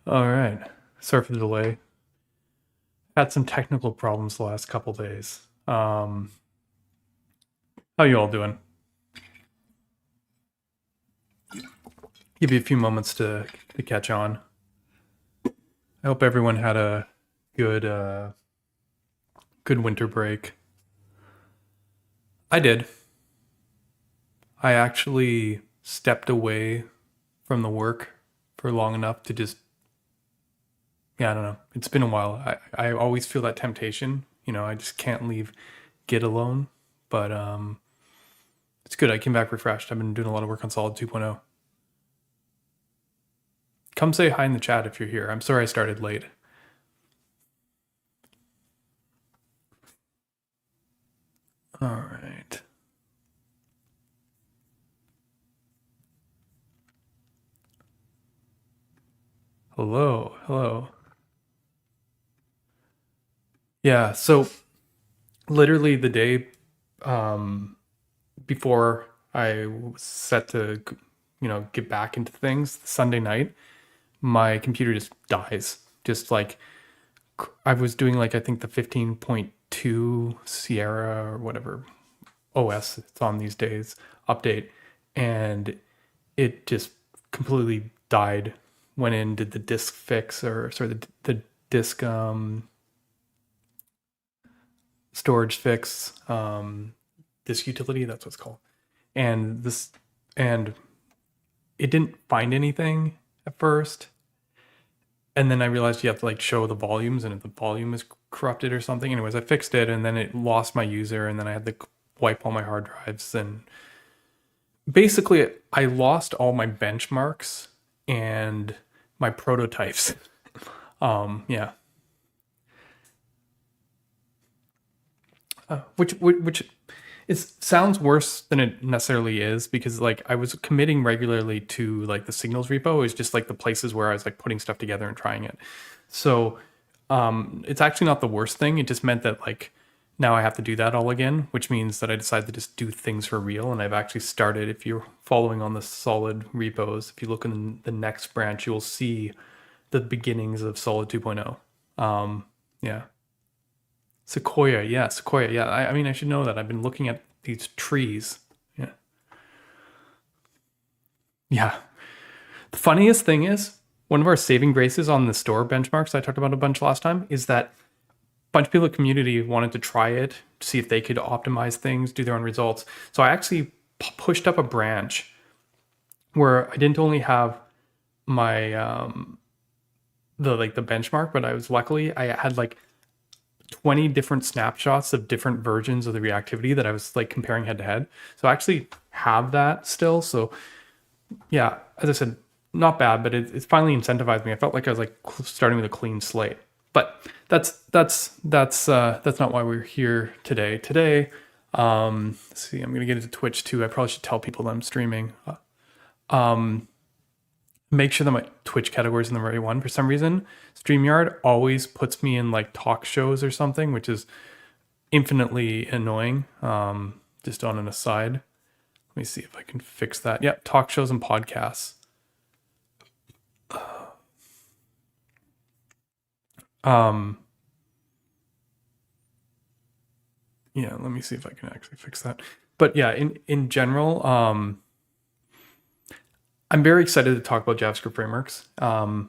All right. Sorry for the delay. Had some technical problems the last couple days. How you all doing? Give you a few moments to catch on. I hope everyone had a good good winter break. I did. I actually stepped away from the work for long enough to just I don't know. It's been a while. I always feel that temptation. I just can't leave Git alone. But it's good. I came back refreshed. I've been doing a lot of work on Solid 2.0. Come say hi in the chat if you're here. I'm sorry I started late. All right. Hello. Hello. Yeah, so literally the day before I was set to, get back into things, Sunday night, my computer just dies. Just like I was doing I think the 15.2 Sierra or whatever OS it's on these days update, and it just completely died. Went in, did the disk fix, or sorry, the disk storage fix, disk utility, that's what it's called. And it didn't find anything at first. And then I realized you have to show the volumes, and if the volume is corrupted or something. Anyways, I fixed it, and then it lost my user, and then I had to wipe all my hard drives. And basically, I lost all my benchmarks and my prototypes. Yeah. Which sounds worse than it necessarily is, because I was committing regularly to the signals repo. It was just the places where I was putting stuff together and trying it. So it's actually not the worst thing. It just meant that now I have to do that all again, which means that I decided to just do things for real. And I've actually started, if you're following on the solid repos, if you look in the next branch, you'll see the beginnings of Solid 2.0. Yeah. Sequoia, yeah, Sequoia, yeah. I mean, I should know that. I've been looking at these trees. Yeah. Yeah. The funniest thing is, one of our saving graces on the store benchmarks I talked about a bunch last time is that a bunch of people in the community wanted to try it, to see if they could optimize things, do their own results. So I actually pushed up a branch where I didn't only have my the benchmark, but I had 20 different snapshots of different versions of the reactivity that I was comparing head to head. So I actually have that still. So yeah, as I said, not bad, but it's finally incentivized me. I felt like I was starting with a clean slate. But that's not why we're here today. Today, let's see, I'm gonna get into Twitch too. I probably should tell people that I'm streaming. Make sure that my Twitch category is in the right one. For some reason, StreamYard always puts me in talk shows or something, which is infinitely annoying. Just on an aside, let me see if I can fix that. Yeah, talk shows and podcasts. Yeah, let me see if I can actually fix that. But yeah, in general, I'm very excited to talk about JavaScript frameworks. I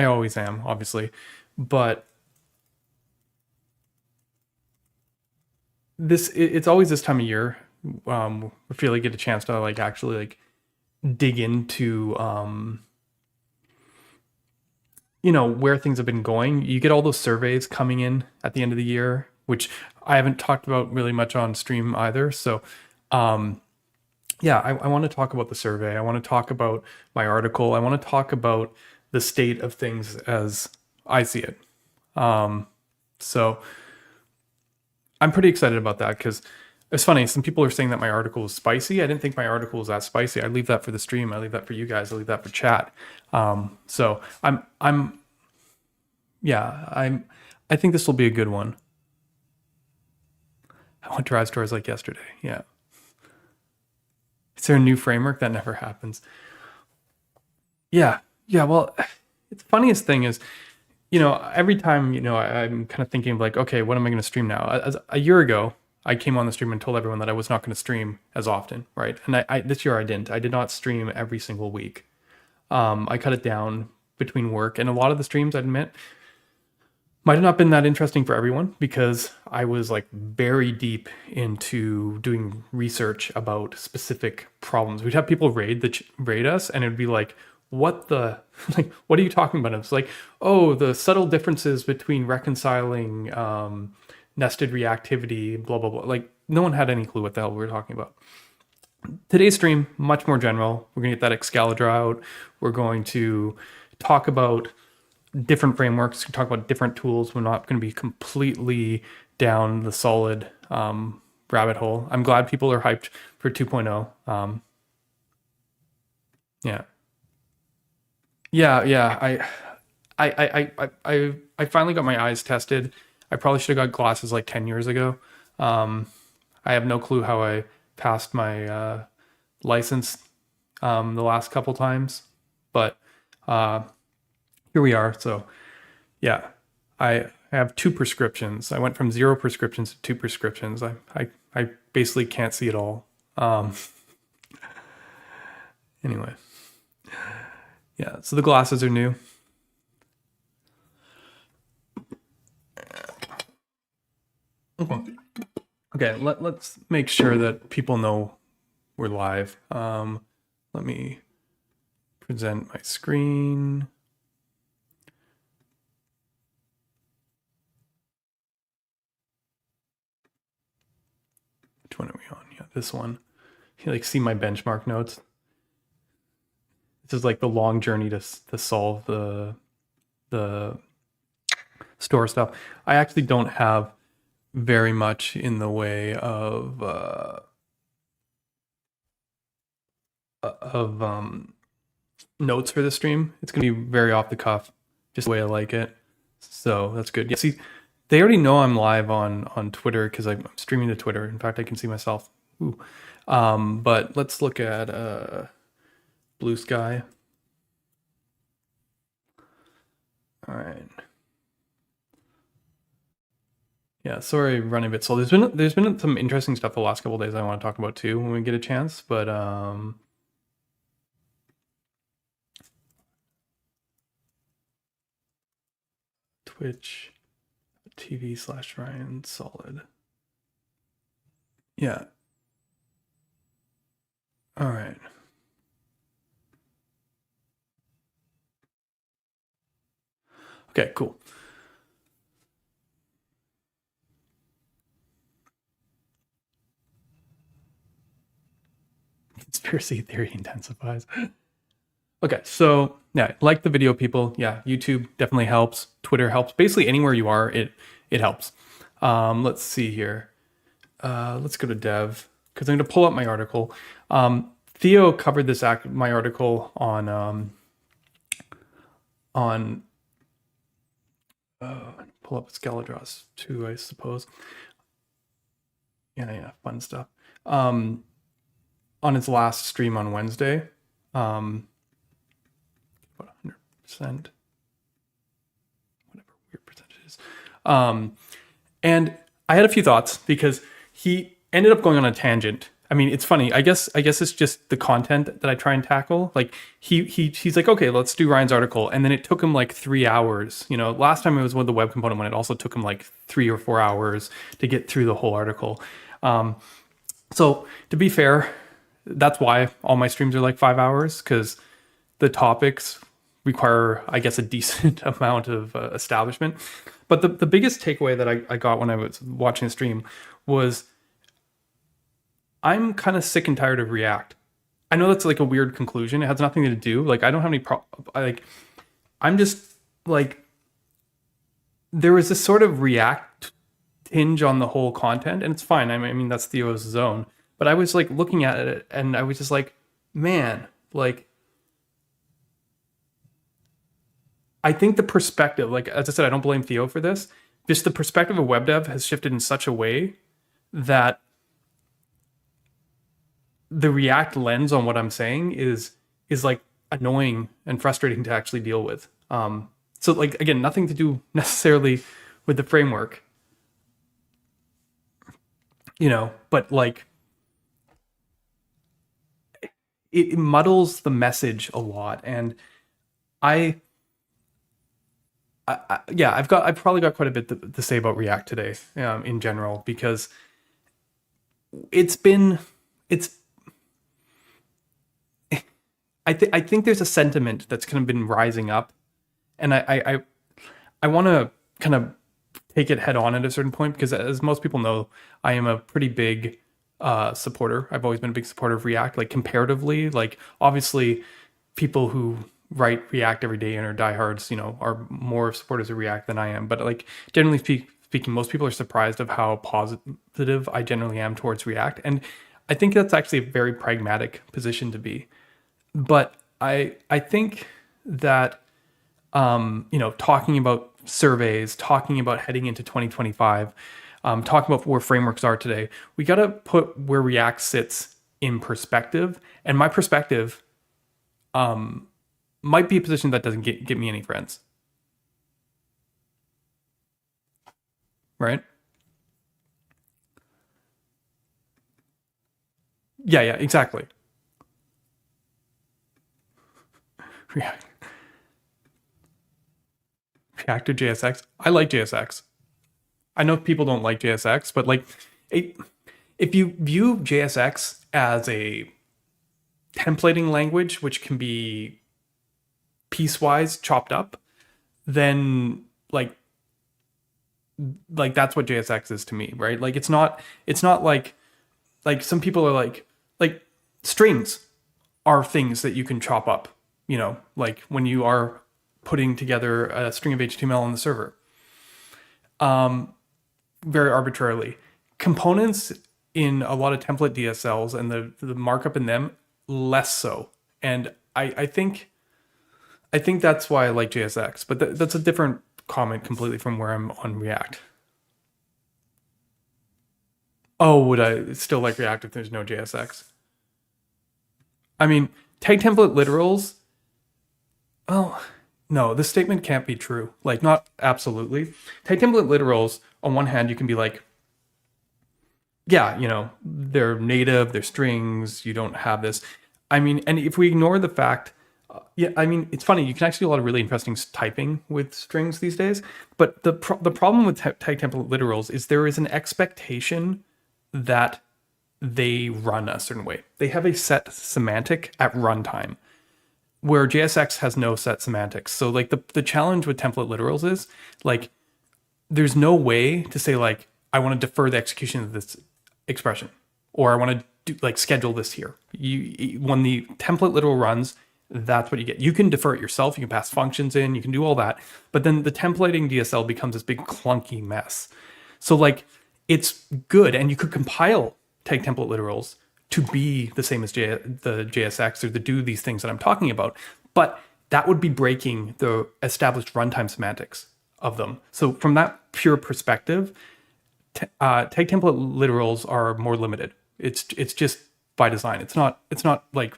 always am, obviously, but it's always this time of year. I feel get a chance to actually dig into where things have been going. You get all those surveys coming in at the end of the year, which I haven't talked about really much on stream either. So yeah, I want to talk about the survey. I want to talk about my article. I want to talk about the state of things as I see it. So I'm pretty excited about that, because it's funny. Some people are saying that my article is spicy. I didn't think my article was that spicy. I leave that for the stream. I leave that for you guys. I leave that for chat. So I think this will be a good one. I went to drive stores yesterday. Yeah. Is there a new framework? That never happens. Yeah. Well, it's funniest thing is, every time, I'm kind of thinking of like, okay, what am I going to stream now? A year ago, I came on the stream and told everyone that I was not going to stream as often, right? And this year I didn't. I did not stream every single week. I cut it down between work, and a lot of the streams, I admit, might have not been that interesting for everyone because I was like very deep into doing research about specific problems. We'd have people raid us, and it'd be like, what the like, what are you talking about? It's like, oh, the subtle differences between reconciling nested reactivity, blah blah blah. Like, no one had any clue what the hell we were talking about. Today's stream, much more general. We're gonna get that Excalibur out. We're going to talk about different frameworks, talk about different tools. We're not going to be completely down the solid rabbit hole. I'm glad people are hyped for 2.0. Yeah. I finally got my eyes tested. I probably should have got glasses like 10 years ago. I have no clue how I passed my license the last couple times, but here we are. So yeah, I have 2 prescriptions. I went from 0 prescriptions to 2 prescriptions. I basically can't see it all. Anyway, yeah, so the glasses are new. Okay, let's make sure that people know we're live. Let me present my screen. Which one are we on? Yeah, this one. You like see my benchmark notes. This is like the long journey to solve the store stuff. I actually don't have very much in the way of notes for the stream. It's gonna be very off the cuff, just the way I like it. So that's good. Yeah, see, they already know I'm live on Twitter because I'm streaming to Twitter. In fact, I can see myself. Ooh. But let's look at Blue Sky. All right. Yeah, sorry, running a bit slow. There's been some interesting stuff the last couple of days I want to talk about too when we get a chance. But Twitch TV/Ryan Solid. Yeah. All right. Okay, cool. Conspiracy theory intensifies. Okay, so yeah, like the video, people. Yeah, YouTube definitely helps. Twitter helps. Basically, anywhere you are, it helps. Let's see here. Let's go to Dev because I'm going to pull up my article. Theo covered my article on pull up Scaladraws too, I suppose. Yeah, fun stuff. On its last stream on Wednesday. About 100%, whatever weird percentages. And I had a few thoughts because he ended up going on a tangent. I mean, it's funny. I guess it's just the content that I try and tackle. Like he's like, okay, let's do Ryan's article, and then it took him like 3 hours. Last time it was with the web component one. It also took him like 3 or 4 hours to get through the whole article. So to be fair, that's why all my streams are like 5 hours, because the topics require, I guess, a decent amount of establishment. But the biggest takeaway that I got when I was watching the stream was I'm kind of sick and tired of React. I know that's like a weird conclusion. It has nothing to do. Like, I don't have any I'm just like, there was this sort of React tinge on the whole content, and it's fine. I mean, that's Theo's zone. But I was like looking at it, and I was just like, man, like, I think the perspective, like, as I said, I don't blame Theo for this. Just the perspective of web dev has shifted in such a way that the React lens on what I'm saying is like annoying and frustrating to actually deal with. So like, again, nothing to do necessarily with the framework, but like it muddles the message a lot. And I, yeah, I've probably got quite a bit to say about React today, in general, because it's been, it's, I think there's a sentiment that's kind of been rising up, and I want to kind of take it head on at a certain point, because as most people know, I am a pretty big supporter. I've always been a big supporter of React, like comparatively. Like obviously, people who write React every day and are diehards, are more supporters of React than I am. But like generally speaking, most people are surprised of how positive I generally am towards React, and I think that's actually a very pragmatic position to be. But I think that talking about surveys, talking about heading into 2025, talking about where frameworks are today, we got to put where React sits in perspective. And my perspective might be a position that doesn't get me any friends. Right? Yeah, exactly. React. React or JSX. I like JSX. I know people don't like JSX, but like, if you view JSX as a templating language, which can be piecewise chopped up, then like that's what JSX is to me, right? Like it's not like some people are like strings are things that you can chop up, like when you are putting together a string of HTML on the server, very arbitrarily. Components in a lot of template DSLs and the markup in them, less so. And I think that's why I like JSX, but that's a different comment completely from where I'm on React. Oh, would I still like React if there's no JSX? I mean, tag template literals, well, no, this statement can't be true. Like, not absolutely. Tag template literals, on one hand, you can be like, yeah, they're native, they're strings, you don't have this. I mean, and if we ignore the fact, yeah, I mean, it's funny, you can actually do a lot of really interesting typing with strings these days. But the problem with tag template literals is there is an expectation that they run a certain way. They have a set semantic at runtime, where JSX has no set semantics. So like the challenge with template literals is like there's no way to say like I want to defer the execution of this expression, or I want to do, like schedule this here. When the template literal runs, that's what you get. You can defer it yourself. You can pass functions in. You can do all that. But then the templating DSL becomes this big clunky mess. So like it's good, and you could compile tag template literals to be the same as the JSX or to do these things that I'm talking about. But that would be breaking the established runtime semantics of them. So from that pure perspective, tag template literals are more limited. It's just by design. It's not like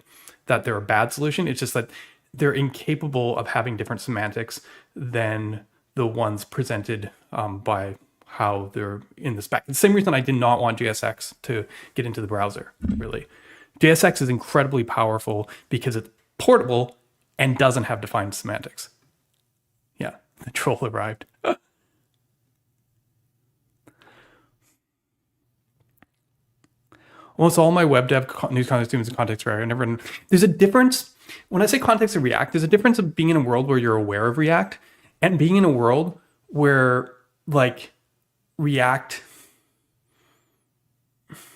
that they're a bad solution. It's just that they're incapable of having different semantics than the ones presented by how they're in the spec. The same reason I did not want JSX to get into the browser, really. JSX is incredibly powerful because it's portable and doesn't have defined semantics. Yeah, the troll arrived. Almost all my web dev news content students in context React. There's a difference. When I say context of React, there's a difference of being in a world where you're aware of React and being in a world where like React,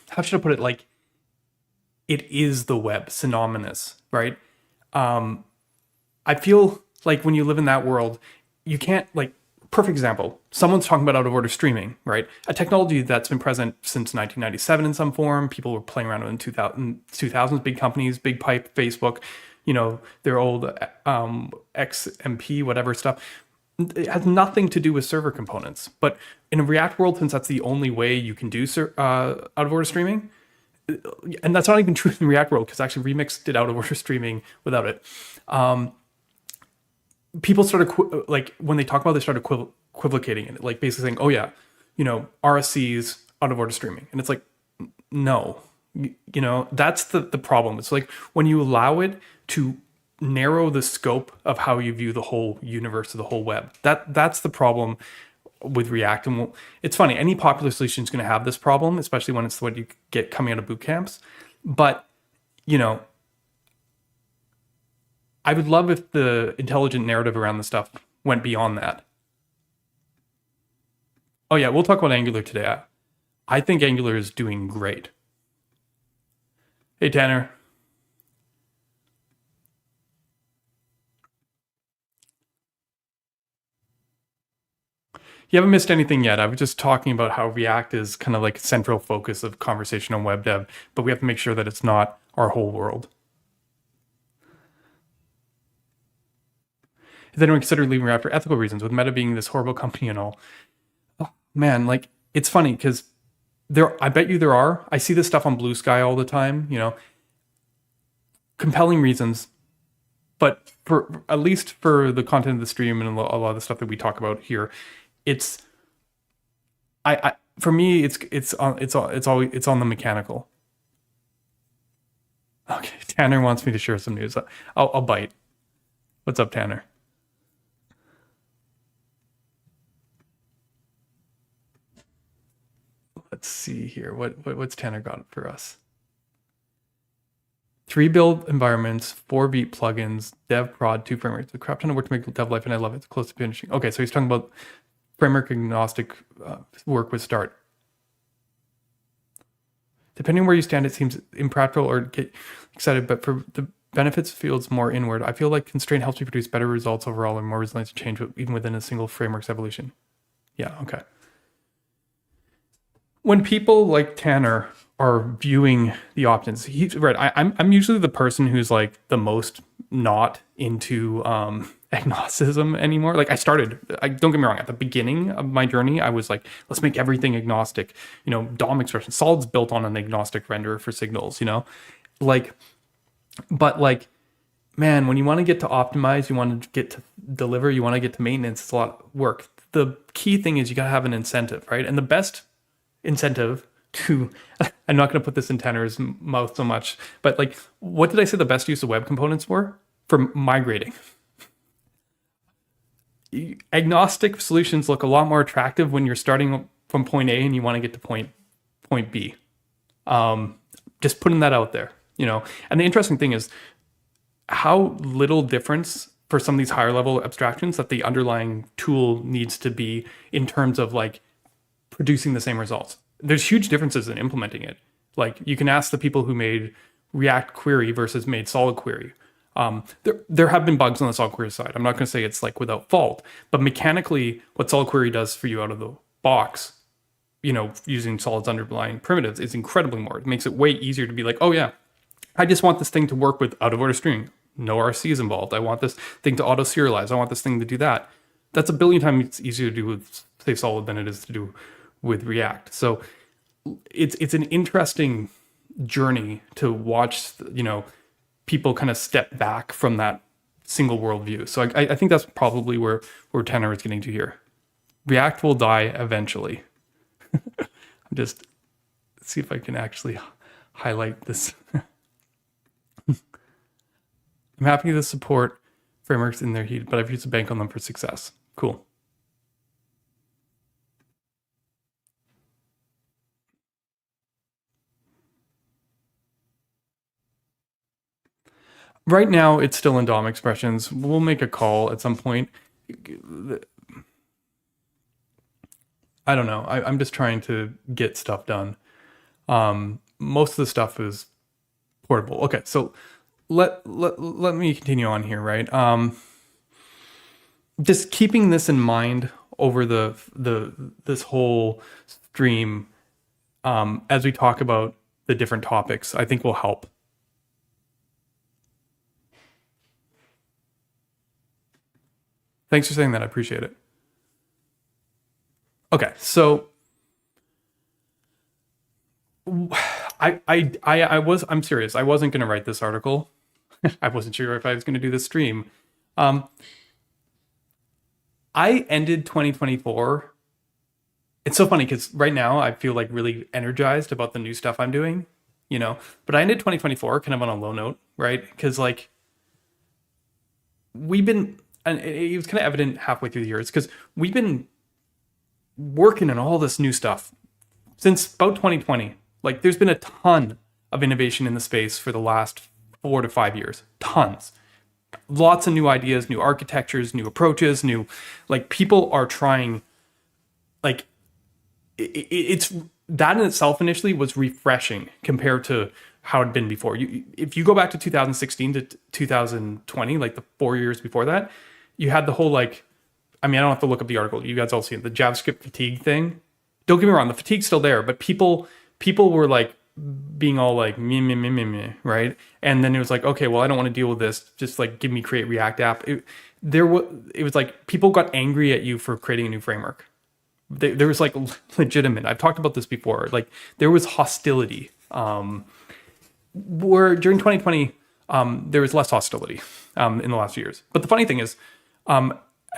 how should I put it? Like it is the web, synonymous, right? I feel like when you live in that world, you can't like, perfect example, someone's talking about out of order streaming, right? A technology that's been present since 1997 in some form. People were playing around with it in 2000s, big companies, Big Pipe, Facebook, their old XMP, whatever stuff. It has nothing to do with server components. But in a React world, since that's the only way you can do out of order streaming, and that's not even true in React world, because actually Remix did out of order streaming without it. people started like when they talk about it, they started equivocating it, like basically saying, oh yeah, RSCs out of order streaming, and it's like, no, that's the problem. It's like when you allow it to narrow the scope of how you view the whole universe of the whole web, that's the problem with React. And it's funny, any popular solution is going to have this problem, especially when it's what you get coming out of boot camps. But I would love if the intelligent narrative around the stuff went beyond that. Oh yeah, we'll talk about Angular today. I think Angular is doing great. Hey, Tanner. You haven't missed anything yet. I was just talking about how React is kind of like central focus of conversation on web dev, but we have to make sure that it's not our whole world. Has anyone considered leaving React for ethical reasons, with Meta being this horrible company and all? Oh, man, like, it's funny because I bet you there are. I see this stuff on Blue Sky all the time, compelling reasons. But for at least for the content of the stream and a lot of the stuff that we talk about here, it's for me it's on the mechanical. Okay, Tanner wants me to share some news. I'll bite. What's up, Tanner? Let's see here. What's Tanner got for us? 3 build environments, 4 Vite plugins, dev prod, 2 frameworks. The crap ton of work to make dev life, and I love it. It's close to finishing. Okay, so he's talking about framework agnostic work with Start. Depending on where you stand, it seems impractical or get excited, but for the benefits feels more inward. I feel like constraint helps you produce better results overall and more resilient to change, even within a single framework's evolution. Yeah, okay. When people like Tanner are viewing the options, he's right. I'm usually the person who's like the most not into agnosticism anymore. Like don't get me wrong, at the beginning of my journey, I was like, let's make everything agnostic. DOM expression, Solid's built on an agnostic renderer for signals, but like, man, when you want to get to optimize, you want to get to deliver, you want to get to maintenance, it's a lot of work. The key thing is you got to have an incentive, right? And the best incentive to, I'm not going to put this in Tanner's mouth so much, but like, what did I say the best use of web components were? For migrating. Agnostic solutions look a lot more attractive when you're starting from point A and you want to get to point B. Just putting that out there, And the interesting thing is how little difference for some of these higher level abstractions that the underlying tool needs to be in terms of like producing the same results. There's huge differences in implementing it. Like you can ask the people who made React Query versus made Solid Query. There have been bugs on the Solid Query side. I'm not going to say it's like without fault, but mechanically, what Solid Query does for you out of the box, using Solid's underlying primitives, is incredibly more. It makes it way easier to be like, oh yeah, I just want this thing to work with out of order streaming. No RCs involved. I want this thing to auto serialize. I want this thing to do that. That's a billion times easier to do with, say, Solid than it is to do with React. So it's an interesting journey to watch, people kind of step back from that single worldview. So I think that's probably where Tanner is getting to here. React will die eventually. Just see if I can actually highlight this. I'm happy to support frameworks in their heat, but I've used to bank on them for success. Cool. Right now, it's still in DOM expressions. We'll make a call at some point. I don't know. I'm just trying to get stuff done. Most of the stuff is portable. Okay, so let me continue on here, right? Just keeping this in mind over this whole stream, as we talk about the different topics, I think will help. Thanks for saying that. I appreciate it. Okay, so I'm serious. I wasn't going to write this article. I wasn't sure if I was going to do this stream. I ended 2024. It's so funny because right now I feel like really energized about the new stuff I'm doing, but I ended 2024 kind of on a low note, right? Because like we've been, and it was kind of evident halfway through the year, it's because we've been working on all this new stuff since about 2020. Like there's been a ton of innovation in the space for the last 4 to 5 years. Tons. Lots of new ideas, new architectures, new approaches, like people are trying, like it's that in itself initially was refreshing compared to how it had been before. If you go back to 2016 to 2020, like the 4 years before that, you had the whole like, I don't have to look up the article. You guys all see it, the JavaScript fatigue thing. Don't get me wrong, the fatigue's still there, but people were like being all like meh, right? And then it was like, okay, well, I don't want to deal with this. Just like give me create React app. It was like people got angry at you for creating a new framework. There was like legitimate. I've talked about this before. Like there was hostility. Where during 2020, there was less hostility in the last few years. But the funny thing is,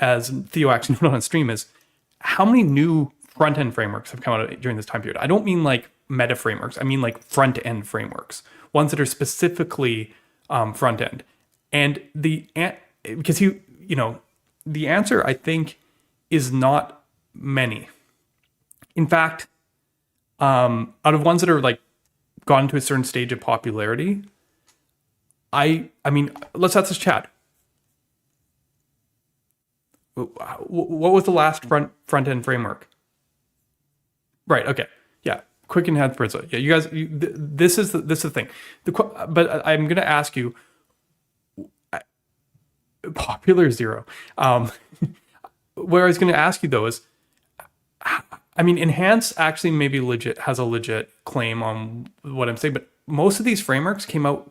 as Theo actually put on stream, is how many new front-end frameworks have come out during this time period. I don't mean like meta frameworks. I mean like front-end frameworks, ones that are specifically front-end. And because the answer I think is not many. In fact, out of ones that are like gone to a certain stage of popularity, I mean, let's have this chat. What was the last front-end framework? Right. Okay. Yeah. Qwik and had Brizza. Yeah. You guys. This is the thing. But I'm going to ask you. Popular zero. What I was going to ask you though is, Enhance actually maybe has a legit claim on what I'm saying, but most of these frameworks came out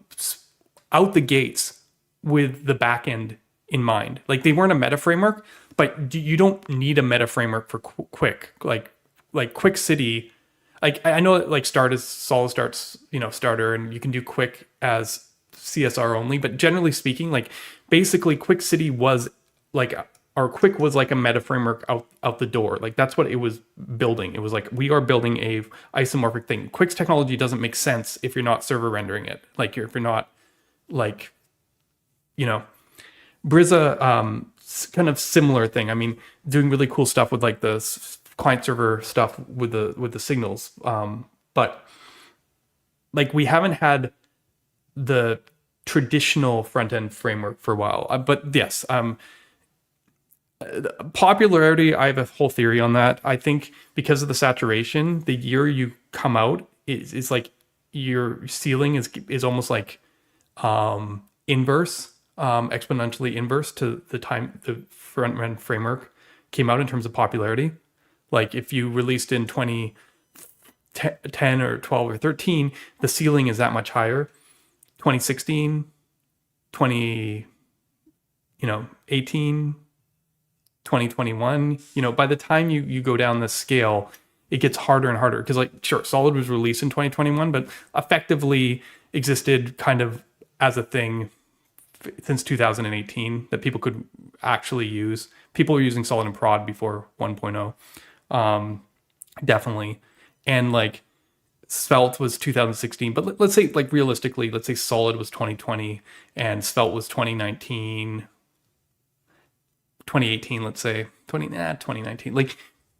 the gates with the backend in mind. Like they weren't a meta framework, but you don't need a meta framework for Qwik. Like Qwik City, like I know like Start is solid starts, starter, and you can do Qwik as CSR only, but generally speaking, like basically Qwik City was like, or Qwik was like a meta framework out the door. Like that's what it was building. It was like, we are building a isomorphic thing. Qwik's technology doesn't make sense if you're not server rendering it. Like if you're not like, Brizza, kind of similar thing. Doing really cool stuff with like the client server stuff with the signals. But like we haven't had the traditional front end framework for a while. But yes, popularity, I have a whole theory on that. I think because of the saturation, the year you come out is like your ceiling is almost like inverse, exponentially inverse to the time the front end framework came out in terms of popularity. Like if you released in 2010 or 12 or 13, the ceiling is that much higher. 2016, 18, 2021, by the time you go down the scale, it gets harder and harder. Because like, sure, Solid was released in 2021, but effectively existed kind of as a thing since 2018 that people could actually use. People were using Solid in prod before 1.0, definitely. And like Svelte was 2016, but let's say like realistically, let's say Solid was 2020 and Svelte was 2019, 2018, let's say 2019. Like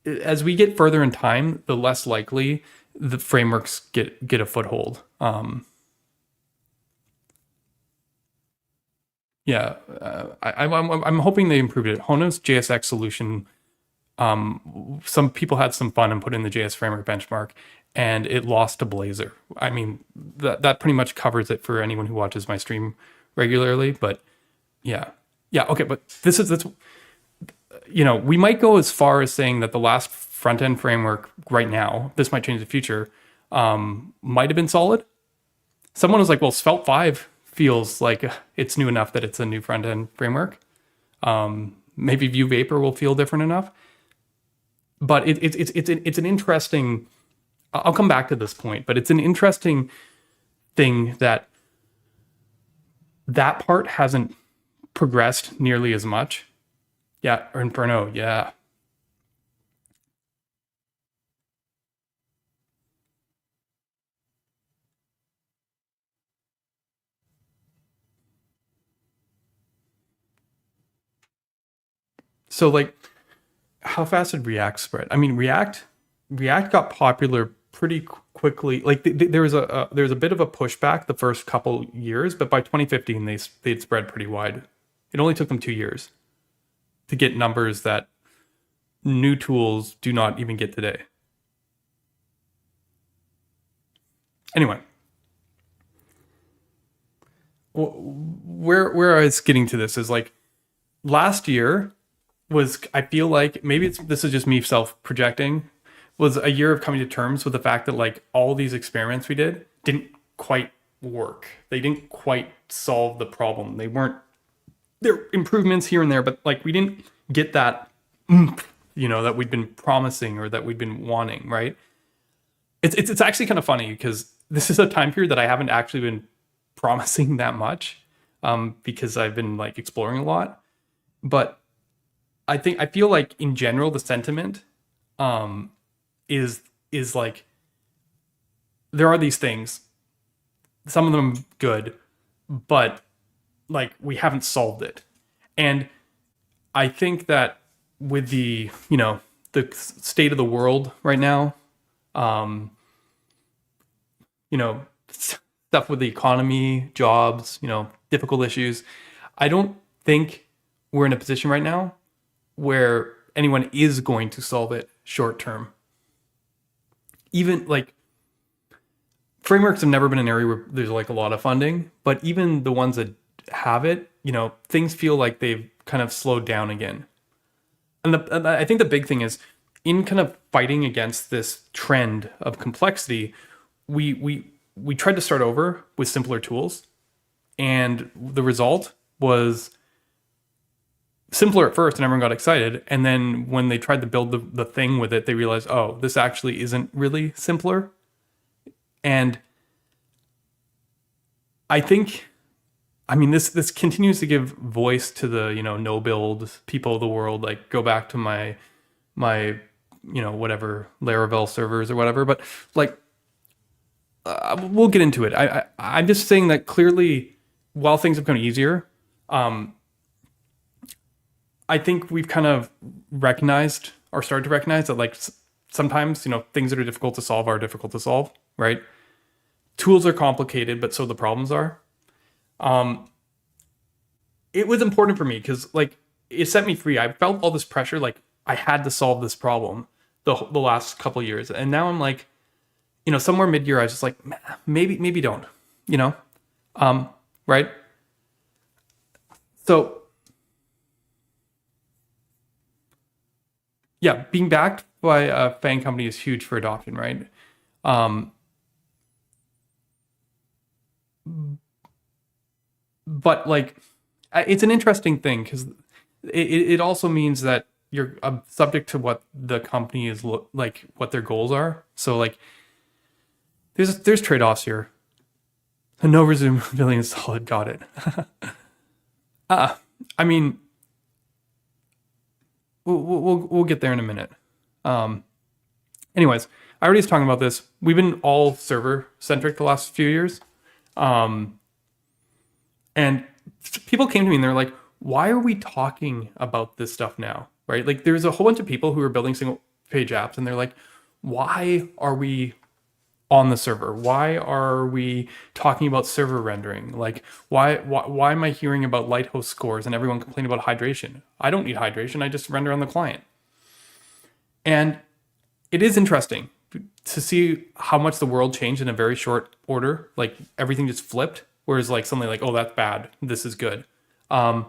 as we get further in time, the less likely the frameworks get a foothold. I'm hoping they improved it. Hono's JSX solution, some people had some fun and put in the JS framework benchmark, and it lost to Blazor. That pretty much covers it for anyone who watches my stream regularly. But yeah, okay. But that's we might go as far as saying that the last front end framework right now, this might change in the future, might have been Solid. Someone was like, well, Svelte 5 feels like it's new enough that it's a new front end framework. Maybe Vue Vapor will feel different enough. But it's an interesting. I'll come back to this point, but it's an interesting thing that part hasn't progressed nearly as much. Yeah, or Inferno, yeah. So like, how fast did React spread? I mean, React got popular pretty quickly. Like there was a bit of a pushback the first couple years, but by 2015 they'd spread pretty wide. It only took them 2 years to get numbers that new tools do not even get today. Anyway, where I was getting to this is like last year was, I feel like maybe this is just me self projecting, was a year of coming to terms with the fact that like all these experiments we didn't quite work. They didn't quite solve the problem. There were improvements here and there, but like we didn't get that, that we'd been promising or that we'd been wanting, right? It's actually kind of funny because this is a time period that I haven't actually been promising that much, because I've been like exploring a lot. But I feel like in general the sentiment is like there are these things, some of them good, but like we haven't solved it. And I think that with the the state of the world right now, stuff with the economy, jobs, difficult issues, I don't think we're in a position right now where anyone is going to solve it short term. Even like frameworks have never been an area where there's like a lot of funding, but even the ones that have it, things feel like they've kind of slowed down again. And I think the big thing is in kind of fighting against this trend of complexity, we tried to start over with simpler tools, and the result was simpler at first and everyone got excited, and then when they tried to build the thing with it, they realized, oh, this actually isn't really simpler. And I think, this continues to give voice to the no build people of the world, like go back to my whatever Laravel servers or whatever, but like we'll get into it. I'm just saying that clearly, while things have become easier, I think we've kind of recognized or started to recognize that like sometimes, things that are difficult to solve are difficult to solve, right? Tools are complicated, but so the problems are. It was important for me because like it set me free. I felt all this pressure, like I had to solve this problem the last couple of years. And now I'm like, somewhere mid-year, I was just like, maybe don't, right? So yeah, being backed by a FANG company is huge for adoption, right? But like, it's an interesting thing because it also means that you're subject to what the company is like, what their goals are. So like, there's trade-offs here. No resume billing is solid. Got it. We'll get there in a minute. Anyways, I already was talking about this. We've been all server centric the last few years. And people came to me and they're like, why are we talking about this stuff now? Right? Like there's a whole bunch of people who are building single page apps and they're like, why are we on the server? Why are we talking about server rendering? Like why am I hearing about Lighthouse scores and everyone complaining about hydration? I don't need hydration. I just render on the client. And it is interesting to see how much the world changed in a very short order. Like everything just flipped. Whereas like suddenly like, oh, that's bad. This is good. And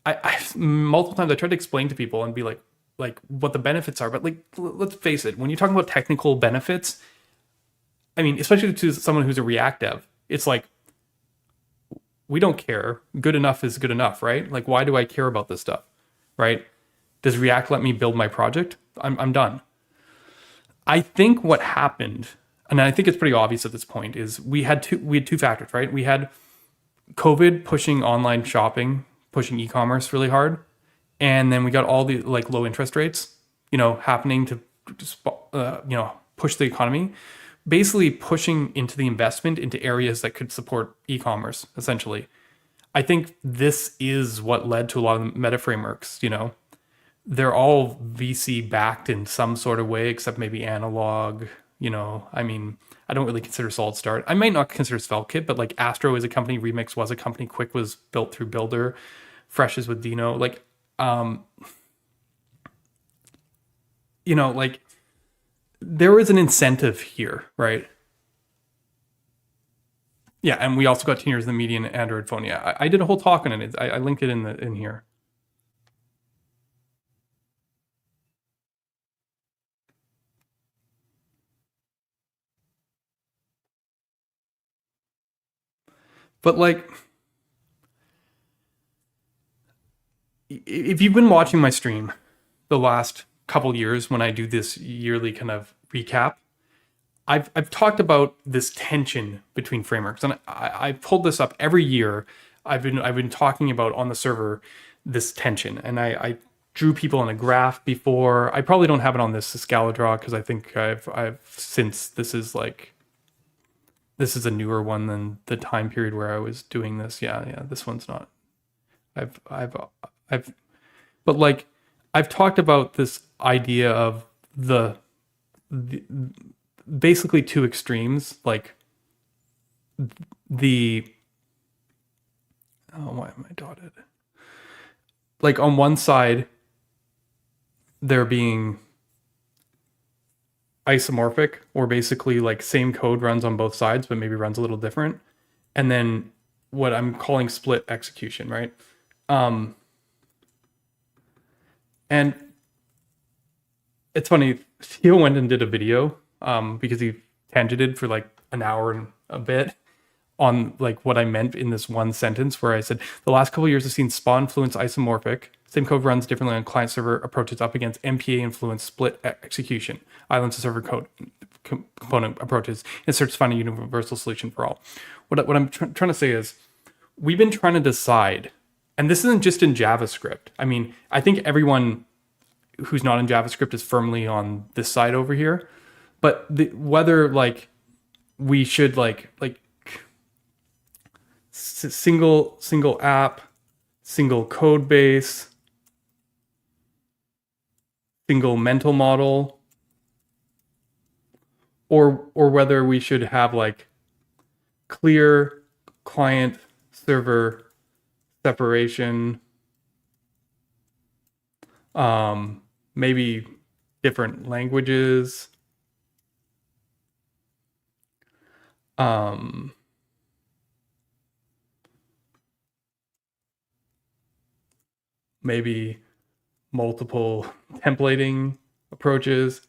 I multiple times I tried to explain to people and be like what the benefits are, but like, let's face it, when you're talking about technical benefits, especially to someone who's a React dev, it's like, we don't care. Good enough is good enough, right? Like, why do I care about this stuff, right? Does React let me build my project? I'm done. I think what happened, and I think it's pretty obvious at this point, is we had two factors, right? We had COVID pushing online shopping, pushing e-commerce really hard. And then we got all the like low interest rates, happening to, push the economy, basically pushing into the investment into areas that could support e-commerce, essentially. I think this is what led to a lot of the meta frameworks, they're all VC backed in some sort of way, except maybe analog. I mean, I don't really consider Solid Start. I might not consider Svelte but like Astro is a company, Remix was a company, Qwik was built through Builder, Fresh is with Dino. Like, like there is an incentive here, right? Yeah, and we also got 10 years of the median Android phone. Yeah, I did a whole talk on it. I linked it in here. But like, if you've been watching my stream the last couple years when I do this yearly kind of recap, I've talked about this tension between frameworks, and I pulled this up every year. I've been talking about on the server this tension, and I drew people on a graph before. I probably don't have it on this Scala draw because I think I've since this is a newer one than the time period where I was doing this. Yeah, this one's not. I've but like I've talked about this idea of the basically two extremes, like why am I dotted? Like on one side, there being isomorphic, or basically like same code runs on both sides, but maybe runs a little different. And then what I'm calling split execution, right? And it's funny, Theo went and did a video because he tangented for like an hour and a bit on like what I meant in this one sentence where I said, the last couple of years have seen SPA influence isomorphic. Same code runs differently on client server approaches up against MPA influence split execution, island to server code component approaches, in search to find a universal solution for all. What I'm trying to say is we've been trying to decide, and this isn't just in JavaScript. I mean, I think everyone who's not in JavaScript is firmly on this side over here, but whether like we should like single app, single code base, single mental model, or whether we should have like clear client server separation, maybe different languages, maybe multiple templating approaches.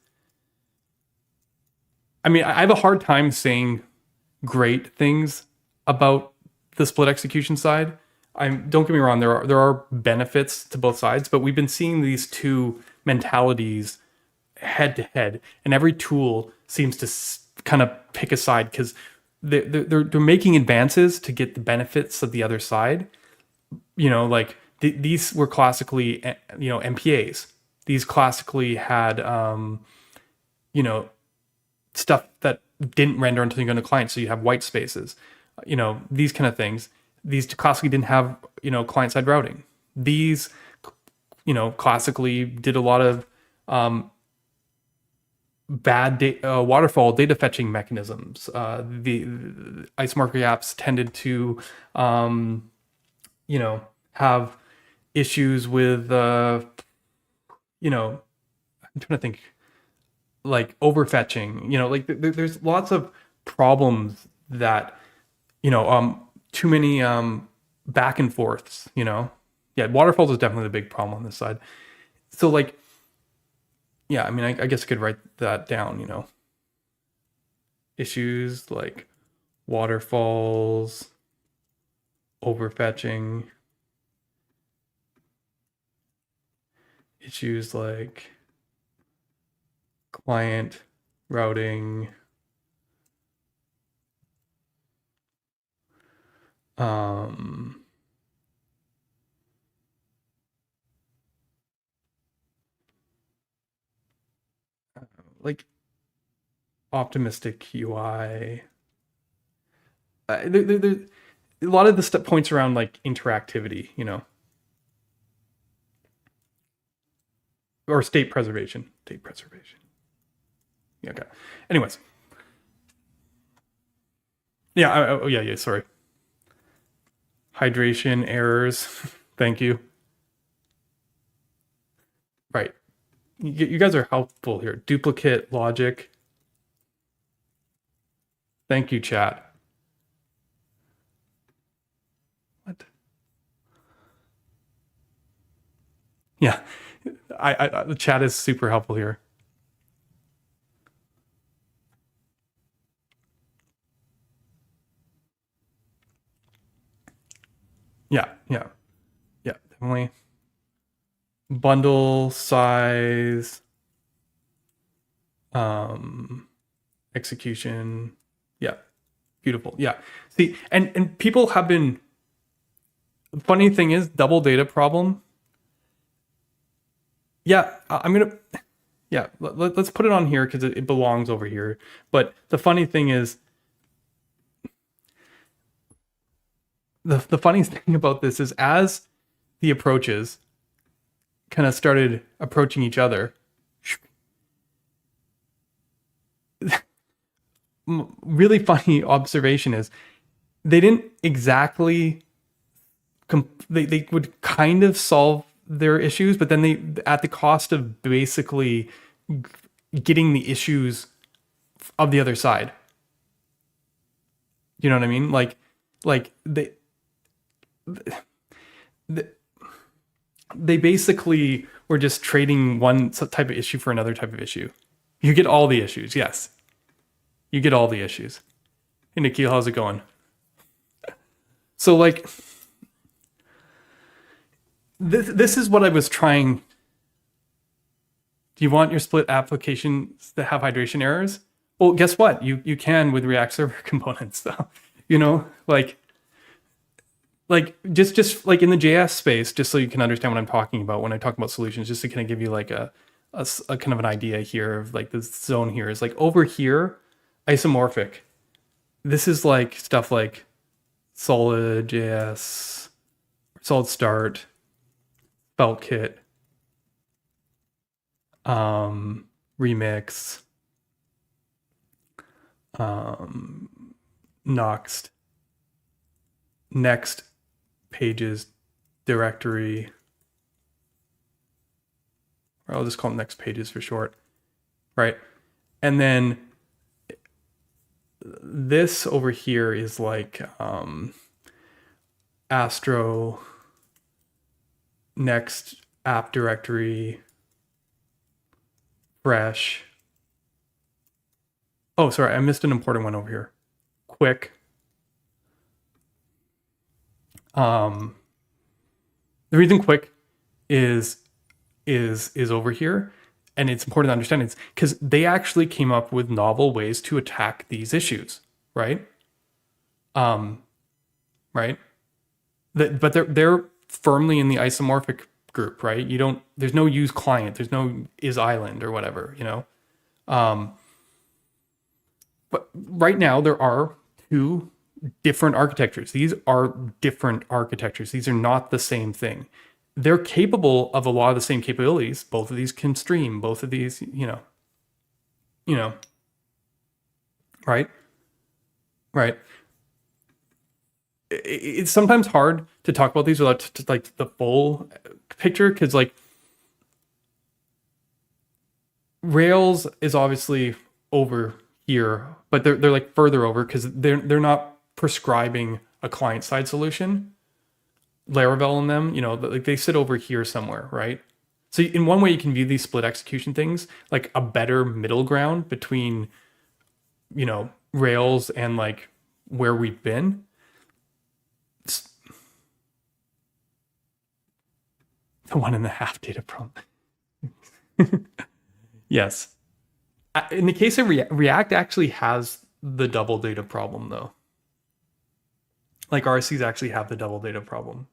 I mean, I have a hard time saying great things about the split execution side. Don't get me wrong, there are benefits to both sides, but we've been seeing these two mentalities head to head, and every tool seems to kind of pick a side because they're making advances to get the benefits of the other side. Like these were classically MPAs. These classically had stuff that didn't render until you go to client, so you have white spaces, these kind of things. These classically didn't have client-side routing. These classically did a lot of bad waterfall data fetching mechanisms. The isomorphic apps tended to have issues with I'm trying to think, like overfetching, like there's lots of problems that too many back and forths, yeah, waterfalls is definitely the big problem on this side. So like, yeah, I mean, I guess I could write that down, issues like waterfalls, overfetching, issues like client routing, like optimistic UI. There, a lot of the stuff points around like interactivity, you know, or state preservation. State preservation. Yeah. Okay. Anyways. Yeah. Oh, yeah. Yeah. Sorry. Hydration errors. Thank you. Right. You guys are helpful here. Duplicate logic. Thank you, chat. What? Yeah. The chat is super helpful here. Yeah. Yeah. Yeah. Definitely. Bundle size. Execution. Yeah. Beautiful. Yeah. See, and people have been, the funny thing is double data problem. Yeah, I'm gonna, yeah, let's put it on here because it belongs over here. But the funny thing is, the funniest thing about this is as the approaches kind of started approaching each other, really funny observation is they didn't exactly, they would kind of solve their issues, but then they, at the cost of basically getting the issues of the other side. You know what I mean? Like they basically were just trading one type of issue for another type of issue. You get all the issues, yes. You get all the issues. Hey, Nikhil, how's it going? So like, this is what I was trying. Do you want your split applications that have hydration errors? Well, guess what? You can with React Server components, though. You know, like just like in the JS space, just so you can understand what I'm talking about when I talk about solutions, just to kind of give you like a kind of an idea here of like the zone here is like over here, isomorphic. This is like stuff like solid JS, solid start, FeltKit, remix, Next, next pages directory, or I'll just call them next pages for short, right? And then this over here is like Astro, next app directory, fresh. Oh, sorry, I missed an important one over here. Qwik. The reason Qwik is over here, and it's important to understand, it's because they actually came up with novel ways to attack these issues, right? Right. But they're firmly in the isomorphic group, right? You don't. There's no use client. There's no is island or whatever, you know. But right now there are two different architectures. These are different architectures. These are not the same thing. They're capable of a lot of the same capabilities. Both of these can stream. Both of these, you know, right? Right. It's sometimes hard to talk about these without like the full picture, because like Rails is obviously over here, but they're like further over because they're not prescribing a client side solution. Laravel in them, you know, like they sit over here somewhere, right? So in one way you can view these split execution things like a better middle ground between, you know, Rails and like where we've been. The 1.5 data problem. Yes. In the case of React actually has the double data problem though. Like RCs actually have the double data problem.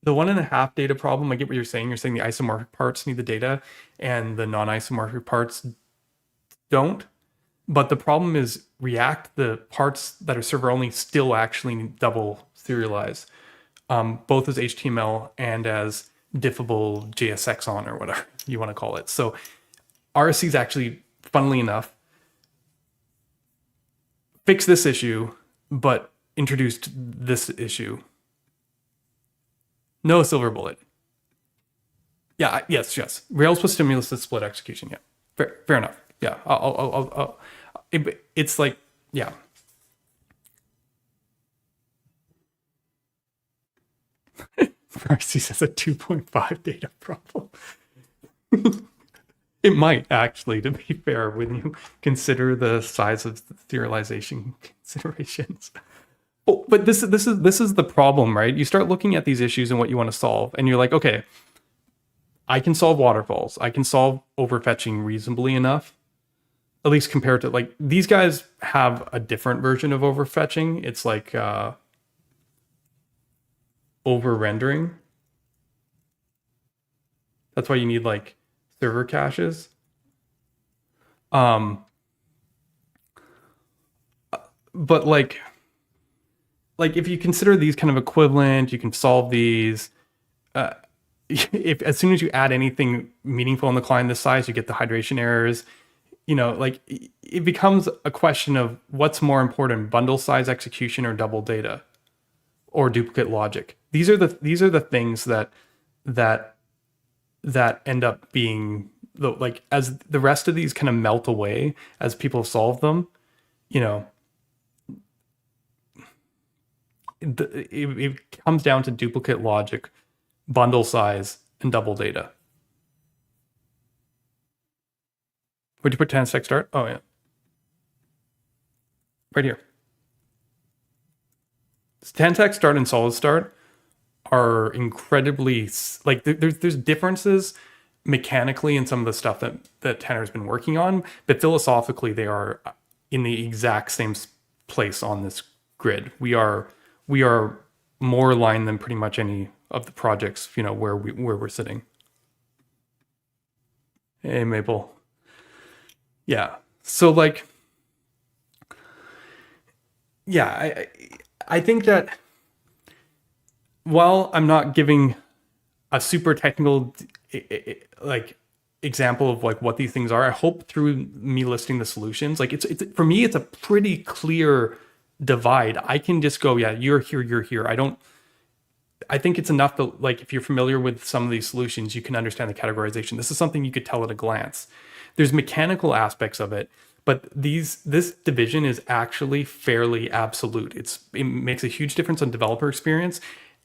The 1.5 data problem, I get what you're saying. You're saying the isomorphic parts need the data and the non-isomorphic parts don't. But the problem is React, the parts that are server only still actually double serialize, both as HTML and as diffable JSX on or whatever you want to call it. So RSC is actually, funnily enough, fixed this issue, but introduced this issue. No silver bullet. Yeah, yes. Rails with stimulus is split execution. Yeah, fair enough. Yeah, it's like, yeah. Marcy says a 2.5 data problem. It might actually, to be fair, when you consider the size of the serialization considerations. Oh, but this is the problem, right? You start looking at these issues and what you want to solve, and you're like, okay, I can solve waterfalls. I can solve overfetching reasonably enough, at least compared to, like, these guys have a different version of overfetching. It's like over rendering. That's why you need like server caches. But like if you consider these kind of equivalent, you can solve these. If as soon as you add anything meaningful in the client this size, you get the hydration errors. You know, like it becomes a question of what's more important: bundle size execution or double data, or duplicate logic. These are the things that end up being like, as the rest of these kind of melt away as people solve them. You know, it comes down to duplicate logic, bundle size, and double data. Where'd you put TanStack start? Oh yeah, right here. TanStack start and solid start are incredibly, like, there's differences mechanically in some of the stuff that Tanner's been working on, but philosophically they are in the exact same place on this grid. We are more aligned than pretty much any of the projects, you know, where we're sitting. Hey, Maple. Yeah. So like, yeah, I think that while I'm not giving a super technical like example of like what these things are, I hope through me listing the solutions, like it's for me, it's a pretty clear divide. I can just go, yeah, you're here. I think it's enough that, like, if you're familiar with some of these solutions, you can understand the categorization. This is something you could tell at a glance. There's mechanical aspects of it, but this division is actually fairly absolute. It makes a huge difference on developer experience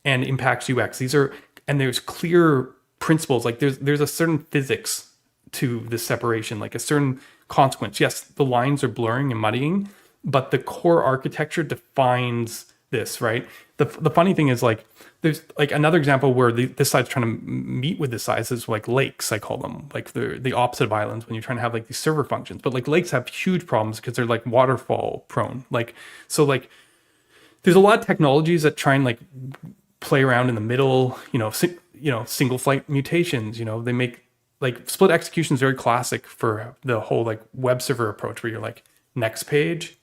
and impacts UX. And there's clear principles. Like there's a certain physics to this separation, like a certain consequence. Yes, the lines are blurring and muddying, but the core architecture defines this, right? The funny thing is, like, there's like another example where this side's trying to meet with this side is like lakes, I call them, like the opposite of islands when you're trying to have like these server functions. But like lakes have huge problems because they're like waterfall prone. Like, so like there's a lot of technologies that try and like play around in the middle, single flight mutations, they make like split execution is very classic for the whole like web server approach where you're like next page,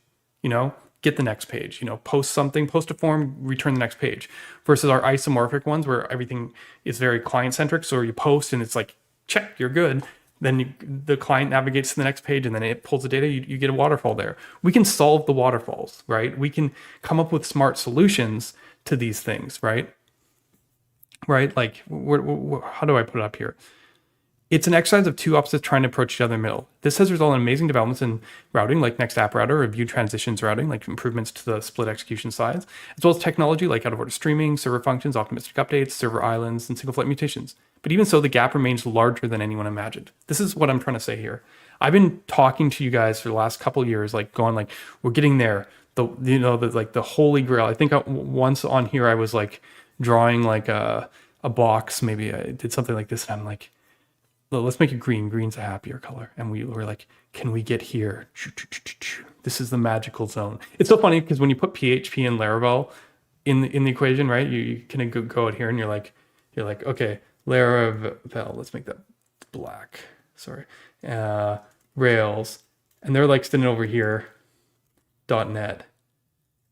get the next page, post something, post a form, return the next page, versus our isomorphic ones where everything is very client centric. So you post and it's like, check, you're good. Then the client navigates to the next page and then it pulls the data, you get a waterfall there. We can solve the waterfalls, right? We can come up with smart solutions to these things, right? Like, how do I put it up here? It's an exercise of two opposites trying to approach each other in the middle. This has resulted in amazing developments in routing, like Next App Router or ViewTransitions routing, like improvements to the split execution size, as well as technology like out-of-order streaming, server functions, optimistic updates, server islands, and single flight mutations. But even so, the gap remains larger than anyone imagined. This is what I'm trying to say here. I've been talking to you guys for the last couple of years, like going like, we're getting there. The holy grail. I think once on here, I was like drawing like a box. Maybe I did something like this and I'm like, let's make it green. Green's a happier color. And we were like, can we get here? This is the magical zone. It's so funny because when you put PHP and Laravel in the equation, right? You can go out here and you're like, okay, Laravel, let's make that black. Sorry. Rails. and they're like sitting over here, .NET,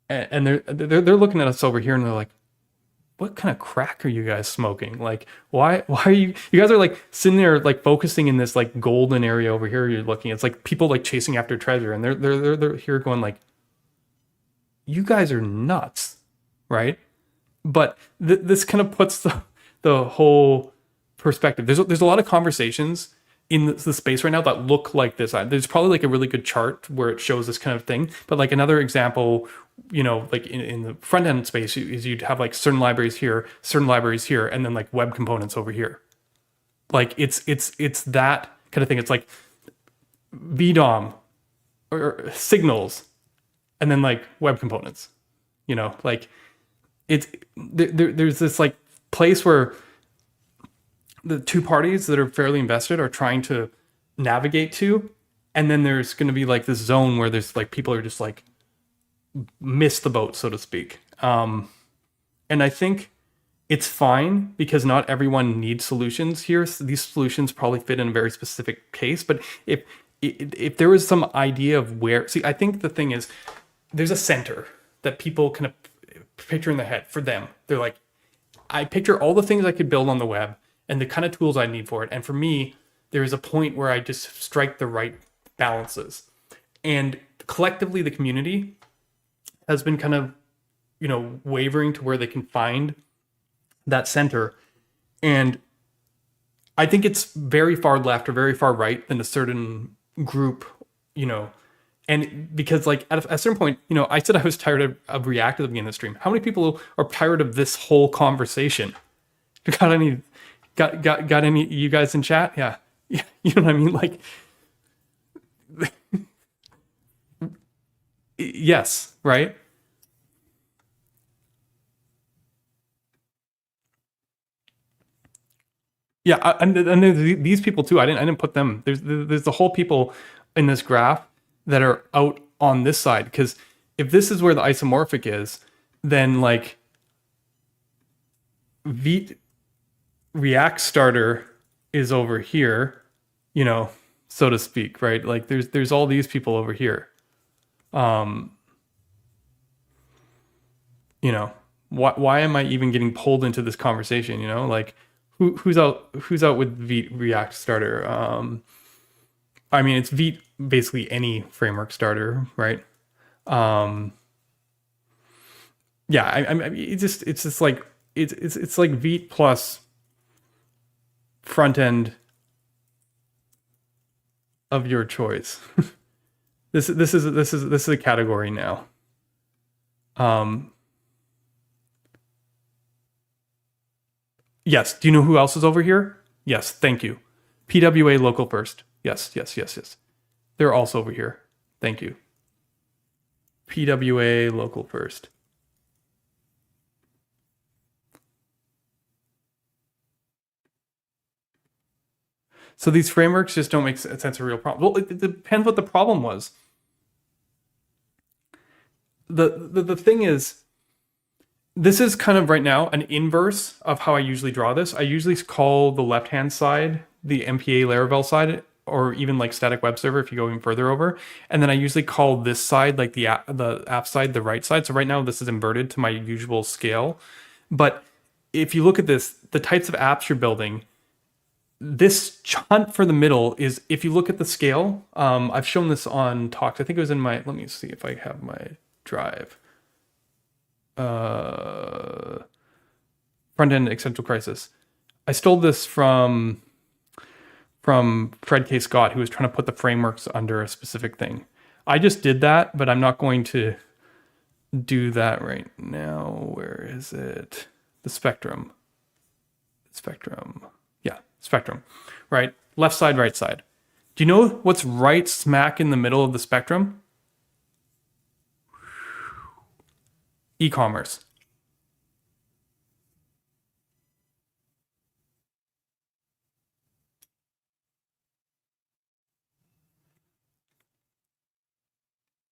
and they're looking at us over here, and they're like, what kind of crack are you guys smoking? Like, why are you guys are like sitting there like focusing in this like golden area over here you're looking. It's like people like chasing after treasure, and they're here going like, you guys are nuts, right? But this kind of puts the whole perspective. There's a lot of conversations in the space right now that look like this. There's probably like a really good chart where it shows this kind of thing. But like another example, like in the front end space is you'd have like certain libraries here, and then like web components over here. Like it's that kind of thing. It's like VDOM or signals, and then like web components. Like there's this like place where the two parties that are fairly invested are trying to navigate to, and then there's going to be like this zone where there's like people are just like miss the boat, so to speak. And I think it's fine because not everyone needs solutions here. So these solutions probably fit in a very specific case. But if there was some idea of where, I think the thing is there's a center that people kind of picture in their head for them. They're like, I picture all the things I could build on the web and the kind of tools I need for it. And for me, there is a point where I just strike the right balances. And collectively, the community has been kind of, wavering to where they can find that center. And I think it's very far left or very far right than a certain group, and because like at a certain point, I said I was tired of React at the beginning of the stream. How many people are tired of this whole conversation? Got any you guys in chat? Yeah. You know what I mean? Like, yes, right? Yeah, and there's these people too. I didn't put them. There's the whole people in this graph that are out on this side, because if this is where the isomorphic is, then like React starter is over here, so to speak, right? Like there's all these people over here. Why am I even getting pulled into this conversation? Like who's out with React starter? I mean, it's basically any framework starter, right? Yeah, I mean, it's just like it's like Vite plus front end of your choice. This is a category now. Yes. Do you know who else is over here? Yes. Thank you. PWA local first. Yes. They're also over here. Thank you. PWA local first. So these frameworks just don't make sense of a real problem. Well, it depends what the problem was. The thing is, this is kind of right now an inverse of how I usually draw this. I usually call the left-hand side the MPA Laravel side, or even like static web server if you go even further over. And then I usually call this side like the app side, the right side. So right now this is inverted to my usual scale. But if you look at this, the types of apps you're building, this hunt for the middle is, if you look at the scale, I've shown this on talks. I think it was in my, let me see if I have my drive. Front end existential crisis. I stole this from Fred K. Scott, who was trying to put the frameworks under a specific thing. I just did that, but I'm not going to do that right now. Where is it? The spectrum. Yeah, spectrum. Right? Left side, right side. Do you know what's right smack in the middle of the spectrum? E-commerce.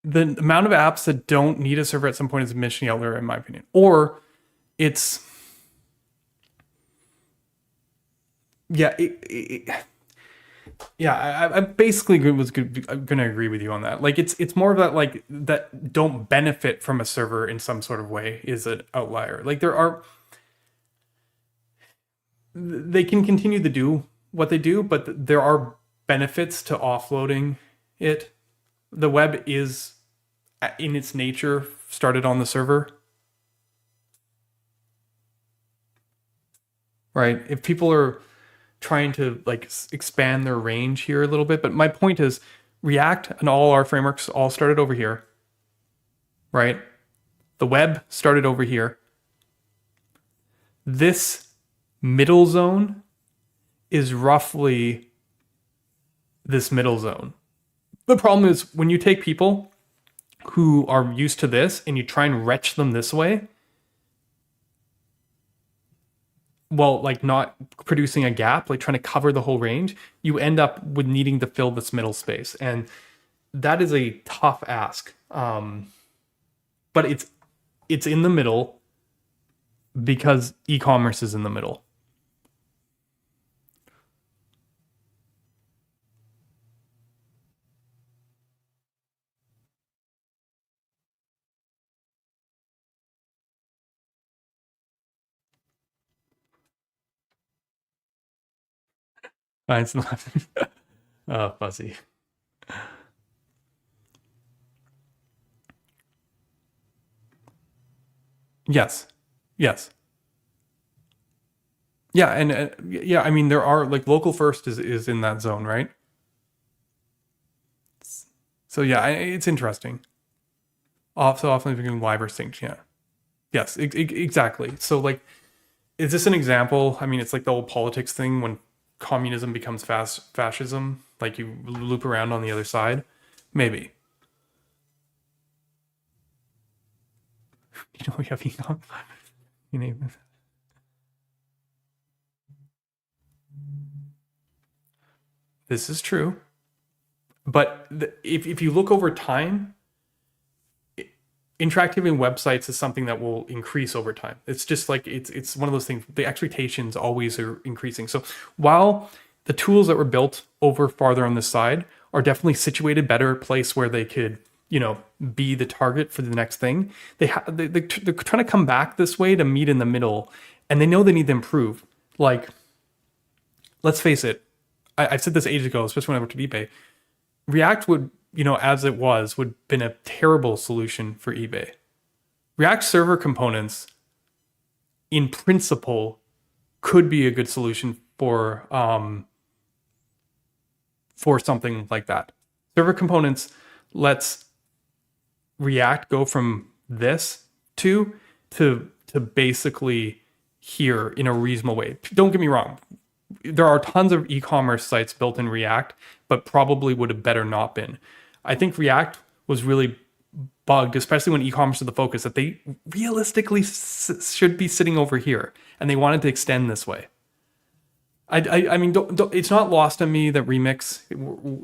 The amount of apps that don't need a server at some point is a mission outlier, in my opinion. Or it's, yeah, Yeah, I basically was going to agree with you on that. Like, it's more of that, like, that don't benefit from a server in some sort of way is an outlier. Like, they can continue to do what they do, but there are benefits to offloading it. The web is, in its nature, started on the server, right? If people are trying to like expand their range here a little bit, but my point is React and all our frameworks all started over here, right? The web started over here. This middle zone is roughly this middle zone. The problem is when you take people who are used to this and you try and retch them this way, well, like not producing a gap, like trying to cover the whole range, you end up with needing to fill this middle space. And that is a tough ask. But it's in the middle because e-commerce is in the middle. It's not. Oh, fuzzy. Yes. Yes. Yeah, and yeah, I mean there are like local first is in that zone, right? So yeah, it's interesting. So often we can live or sync, yeah. Yes, exactly. So like, is this an example? I mean, it's like the old politics thing when communism becomes fascism, like you loop around on the other side. Maybe. You know, we have econ. You name it. This is true. But if you look over time, interactivity in websites is something that will increase over time. It's just like it's one of those things. The expectations always are increasing. So while the tools that were built over farther on this side are definitely situated better place where they could, you know, be the target for the next thing, they're trying to come back this way to meet in the middle, and they know they need to improve. Like, let's face it, I've said this ages ago, especially when I worked at eBay. React would, you know, as it was, would have been a terrible solution for eBay. React server components, in principle, could be a good solution for something like that. Server components lets React go from this to basically here in a reasonable way. Don't get me wrong. There are tons of e-commerce sites built in React, but probably would have better not been. I think React was really bugged, especially when e-commerce is the focus, that they realistically should be sitting over here, and they wanted to extend this way. I mean, it's not lost on me that Remix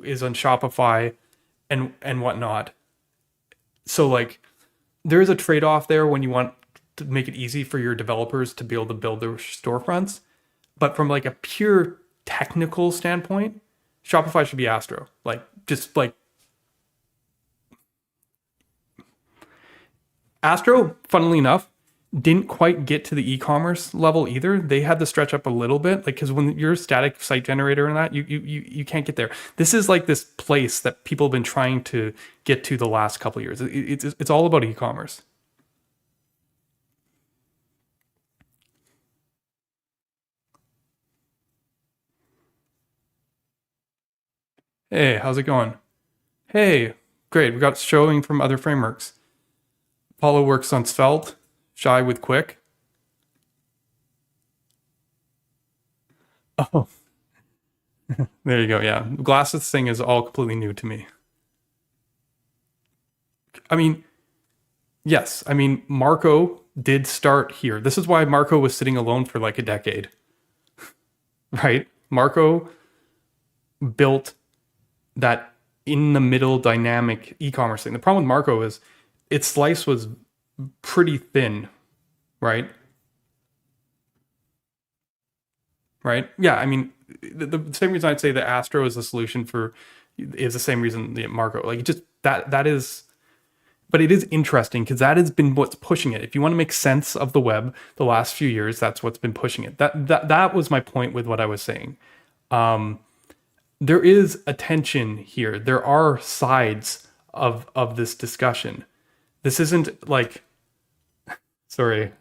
is on Shopify and whatnot. So like, there is a trade-off there when you want to make it easy for your developers to be able to build their storefronts. But from like a pure technical standpoint, Shopify should be Astro. Like, just like Astro, funnily enough, didn't quite get to the e-commerce level either. They had to stretch up a little bit, like, because when you're a static site generator and that, you can't get there. This is like this place that people have been trying to get to the last couple of years. It's all about e-commerce. Hey, how's it going? Hey, great. We got showing from other frameworks. Paulo works on Svelte, Shy with Qwik. Oh, there you go. Yeah. Glasses thing is all completely new to me. I mean, yes. I mean, Marco did start here. This is why Marco was sitting alone for like a decade, right? Marco built that in the middle dynamic e-commerce thing. The problem with Marco is its slice was pretty thin, right? Right? Yeah, I mean, the same reason I'd say that Astro is the solution is the same reason the Marco. Like just that is, but it is interesting because that has been what's pushing it. If you want to make sense of the web the last few years, that's what's been pushing it. That was my point with what I was saying. There is a tension here. There are sides of this discussion. This isn't like, sorry,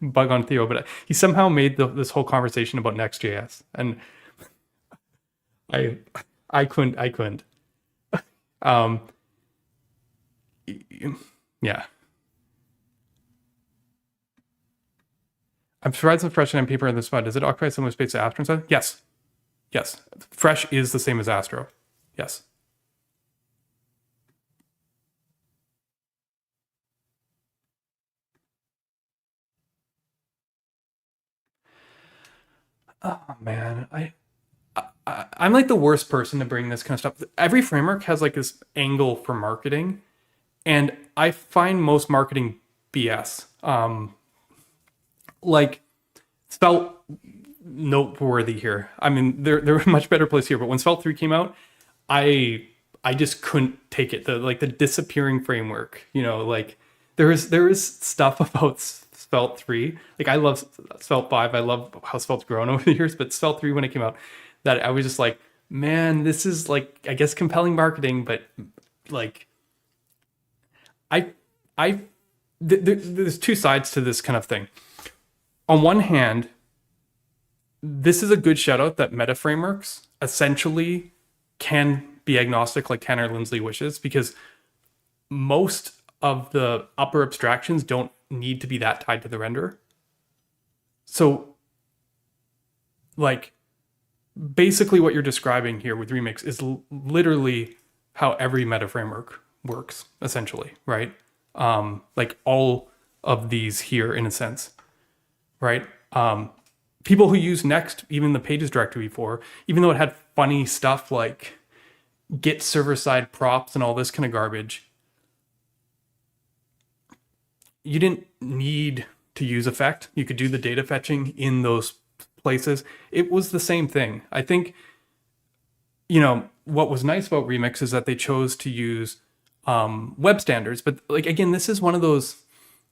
bug on Theo, but he somehow made this whole conversation about Next.js, and I couldn't. Yeah. I'm surprised with Fresh and paper in this spot. Does it occupy similar space to Astro inside? Yes. Yes. Fresh is the same as Astro. Yes. Oh man, I'm like the worst person to bring this kind of stuff. Every framework has like this angle for marketing, and I find most marketing BS. Like Svelte noteworthy here. I mean, they're a much better place here. But when Svelte 3 came out, I just couldn't take it. The disappearing framework. You know, like there is stuff about Svelte 3. Like I love Svelte 5. I love how Svelte's grown over the years. But Svelte 3 when it came out, that I was just like, man, this is like, I guess, compelling marketing, but like there's two sides to this kind of thing. On one hand, this is a good shout out that meta frameworks essentially can be agnostic like Tanner Lindsley wishes, because most of the upper abstractions don't need to be that tied to the renderer. So like basically what you're describing here with Remix is literally how every meta framework works, essentially, right? Like all of these here in a sense, right? People who use Next, even the pages directory before, even though it had funny stuff like Git server-side props and all this kind of garbage, you didn't need to use effect. You could do the data fetching in those places. It was the same thing. I think, you know, what was nice about Remix is that they chose to use web standards. But like, again, this is one of those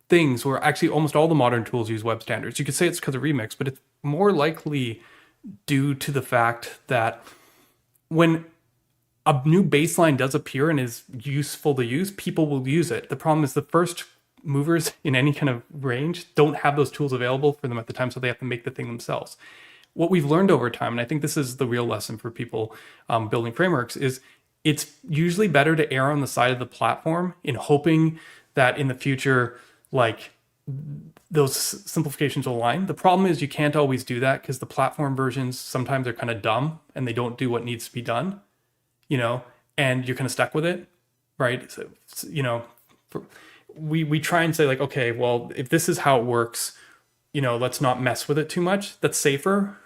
things where actually almost all the modern tools use web standards. You could say it's because of Remix, but it's more likely due to the fact that when a new baseline does appear and is useful to use, people will use it. The problem is the first movers in any kind of range don't have those tools available for them at the time, so they have to make the thing themselves. What we've learned over time, and I think this is the real lesson for people building frameworks, is it's usually better to err on the side of the platform in hoping that in the future, like, those simplifications will align. The problem is you can't always do that because the platform versions sometimes are kind of dumb and they don't do what needs to be done, you know, and you're kind of stuck with it, right? So you know, we try and say like, okay, well, if this is how it works, you know, let's not mess with it too much. That's safer.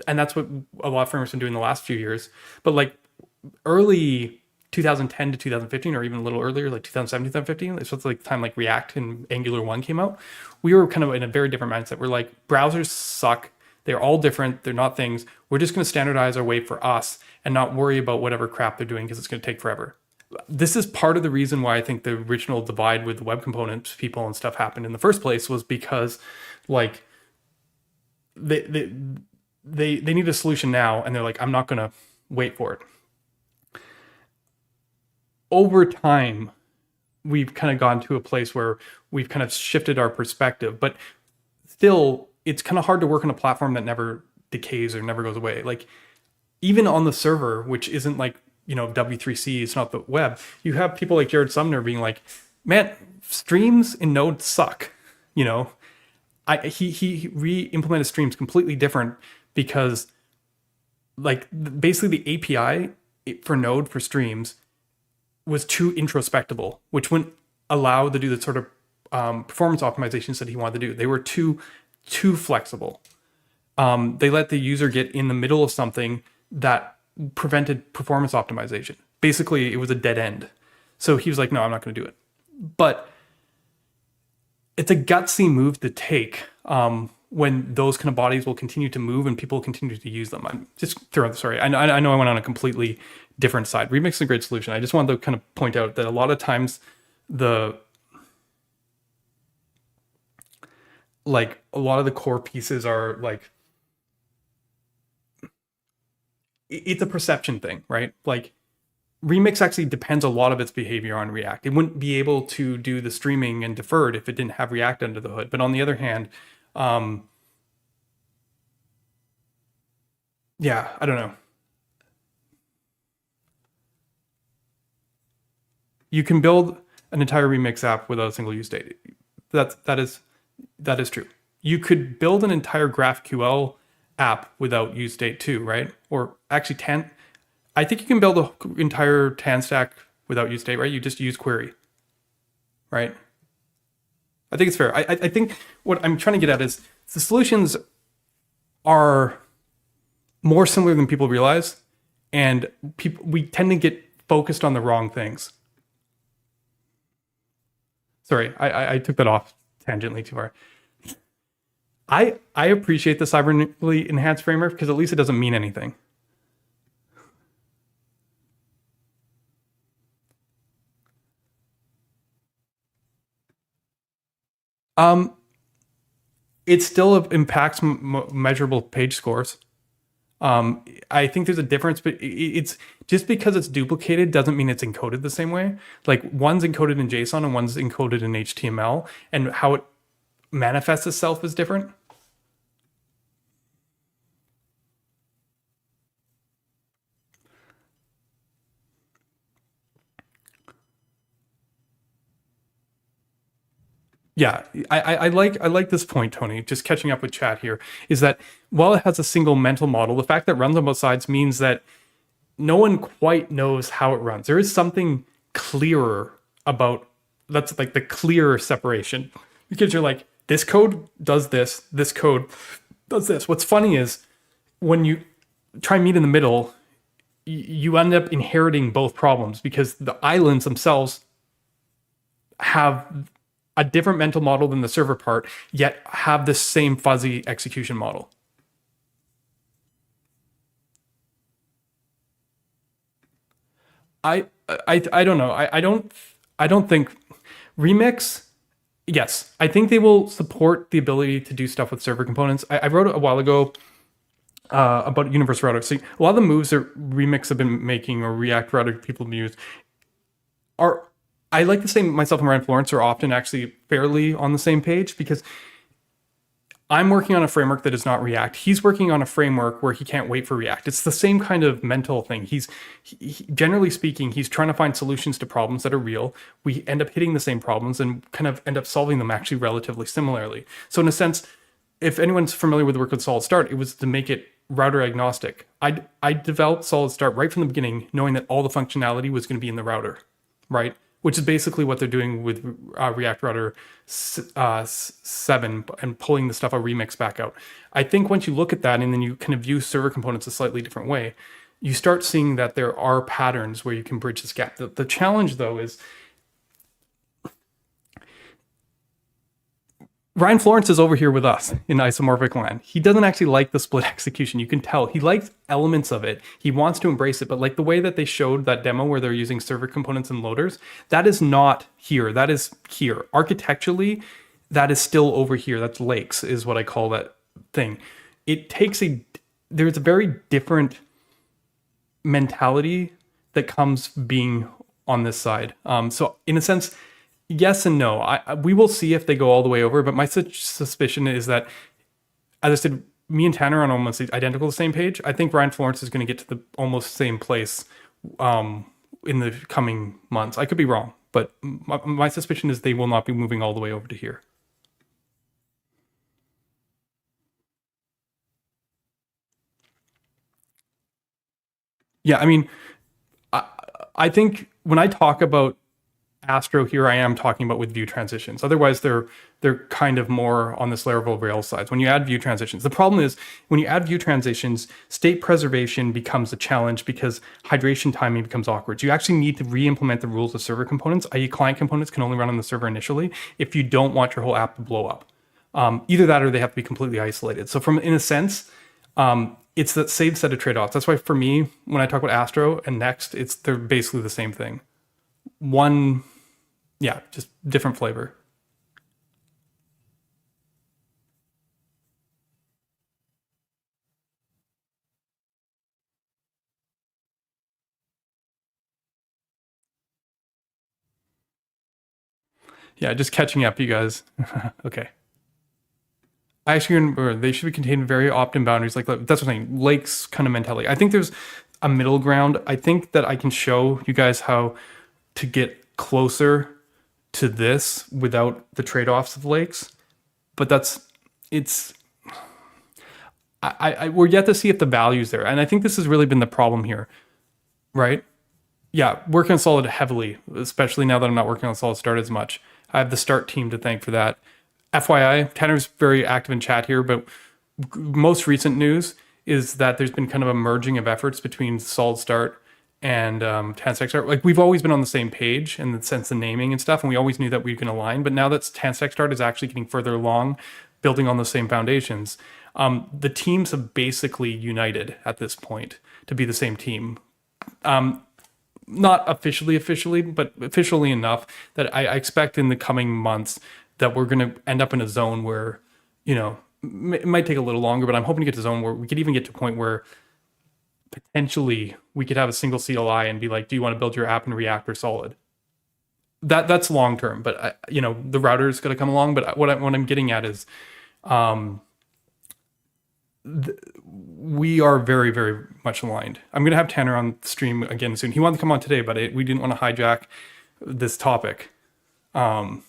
And that's what a lot of frameworks have been doing the last few years. But like early 2010 to 2015, or even a little earlier, like 2017, 2015, it's like the time like React and Angular 1 came out, we were kind of in a very different mindset. We're like, browsers suck. They're all different. They're not things. We're just going to standardize our way for us and not worry about whatever crap they're doing because it's going to take forever. This is part of the reason why I think the original divide with the web components people and stuff happened in the first place, was because like they need a solution now, and they're like, I'm not going to wait for it. Over time, we've kind of gone to a place where we've kind of shifted our perspective, but still, it's kind of hard to work on a platform that never decays or never goes away. Like even on the server, which isn't like, you know, W3C, it's not the web. You have people like Jared Sumner being like, man, streams in Node suck. You know, he re-implemented streams completely different because like basically the API for Node for streams was too introspectable, which wouldn't allow to do the sort of performance optimizations that he wanted to do. They were too flexible. They let the user get in the middle of something that prevented performance optimization. Basically, it was a dead end. So he was like, no, I'm not going to do it. But it's a gutsy move to take when those kind of bodies will continue to move and people continue to use them. I'm just throwing, sorry, I know I went on a completely different side. Remix is a great solution. I just wanted to kind of point out that a lot of times a lot of the core pieces are like, it's a perception thing, right? Like Remix actually depends a lot of its behavior on React. It wouldn't be able to do the streaming and deferred if it didn't have React under the hood. But on the other hand, yeah, I don't know. You can build an entire Remix app without a single use state. That is true. You could build an entire GraphQL app without use state too, right? Or actually I think you can build an entire TanStack without use state, right? You just use query, right? I think it's fair. I think what I'm trying to get at is the solutions are more similar than people realize, and we tend to get focused on the wrong things. Sorry, I took that off tangentially too far. I appreciate the cybernetically enhanced framework because at least it doesn't mean anything. It still impacts measurable page scores. I think there's a difference, but it's just because it's duplicated doesn't mean it's encoded the same way. Like one's encoded in JSON and one's encoded in HTML, and how it manifests itself is different. Yeah, I like this point, Tony. Just catching up with chat here is that while it has a single mental model, the fact that it runs on both sides means that no one quite knows how it runs. There is something clearer about that's like the clearer separation because you're like, this code does this, this code does this. What's funny is when you try and meet in the middle, you end up inheriting both problems because the islands themselves have a different mental model than the server part, yet have the same fuzzy execution model. I don't know. I don't think Remix. Yes, I think they will support the ability to do stuff with server components. I wrote a while ago about universal router. So a lot of the moves that Remix have been making or React router people have used are, I like to say myself and Ryan Florence are often actually fairly on the same page because I'm working on a framework that is not React. He's working on a framework where he can't wait for React. It's the same kind of mental thing. Generally speaking, he's trying to find solutions to problems that are real. We end up hitting the same problems and kind of end up solving them actually relatively similarly. So in a sense, if anyone's familiar with the work with Solid Start, it was to make it router agnostic. I developed Solid Start right from the beginning, knowing that all the functionality was going to be in the router, right? Which is basically what they're doing with React Router 7 and pulling the stuff of Remix back out. I think once you look at that and then you kind of view server components a slightly different way, you start seeing that there are patterns where you can bridge this gap. The challenge, though, is Ryan Florence is over here with us in isomorphic land. He doesn't actually like the split execution. You can tell. He likes elements of it. He wants to embrace it, but like the way that they showed that demo where they're using server components and loaders, that is not here. That is here. Architecturally, that is still over here. That's lakes is what I call that thing. It takes there's a very different mentality that comes being on this side. So in a sense, yes and no. We will see if they go all the way over, but my suspicion is that, as I said, me and Tanner are on almost identical the same page. I think Ryan Florence is going to get to the almost same place in the coming months. I could be wrong, but my suspicion is they will not be moving all the way over to here. Yeah, I mean, I think when I talk about Astro here, I am talking about with view transitions. Otherwise, they're kind of more on this Laravel Rails side. When you add view transitions, the problem is when you add view transitions, state preservation becomes a challenge because hydration timing becomes awkward. You actually need to re-implement the rules of server components, i.e. client components can only run on the server initially if you don't want your whole app to blow up. Either that or they have to be completely isolated. So in a sense, it's that same set of trade-offs. That's why for me, when I talk about Astro and Next, they're basically the same thing. One, yeah, just different flavor. Yeah, just catching up, you guys. Okay. I actually remember they should be contained in very opt-in boundaries. Like that's what I'm saying. Lakes kind of mentality. I think there's a middle ground. I think that I can show you guys how to get closer to this without the trade-offs of lakes. But it's we're yet to see if the value's there. And I think this has really been the problem here, right? Yeah, working on Solid heavily, especially now that I'm not working on Solid Start as much. I have the Start team to thank for that. FYI, Tanner's very active in chat here, but most recent news is that there's been kind of a merging of efforts between Solid Start and TanStack Start. Like we've always been on the same page in the sense of naming and stuff, and we always knew that we can align. But now that TanStack Start is actually getting further along, building on the same foundations, the teams have basically united at this point to be the same team. Not officially, but officially enough that I expect in the coming months that we're going to end up in a zone where, it might take a little longer, but I'm hoping to get to a zone where we could even get to a point where potentially we could have a single CLI and be like, do you want to build your app in React or Solid? That's long term, but the router's got to come along. But what I'm getting at is, we are very, very much aligned. I'm going to have Tanner on stream again soon. He wanted to come on today, but we didn't want to hijack this topic. I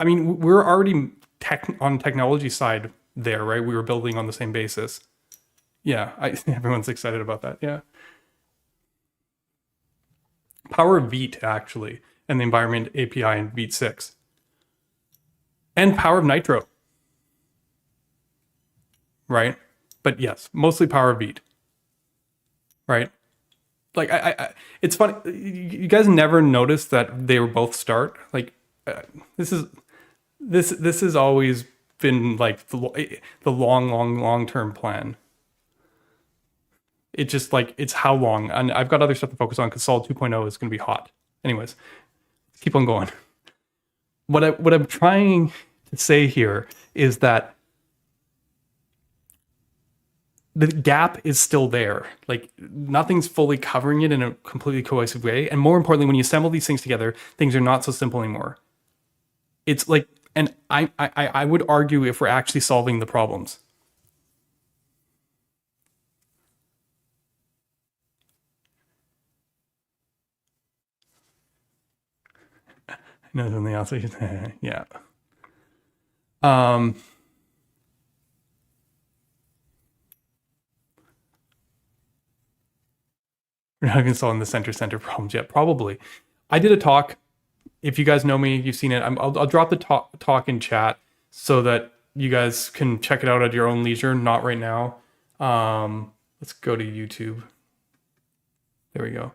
mean, we're already on technology side there, right? We were building on the same basis. Yeah, everyone's excited about that. Yeah. Power of Vite, actually, and the environment API in Vite 6. And Power of Nitro. Right? But yes, mostly Power of Vite. Right? Like, it's funny. You guys never noticed that they were both Start. Like, this has always been like the long term plan. It's just like, it's how long. And I've got other stuff to focus on because Solid 2.0 is going to be hot. Anyways, keep on going. What I'm trying to say here is that the gap is still there. Like nothing's fully covering it in a completely cohesive way. And more importantly, when you assemble these things together, things are not so simple anymore. It's like, and I would argue if we're actually solving the problems. No, something else. Yeah. We're not even solving the center problems yet. Probably. I did a talk. If you guys know me, you've seen it. I'll drop the talk in chat so that you guys can check it out at your own leisure. Not right now. Let's go to YouTube. There we go.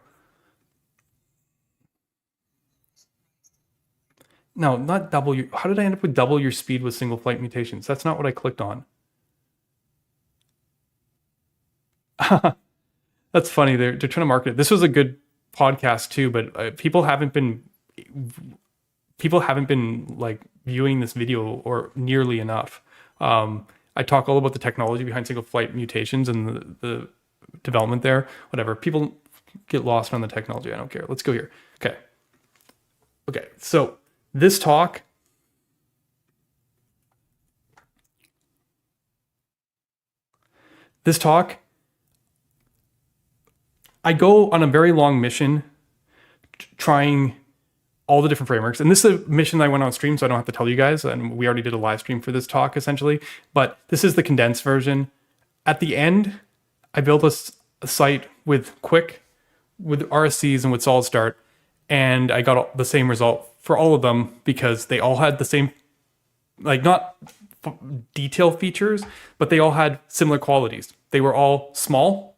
No, not double your. How did I end up with double your speed with single flight mutations? That's not what I clicked on. That's funny. They're trying to market it. This was a good podcast too, but people haven't been like viewing this video or nearly enough. I talk all about the technology behind single flight mutations and the development there. Whatever. People get lost on the technology. I don't care. Let's go here. Okay. So this talk. I go on a very long mission trying all the different frameworks. And this is a mission that I went on stream, so I don't have to tell you guys. And we already did a live stream for this talk, essentially. But this is the condensed version. At the end, I built a site with Qwik, with RSCs, and with Solid Start. And I got the same result for all of them because they all had the same, like not detail features, but they all had similar qualities. They were all small.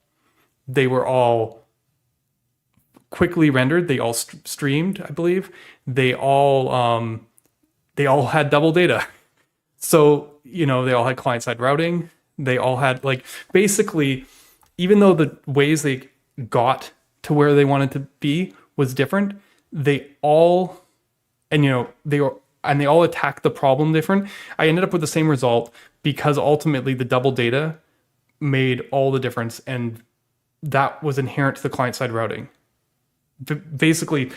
They were all quickly rendered. They all streamed, I believe. They all they all had double data. So, you know, they all had client-side routing. They all had, like, basically, even though the ways they got to where they wanted to be was different, they all, and you know, they all attacked the problem different. I ended up with the same result because ultimately the double data made all the difference, and that was inherent to the client-side routing. Basically,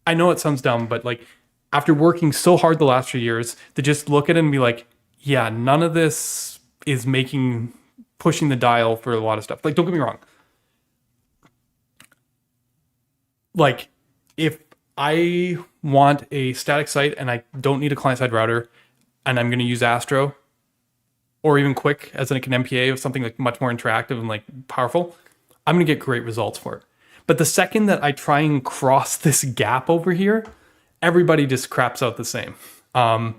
I know it sounds dumb, but like after working so hard the last few years to just look at it and be like, yeah, none of this is pushing the dial for a lot of stuff. Like, don't get me wrong. Like, if I want a static site and I don't need a client-side router and I'm going to use Astro or even Qwik as like an MPA of something like much more interactive and like powerful, I'm going to get great results for it. But the second that I try and cross this gap over here, everybody just craps out the same. And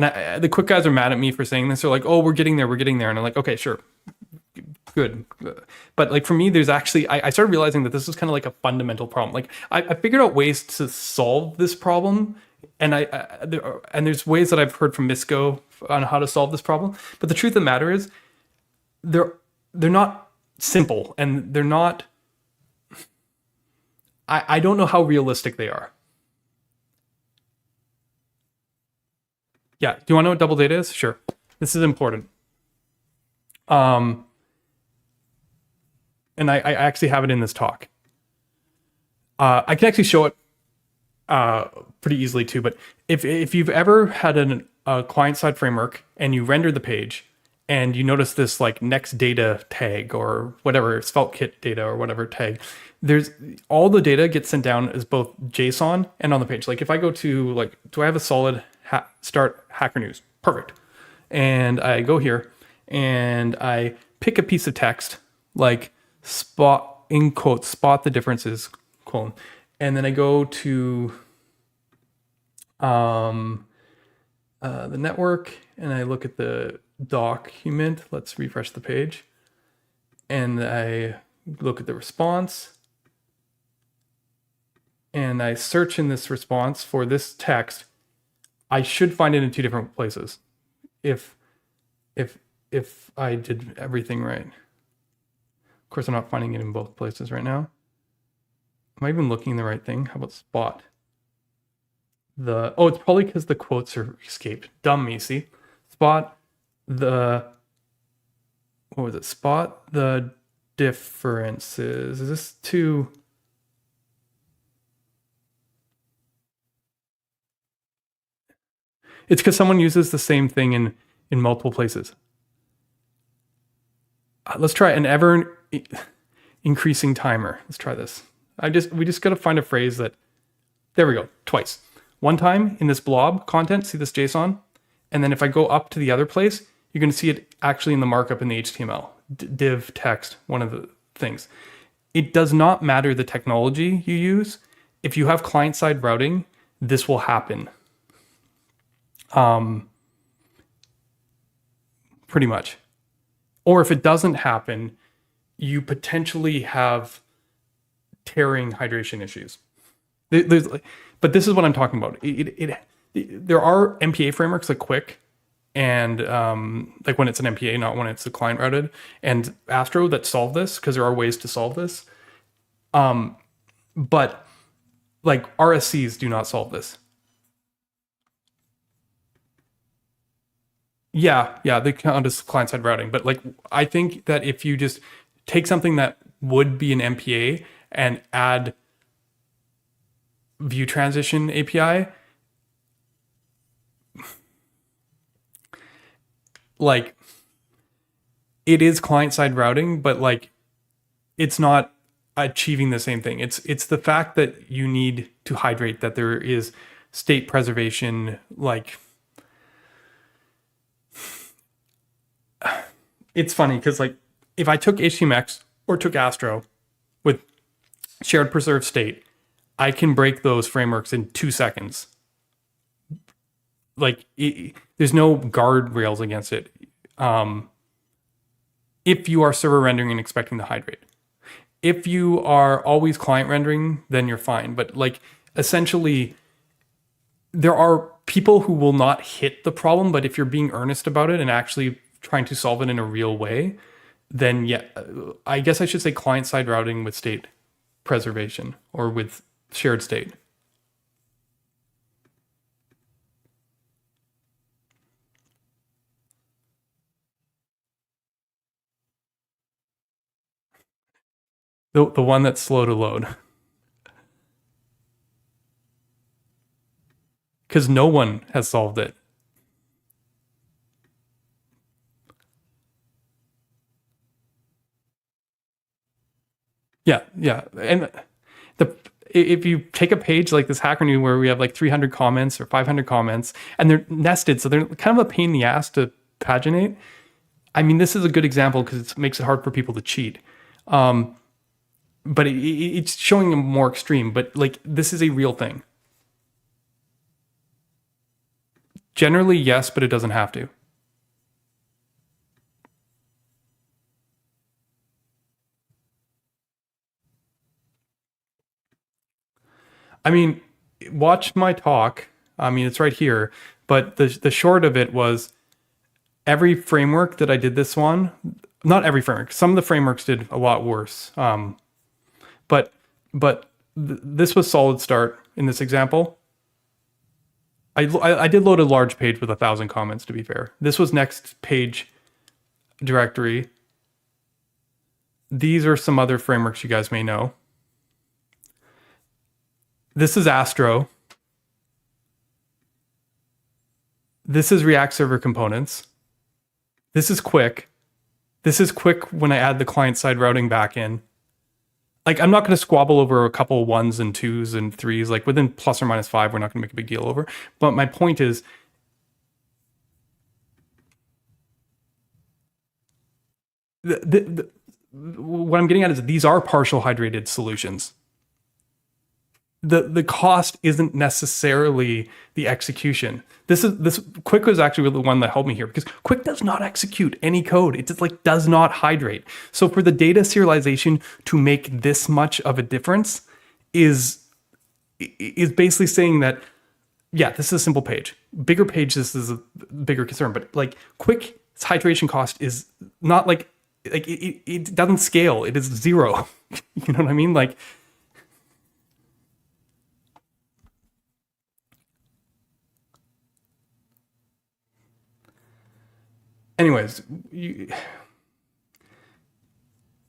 the Qwik guys are mad at me for saying this. They're like, oh, we're getting there. And I'm like, okay, sure. Good. But like for me, there's actually, I started realizing that this is kind of like a fundamental problem. Like I figured out ways to solve this problem. And there's ways that I've heard from Misco on how to solve this problem. But the truth of the matter is they're not simple, and they're not, I don't know how realistic they are. Yeah. Do you want to know what double data is? Sure. This is important. And I actually have it in this talk. I can actually show it pretty easily too. But if you've ever had a client-side framework and you render the page and you notice this like next data tag or whatever, Svelte kit data or whatever tag, there's all the data gets sent down as both JSON and on the page. Like if I go to like, do I have a solid start Hacker News? Perfect. And I go here and I pick a piece of text like spot the differences, colon. And then I go to the network and I look at the document. Let's refresh the page. And I look at the response. And I search in this response for this text. I should find it in two different places if I did everything right. Of course, I'm not finding it in both places right now. Am I even looking in the right thing? How about spot? It's probably because the quotes are escaped. Dumb me, see? Spot the differences. Is this too... It's because someone uses the same thing in multiple places. Let's try an ever increasing timer. Let's try this. We just got to find a phrase that, there we go, twice. One time in this blob content, see this JSON? And then if I go up to the other place, you're going to see it actually in the markup in the HTML. Div text, one of the things. It does not matter the technology you use. If you have client-side routing, this will happen. Pretty much. Or if it doesn't happen, you potentially have tearing hydration issues. But this is what I'm talking about. There are MPA frameworks like Qwik and like when it's an MPA, not when it's a client routed, and Astro that solve this, because there are ways to solve this. But like RSCs do not solve this. Yeah, they count as client-side routing. But like, I think that if you just take something that would be an MPA and add ViewTransition API, like it is client-side routing, but like it's not achieving the same thing. It's the fact that you need to hydrate, that there is state preservation, like. It's funny because like if I took HTMX or took Astro with shared preserved state, I can break those frameworks in 2 seconds. Like there's no guardrails against it. If you are server rendering and expecting to hydrate. If you are always client rendering, then you're fine. But like essentially there are people who will not hit the problem, but if you're being earnest about it and actually trying to solve it in a real way, then yeah, I guess I should say client-side routing with state preservation or with shared state. The one that's slow to load. Because no one has solved it. Yeah, yeah. And if you take a page like this Hacker News where we have like 300 comments or 500 comments and they're nested, so they're kind of a pain in the ass to paginate. I mean, this is a good example because it makes it hard for people to cheat. But it's showing a more extreme, but like this is a real thing. Generally, yes, but it doesn't have to. I mean, watch my talk. I mean, it's right here. But the short of it was every framework that I did this one, not every framework. Some of the frameworks did a lot worse. But this was solid start in this example. I did load a large page with 1,000 comments, to be fair. This was next page directory. These are some other frameworks you guys may know. This is Astro. This is React Server Components. This is Qwik. This is Qwik when I add the client-side routing back in. Like, I'm not going to squabble over a couple ones and twos and threes. Like, within plus or minus 5, we're not going to make a big deal over. But my point is, what I'm getting at is these are partial hydrated solutions. The cost isn't necessarily the execution. This Qwik was actually the one that helped me here because Qwik does not execute any code. It just like does not hydrate. So for the data serialization to make this much of a difference is basically saying that yeah, this is a simple page. Bigger page, this is a bigger concern. But like Qwik's hydration cost is not like it doesn't scale. It is 0. You know what I mean? Like. Anyways,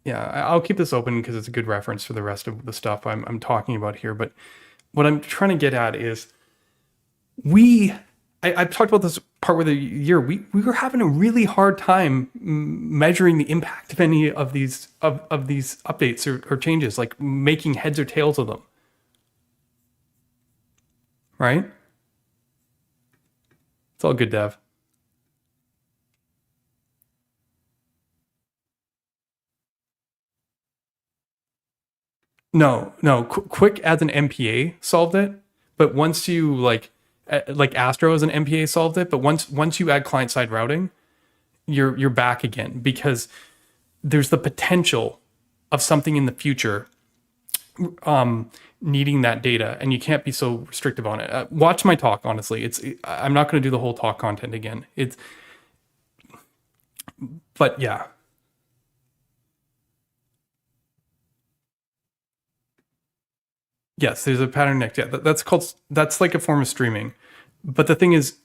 yeah, I'll keep this open because it's a good reference for the rest of the stuff I'm talking about here. But what I'm trying to get at is I've talked about this part with the year. We were having a really hard time measuring the impact of any of these of these updates or changes, like making heads or tails of them. Right? It's all good, Dev. No. Qwik as an MPA solved it, but once you like Astro as an MPA solved it, but once you add client side routing, you're back again because there's the potential of something in the future needing that data, and you can't be so restrictive on it. Watch my talk. Honestly, I'm not going to do the whole talk content again. But yeah. Yes, there's a pattern next. Yeah, that's like a form of streaming. But the thing is,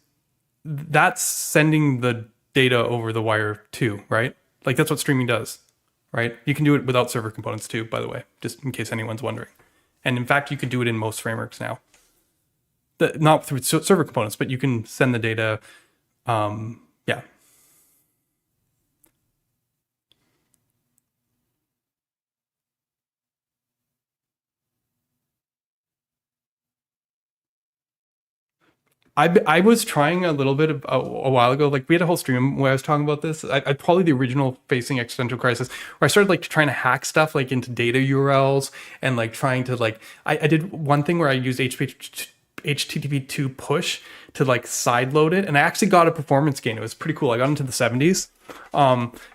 that's sending the data over the wire too, right? Like that's what streaming does, right? You can do it without server components too, by the way, just in case anyone's wondering. And in fact, you can do it in most frameworks now. Not through server components, but you can send the data. Yeah. I was trying a little bit a while ago. Like we had a whole stream where I was talking about this. I probably the original facing existential crisis where I started like trying to hack stuff like into data URLs and like trying to like I did one thing where I used HTTP2 push to like side load it, and I actually got a performance gain. It was pretty cool. I got into the 70s,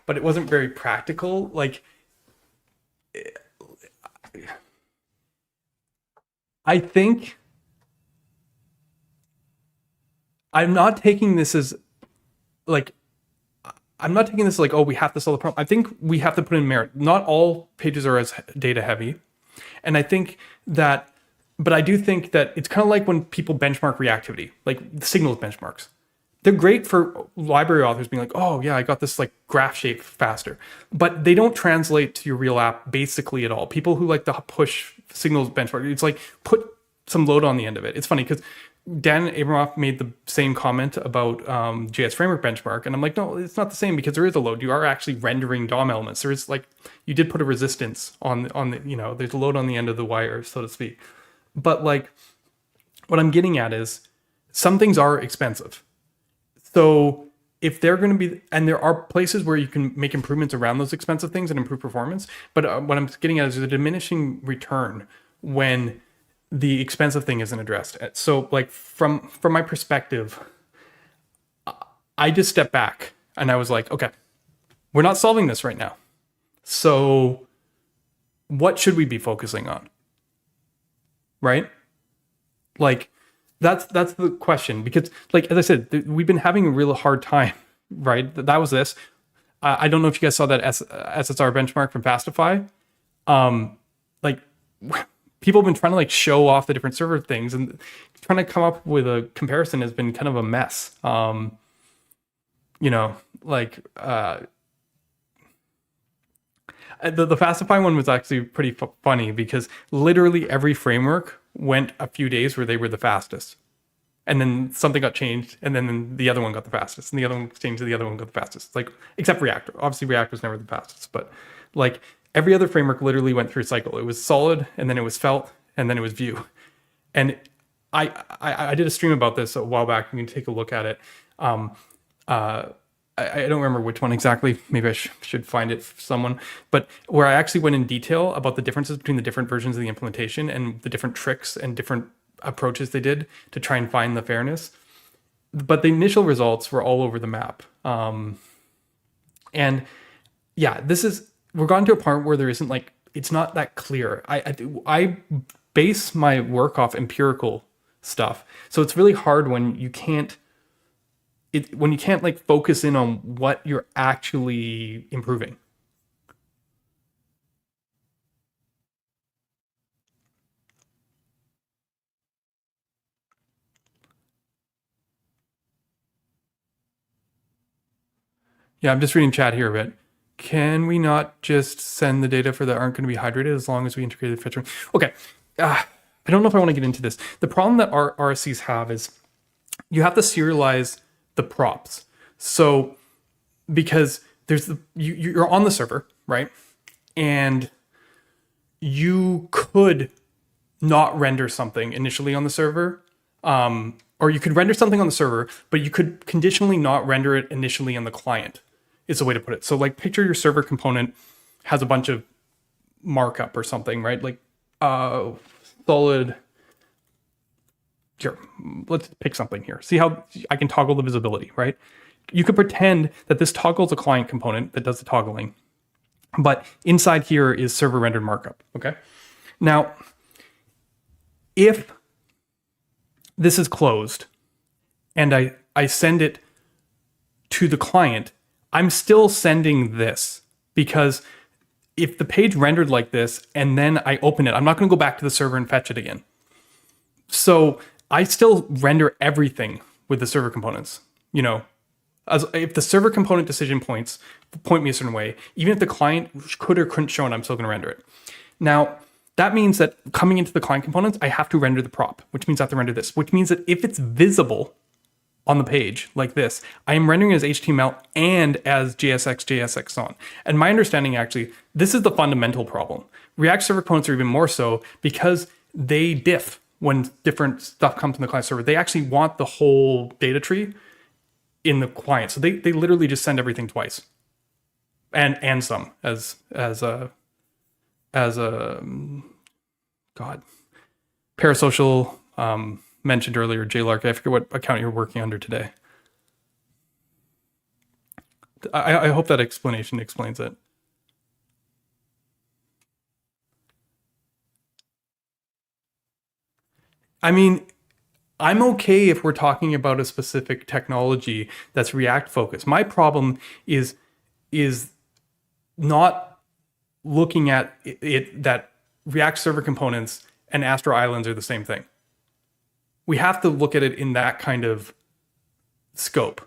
but it wasn't very practical. Like I think I'm not taking this as like, I'm not taking this like, oh, we have to solve the problem. I think we have to put in merit. Not all pages are as data heavy. And I think that, but I do think that it's kind of like when people benchmark reactivity, like signals benchmarks. They're great for library authors being like, oh yeah, I got this like graph shape faster, but they don't translate to your real app basically at all. People who like to push signals benchmark, it's like put some load on the end of it. It's funny because Dan Abramoff made the same comment about JS framework benchmark, and I'm like, no, it's not the same because there is a load. You are actually rendering DOM elements. There is like, you did put a resistance on the, you know, there's a load on the end of the wire, so to speak. But like, what I'm getting at is some things are expensive. So if they're going to be, and there are places where you can make improvements around those expensive things and improve performance. But what I'm getting at is a diminishing return when the expensive thing isn't addressed. So like from my perspective, I just stepped back and I was like, okay, we're not solving this right now. So what should we be focusing on? Right? Like that's the question, because like, as I said, we've been having a real hard time, right? That was this. I don't know if you guys saw that SSR benchmark from Fastify. Like people have been trying to like show off the different server things, and trying to come up with a comparison has been kind of a mess. You know, like the Fastify one was actually pretty funny because literally every framework went a few days where they were the fastest. And then something got changed, and then the other one got the fastest, and the other one changed, and the other one got the fastest. Like, except React. Obviously, React was never the fastest, but like every other framework literally went through a cycle. It was solid, and then it was felt, and then it was Vue. And I did a stream about this a while back. You can take a look at it. I don't remember which one exactly. Maybe I should find it for someone. But where I actually went in detail about the differences between the different versions of the implementation and the different tricks and different approaches they did to try and find the fairness. But the initial results were all over the map. And yeah, we're gotten to a point where there isn't like, it's not that clear. I base my work off empirical stuff. So it's really hard when you can't like focus in on what you're actually improving. Yeah, I'm just reading chat here a bit. Can we not just send the data for that aren't going to be hydrated as long as we integrate the filtering? Okay. I don't know if I want to get into this. The problem that our RSCs have is you have to serialize the props. So because you're on the server, right? And you could not render something initially on the server, or you could render something on the server, but you could conditionally not render it initially on the client, is a way to put it. So like picture your server component has a bunch of markup or something, right? Like solid, here, let's pick something here. See how I can toggle the visibility, right? You could pretend that this toggles a client component that does the toggling, but inside here is server rendered markup, okay? Now, if this is closed and I send it to the client, I'm still sending this, because if the page rendered like this and then I open it, I'm not going to go back to the server and fetch it again. So I still render everything with the server components. You know, as if the server component decision points point me a certain way, even if the client could or couldn't show it, I'm still going to render it. Now, that means that coming into the client components, I have to render the prop, which means I have to render this, which means that if it's visible on the page like this, I am rendering as HTML and as JSX on. And my understanding, actually, this is the fundamental problem. React server components are even more so because they diff when different stuff comes from the client server. They actually want the whole data tree in the client. So they literally just send everything twice. And some as a God, Parasocial mentioned earlier, JLark. I forget what account you're working under today. I hope that explanation explains it. I mean, I'm okay if we're talking about a specific technology that's React focused. My problem is not looking at it that React server components and Astro Islands are the same thing. We have to look at it in that kind of scope.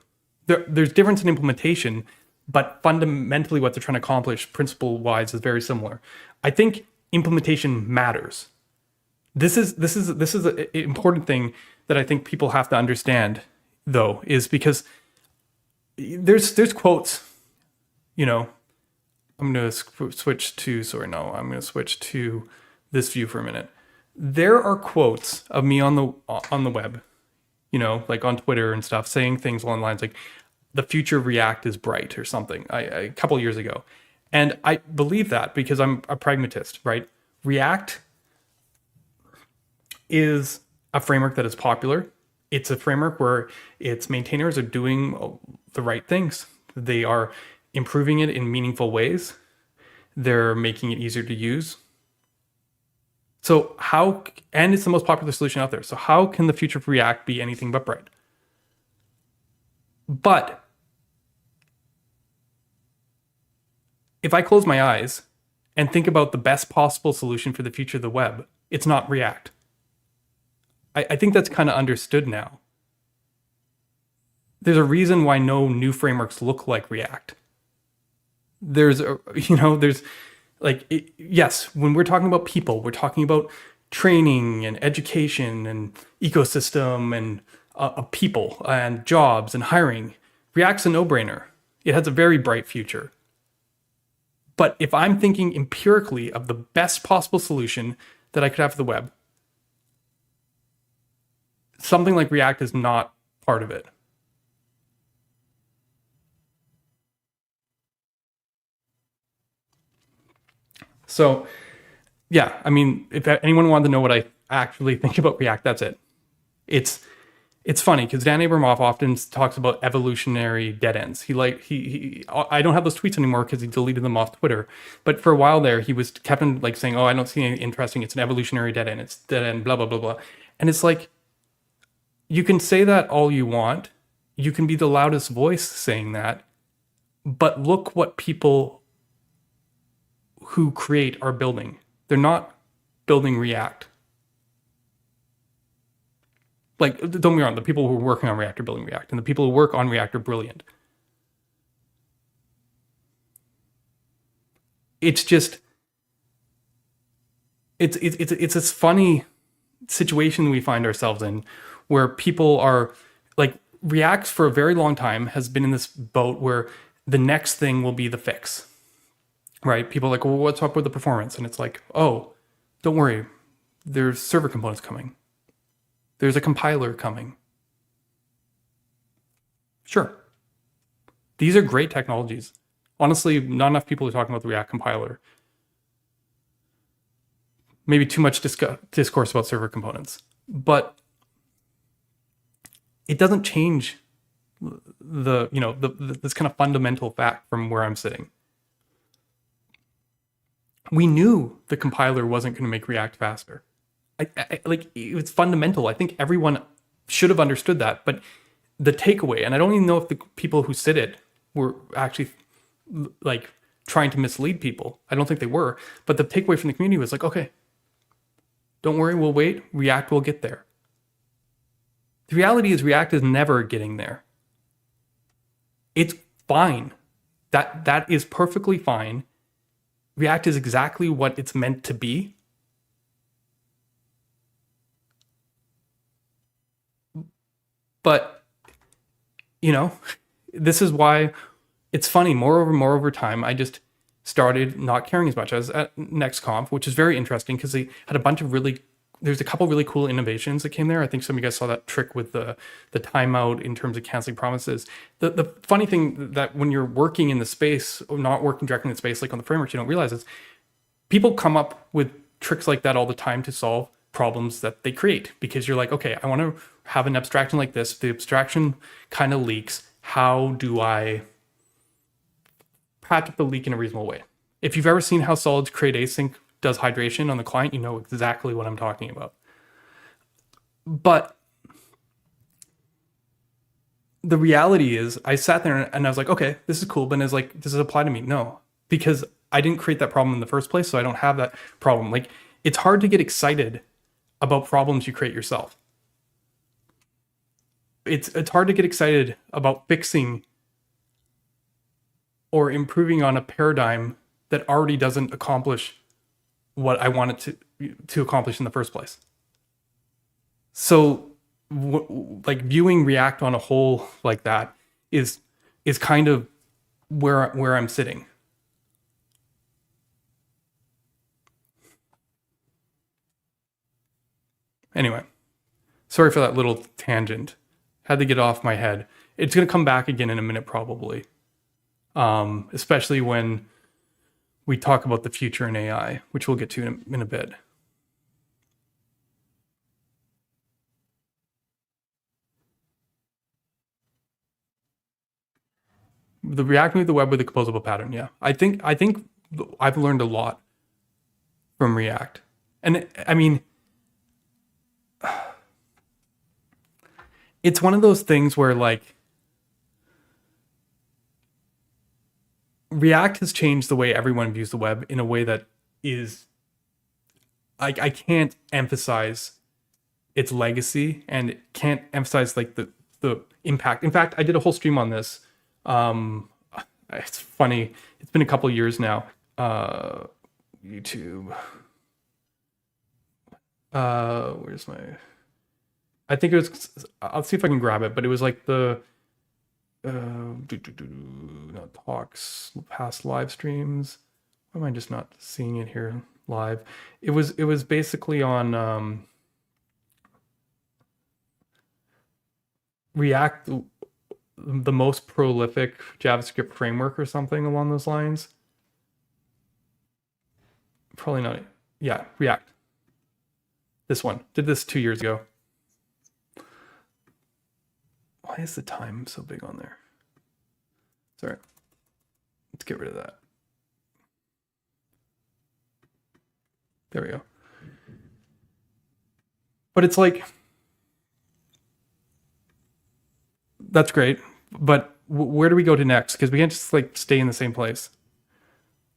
There's difference in implementation, but fundamentally what they're trying to accomplish principle-wise is very similar. I think implementation matters. This is an important thing that I think people have to understand, though, is because there's quotes, you know, I'm going to switch to, sorry, no, I'm going to switch to this view for a minute. There are quotes of me on the web, you know, like on Twitter and stuff, saying things along the lines like, the future of React is bright or something, a couple years ago. And I believe that because I'm a pragmatist, right? React is a framework that is popular. It's a framework where its maintainers are doing the right things. They are improving it in meaningful ways. They're making it easier to use. So and it's the most popular solution out there. So how can the future of React be anything but bright? But if I close my eyes and think about the best possible solution for the future of the web, it's not React. I think that's kind of understood now. There's a reason why no new frameworks look like React. Yes, when we're talking about people, we're talking about training and education and ecosystem and people and jobs and hiring. React's a no-brainer. It has a very bright future. But if I'm thinking empirically of the best possible solution that I could have for the web, something like React is not part of it. So, yeah, I mean, if anyone wanted to know what I actually think about React, that's it. It's funny because Dan Abramoff often talks about evolutionary dead ends. I don't have those tweets anymore because he deleted them off Twitter. But for a while there, he was kept on like saying, "Oh, I don't see anything interesting. It's an evolutionary dead end. It's dead end. Blah blah blah blah." And it's like, you can say that all you want. You can be the loudest voice saying that, but look what people who create are building. They're not building React. Like, don't get me wrong, the people who are working on React are building React, and the people who work on React are brilliant. It's just, it's this funny situation we find ourselves in where people are like, React for a very long time has been in this boat where the next thing will be the fix, right? People are like, well, what's up with the performance? And it's like, oh, don't worry, there's server components coming. There's a compiler coming. Sure. These are great technologies. Honestly, not enough people are talking about the React compiler. Maybe too much discourse about server components. But it doesn't change this kind of fundamental fact from where I'm sitting. We knew the compiler wasn't going to make React faster. Like, it's fundamental. I think everyone should have understood that. But the takeaway, and I don't even know if the people who said it were actually like trying to mislead people. I don't think they were. But the takeaway from the community was like, okay, don't worry, we'll wait. React will get there. The reality is React is never getting there. It's fine. That is perfectly fine. React is exactly what it's meant to be. But, this is why it's funny. More over time, I just started not caring as much. I was at NextConf, which is very interesting because they had there's a couple really cool innovations that came there. I think some of you guys saw that trick with the timeout in terms of canceling promises. The funny thing that when you're working in the space, or not working directly in the space, like on the framework, you don't realize is people come up with tricks like that all the time to solve problems that they create, because you're like, okay, I want to have an abstraction like this. The abstraction kind of leaks. How do I patch up the leak in a reasonable way? If you've ever seen how solids create async does hydration on the client, you know exactly what I'm talking about. But the reality is I sat there and I was like, okay, this is cool, but it's like, does it apply to me? No, because I didn't create that problem in the first place, so I don't have that problem. Like, it's hard to get excited about problems you create yourself. It's hard to get excited about fixing or improving on a paradigm that already doesn't accomplish what I want it to accomplish in the first place. So like viewing React on a whole like that is kind of where I'm sitting. Anyway, sorry for that little tangent. Had to get off my head. It's going to come back again in a minute probably. Especially when we talk about the future in AI, which we'll get to in a bit. The React moved the web with a composable pattern. Yeah, I think I've learned a lot from React, and I mean, it's one of those things where like React has changed the way everyone views the web in a way that is, I can't emphasize its legacy and can't emphasize like the impact. In fact, I did a whole stream on this. It's funny. It's been a couple years now. YouTube. Where's my? I think it was. I'll see if I can grab it. But it was like the. Not talks, past live streams. Why am I just not seeing it here live? It was basically on React, the most prolific JavaScript framework or something along those lines. Probably not. Yeah, React. This one. Did this 2 years ago. Why is the time so big on there? Sorry. Let's get rid of that. There we go. But it's like, that's great. But where do we go to next? Because we can't just like stay in the same place.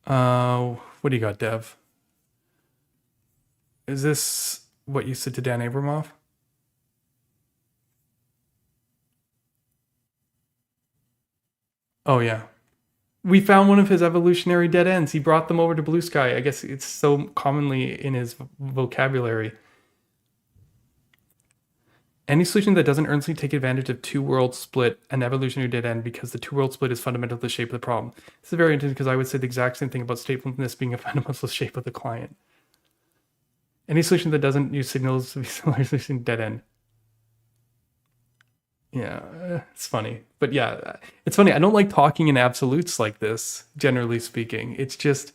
What do you got, Dev? Is this what you said to Dan Abramoff? Oh, yeah. We found one of his evolutionary dead ends. He brought them over to Blue Sky. I guess it's so commonly in his vocabulary. Any solution that doesn't earnestly take advantage of two-world split and evolutionary dead end because the two-world split is fundamental to the shape of the problem. This is very interesting because I would say the exact same thing about statefulness being a fundamental shape of the client. Any solution that doesn't use signals to be similar to dead end. Yeah, it's funny. But yeah, it's funny. I don't like talking in absolutes like this, generally speaking. It's just,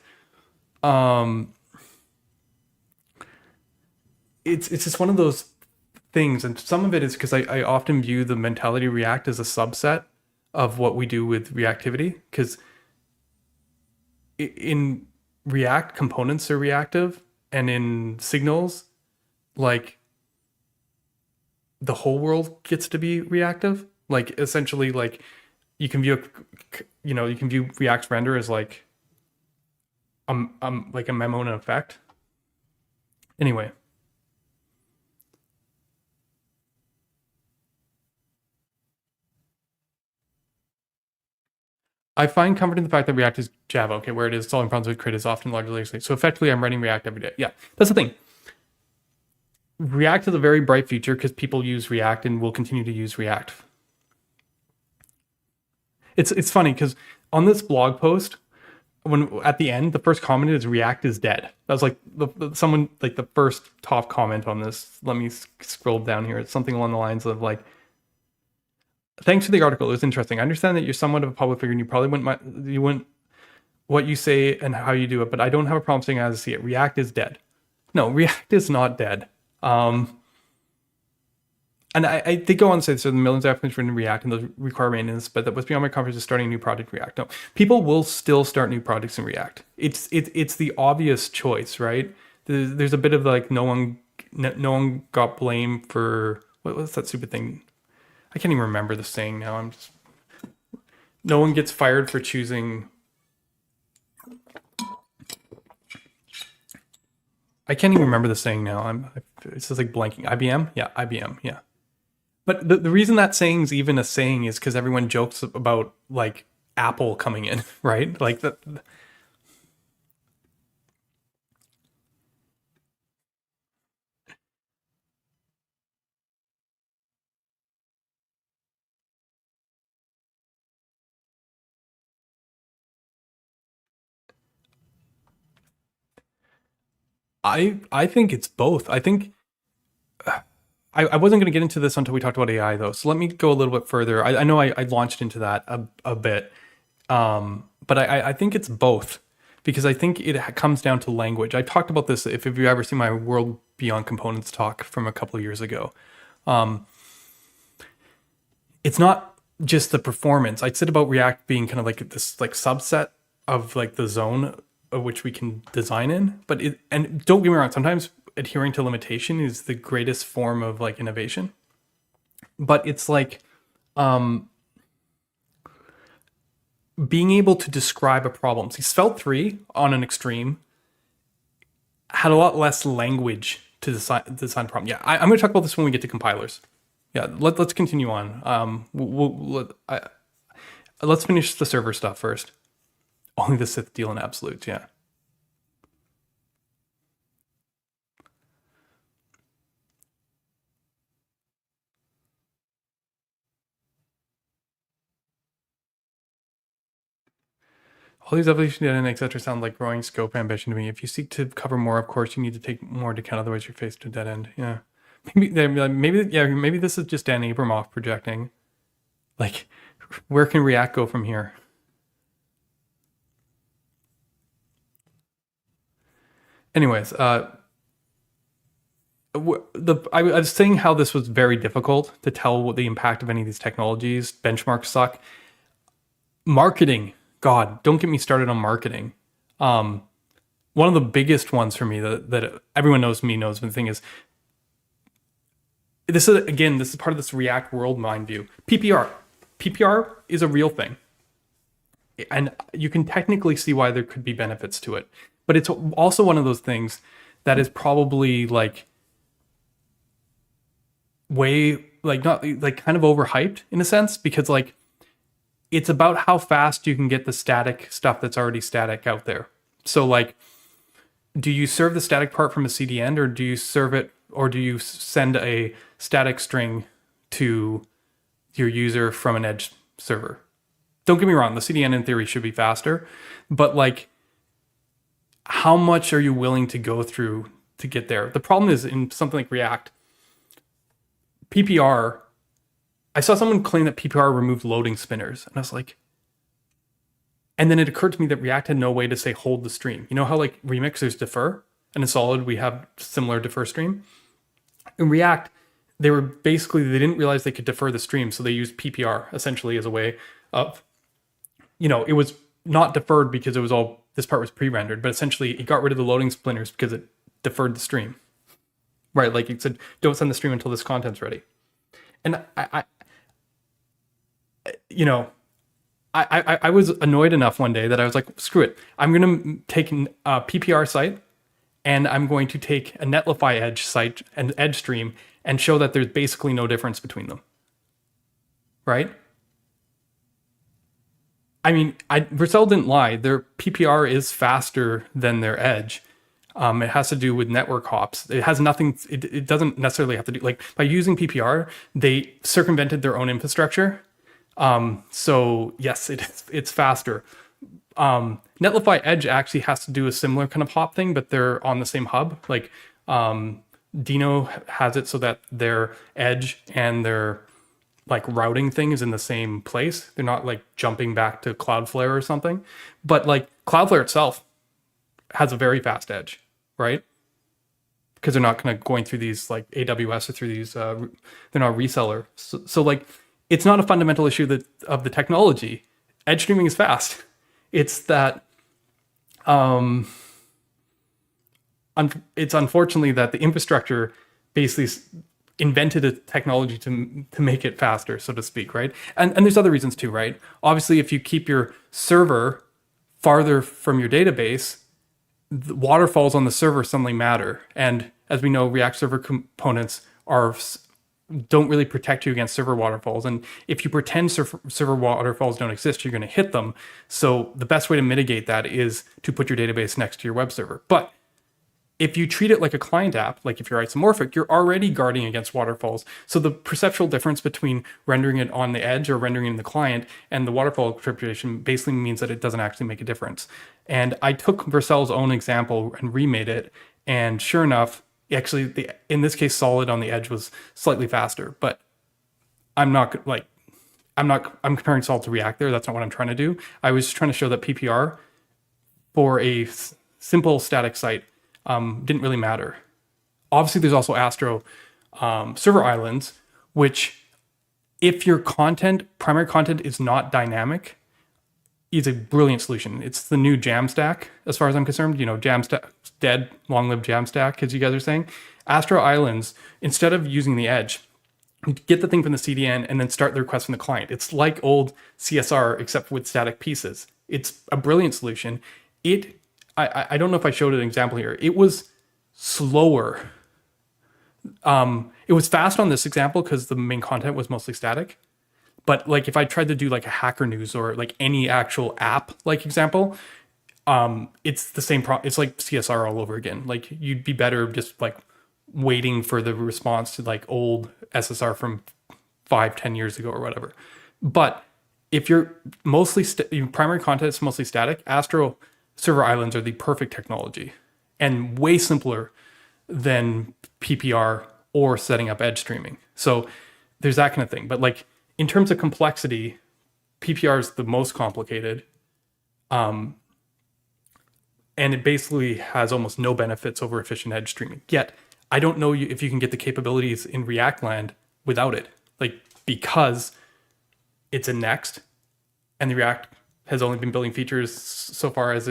it's just one of those things. And some of it is because I often view the mentality of React as a subset of what we do with reactivity. Because in React, components are reactive. And in signals, like, the whole world gets to be reactive. Like essentially, like you can view, you can view React's render as like like a memo and an effect. Anyway. I find comfort in the fact that React is Java. Okay, where it is solving problems with grid is often largely. So effectively, I'm writing React every day. Yeah, that's the thing. React is a very bright future because people use React and will continue to use React. It's funny because on this blog post, when at the end, the first comment is React is dead. That was like someone like the first top comment on this. Let me scroll down here. It's something along the lines of like, thanks for the article. It was interesting. I understand that you're somewhat of a public figure and you probably wouldn't what you say and how you do it, but I don't have a problem saying as I see it. React is dead. No, React is not dead. And I did go on to say so the millions of applicants written in React and those require maintenance, but that was beyond my comfort is starting a new project in React. No, people will still start new projects in React. It's the obvious choice, right? There's a bit of like no one got blamed for what was that stupid thing? I can't even remember the saying now. No one gets fired for choosing. I can't even remember the saying now. It's just like blanking. IBM? Yeah, IBM. Yeah. But the reason that saying's even a saying is because everyone jokes about like Apple coming in, right? Like that. I think it's both. I think I wasn't going to get into this until we talked about AI though. So let me go a little bit further. I know I launched into that a bit. But I think it's both because I think it comes down to language. I talked about this if you ever seen my World Beyond Components talk from a couple of years ago. It's not just the performance. I said about React being kind of like this like subset of like the zone of which we can design in. But and don't get me wrong, sometimes adhering to limitation is the greatest form of like innovation. But it's like being able to describe a problem. See, Svelte 3 on an extreme had a lot less language to design a problem. Yeah, I'm going to talk about this when we get to compilers. Yeah, let's continue on. Let's finish the server stuff first. Only the Sith deal in absolutes, yeah. All these evolution data and etc. sound like growing scope ambition to me. If you seek to cover more, of course, you need to take more into account. Otherwise, you're faced with a dead end. Yeah, maybe this is just Dan Abramoff projecting. Like, where can React go from here? Anyways, I was saying how this was very difficult to tell what the impact of any of these technologies. Benchmarks suck. Marketing, God, don't get me started on marketing. One of the biggest ones for me that everyone knows, but the thing is, this is part of this React world mind view. PPR is a real thing, and you can technically see why there could be benefits to it. But it's also one of those things that is probably like way like not like kind of overhyped in a sense because like it's about how fast you can get the static stuff that's already static out there. So like, do you serve the static part from a CDN or do you serve it or do you send a static string to your user from an edge server? Don't get me wrong, the CDN in theory should be faster, but like how much are you willing to go through to get there? The problem is in something like React, PPR, I saw someone claim that PPR removed loading spinners, and I was like, and then it occurred to me that React had no way to say hold the stream. You know how like Remix there's defer, and in Solid we have similar defer stream. In React, they didn't realize they could defer the stream, so they used PPR essentially as a way of, it was not deferred because this part was pre-rendered, but essentially it got rid of the loading splinters because it deferred the stream. Right, like it said, don't send the stream until this content's ready. And I was annoyed enough one day that I was like, screw it. I'm going to take a PPR site and I'm going to take a Netlify edge site and edge stream and show that there's basically no difference between them. Right? I mean, Vercel didn't lie. Their PPR is faster than their edge. It has to do with network hops. It has nothing. It doesn't necessarily have to do like by using PPR, they circumvented their own infrastructure. So yes, it's faster. Netlify Edge actually has to do a similar kind of hop thing, but they're on the same hub. Like Dino has it so that their edge and their like routing thing is in the same place. They're not like jumping back to Cloudflare or something. But like Cloudflare itself has a very fast edge, right? Because they're not kind of going through these like AWS or through these, they're not reseller. So like, it's not a fundamental issue of the technology. Edge streaming is fast. It's that it's unfortunately that the infrastructure basically invented a technology to make it faster, so to speak, right? And there's other reasons too, right? Obviously, if you keep your server farther from your database, the waterfalls on the server suddenly matter. And as we know, React server components don't really protect you against server waterfalls. And if you pretend server waterfalls don't exist, you're going to hit them. So the best way to mitigate that is to put your database next to your web server. But if you treat it like a client app, like if you're isomorphic, you're already guarding against waterfalls. So the perceptual difference between rendering it on the edge or rendering it in the client and the waterfall interpretation basically means that it doesn't actually make a difference. And I took Vercel's own example and remade it. And sure enough, actually, in this case, solid on the edge was slightly faster. But I'm comparing solid to React there. That's not what I'm trying to do. I was trying to show that PPR for a simple static site didn't really matter. Obviously, there's also Astro server islands, which if your primary content is not dynamic, is a brilliant solution. It's the new Jamstack, as far as I'm concerned. Jamstack's dead, long live Jamstack, as you guys are saying. Astro islands, instead of using the edge, get the thing from the CDN and then start the request from the client. It's like old CSR, except with static pieces. It's a brilliant solution. I don't know if I showed an example here. It was slower. It was fast on this example because the main content was mostly static. But like if I tried to do like a Hacker News or like any actual app like example, it's the same it's like CSR all over again. Like you'd be better just like waiting for the response to like old SSR from 5-10 years ago or whatever. But if you're mostly your primary content is mostly static, Astro server islands are the perfect technology and way simpler than PPR or setting up edge streaming. So there's that kind of thing. But like in terms of complexity, PPR is the most complicated. And it basically has almost no benefits over efficient edge streaming. Yet I don't know if you can get the capabilities in React land without it. Like because it's a next and the React has only been building features so far as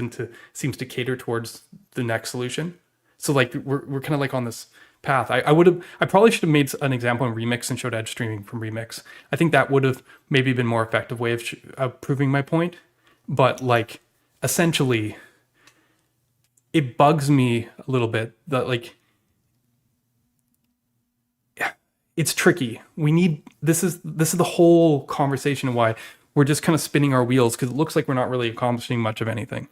seems to cater towards the next solution. So like we're kind of like on this path. I probably should have made an example in Remix and showed edge streaming from Remix. I think that would have maybe been more effective way of proving my point. But like essentially, it bugs me a little bit that like it's tricky. This is the whole conversation of why we're just kind of spinning our wheels because it looks like we're not really accomplishing much of anything.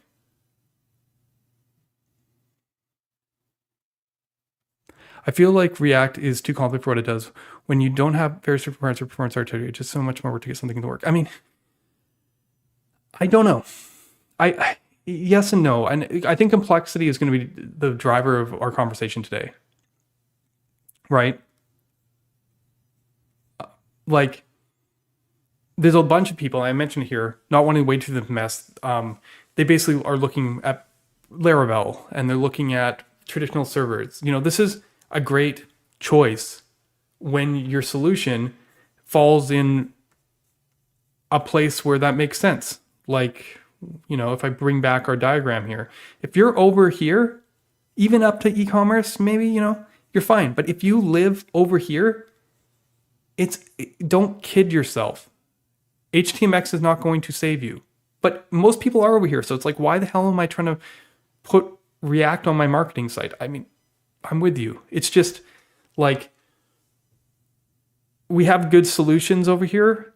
I feel like React is too complicated for what it does. When you don't have various requirements or performance criteria, it's just so much more work to get something to work. I mean, I don't know. Yes and no. And I think complexity is going to be the driver of our conversation today. Right? Like, there's a bunch of people, I mentioned here, not wanting to wade through the mess. They basically are looking at Laravel and they're looking at traditional servers. This is a great choice when your solution falls in a place where that makes sense. Like, if I bring back our diagram here, if you're over here, even up to e-commerce, maybe, you're fine. But if you live over here, don't kid yourself. HTMX is not going to save you. But most people are over here. So it's like, why the hell am I trying to put React on my marketing site? I mean, I'm with you. It's just like, we have good solutions over here,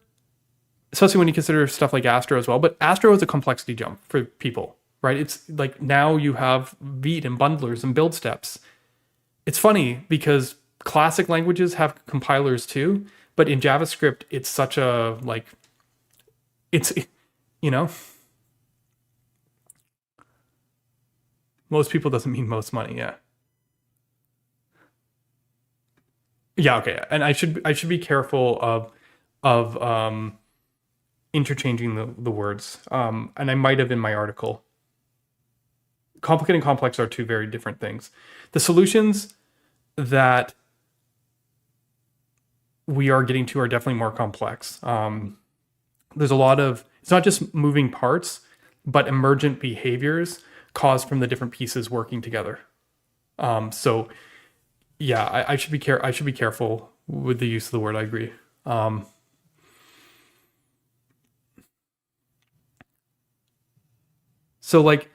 especially when you consider stuff like Astro as well. But Astro is a complexity jump for people, right? It's like now you have Vite and bundlers and build steps. It's funny because classic languages have compilers too. But in JavaScript, it's such a like, most people doesn't mean most money. Yeah. Yeah. Okay. And I should be careful of interchanging the words. And I might have in my article. Complicated and complex are two very different things. The solutions that we are getting to are definitely more complex. There's a lot of, it's not just moving parts, but emergent behaviors caused from the different pieces working together. So Yeah, I should be I should be careful with the use of the word. I agree. Um, so like,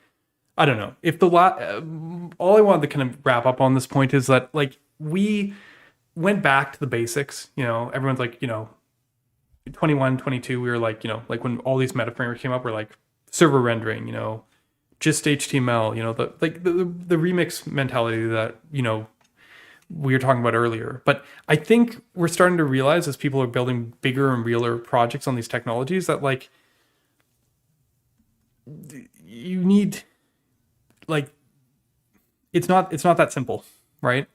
I don't know if all I wanted to kind of wrap up on this point is that like we went back to the basics. Everyone's like, 21, 22, we were like, like when all these meta frameworks came up, we're like server rendering, just HTML, the remix mentality that, we were talking about earlier. But I think we're starting to realize as people are building bigger and realer projects on these technologies that like you need like it's not that simple, right?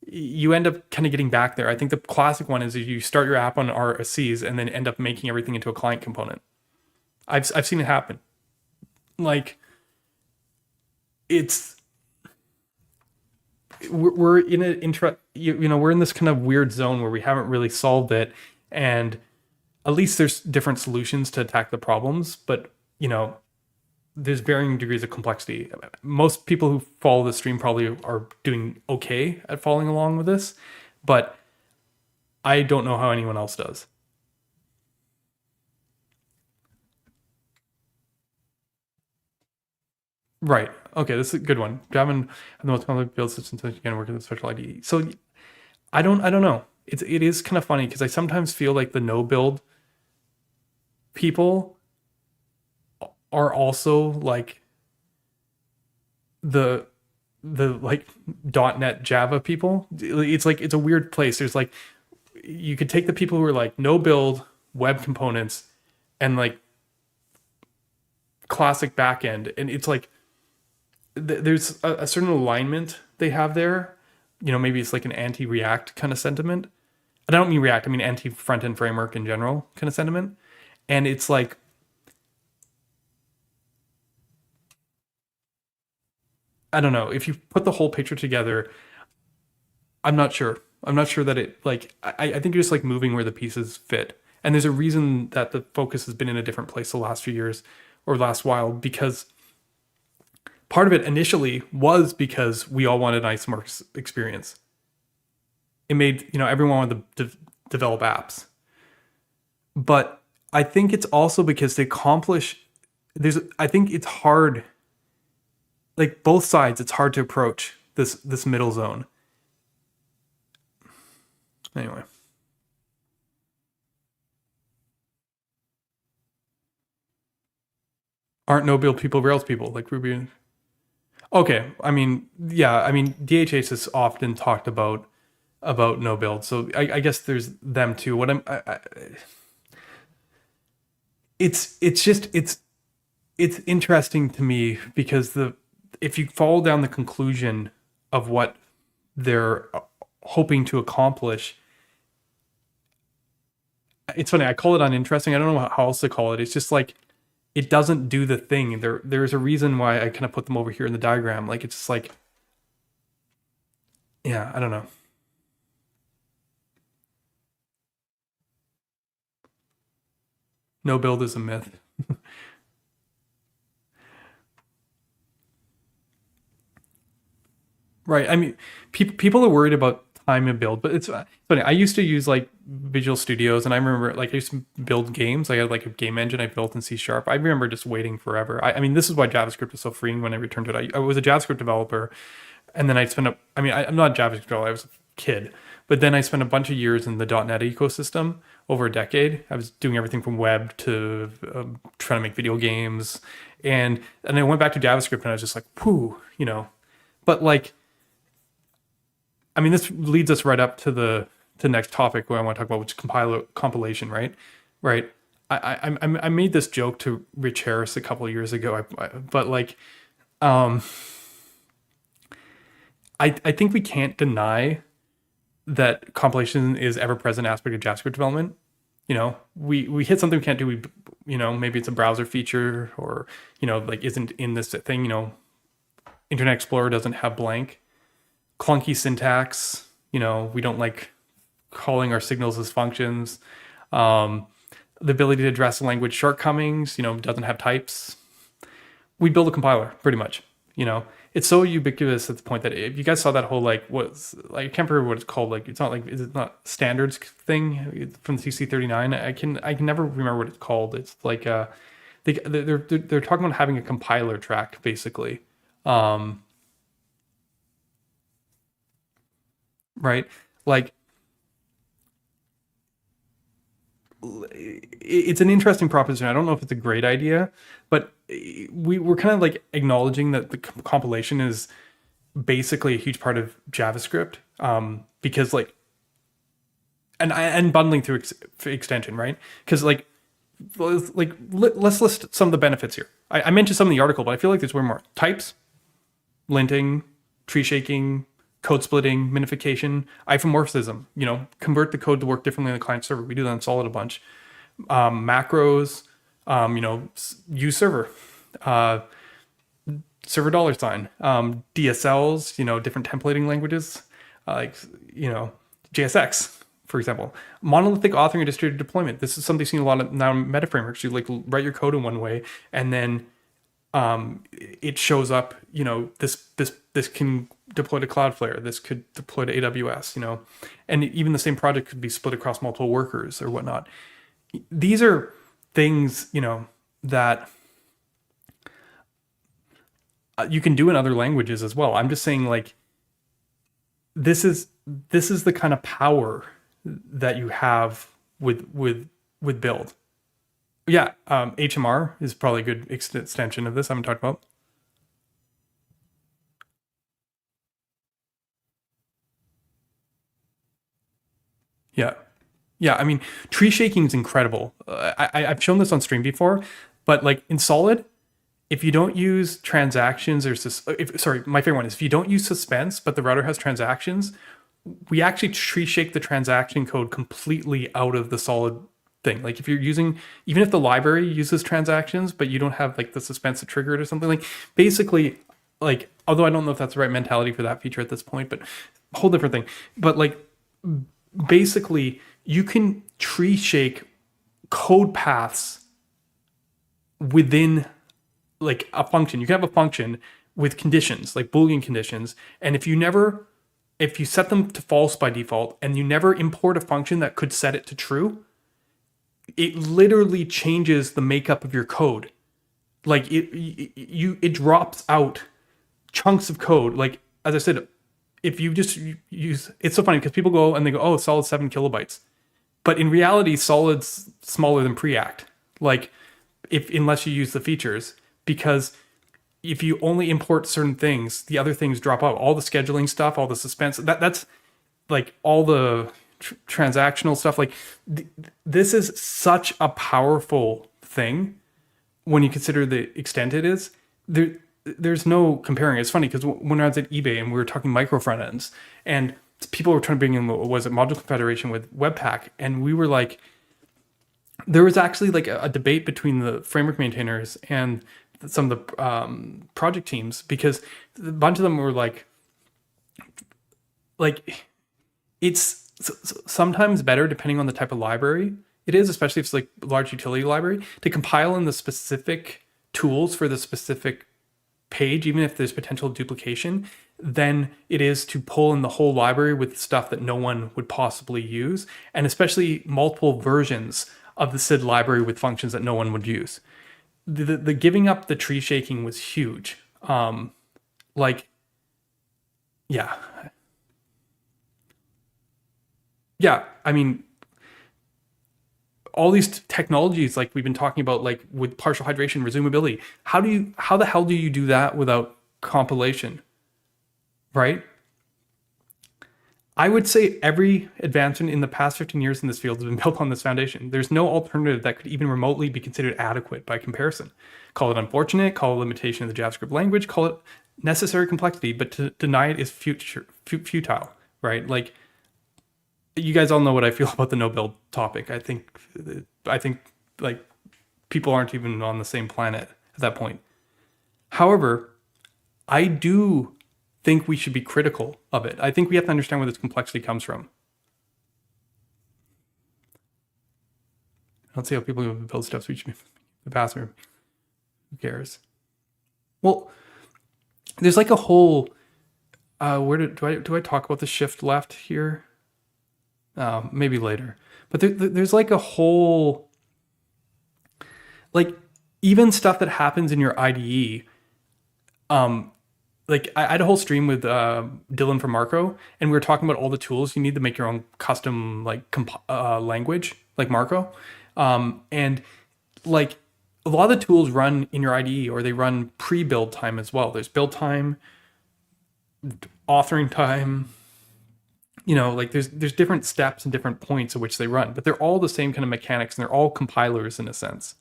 You end up kind of getting back there. I think the classic one is you start your app on RSCs and then end up making everything into a client component. I've seen it happen. Like it's we're in an we're in this kind of weird zone where we haven't really solved it, and at least there's different solutions to attack the problems, but there's varying degrees of complexity. Most people who follow the stream probably are doing okay at following along with this, but I don't know how anyone else does. Right. Okay, this is a good one. Devin, the most complex build systems that you can work with a special IDE. So I don't know. It is kind of funny because I sometimes feel like the no build people are also like the like .NET Java people. It's like it's a weird place. There's like you could take the people who are like no build web components and like classic backend, and it's like there's a certain alignment they have there. Maybe it's like an anti-React kind of sentiment. And I don't mean React, I mean anti front end framework in general kind of sentiment. And it's like I don't know if you put the whole picture together. I'm not sure. I'm not sure that it like I think you're just like moving where the pieces fit. And there's a reason that the focus has been in a different place the last few years or last while because part of it initially was because we all wanted an isometric experience. It made, everyone wanted to develop apps. But I think it's also because they accomplish I think it's hard like both sides it's hard to approach this middle zone. Anyway, aren't no build people Rails people like Ruby? Okay, I mean, yeah, I mean DHH is often talked about no build, so I guess there's them too. What it's just it's interesting to me because if you follow down the conclusion of what they're hoping to accomplish, it's funny. I call it uninteresting. I don't know how else to call it. It's just like it doesn't do the thing. There's a reason why I kind of put them over here in the diagram. Like it's just like yeah, I don't know. No build is a myth. Right. I mean, people are worried about time and build, but it's funny. I used to use like Visual Studios, and I remember like I used to build games. I had like a game engine I built in C Sharp. I remember just waiting forever. I mean, this is why JavaScript is so freeing when I returned to it. I was a JavaScript developer, and then I spent I mean, I'm not a JavaScript developer. I was a kid, but then I spent a bunch of years in the .NET ecosystem over a decade. I was doing everything from web to trying to make video games, and I went back to JavaScript, and I was just like, whoo, But like I mean, this leads us right up to the next topic where I want to talk about, which is compilation, right? Right. I made this joke to Rich Harris a couple of years ago, but like, um, I think we can't deny that compilation is ever present aspect of JavaScript development. We hit something we can't do. Maybe it's a browser feature or like isn't in this thing. Internet Explorer doesn't have blank clunky syntax. We don't like calling our signals as functions. The ability to address language shortcomings, doesn't have types. We build a compiler pretty much. You know, it's so ubiquitous at the point that if you guys saw that whole like what's like I can't remember what it's called. Like it's not like is it not standards thing from the TC39? I can never remember what it's called. It's like they're talking about having a compiler track basically, um, right? Like it's an interesting proposition. I don't know if it's a great idea, but we're kind of like acknowledging that the compilation is basically a huge part of JavaScript, because like and bundling through extension, right? Because let's list some of the benefits here. I mentioned some in the article, but I feel like there's way more. Types, linting, tree shaking, code splitting, minification, isomorphism. You know, convert the code to work differently on the client server. We do that in Solid a bunch. Macros, you know, use server, server $, DSLs, you know, different templating languages, like, you know, JSX, for example. Monolithic authoring and distributed deployment. This is something seen a lot of now in meta frameworks. You like write your code in one way, and then it shows up, you know, this can deploy to Cloudflare, this could deploy to AWS, you know, and even the same project could be split across multiple workers or whatnot. These are things, you know, that you can do in other languages as well. I'm just saying, like, this is the kind of power that you have with build. Yeah, HMR is probably a good extension of this. I haven't talked about. Yeah, yeah. I mean, tree shaking is incredible. I've shown this on stream before, but like in Solid, if you don't use transactions or sorry, my favorite one is if you don't use suspense, but the router has transactions, we actually tree shake the transaction code completely out of the Solid thing. Like if you're using, even if the library uses transactions, but you don't have like the suspense to trigger it or something, like basically, like, although I don't know if that's the right mentality for that feature at this point, but whole different thing. But like basically you can tree shake code paths within like a function. You can have a function with conditions, like Boolean conditions. And if you set them to false by default and you never import a function that could set it to true, it literally changes the makeup of your code. Like it drops out chunks of code. Like, as I said, if you just use, it's so funny because people go and they go, oh, Solid 7 kilobytes. But in reality, Solid's smaller than Preact. Like, unless you use the features, because if you only import certain things, the other things drop out. All the scheduling stuff, all the suspense, that's like all the transactional stuff. Like this is such a powerful thing when you consider the extent it is. There's no comparing. It's funny because when I was at eBay and we were talking micro front ends, and people were trying to bring in, what was it, module confederation with Webpack, and we were like, there was actually like a debate between the framework maintainers and some of the project teams, because a bunch of them were like it's sometimes better, depending on the type of library it is, especially if it's like a large utility library, to compile in the specific tools for the specific page, even if there's potential duplication, than it is to pull in the whole library with stuff that no one would possibly use, and especially multiple versions of the SID library with functions that no one would use. The giving up the tree shaking was huge. Like, yeah. Yeah, I mean, all these technologies like we've been talking about, like with partial hydration, resumability, how the hell do you do that without compilation, right? I would say every advancement in the past 15 years in this field has been built on this foundation. There's no alternative that could even remotely be considered adequate by comparison. Call it unfortunate, call it limitation of the JavaScript language, call it necessary complexity, but to deny it is futile, right? Like, you guys all know what I feel about the no build topic. I think like people aren't even on the same planet at that point. However, I do think we should be critical of it. I think we have to understand where this complexity comes from. I don't see how people build stuff so we should be the bathroom. Who cares? Well, there's like a whole, where do I talk about the shift left here? Maybe later. But there's like a whole, like even stuff that happens in your IDE. Like I had a whole stream with Dylan from Marco, and we were talking about all the tools you need to make your own custom like language like Marco, and like a lot of the tools run in your IDE or they run pre-build time as well. There's build time, authoring time, like there's different steps and different points at which they run, but they're all the same kind of mechanics and they're all compilers in a sense.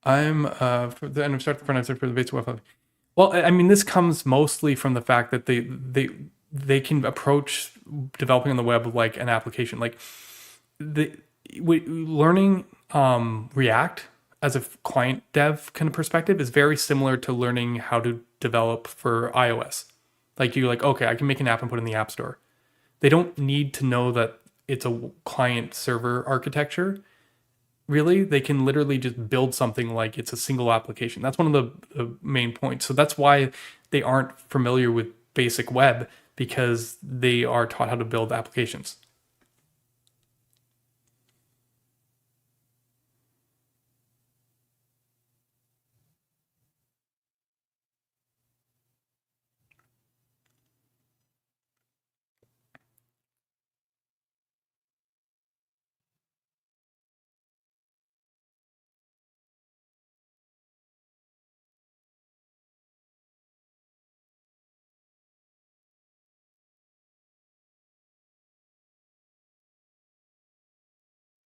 I'm for the end of start the front end for the basic web. Well, I mean, this comes mostly from the fact that they can approach developing on the web like an application. Like learning React as a client dev kind of perspective is very similar to learning how to develop for iOS. Like you're like, okay, I can make an app and put it in the App Store. They don't need to know that it's a client server architecture. Really, they can literally just build something like it's a single application. That's one of the main points. So that's why they aren't familiar with basic web, because they are taught how to build applications.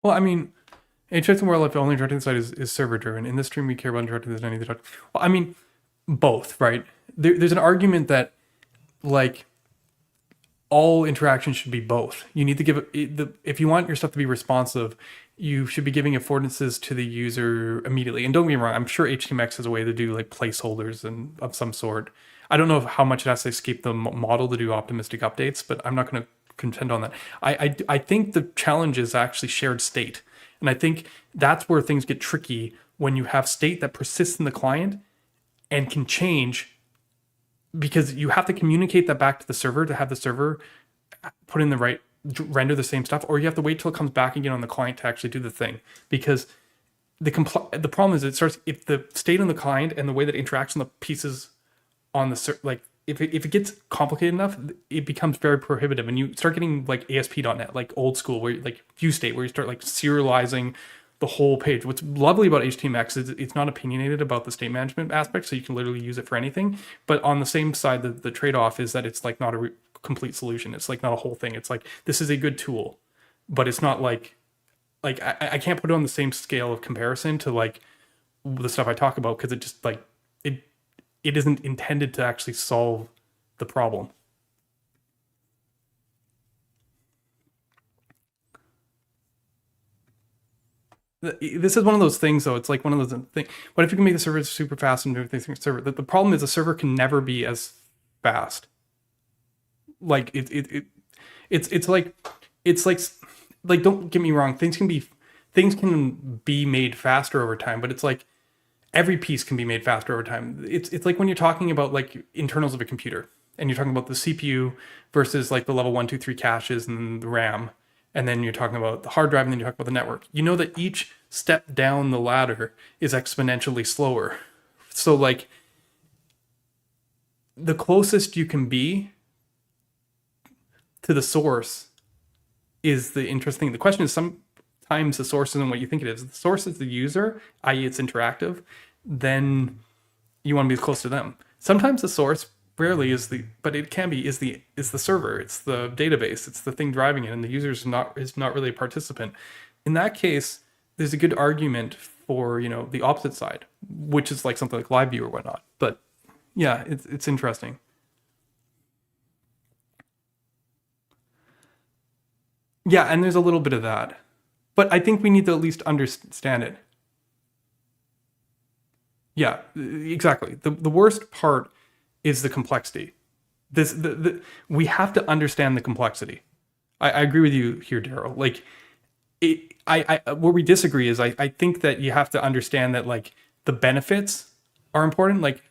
Well, I mean, a interesting world if only interacting side is server driven. In this stream, we care about interacting with any of the talk. Well, I mean, both, right? There's an argument that like all interactions should be both. You need to give if you want your stuff to be responsive, you should be giving affordances to the user immediately. And don't get me wrong, I'm sure HTMX has a way to do like placeholders and of some sort. I don't know how much it has to escape the model to do optimistic updates, but I'm not going to contend on that. I think the challenge is actually shared state. And I think that's where things get tricky when you have state that persists in the client and can change, because you have to communicate that back to the server to have the server put in the right, render the same stuff, or you have to wait till it comes back again on the client to actually do the thing. Because the problem is it starts, if the state on the client and the way that it interacts on the pieces on the like if it gets complicated enough, it becomes very prohibitive, and you start getting like ASP.NET, like old school, where like view state, where you start like serializing the whole page. What's lovely about HTMX is it's not opinionated about the state management aspect, so you can literally use it for anything. But on the same side, the trade-off is that it's like not a complete solution. It's like not a whole thing. It's like, this is a good tool, but it's not like I can't put it on the same scale of comparison to like the stuff I talk about, because it just like it isn't intended to actually solve the problem. This is one of those things, though. It's like one of those things. What if you can make the server super fast and do everything server? The problem is the server can never be as fast. Like it's like don't get me wrong. Things can be made faster over time, but it's like every piece can be made faster over time. It's like when you're talking about like internals of a computer, and you're talking about the CPU versus like the level 1, 2, 3 caches and the RAM, and then you're talking about the hard drive, and then you talk about the network. You know that each step down the ladder is exponentially slower. So like the closest you can be to the source is the interesting. The question is, sometimes the source isn't what you think it is. The source is the user, i.e. it's interactive. Then you want to be as close to them. Sometimes the source, rarely is but it can be, is the server. It's the database. It's the thing driving it, and the user is not really a participant. In that case, there's a good argument for the opposite side, which is like something like live view or whatnot. But yeah, it's interesting. Yeah, and there's a little bit of that, but I think we need to at least understand it. Yeah, exactly. The worst part is the complexity. We have to understand the complexity. I agree with you here, Daryl. Like, where we disagree is I think that you have to understand that like the benefits are important. Like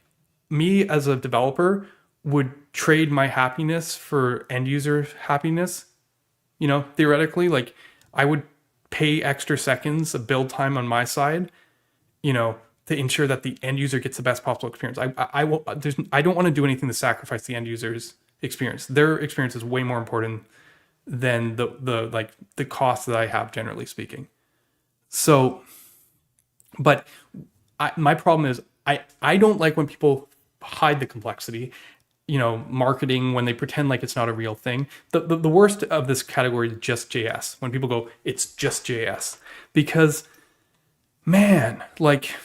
me as a developer would trade my happiness for end user happiness. You know, theoretically, like I would pay extra seconds of build time on my side, you know, to ensure that the end user gets the best possible experience. I don't want to do anything to sacrifice the end user's experience. Their experience is way more important than the cost that I have, generally speaking. So, but my problem is I don't like when people hide the complexity, you know, marketing when they pretend like it's not a real thing. The worst of this category is just JS. When people go, it's just JS, because man, like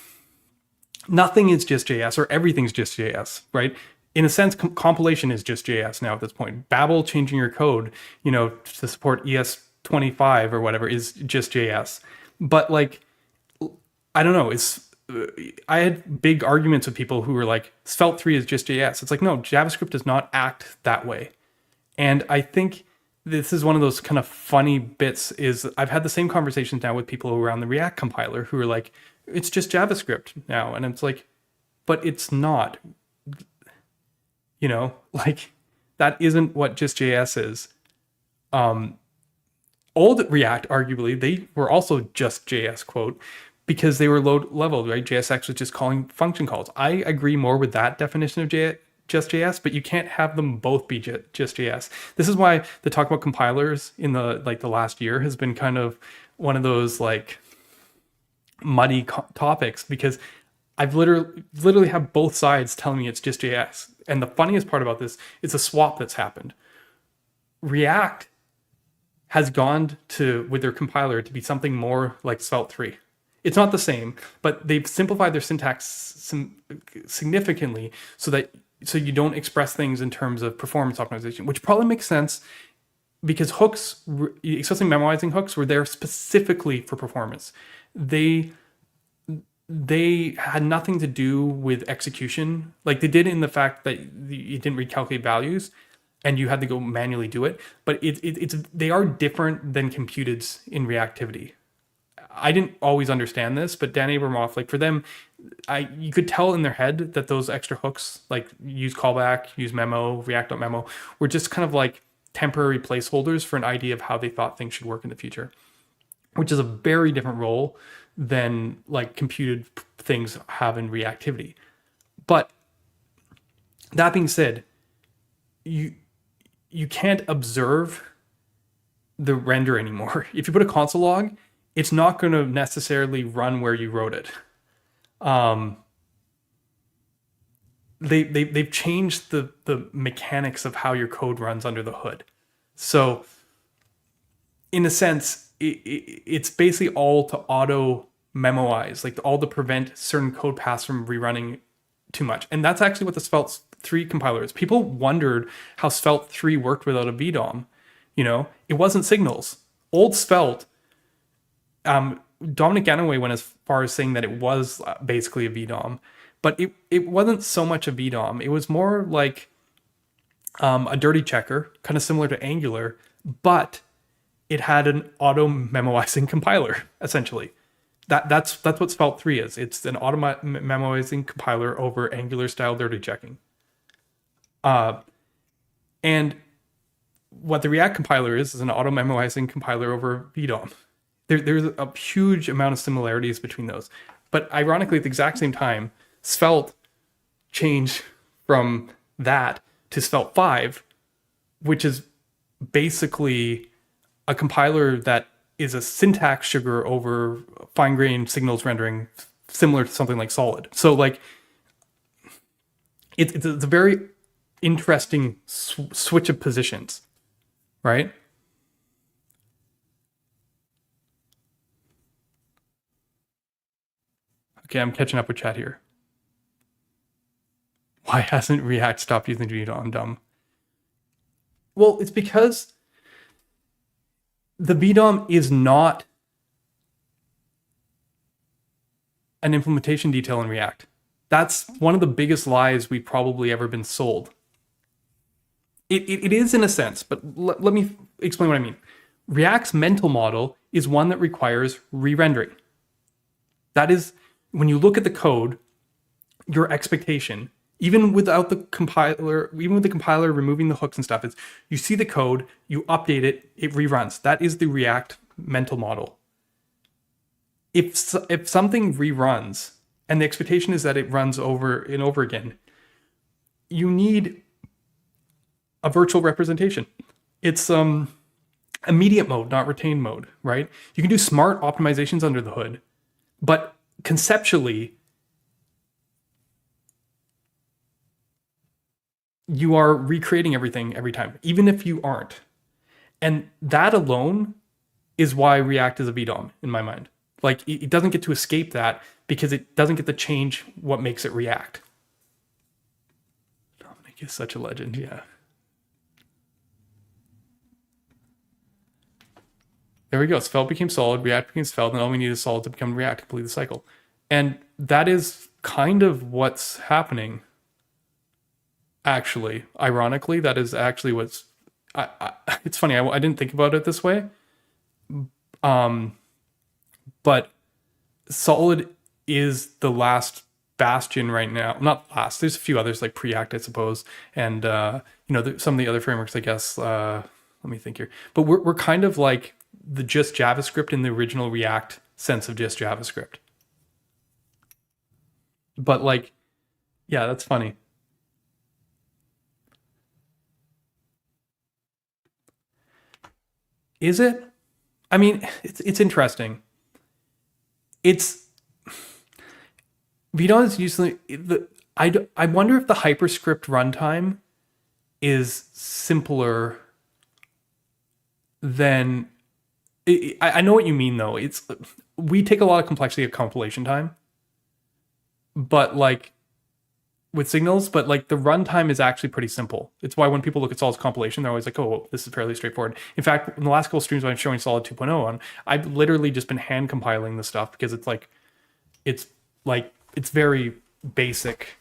nothing is just JS or everything's just JS, right? In a sense, compilation is just JS now at this point. Babel changing your code, you know, to support ES25 or whatever is just JS. But like, I don't know, I had big arguments with people who were like, Svelte 3 is just JS. It's like, no, JavaScript does not act that way. And I think this is one of those kind of funny bits is I've had the same conversations now with people around the React compiler who are like, it's just JavaScript now. And it's like, but it's not. You know, like that isn't what just JS is. Old React, arguably, they were also just JS, quote, because they were low level, right? JSX was just calling function calls. I agree more with that definition of just JS, but you can't have them both be just JS. This is why the talk about compilers in the last year has been kind of one of those like muddy topics, because I've literally have both sides telling me it's just JS. And the funniest part about this is a swap that's happened. React has gone to, with their compiler, to be something more like Svelte 3. It's not the same, but they've simplified their syntax significantly so you don't express things in terms of performance optimization, which probably makes sense because hooks, especially memoizing hooks, were there specifically for performance. They had nothing to do with execution. Like they did in the fact that you didn't recalculate values and you had to go manually do it. But they are different than computeds in reactivity. I didn't always understand this, but Dan Abramoff, like for them, you could tell in their head that those extra hooks, like use callback, use memo, react.memo, were just kind of like temporary placeholders for an idea of how they thought things should work in the future, which is a very different role than like computed things have in reactivity. But that being said, you can't observe the render anymore. If you put a console log, it's not going to necessarily run where you wrote it. They've changed the mechanics of how your code runs under the hood. So in a sense, it's basically all to auto memoize, like all to prevent certain code paths from rerunning too much. And that's actually what the Svelte 3 compiler is. People wondered how Svelte 3 worked without a VDOM. You know, it wasn't signals. Old Svelte, Dominic Ganaway went as far as saying that it was basically a VDOM, but it wasn't so much a VDOM. It was more like a dirty checker, kind of similar to Angular, but it had an auto memoizing compiler, essentially. That's what Svelte 3 is. It's an auto memoizing compiler over Angular style dirty checking. And what the React compiler is an auto memoizing compiler over VDOM. There's a huge amount of similarities between those. But ironically, at the exact same time, Svelte changed from that to Svelte 5, which is basically a compiler that is a syntax sugar over fine-grained signals rendering, similar to something like Solid. So like, it's a very interesting switch of positions, right? Okay, I'm catching up with chat here. Why hasn't React stopped using VDOM? Dumb. Well, it's because the VDOM is not an implementation detail in React. That's one of the biggest lies we've probably ever been sold. It is in a sense, but let me explain what I mean. React's mental model is one that requires re-rendering. That is, when you look at the code, your expectation, even without the compiler, even with the compiler removing the hooks and stuff, is you see the code, you update it, it reruns. That is the React mental model. If something reruns and the expectation is that it runs over and over again, you need a virtual representation. It's immediate mode, not retained mode, right? You can do smart optimizations under the hood, but conceptually, you are recreating everything every time, even if you aren't. And that alone is why React is a VDOM in my mind. Like, it doesn't get to escape that because it doesn't get to change what makes it React. Dominic is such a legend, yeah. There we go. Svelte became solid, React became Svelte, and all we need is solid to become React to complete the cycle. And that is kind of what's happening. Actually, ironically, that is actually what's. It's funny. I didn't think about it this way, but solid is the last bastion right now. Not last. There's a few others like Preact, I suppose, and some of the other frameworks, I guess. Let me think here. But we're kind of like the just JavaScript in the original React sense of just JavaScript. But like, yeah, that's funny. Is it? I mean, it's interesting. It's VDOM is usually I wonder if the hyperscript runtime is simpler than. I know what you mean though. We take a lot of complexity of compilation time, but like with signals, but like the runtime is actually pretty simple. It's why when people look at Solid's compilation, they're always like, oh, well, this is fairly straightforward. In fact, in the last couple of streams when I'm showing Solid 2.0 on, I've literally just been hand compiling the stuff because it's very basic.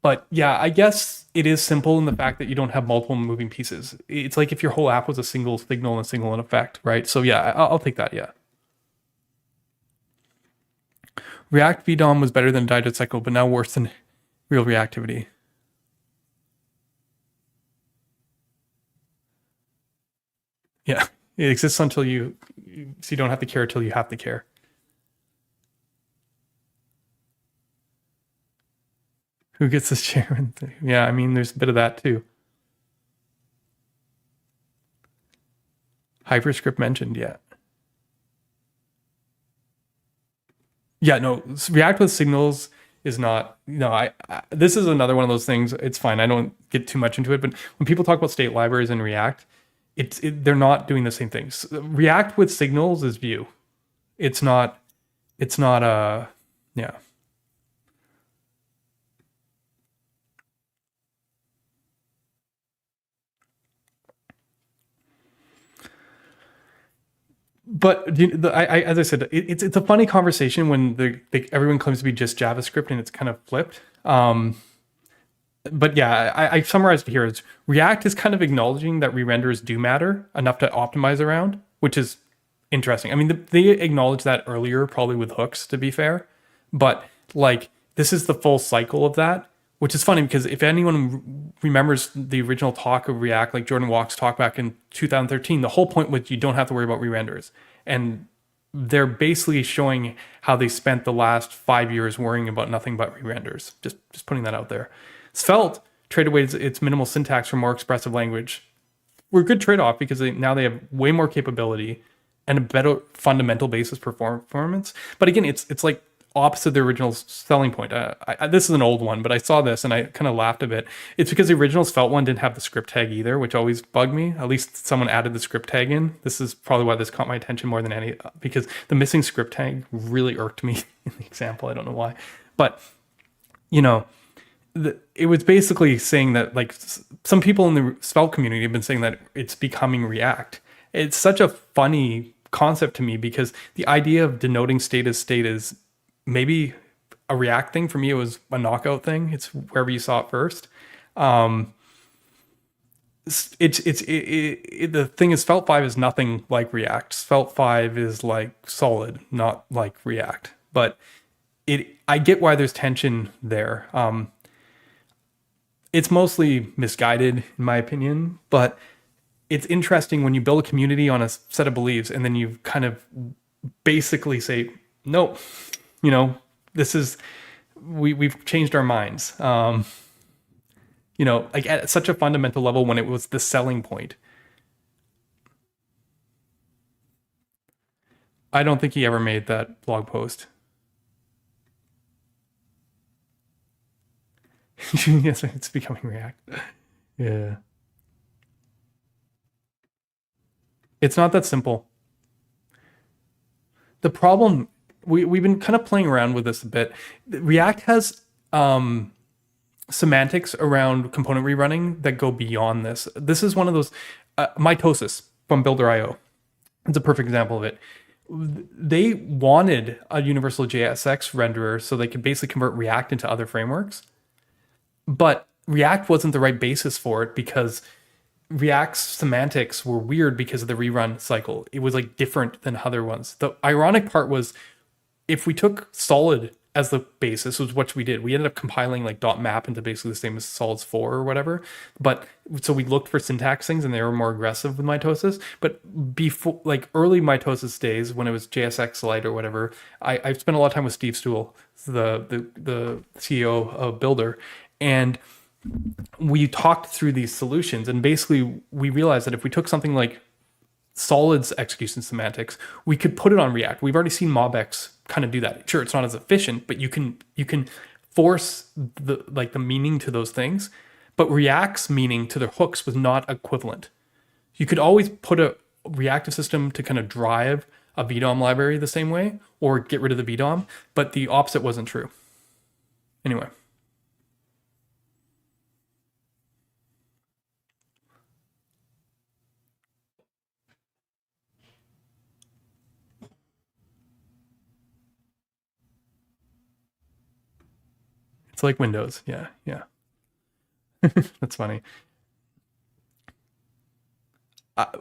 But yeah, I guess it is simple in the fact that you don't have multiple moving pieces. It's like if your whole app was a single signal and a single in effect, right? So yeah, I'll take that, yeah. React VDOM was better than digest cycle, but now worse than real reactivity. Yeah, it exists until so you don't have to care until you have to care. Who gets this chairman thing? Yeah, I mean, there's a bit of that too. Hyperscript mentioned, yeah. Yeah, no, React with signals is not, this is another one of those things. It's fine. I don't get too much into it, but when people talk about state libraries in React, they're not doing the same things. React with signals is Vue. It's not yeah. But as I said, it's a funny conversation when everyone claims to be just JavaScript and it's kind of flipped. But yeah, I summarized it here as React is kind of acknowledging that re-renders do matter enough to optimize around, which is interesting. I mean, they acknowledged that earlier, probably with hooks, to be fair. But like, this is the full cycle of that, which is funny because if anyone remembers the original talk of React, like Jordan Walk's talk back in 2013, the whole point was you don't have to worry about re-renders. And they're basically showing how they spent the last 5 years worrying about nothing but re-renders. Just putting that out there. Svelte traded away its minimal syntax for more expressive language. We're a good trade-off because now they have way more capability and a better fundamental basis performance. But again, it's like opposite the original selling point. This is an old one, but I saw this and I kind of laughed a bit. It's because the original Svelte one didn't have the script tag either, which always bugged me. At least someone added the script tag in. This is probably why this caught my attention more than any, because the missing script tag really irked me in the example. I don't know why. But, it was basically saying that like some people in the Svelte community have been saying that it's becoming React. It's such a funny concept to me because the idea of denoting state as state is maybe a React thing. For me, it was a knockout thing. It's wherever you saw it first. The thing is, Svelte 5 is nothing like React. Svelte 5 is like solid, not like React. But I get why there's tension there. It's mostly misguided, in my opinion, but it's interesting when you build a community on a set of beliefs and then you kind of basically say, no, this is, we've changed our minds. Like at such a fundamental level when it was the selling point. I don't think he ever made that blog post. Yes, it's becoming React. Yeah. It's not that simple. The problem, we've been kind of playing around with this a bit. React has semantics around component rerunning that go beyond this. This is one of those, mitosis from Builder.io. It's a perfect example of it. They wanted a universal JSX renderer so they could basically convert React into other frameworks. But React wasn't the right basis for it because React's semantics were weird because of the rerun cycle. It was like different than other ones. The ironic part was if we took solid as the basis, was what we did. We ended up compiling like .map into basically the same as solids 4 or whatever. But so we looked for syntax things and they were more aggressive with mitosis. But before, like early mitosis days when it was JSX Lite or whatever, I spent a lot of time with Steve Stool, the CEO of Builder. And we talked through these solutions and basically we realized that if we took something like solids execution semantics, we could put it on React. We've already seen MobX kind of do that. Sure, it's not as efficient, but you can force the meaning to those things. But React's meaning to the hooks was not equivalent. You could always put a reactive system to kind of drive a VDOM library the same way or get rid of the VDOM, but the opposite wasn't true. Anyway. It's like Windows. Yeah. That's funny.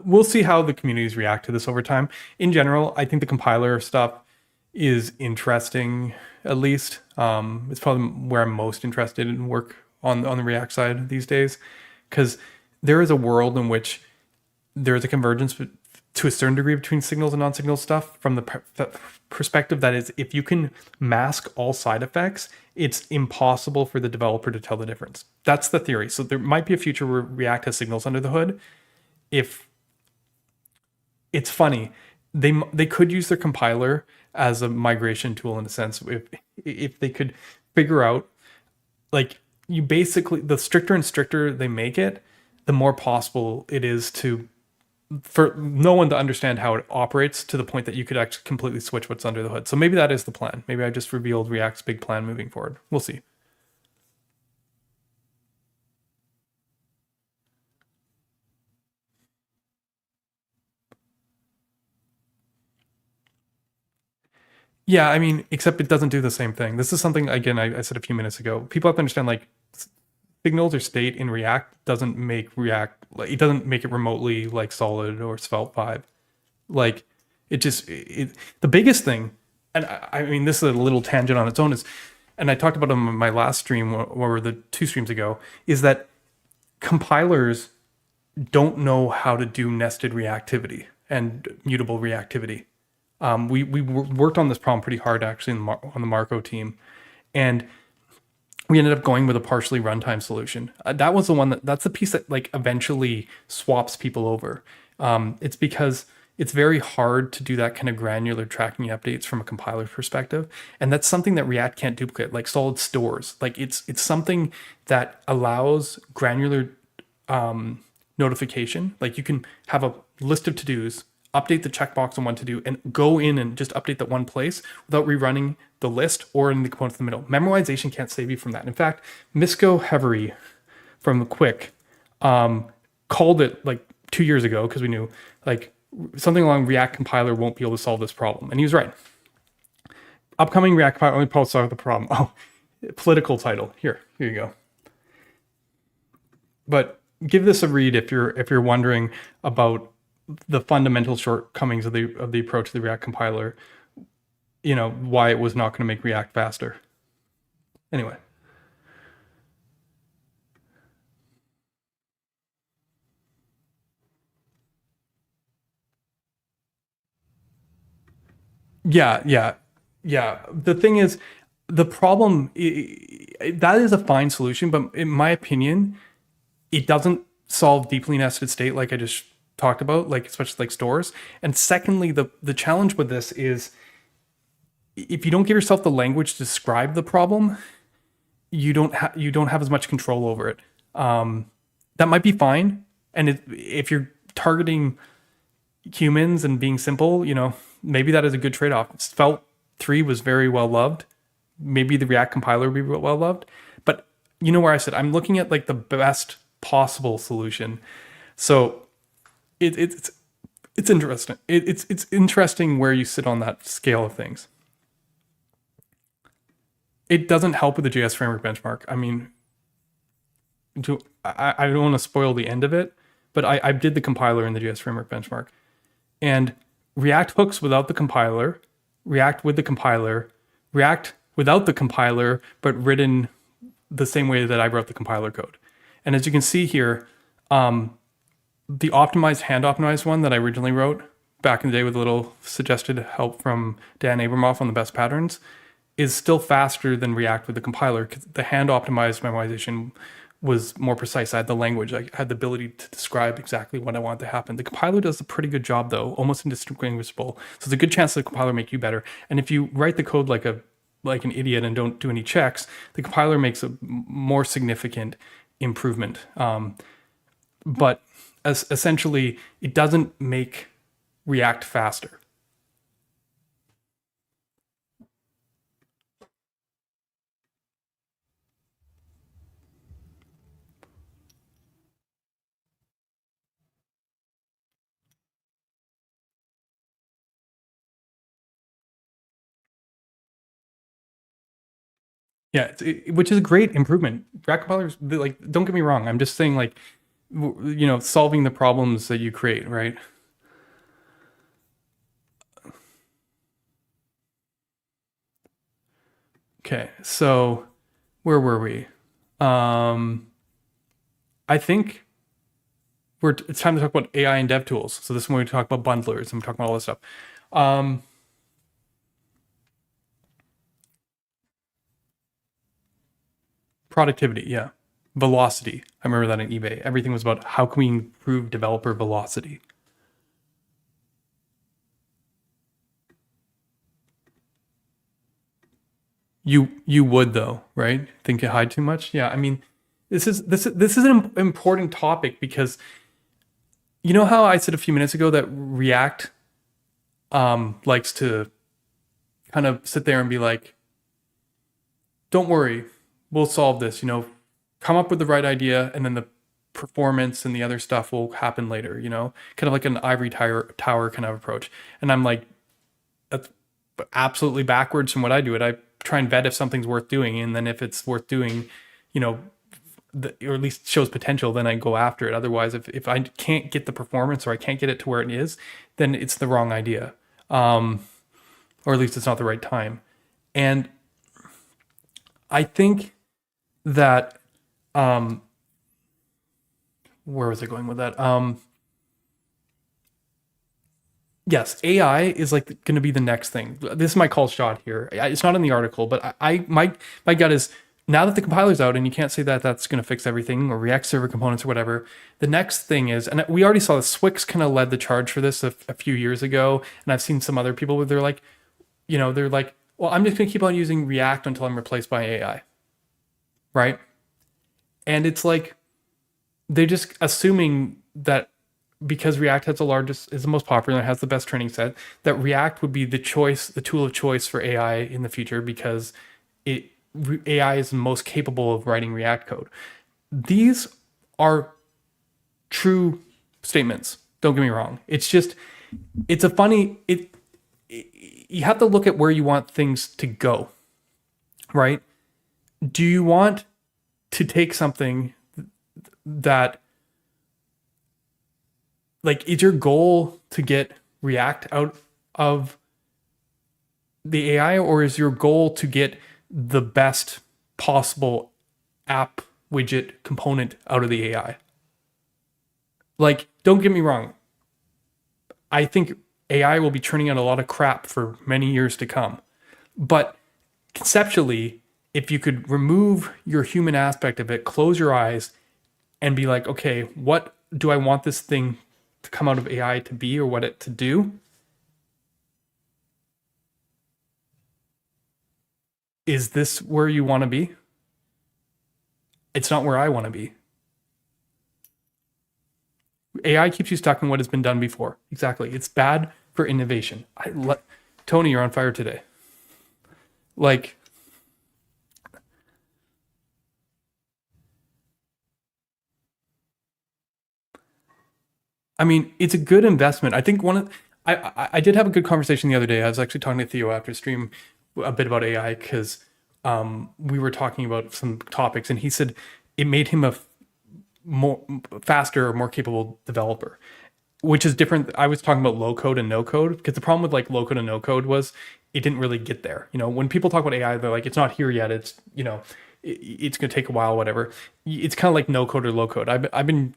We'll see how the communities react to this over time. In general, I think the compiler stuff is interesting, at least. It's probably where I'm most interested in work on the React side these days, because there is a world in which there is a convergence to a certain degree between signals and non-signal stuff from the perspective that is, if you can mask all side effects, it's impossible for the developer to tell the difference. That's the theory. So there might be a future where React has signals under the hood. If it's funny, they could use their compiler as a migration tool in a sense. If they could figure out, like, you basically, the stricter and stricter they make it, the more possible it is for no one to understand how it operates to the point that you could actually completely switch what's under the hood. So maybe that is the plan. Maybe I just revealed React's big plan moving forward. We'll see. Yeah, I mean, except it doesn't do the same thing. This is something, again, I said a few minutes ago. People have to understand, like, signals or state in React doesn't make React, like, it doesn't make it remotely like Solid or Svelte 5. Like, the biggest thing, and I mean, this is a little tangent on its own, is, and I talked about it on my last stream, or the 2 streams ago, is that compilers don't know how to do nested reactivity and mutable reactivity. We worked on this problem pretty hard actually on the Marco team, and we ended up going with a partially runtime solution. That was the one that's the piece that like eventually swaps people over. It's because it's very hard to do that kind of granular tracking updates from a compiler perspective, and that's something that React can't duplicate. Like Solid stores, like it's something that allows granular notification. Like you can have a list of to-dos, update the checkbox on one to do, and go in and just update that one place without rerunning the list or in the component in the middle. Memorization can't save you from that. In fact, Misko Hevery from Qwik called it like 2 years ago, because we knew like something along React compiler won't be able to solve this problem. And he was right. Upcoming React compiler only probably solve the problem. Oh, political title. Here you go. But give this a read if you're wondering about the fundamental shortcomings of the approach to the React compiler, why it was not going to make React faster. Anyway. Yeah. The thing is, the problem, that is a fine solution, but in my opinion, it doesn't solve deeply nested state like I just talked about, like especially like stores. And secondly, the challenge with this is if you don't give yourself the language to describe the problem, you don't have as much control over it. That might be fine, and if you're targeting humans and being simple, maybe that is a good trade-off. Svelte 3 was very well loved. Maybe the React compiler would be well loved, but where I said I'm looking at like the best possible solution. So it's interesting. It's interesting where you sit on that scale of things. It doesn't help with the JS framework benchmark. I mean, I don't want to spoil the end of it, but I did the compiler in the JS framework benchmark, and React hooks without the compiler, React with the compiler, React without the compiler, but written the same way that I wrote the compiler code. And as you can see here, the optimized, hand optimized one that I originally wrote back in the day with a little suggested help from Dan Abramoff on the best patterns is still faster than React with the compiler, because the hand optimized memoization was more precise. I had the language, I had the ability to describe exactly what I want to happen. The compiler does a pretty good job though, almost indistinguishable. So there's a good chance that the compiler make you better. And if you write the code like an idiot and don't do any checks, the compiler makes a more significant improvement. But essentially, it doesn't make React faster. Yeah, which is a great improvement. React compilers, like, don't get me wrong. I'm just saying, like, solving the problems that you create, right? Okay, so where were we? I think it's time to talk about AI and dev tools. So this is when we talk about bundlers and we're talking about all this stuff. Productivity, yeah. Velocity. I remember that in eBay. Everything was about how can we improve developer velocity. You would though, right? Think you hide too much? Yeah, I mean, this is an important topic because you know how I said a few minutes ago that React likes to kind of sit there and be like, don't worry, we'll solve this, come up with the right idea and then the performance and the other stuff will happen later, kind of like an ivory tower kind of approach. And I'm like, that's absolutely backwards from what I do. I try and vet if something's worth doing, and then if it's worth doing, or at least shows potential, then I go after it. Otherwise, if I can't get the performance or I can't get it to where it is, then it's the wrong idea, or at least it's not the right time. And I think that where was I going with that? Yes, AI is like going to be the next thing. This is my call shot here. It's not in the article, but my gut is now that the compiler's out and you can't say that that's going to fix everything or React server components or whatever. The next thing is, and we already saw the Qwik kind of led the charge for this a few years ago, and I've seen some other people where they're like, well, I'm just going to keep on using React until I'm replaced by AI, right? And it's like they're just assuming that because React has is the most popular and has the best training set, that React would be the tool of choice for AI in the future because AI is most capable of writing React code. These are true statements. Don't get me wrong. It's just, it's a funny, you have to look at where you want things to go, right? Do you want to take something that, like, is your goal to get React out of the AI, or is your goal to get the best possible app widget component out of the AI? Like, don't get me wrong. I think AI will be churning out a lot of crap for many years to come. But conceptually, if you could remove your human aspect of it, close your eyes, and be like, okay, what do I want this thing to come out of AI to be, or what it to do? Is this where you want to be? It's not where I want to be. AI keeps you stuck in what has been done before. Exactly. It's bad for innovation. Tony, you're on fire today. Like, I mean, it's a good investment. I think I did have a good conversation the other day. I was actually talking to Theo after stream a bit about AI because we were talking about some topics, and he said it made him a more faster or more capable developer, which is different. I was talking about low code and no code, because the problem with like low code and no code was it didn't really get there. You know, when people talk about AI, they're like, it's not here yet. It's, you know, it's going to take a while, whatever. It's kind of like no code or low code. I've been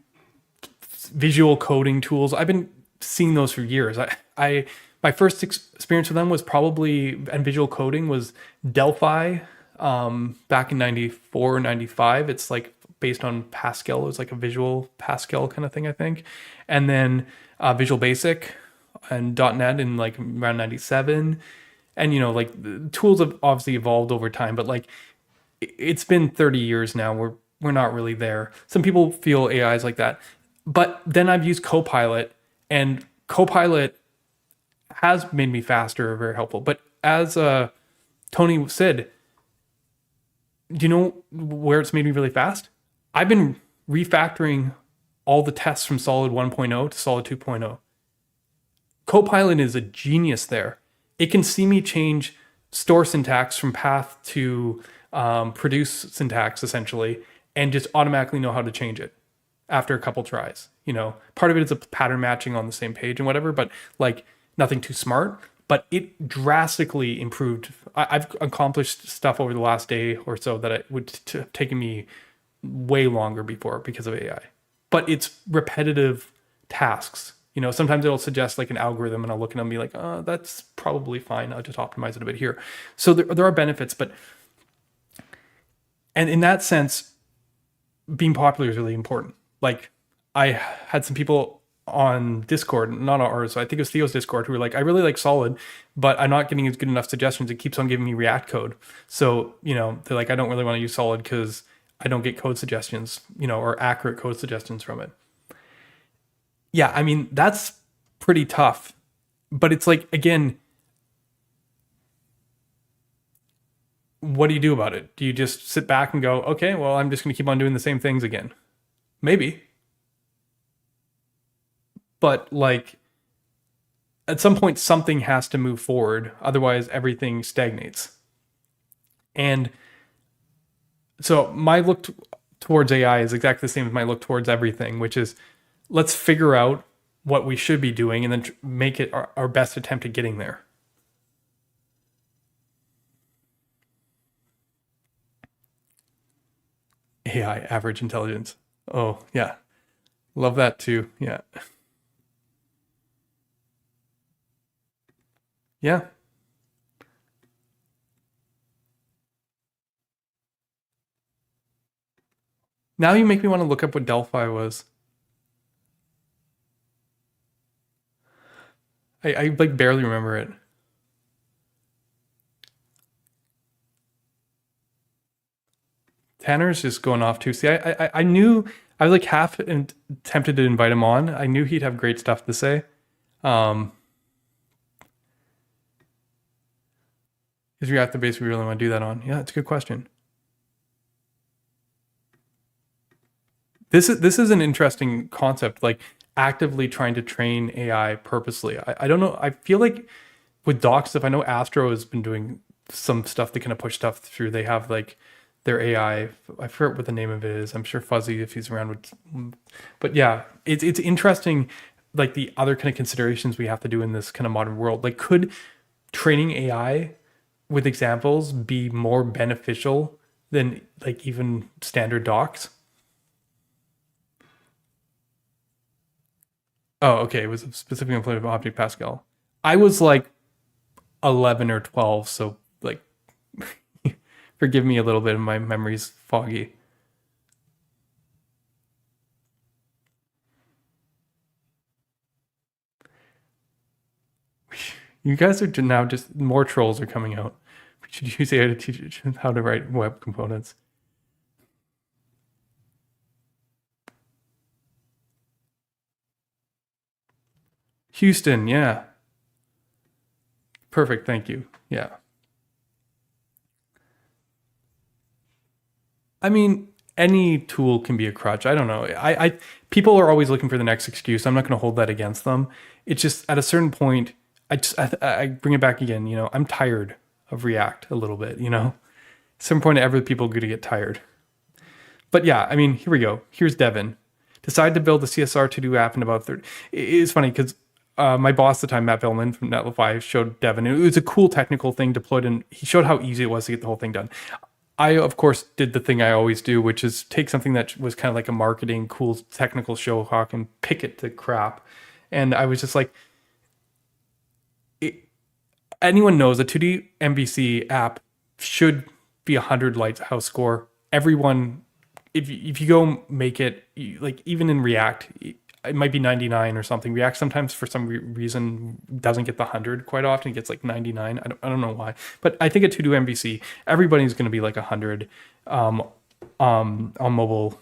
visual coding tools. I've been seeing those for years. I my first experience with them was probably, and visual coding was Delphi, back in 94 or 95. It's like based on Pascal. It was like a visual Pascal kind of thing, I think. And then Visual Basic and .NET in like around 97. And, you know, like the tools have obviously evolved over time, but like it's been 30 years now. We're not really there. Some people feel AI is like that. But then I've used Copilot, and Copilot has made me faster, very helpful. But as Tony said, do you know where it's made me really fast? I've been refactoring all the tests from Solid 1.0 to Solid 2.0. Copilot is a genius there. It can see me change store syntax from path to produce syntax, essentially, and just automatically know how to change it after a couple tries. You know, part of it is a pattern matching on the same page and whatever, but like nothing too smart. But it drastically improved. I've accomplished stuff over the last day or so that it would have taken me way longer before because of AI. But it's repetitive tasks. You know, sometimes it'll suggest like an algorithm, and I'll look at it and be like, oh, that's probably fine. I'll just optimize it a bit here. So there are benefits, but, and in that sense, being popular is really important. Like, I had some people on Discord, not ours, I think it was Theo's Discord, who were like, I really like Solid, but I'm not getting as good enough suggestions. It keeps on giving me React code. So, you know, they're like, I don't really want to use Solid because I don't get code suggestions, you know, or accurate code suggestions from it. Yeah, I mean, that's pretty tough. But it's like, again, what do you do about it? Do you just sit back and go, okay, well, I'm just going to keep on doing the same things again? Maybe. But like, at some point, something has to move forward. Otherwise, everything stagnates. And so my look towards AI is exactly the same as my look towards everything, which is, let's figure out what we should be doing and then make it our best attempt at getting there. AI, average intelligence. Oh, yeah. Love that too. Yeah. Yeah. Now you make me want to look up what Delphi was. I like barely remember it. Tanner's just going off too. See, I knew, I was like half tempted to invite him on. I knew he'd have great stuff to say. Is React the base we really want to do that on? Yeah, it's a good question. This is an interesting concept, like actively trying to train AI purposely. I don't know. I feel like with doc stuff, I know Astro has been doing some stuff to kind of push stuff through. They have like their AI. I forget what the name of it is. I'm sure Fuzzy, if he's around, would. But yeah, it's interesting, like the other kind of considerations we have to do in this kind of modern world. Like, could training AI with examples be more beneficial than like even standard docs? Oh, okay. It was specifically employed of Object Pascal. I was like 11 or 12, so like forgive me a little bit of my memory's foggy. You guys are now just more trolls are coming out. We should use AI to teach how to write web components. Houston, yeah. Perfect, thank you. Yeah. I mean, any tool can be a crutch. I don't know. People are always looking for the next excuse. I'm not going to hold that against them. It's just at a certain point, I bring it back again. I'm tired of React a little bit. At some point, ever people are going to get tired. But yeah, I mean, here we go. Here's Devin. Decided to build a CSR to do app in about 30. It's funny because my boss at the time, Matt Villman from Netlify, showed Devin. It was a cool technical thing deployed, and he showed how easy it was to get the whole thing done. I, of course, did the thing I always do, which is take something that was kind of like a marketing, cool, technical show hawk and pick it to crap. And I was just like, anyone knows a 2D MVC app should be 100 lighthouse score. Everyone, if you go make it, like even in React, it might be 99 or something. React sometimes for some reason doesn't get the 100 quite often. It gets like 99. I don't know why. But I think at 2D MVC, everybody's going to be like 100 on mobile.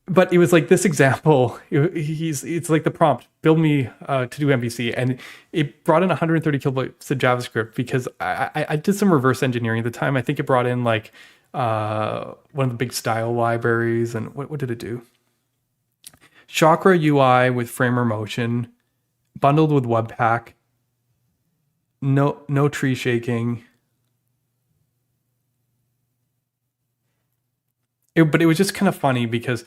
But it was like this example. It's like the prompt, build me to do MVC, and it brought in 130 kilobytes of JavaScript because I did some reverse engineering at the time. I think it brought in like one of the big style libraries, and what did it do? Chakra UI with Framer Motion, bundled with Webpack. No tree shaking. But it was just kind of funny because,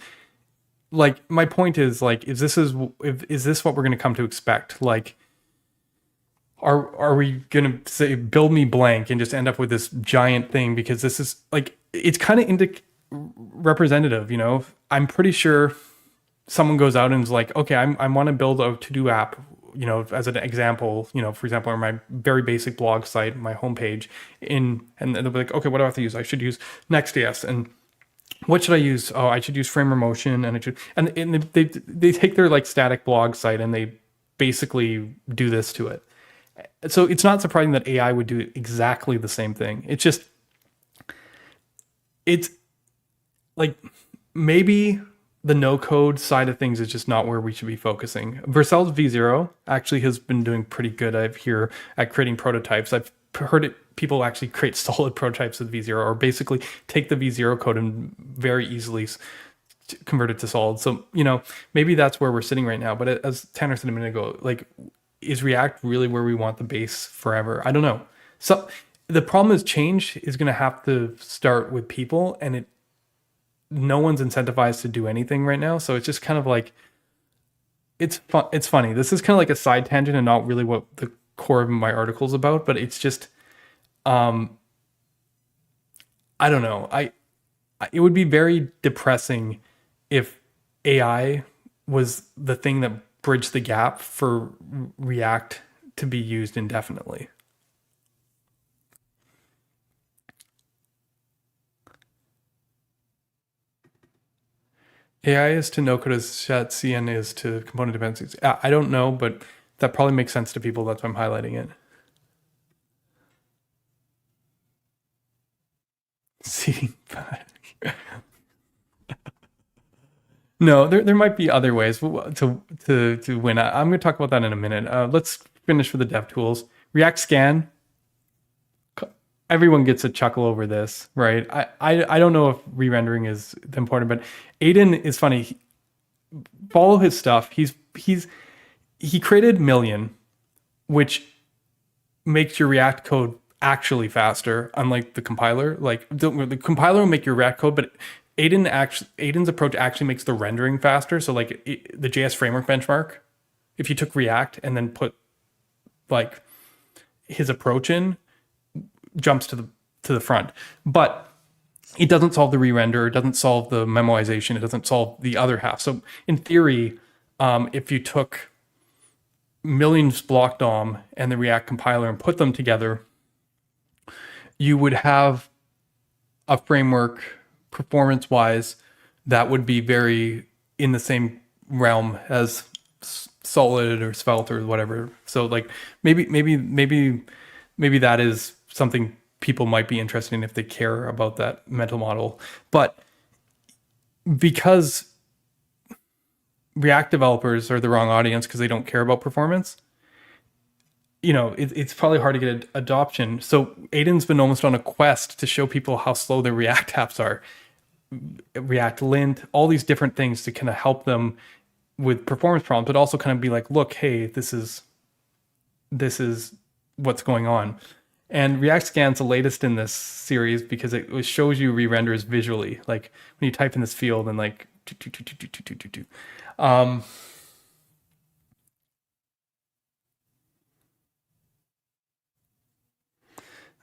like, my point is like, is this what we're going to come to expect? Like, are we going to say build me blank and just end up with this giant thing? Because this is like, it's kind of representative. I'm pretty sure someone goes out and is like, okay, I want to build a to-do app, as an example, for example, on my very basic blog site, my homepage, and they'll be like, okay, what do I have to use? I should use Next.js, and what should I use? Oh, I should use Framer Motion, and they take their like static blog site and they basically do this to it. So it's not surprising that AI would do exactly the same thing. It's like maybe the no code side of things is just not where we should be focusing. Vercel's V0 actually has been doing pretty good, I hear, at creating prototypes. I've heard people actually create solid prototypes with V0, or basically take the V0 code and very easily convert it to solid. So, maybe that's where we're sitting right now. But as Tanner said a minute ago, like, is React really where we want the base forever? I don't know. So the problem is change is going to have to start with people, and no one's incentivized to do anything right now. So it's just kind of like, it's funny. This is kind of like a side tangent and not really what the core of my article is about, but it's just, I don't know. It would be very depressing if AI was the thing that bridged the gap for React to be used indefinitely. AI is to no code as CN is to component dependencies. I don't know, but that probably makes sense to people. That's why I'm highlighting it. Seeding. No, there might be other ways to win. I'm going to talk about that in a minute. Let's finish with the dev tools. React Scan. Everyone gets a chuckle over this, right? I don't know if re-rendering is important, but Aiden is funny. Follow his stuff. He created Million, which makes your React code actually faster, unlike the compiler. Like the compiler will make your React code, but Aiden's approach actually makes the rendering faster. So like the JS framework benchmark, if you took React and then put like his approach in, jumps to the front. But it doesn't solve the re-render, it doesn't solve the memoization, it doesn't solve the other half. So in theory, if you took millions block DOM and the React compiler and put them together, you would have a framework performance-wise that would be very in the same realm as Solid or Svelte or whatever. So like maybe that is something people might be interested in if they care about that mental model. But because React developers are the wrong audience because they don't care about performance, it's probably hard to get adoption. So Aiden's been almost on a quest to show people how slow their React apps are. React Lint, all these different things to kind of help them with performance problems, but also kind of be like, look, hey, this is what's going on. And React Scan's the latest in this series because it shows you re-renders visually. Like when you type in this field and like,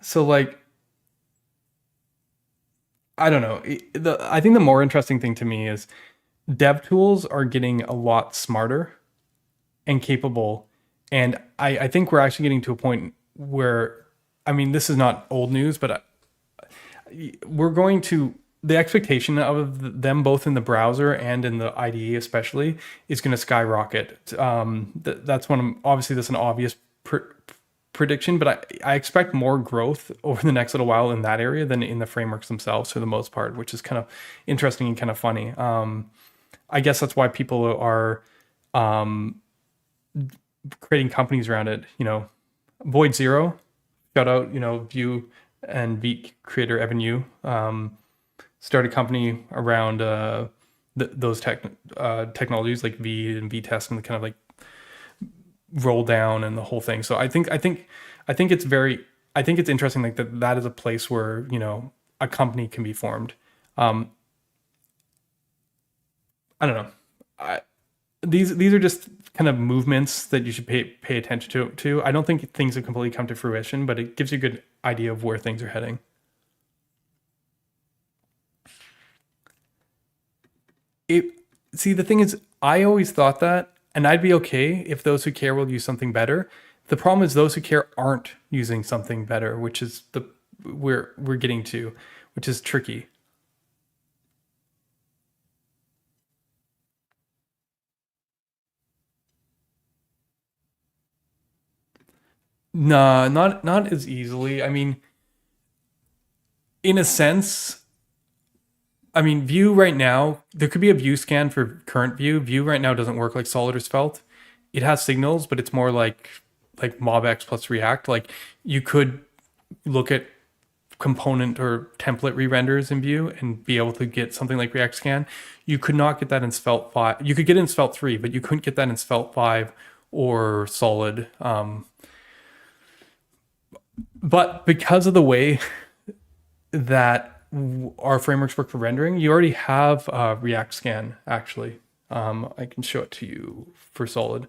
so like, I don't know. I think the more interesting thing to me is dev tools are getting a lot smarter and capable. And I think we're actually getting to a point where, I mean, this is not old news, but we're going to, the expectation of them both in the browser and in the IDE especially is going to skyrocket. That's obviously that's an obvious prediction, but I expect more growth over the next little while in that area than in the frameworks themselves for the most part, which is kind of interesting and kind of funny. I guess that's why people are creating companies around it. Void Zero, shout out, Vue and Beat creator Evan Yu, start a company around those technologies like V and V test and kind of like roll down and the whole thing. So I think it's interesting like that is a place where a company can be formed. I don't know. These are just kind of movements that you should pay attention to. I don't think things have completely come to fruition, but it gives you a good idea of where things are heading. See, the thing is, I always thought that, and I'd be okay if those who care will use something better. The problem is those who care aren't using something better, which is we're getting to, which is tricky. Nah, not as easily. I mean, in a sense, I mean, Vue right now, there could be a Vue scan for current Vue. Vue right now doesn't work like Solid or Svelte. It has signals, but it's more like MobX plus React. Like you could look at component or template re-renders in Vue and be able to get something like React Scan. You could not get that in Svelte 5. You could get it in Svelte 3, but you couldn't get that in Svelte 5 or Solid. But because of the way that our frameworks work for rendering, you already have React Scan, actually. I can show it to you for Solid.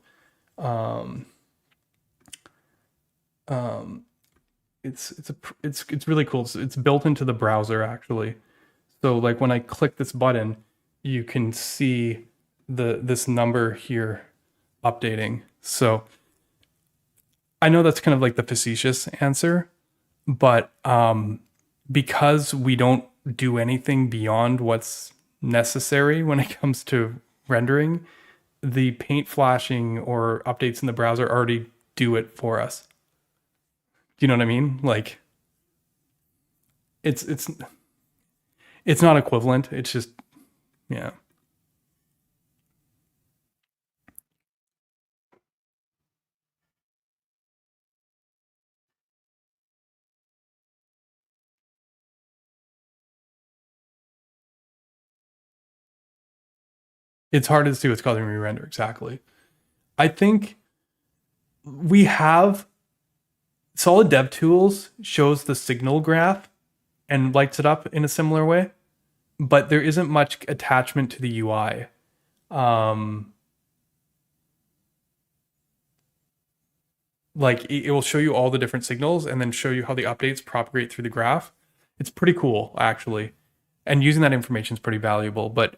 It's really cool. It's built into the browser, actually. So like when I click this button, you can see this number here updating. So I know that's kind of like the facetious answer, but because we don't do anything beyond what's necessary when it comes to rendering, the paint flashing or updates in the browser already do it for us. Do you know what I mean? Like it's not equivalent. It's just, yeah. It's hard to see what's causing re-render exactly. I think we have Solid Dev Tools shows the signal graph and lights it up in a similar way, but there isn't much attachment to the UI. Like it will show you all the different signals and then show you how the updates propagate through the graph. It's pretty cool, actually. And using that information is pretty valuable, but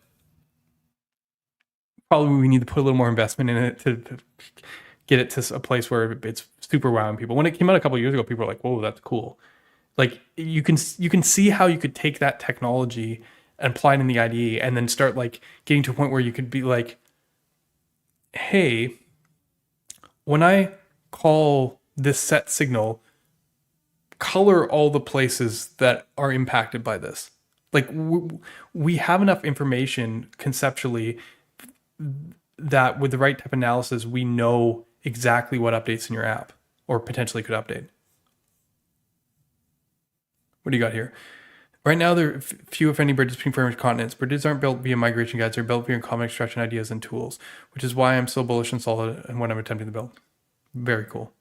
probably we need to put a little more investment in it to get it to a place where it's super wowing people. When it came out a couple of years ago, people were like, whoa, that's cool. Like you can see how you could take that technology and apply it in the IDE and then start like getting to a point where you could be like, hey, when I call this set signal, color all the places that are impacted by this. Like we have enough information conceptually that with the right type of analysis, we know exactly what updates in your app or potentially could update. What do you got here? Right now, there are few, if any, bridges between framework continents. Bridges aren't built via migration guides; they're built via common extraction ideas and tools, which is why I'm so bullish and solid and when I'm attempting to build. Very cool.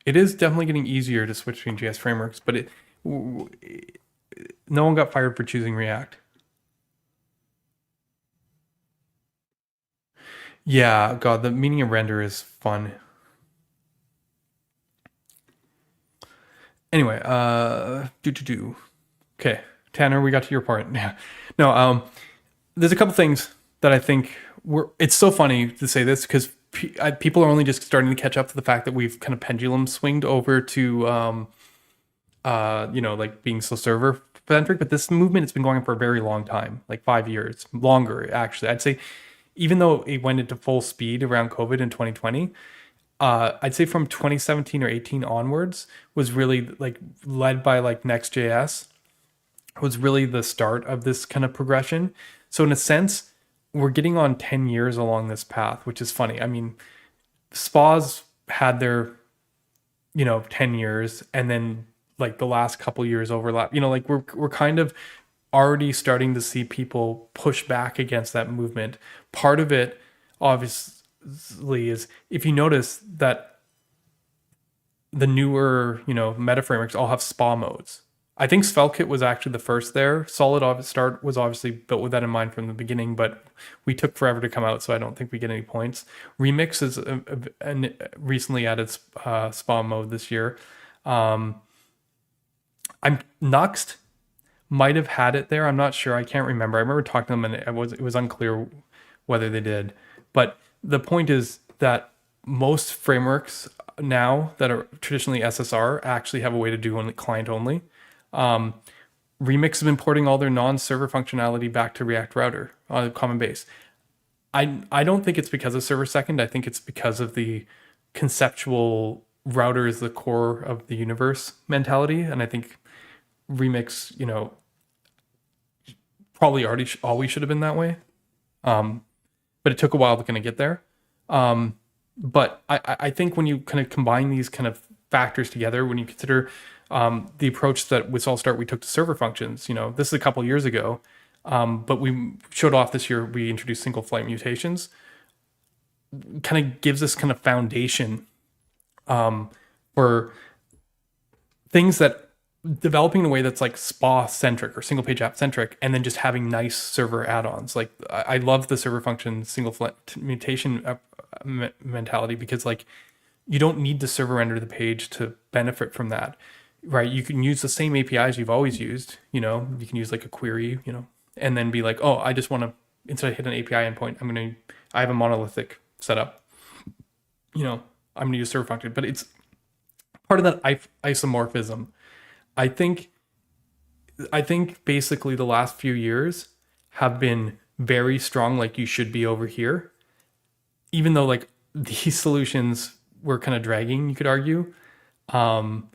It is definitely getting easier to switch between JS frameworks, but no one got fired for choosing React. Yeah, God, the meaning of render is fun. Anyway, Okay, Tanner, we got to your part. Yeah. No, there's a couple things that I think it's so funny to say this because people are only just starting to catch up to the fact that we've kind of pendulum swinged over to, like being so server centric, but this movement has been going on for a very long time, like 5 years, longer, actually. I'd say even though it went into full speed around COVID in 2020, I'd say from 2017 or 18 onwards was really like led by like Next.js was really the start of this kind of progression. So in a sense, we're getting on 10 years along this path, which is funny. I mean, SPAs had their, 10 years and then like the last couple years overlap. Like we're kind of already starting to see people push back against that movement. Part of it, obviously, is if you notice that the newer, meta frameworks all have SPA modes. I think SvelteKit was actually the first there. Solid Start was obviously built with that in mind from the beginning, but we took forever to come out, so I don't think we get any points. Remix is recently added SPA mode this year. Nuxt might have had it there. I'm not sure. I can't remember. I remember talking to them, and it was unclear whether they did. But the point is that most frameworks now that are traditionally SSR actually have a way to do only client only. Remix has been porting all their non-server functionality back to React Router on a common base. I don't think it's because of server second. I think it's because of the conceptual router is the core of the universe mentality. And I think Remix, probably always should have been that way. But it took a while to kind of get there. But I think when you kind of combine these kind of factors together, when you consider the approach that with SaltStart we took to server functions, this is a couple years ago, but we showed off this year, we introduced single flight mutations, kind of gives us kind of foundation for things that developing in a way that's like SPA centric or single page app centric, and then just having nice server add-ons. Like I love the server function single flight mutation mentality because like you don't need to server render the page to benefit from that, right? You can use the same APIs you've always used. You can use like a query, and then be like, oh, I just want to, instead of hit an API endpoint, I have a monolithic setup. I'm going to use server function, but it's part of that isomorphism. I think basically the last few years have been very strong, like you should be over here, even though like these solutions were kind of dragging, you could argue. On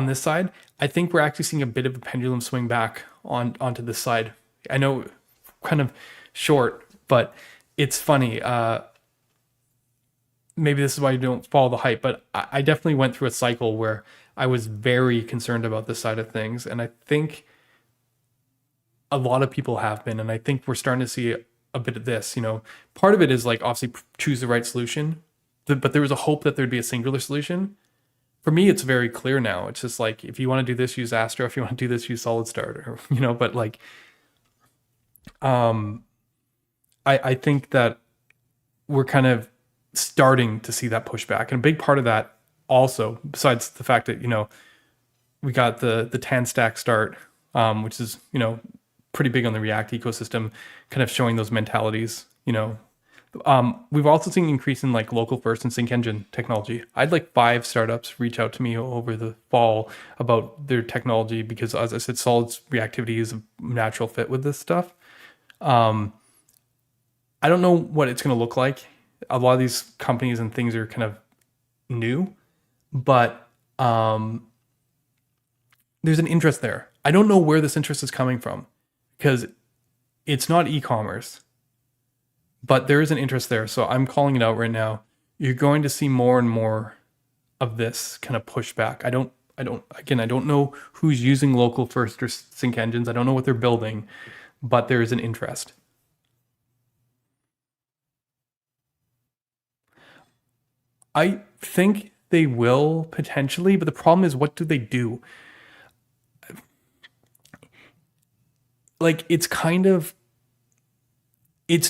this side, I think we're actually seeing a bit of a pendulum swing back onto this side. I know kind of short, but it's funny. Maybe this is why you don't follow the hype, but I definitely went through a cycle where I was very concerned about this side of things. And I think a lot of people have been, and I think we're starting to see a bit of this, part of it is like obviously choose the right solution, but there was a hope that there'd be a singular solution. For me, it's very clear now. It's just like, if you want to do this, use Astro. If you want to do this, use Solid Start, or, but like, I think that we're kind of starting to see that pushback. And a big part of that also, besides the fact that, we got the TanStack start, which is, pretty big on the React ecosystem, kind of showing those mentalities, we've also seen an increase in like local first and sync engine technology. I had like 5 startups reach out to me over the fall about their technology because, as I said, Solid's reactivity is a natural fit with this stuff. I don't know what it's going to look like. A lot of these companies and things are kind of new, but there's an interest there. I don't know where this interest is coming from because it's not e-commerce, but there is an interest there. So I'm calling it out right now. You're going to see more and more of this kind of pushback. I don't know who's using local first or sync engines. I don't know what they're building, but there is an interest. I think they will potentially, but the problem is, what do they do? Like, it's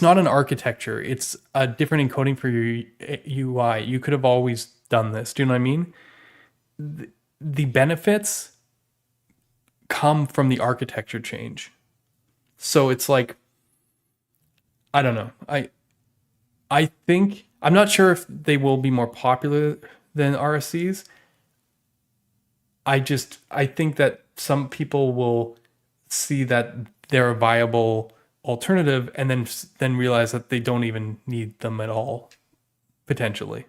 not an architecture. It's a different encoding for your UI. You could have always done this. Do you know what I mean? The benefits come from the architecture change. So it's like, I don't know. I think, I'm not sure if they will be more popular than RSCs. I think that some people will see that they're a viable alternative and then realize that they don't even need them at all, potentially.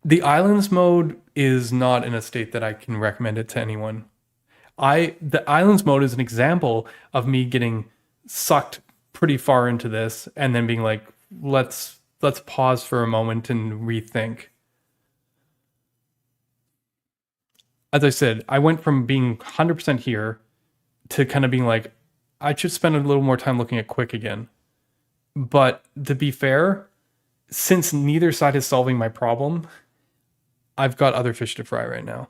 The islands mode is not in a state that I can recommend it to anyone. The islands mode is an example of me getting sucked pretty far into this and then being like, let's pause for a moment and rethink. As I said, I went from being 100% here to kind of being like, I should spend a little more time looking at Qwik again. But to be fair, since neither side is solving my problem, I've got other fish to fry right now.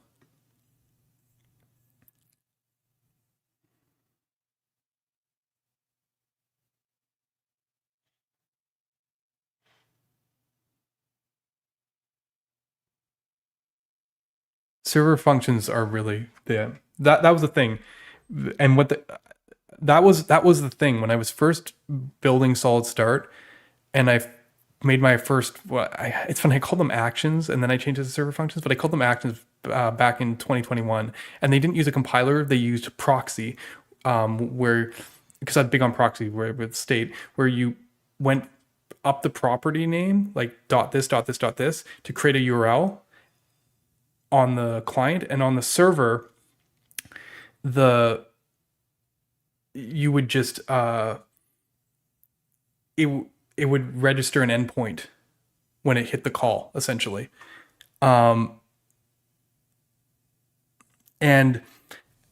Server functions are really that was the thing, and that was the thing when I was first building Solid Start, and I made my first. It's funny, I called them actions, and then I changed it to server functions, but I called them actions back in 2021, and they didn't use a compiler; they used proxy, where, because I'm big on proxy, where with state, where you went up the property name like .this to create a URL on the client, and on the server, you would just it would register an endpoint when it hit the call, essentially. And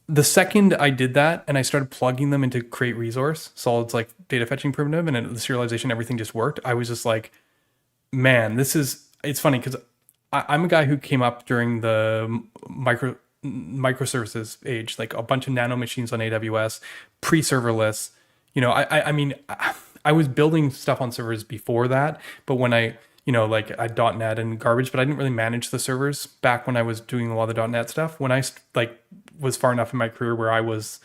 the second I did that and I started plugging them into create resource, Solid's like data fetching primitive, and the serialization, everything just worked. I was just like, man, it's funny because I'm a guy who came up during the microservices age, like a bunch of nano machines on AWS, pre-serverless. I mean, I was building stuff on servers before that, but when I like I .NET and garbage, but I didn't really manage the servers back when I was doing a lot of the .NET stuff. When I like was far enough in my career where I was,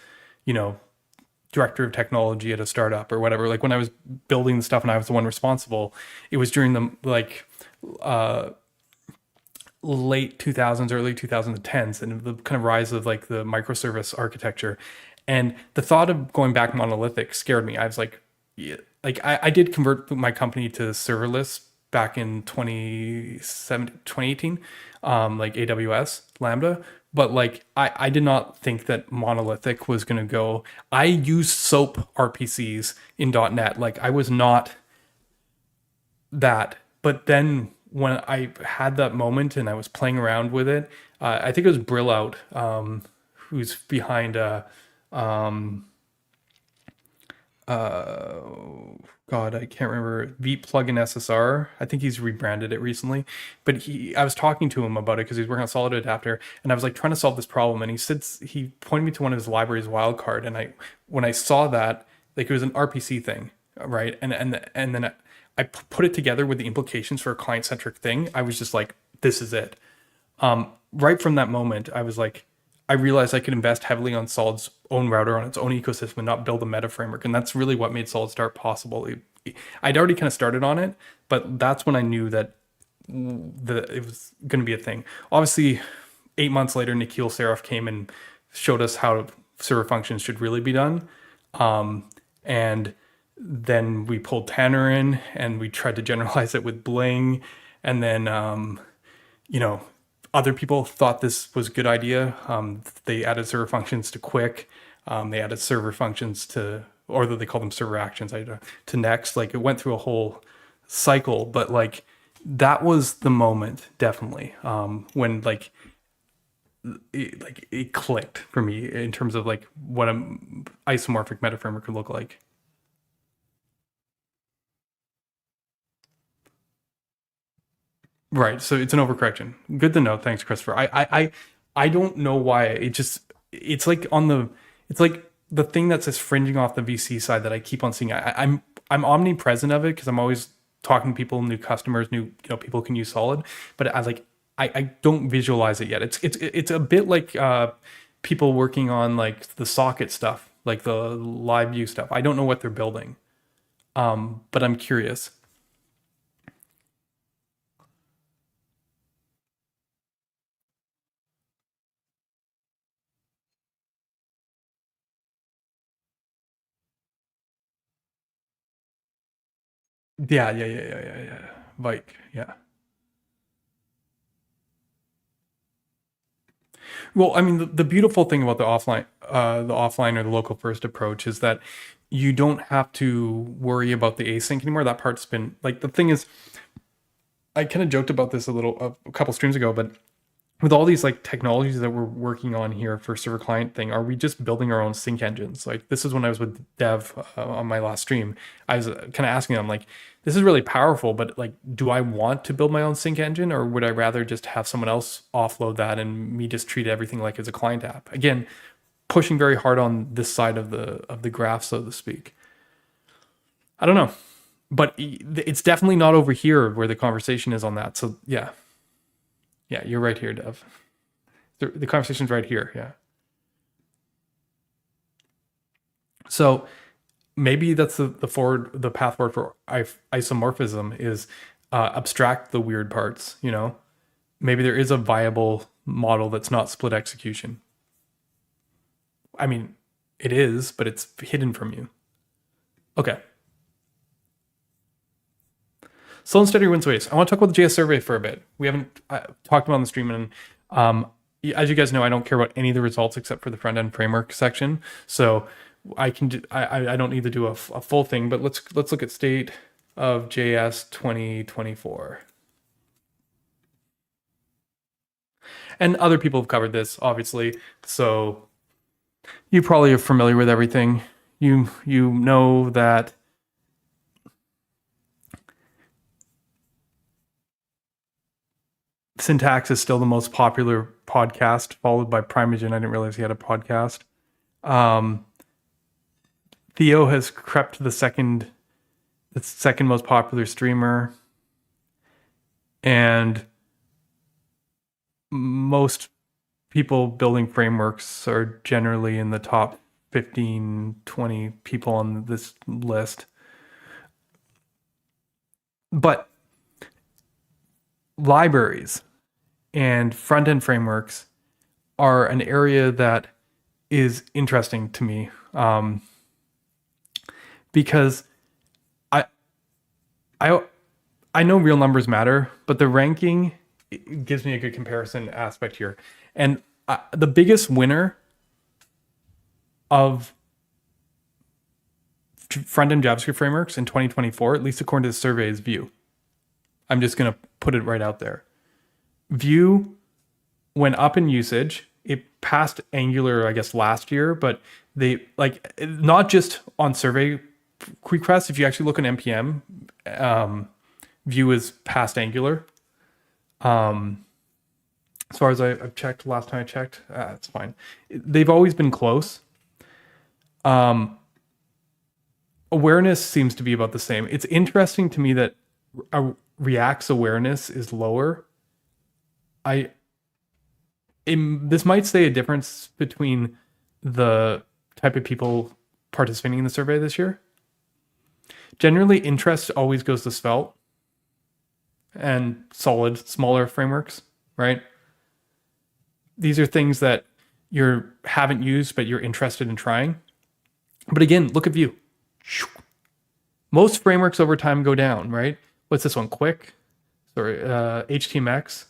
director of technology at a startup or whatever, like when I was building the stuff and I was the one responsible, it was during the late 2000s, early 2010s, and the kind of rise of like the microservice architecture. And the thought of going back monolithic scared me. I was like, yeah, like I did convert my company to serverless back in 2018, like AWS Lambda. But like, I did not think that monolithic was going to go. I use SOAP RPCs in .NET. Like, I was not that. But then when I had that moment and I was playing around with it, I think it was Brillout, who's behind God, I can't remember, Veep plugin SSR. I think he's rebranded it recently, but I was talking to him about it because he's working on Solid Adapter, and I was like trying to solve this problem, and he pointed me to one of his libraries wildcard, and when I saw that, like, it was an RPC thing, right, and then I put it together with the implications for a client centric thing. I was just like, this is it. Right from that moment, I was like, I realized I could invest heavily on Solid's own router, on its own ecosystem, and not build a meta framework. And that's really what made Solid Start possible. I'd already kind of started on it, but that's when I knew that it was going to be a thing. Obviously, 8 months later, Nikhil Saraf came and showed us how server functions should really be done. And then we pulled Tanner in, and we tried to generalize it with Bling. And then, other people thought this was a good idea. They added server functions to Qwik. They added server functions to, or they call them server actions, to Next. Like, it went through a whole cycle, but like that was the moment, definitely, when it clicked for me in terms of like what an isomorphic meta framework could look like. Right. So it's an overcorrection. Good to know. Thanks, Christopher. I don't know why it's like it's like the thing that's just fringing off the VC side that I keep on seeing. I'm omnipresent of it because I'm always talking to people, new customers, new people can use Solid, but I don't visualize it yet. It's a bit like people working on like the socket stuff, like the live view stuff. I don't know what they're building, but I'm curious. Yeah. Like, yeah. Well, I mean, the beautiful thing about the offline or the local first approach is that you don't have to worry about the async anymore. That part's been like, the thing is, I kind of joked about this a couple streams ago, but with all these like technologies that we're working on here for server client thing, are we just building our own sync engines? Like, this is when I was with Dev on my last stream. I was kind of asking them like, this is really powerful, but like, do I want to build my own sync engine, or would I rather just have someone else offload that and me just treat everything like as a client app? Again, pushing very hard on this side of the graph, so to speak. I don't know, but it's definitely not over here where the conversation is on that. So yeah, you're right here, Dev. The conversation's right here. Yeah. So maybe that's the path forward for isomorphism is abstract the weird parts. Maybe there is a viable model that's not split execution. I mean, it is, but it's hidden from you. Okay. Slow and steady wins ways. I want to talk about the JS survey for a bit. We haven't talked about it on the stream, and as you guys know, I don't care about any of the results except for the front end framework section. So I don't need to do a full thing, but let's look at state of JS 2024. And other people have covered this, obviously. So you probably are familiar with everything. You know that Syntax is still the most popular podcast, followed by Primogen. I didn't realize he had a podcast. Theo has crept to the second most popular streamer, and most people building frameworks are generally in the top 15, 20 people on this list. But libraries and front-end frameworks are an area that is interesting to me, because I know real numbers matter, but the ranking gives me a good comparison aspect here. And the biggest winner of front-end JavaScript frameworks in 2024, at least according to the survey, is Vue. I'm just going to put it right out there. Vue went up in usage. It passed Angular, I guess, last year, but they like not just on survey requests. If you actually look at NPM, Vue is past Angular. As far as I've checked, last time I checked, it's fine. They've always been close. Awareness seems to be about the same. It's interesting to me that React's awareness is lower. This might say a difference between the type of people participating in the survey this year. Generally, interest always goes to Svelte and solid, smaller frameworks, right? These are things that you haven't used, but you're interested in trying. But again, look at Vue. Most frameworks over time go down, right? What's this one? Qwik? Sorry, HTMX.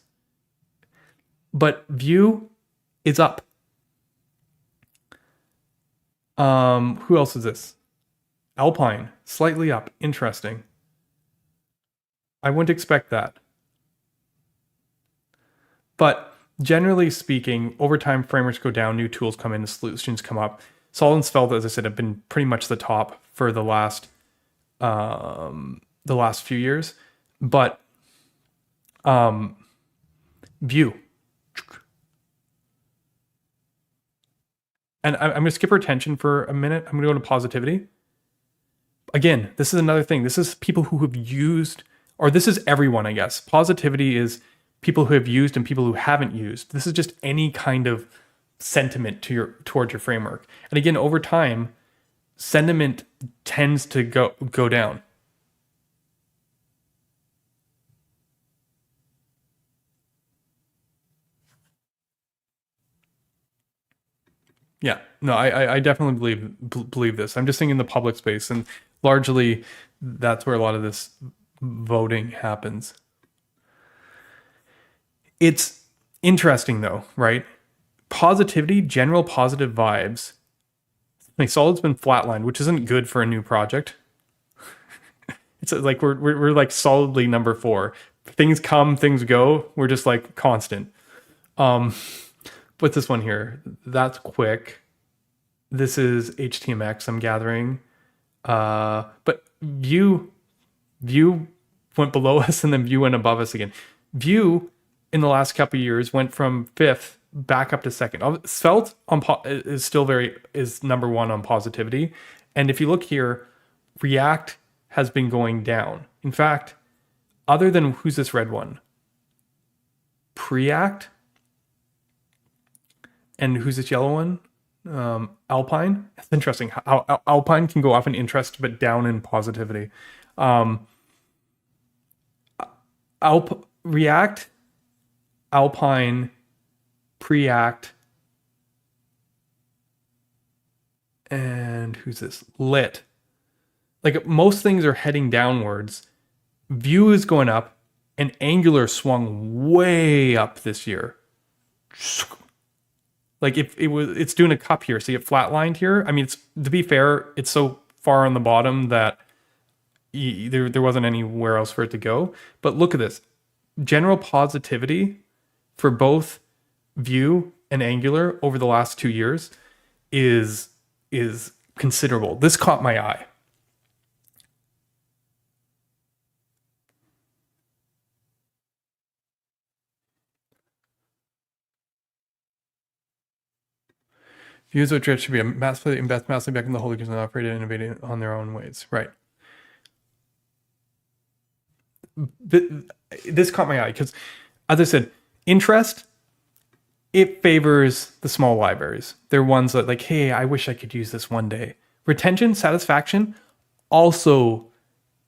But Vue is up. Who else is this? Alpine, slightly up. Interesting. I wouldn't expect that. But generally speaking, over time, frameworks go down, new tools come in, solutions come up. Solid and Svelte, as I said, have been pretty much the top for the last few years. But Vue. And I'm going to skip retention for a minute. I'm going to go to positivity. Again, this is another thing. This is people who have used, or this is everyone, I guess. Positivity is people who have used and people who haven't used. This is just any kind of sentiment towards your framework. And again, over time, sentiment tends to go down. Yeah, no, I definitely believe this. I'm just thinking in the public space, and largely that's where a lot of this voting happens. It's interesting though, right? Positivity, general positive vibes. Like Solid's been flatlined, which isn't good for a new project. It's like we're like solidly number 4. Things come, things go. We're just like constant. What's this one here? That's Qwik. This is HTMX, I'm gathering. But Vue went below us and then Vue went above us again. Vue in the last couple of years went from 5th back up to 2nd. Svelte is still is number 1 on positivity. And if you look here, React has been going down. In fact, other than who's this red one? Preact. And who's this yellow one? Alpine. It's interesting how Alpine can go up in interest but down in positivity. React, Alpine, Preact, and who's this? Lit. Like most things are heading downwards. Vue is going up, and Angular swung way up this year. Like if it's doing a cup here. See it flatlined here. I mean, to be fair, it's so far on the bottom that there wasn't anywhere else for it to go. But look at this. General positivity for both Vue and Angular over the last 2 years is considerable. This caught my eye. Views which should be massively back in the whole because they operate and innovating on their own ways. Right. This caught my eye because, as I said, interest, it favors the small libraries. They're ones that like, hey, I wish I could use this one day. Retention, satisfaction also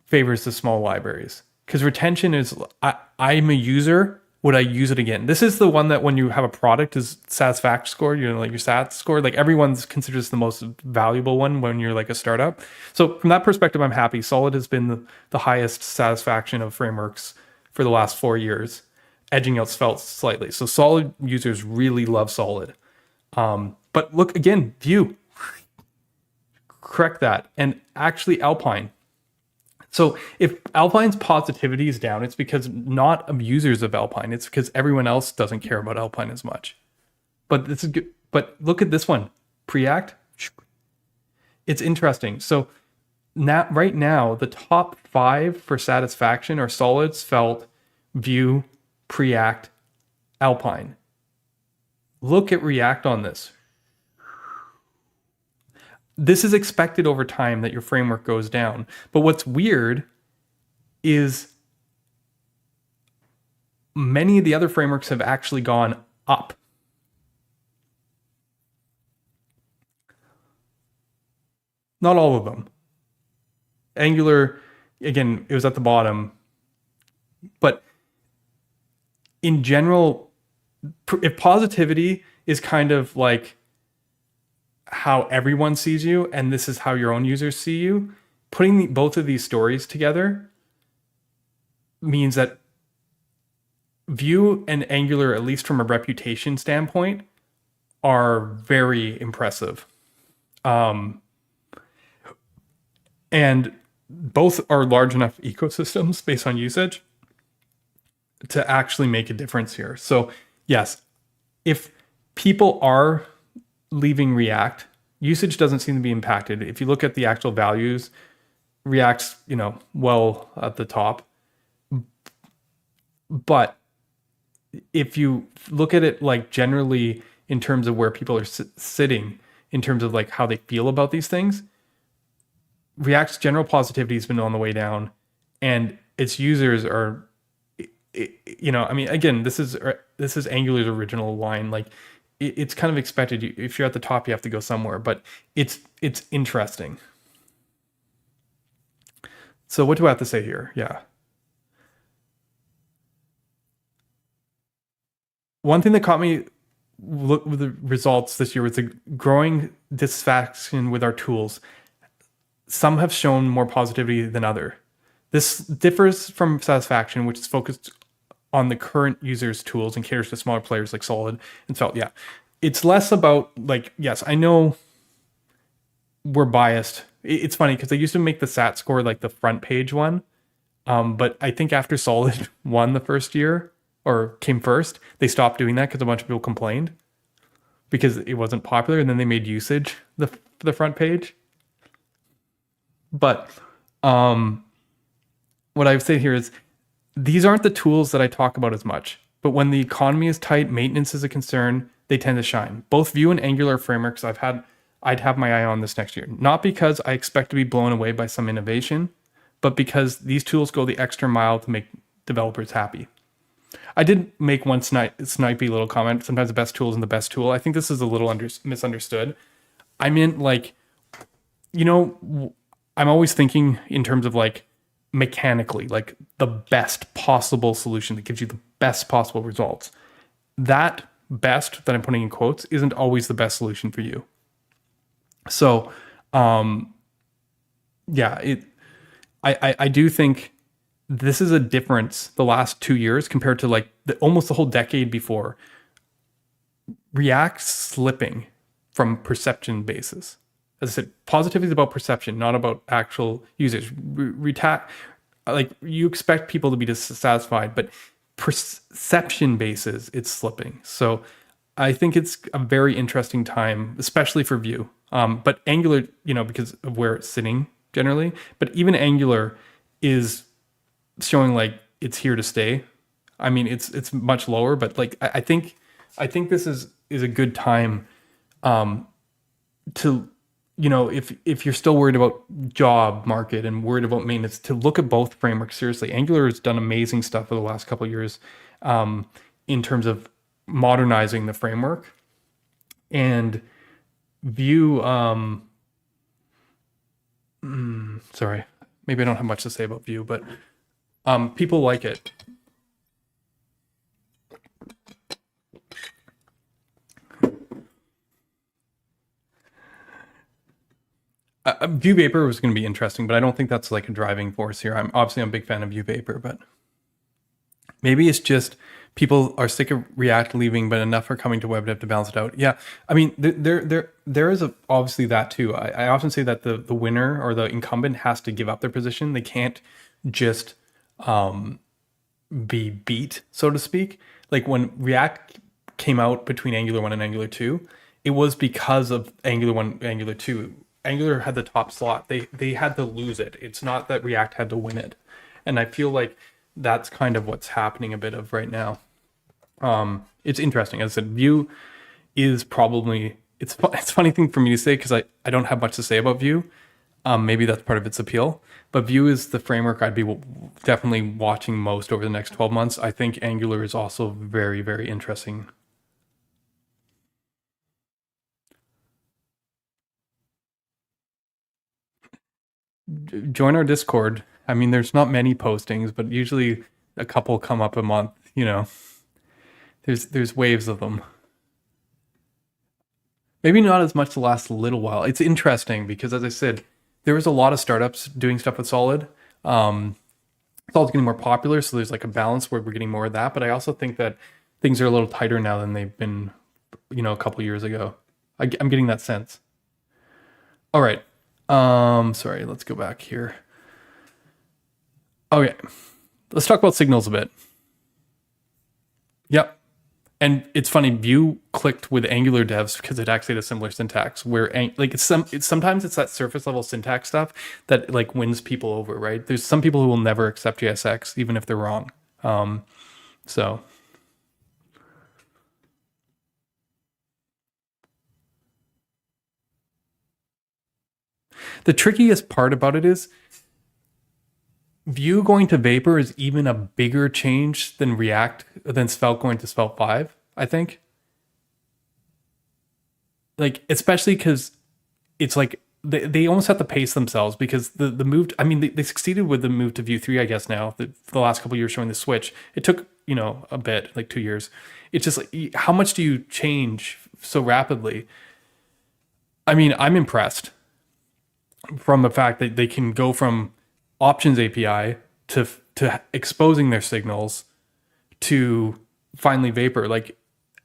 favors the small libraries because retention is, I'm a user. Would I use it again? This is the one that when you have a product is satisfaction score, like your SAT score, like everyone's considers the most valuable one when you're like a startup. So from that perspective, I'm happy. Solid has been the highest satisfaction of frameworks for the last 4 years, edging out Svelte slightly. So Solid users really love Solid. But look again, Vue, correct that. And actually Alpine. So if Alpine's positivity is down, it's because not of users of Alpine. It's because everyone else doesn't care about Alpine as much. But this is good. But look at this one, Preact. It's interesting. So now, right now, the top 5 for satisfaction are Solid, Svelte, Vue, Preact, Alpine. Look at React on this. This is expected over time that your framework goes down. But what's weird is many of the other frameworks have actually gone up. Not all of them. Angular, again, it was at the bottom. But in general, if positivity is kind of like how everyone sees you, and this is how your own users see you, putting both of these stories together means that Vue and Angular, at least from a reputation standpoint, are very impressive. And both are large enough ecosystems based on usage to actually make a difference here. So yes, if people are leaving React, usage doesn't seem to be impacted. If you look at the actual values, React's, well at the top. But if you look at it like generally in terms of where people are sitting, in terms of like how they feel about these things, React's general positivity has been on the way down, and its users are, again, this is Angular's original line. Like, it's kind of expected. If you're at the top, you have to go somewhere. But it's interesting. So what do I have to say here? Yeah. One thing that caught me with the results this year was the growing dissatisfaction with our tools. Some have shown more positivity than other. This differs from satisfaction, which is focused on the current users' tools and caters to smaller players like Solid and Svelte. Yeah, it's less about like, yes, I know we're biased. It's funny because they used to make the SAT score like the front page one. But I think after Solid won the first year or came first, they stopped doing that because a bunch of people complained because it wasn't popular, and then they made usage the front page. But what I would say here is these aren't the tools that I talk about as much. But when the economy is tight, maintenance is a concern, they tend to shine. Both Vue and Angular frameworks I'd have my eye on this next year. Not because I expect to be blown away by some innovation, but because these tools go the extra mile to make developers happy. I did make one snipey little comment. Sometimes the best tool isn't the best tool. I think this is a little misunderstood. I meant like, I'm always thinking in terms of like mechanically, like the best possible solution that gives you the best possible results. That best that I'm putting in quotes isn't always the best solution for you. So, I do think this is a difference the last 2 years compared to like almost the whole decade before. React slipping from perception basis. As I said, positivity is about perception, not about actual usage. Like you expect people to be dissatisfied, but perception basis, it's slipping. So I think it's a very interesting time, especially for Vue. But Angular, because of where it's sitting generally, but even Angular is showing like it's here to stay. I mean, it's much lower, but like I think this is a good time to, if you're still worried about job market and worried about maintenance, to look at both frameworks seriously. Angular has done amazing stuff for the last couple of years in terms of modernizing the framework, and Vue. Sorry, maybe I don't have much to say about Vue, but people like it. Vue Vapor was going to be interesting, but I don't think that's like a driving force here. I'm a big fan of Vue Vapor, but maybe it's just People are sick of React leaving, but enough are coming to web dev to balance it out. Yeah, I mean, there is obviously that too. I often say that the winner or the incumbent has to give up their position. They can't just be beat, so to speak. Like when React came out between Angular 1 and Angular 2, it was because of Angular 1, Angular 2. Angular had the top slot. They had to lose it. It's not that React had to win it. And I feel like that's kind of what's happening a bit of right now. It's interesting. As I said, Vue is probably, it's a funny thing for me to say because I don't have much to say about Vue. Maybe that's part of its appeal. But Vue is the framework I'd be definitely watching most over the next 12 months. I think Angular is also very, very interesting. Join our Discord. I mean, there's not many postings, but usually a couple come up a month, you know. There's waves of them. Maybe not as much the last little while. It's interesting because, as I said, there was a lot of startups doing stuff with Solid. Solid's getting more popular, so there's like a balance where we're getting more of that. But I also think that things are a little tighter now than they've been, you know, a couple years ago. I'm getting that sense. All right. Sorry, let's go back here. Okay. Let's talk about signals a bit. Yep. And it's funny, Vue clicked with Angular devs because it actually had a similar syntax where like sometimes it's that surface level syntax stuff that like wins people over, right? There's some people who will never accept JSX even if they're wrong. So the trickiest part about it is Vue going to Vapor is even a bigger change than Svelte going to Svelte 5, I think. Like, especially because it's like they almost have to pace themselves because the move, I mean, they succeeded with the move to Vue 3, I guess now, the last couple of years showing the switch. It took, you know, a bit, like 2 years. It's just like, how much do you change so rapidly? I mean, I'm impressed from the fact that they can go from options API to exposing their signals to finally Vapor. Like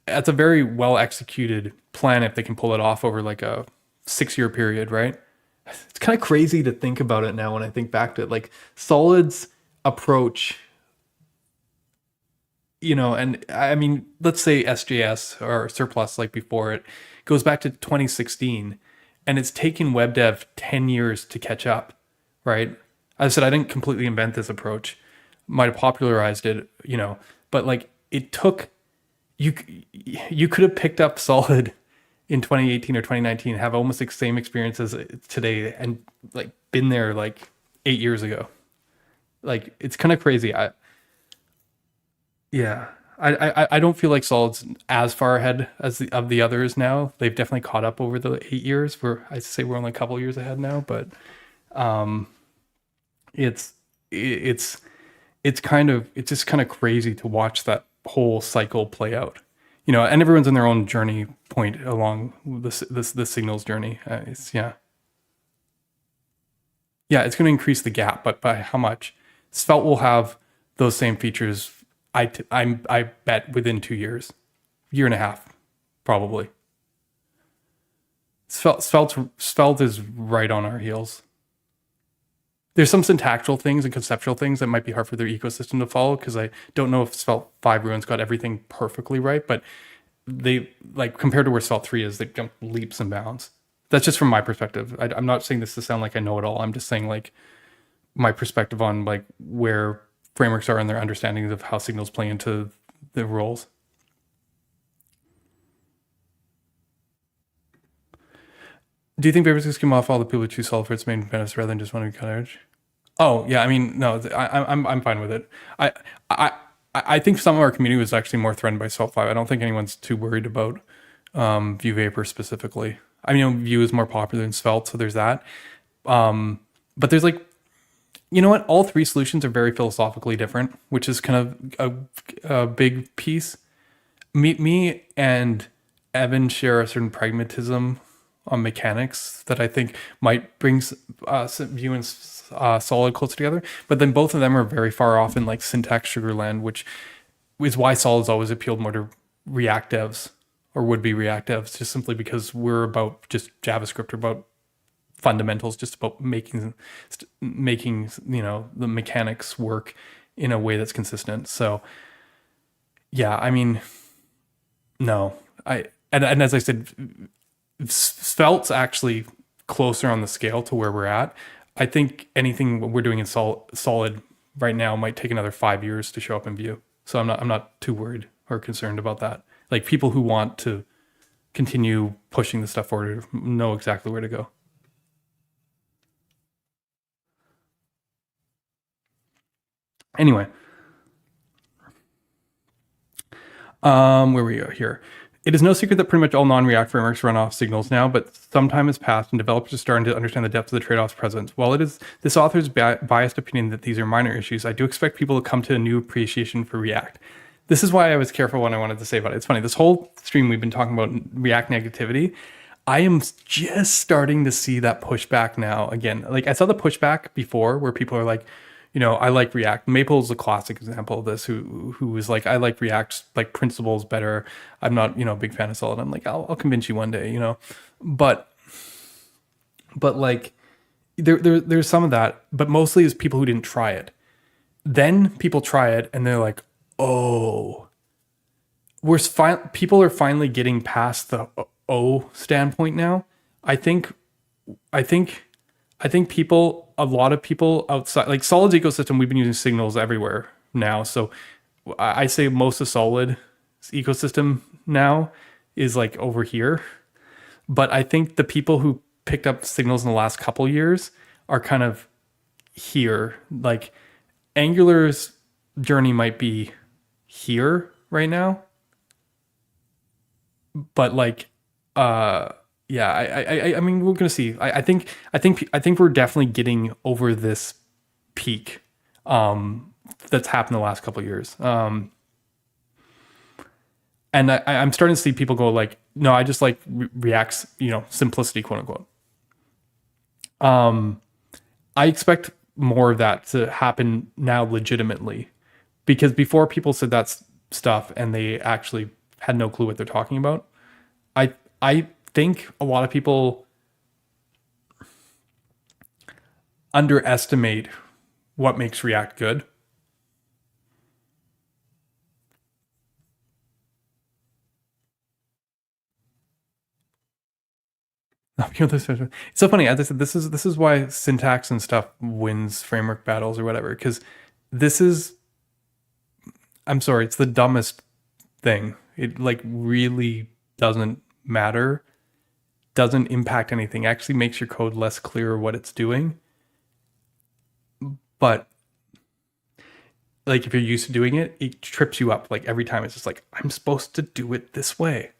that's a very well executed plan if they can pull it off over like a 6-year period, right? It's kind of crazy to think about it now when I think back to it. Like Solid's approach, you know, and I mean, let's say SJS or Surplus like before it goes back to 2016 and it's taken web dev 10 years to catch up, right? As I said, I didn't completely invent this approach. Might have popularized it, you know, but like it took, you could have picked up Solid in 2018 or 2019, have almost the same experience as today and like been there like 8 years ago. Like it's kind of crazy. I don't feel like Solid's as far ahead as of the others now. They've definitely caught up over the 8 years. I say we're only a couple years ahead now, but it's just kind of crazy to watch that whole cycle play out, you know, and everyone's in their own journey point along this signals journey. It's going to increase the gap, but by how much? Svelte will have those same features. I bet within 2 years, year and a half, probably. Svelte is right on our heels. There's some syntactical things and conceptual things that might be hard for their ecosystem to follow because I don't know if Svelte 5 Ruins got everything perfectly right, but they, like, compared to where Svelte 3 is, they jump leaps and bounds. That's just from my perspective. I'm not saying this to sound like I know it all. I'm just saying, like, my perspective on, like, where frameworks are and their understandings of how signals play into the roles. Do you think Vapor can off all the people who choose Solid for its main benefits rather than just wanting to cut edge? Oh yeah, I mean no, I'm fine with it. I think some of our community was actually more threatened by Svelte 5. I don't think anyone's too worried about Vue Vapor specifically. I mean, Vue is more popular than Svelte, so there's that. But there's like, you know what? All three solutions are very philosophically different, which is kind of a big piece. Me and Evan share a certain pragmatism on mechanics that I think might bring Vue and Solid closer together. But then both of them are very far off in like syntax sugarland, which is why Solid's always appealed more to React devs or would-be React devs, just simply because we're about just JavaScript, or about fundamentals, just about making the mechanics work in a way that's consistent. So yeah, I mean, no, and as I said, Svelte actually closer on the scale to where we're at. I think anything we're doing in Solid right now might take another 5 years to show up in Vue. So I'm not too worried or concerned about that. Like, people who want to continue pushing the stuff forward know exactly where to go. Anyway, where we go here. It is no secret that pretty much all non-React frameworks run off signals now, but some time has passed and developers are starting to understand the depth of the trade-offs present. While it is this author's biased opinion that these are minor issues, I do expect people to come to a new appreciation for React. This is why I was careful when I wanted to say about it. It's funny, this whole stream we've been talking about React negativity. I am just starting to see that pushback now again. Like, I saw the pushback before where people are like, I like React. Maple is a classic example of this, who was like, I like React's like principles better. I'm not, a big fan of Solid. I'm like, I'll convince you one day, but like there's some of that, but mostly is people who didn't try it. Then people try it and they're like, oh, people are finally getting past the standpoint now. I think a lot of people outside, like Solid's ecosystem, we've been using signals everywhere now. So I say most of Solid's ecosystem now is like over here. But I think the people who picked up signals in the last couple years are kind of here. Like, Angular's journey might be here right now. But like, yeah, I mean, we're gonna see. I think we're definitely getting over this peak that's happened the last couple of years. And I'm starting to see people go like, no, I just like React's, simplicity, quote unquote. I expect more of that to happen now legitimately, because before people said that stuff and they actually had no clue what they're talking about. I think a lot of people underestimate what makes React good. It's so funny. As I said, this is why syntax and stuff wins framework battles or whatever, because I'm sorry, it's the dumbest thing. It like really doesn't matter, doesn't impact anything, actually makes your code less clear what it's doing. But like, if you're used to doing it, it trips you up. Like, every time it's just like, I'm supposed to do it this way.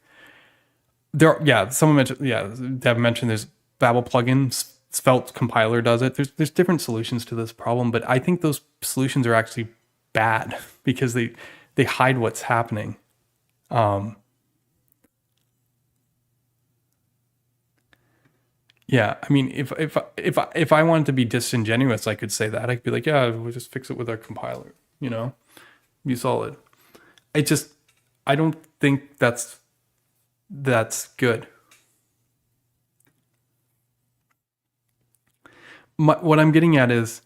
Someone mentioned, Devin mentioned there's Babel plugins, Svelte compiler does it. There's different solutions to this problem, but I think those solutions are actually bad because they hide what's happening. Yeah, I mean, if I wanted to be disingenuous, I could say that. I could be like, yeah, we'll just fix it with our compiler, be solid. I don't think that's good. What I'm getting at is,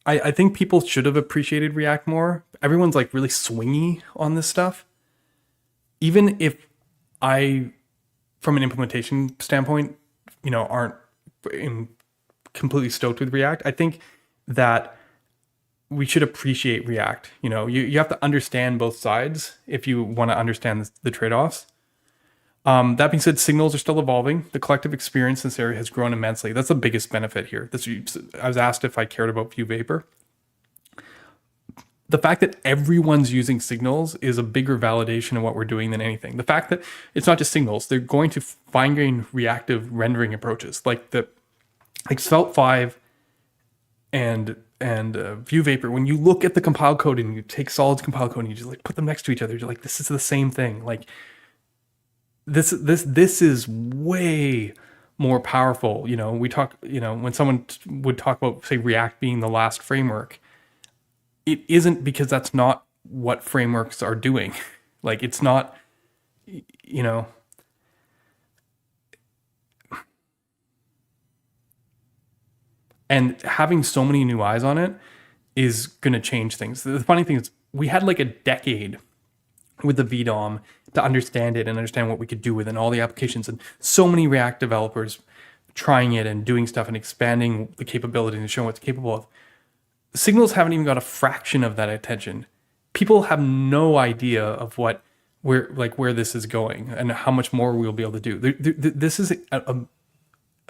I think people should have appreciated React more. Everyone's like really swingy on this stuff. Even if from an implementation standpoint, aren't completely stoked with React, I think that we should appreciate React. You have to understand both sides if you want to understand the trade-offs. That being said, signals are still evolving. The collective experience in this area has grown immensely. That's the biggest benefit here. I was asked if I cared about Vue Vapor. The fact that everyone's using signals is a bigger validation of what we're doing than anything. The fact that it's not just signals, they're going to fine-grain reactive rendering approaches like Svelte 5 and Vue Vapor. When you look at the compile code and you take Solid's compile code and you just like put them next to each other, you're like, this is the same thing. Like, this is way more powerful. We talk, when someone would talk about, say, React being the last framework, it isn't, because that's not what frameworks are doing. Like, it's not, you know, and having so many new eyes on it is going to change things. The funny thing is, we had like a decade with the VDOM to understand it and understand what we could do with it and all the applications, and so many React developers trying it and doing stuff and expanding the capability and showing what's capable of. Signals haven't even got a fraction of that attention. People have no idea of where this is going and how much more we'll be able to do. This is a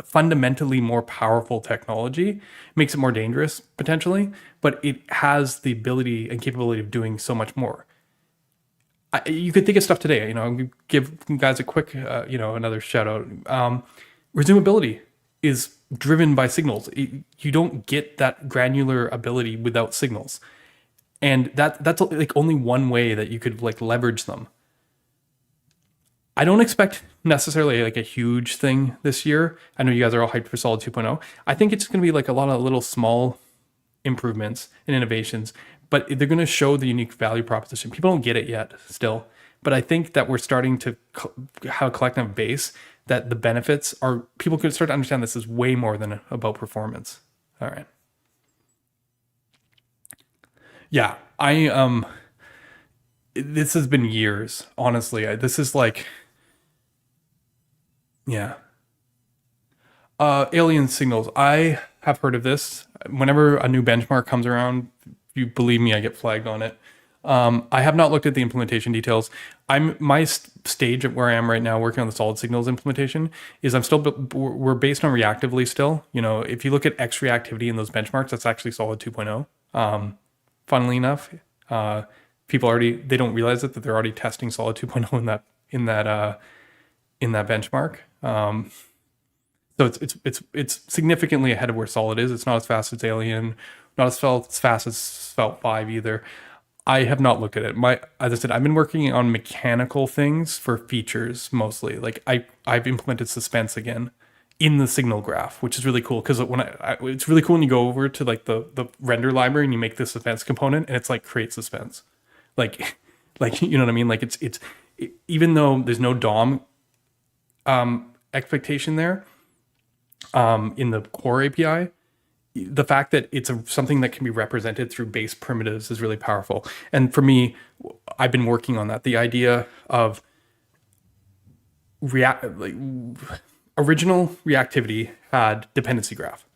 fundamentally more powerful technology. Makes it more dangerous potentially, but it has the ability and capability of doing so much more. You could think of stuff today, give guys a quick, another shout out. Resumability is driven by signals. You don't get that granular ability without signals. And that's like only one way that you could like leverage them. I don't expect necessarily like a huge thing this year. I know you guys are all hyped for Solid 2.0. I think it's going to be like a lot of little small improvements and innovations, but they're going to show the unique value proposition. People don't get it yet still, but I think that we're starting to have a collective base that the benefits are, people could start to understand this is way more than about performance. All right. Yeah, this has been years, honestly. This is like, yeah. Alien signals. I have heard of this. Whenever a new benchmark comes around, you believe me, I get flagged on it. I have not looked at the implementation details. My stage of where I am right now, working on the solid signals implementation, is we're based on reactively still. If you look at X reactivity in those benchmarks, that's actually solid 2.0. Funnily enough, people they don't realize that they're already testing solid 2.0 in that benchmark. So it's significantly ahead of where solid is. It's not as fast as Alien, not as fast as Svelte 5 either. I have not looked at it. As I said, I've been working on mechanical things for features mostly. Like I've implemented suspense again in the signal graph, which is really cool, because it's really cool when you go over to like the render library and you make the suspense component and it's like create suspense, like you know what I mean? Like it's even though there's no DOM expectation there in the core API, the fact that it's something that can be represented through base primitives is really powerful. And for me, I've been working on that. The idea of original reactivity had dependency graph.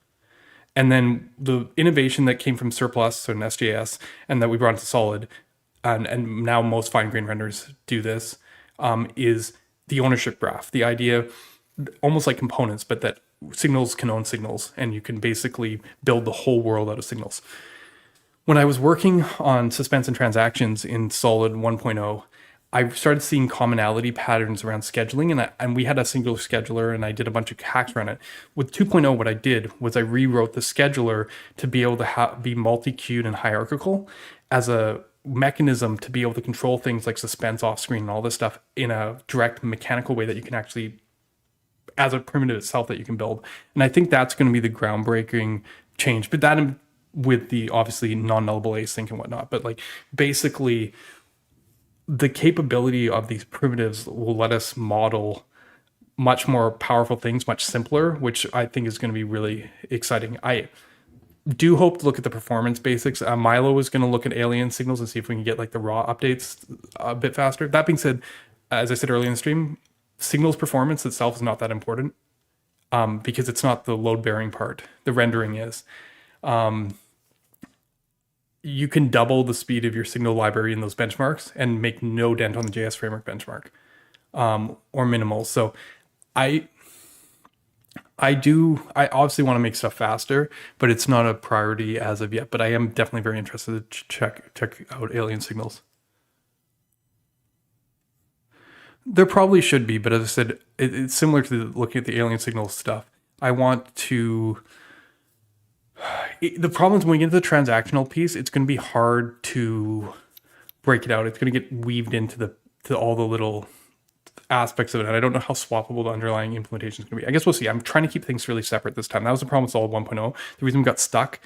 And then the innovation that came from Surplus and SJS and that we brought into Solid, and now most fine-grained renders do this, is the ownership graph. The idea, almost like components, but that signals can own signals, and you can basically build the whole world out of signals. When I was working on suspense and transactions in Solid 1.0, I started seeing commonality patterns around scheduling, and we had a singular scheduler, and I did a bunch of hacks around it. With 2.0, what I did was I rewrote the scheduler to be able to be multi-queued and hierarchical as a mechanism to be able to control things like suspense off screen and all this stuff in a direct mechanical way that you can actually, as a primitive itself, that you can build. And I think that's going to be the groundbreaking change, but that with the obviously non-nullable async and whatnot, but like basically the capability of these primitives will let us model much more powerful things, much simpler, which I think is going to be really exciting. I do hope to look at the performance basics. Milo is going to look at alien signals and see if we can get like the raw updates a bit faster. That being said, as I said earlier in the stream, signals performance itself is not that important, because it's not the load bearing part. The rendering is. You can double the speed of your signal library in those benchmarks and make no dent on the JS framework benchmark, or minimal. So I obviously want to make stuff faster, but it's not a priority as of yet. But I am definitely very interested to check out alien signals. There probably should be, but as I said, it's similar to looking at the alien signals stuff. I want to... The problem is when we get into the transactional piece, it's going to be hard to break it out. It's going to get weaved into all the little aspects of it. And I don't know how swappable the underlying implementation is going to be. I guess we'll see. I'm trying to keep things really separate this time. That was the problem with Solid 1.0. The reason we got stuck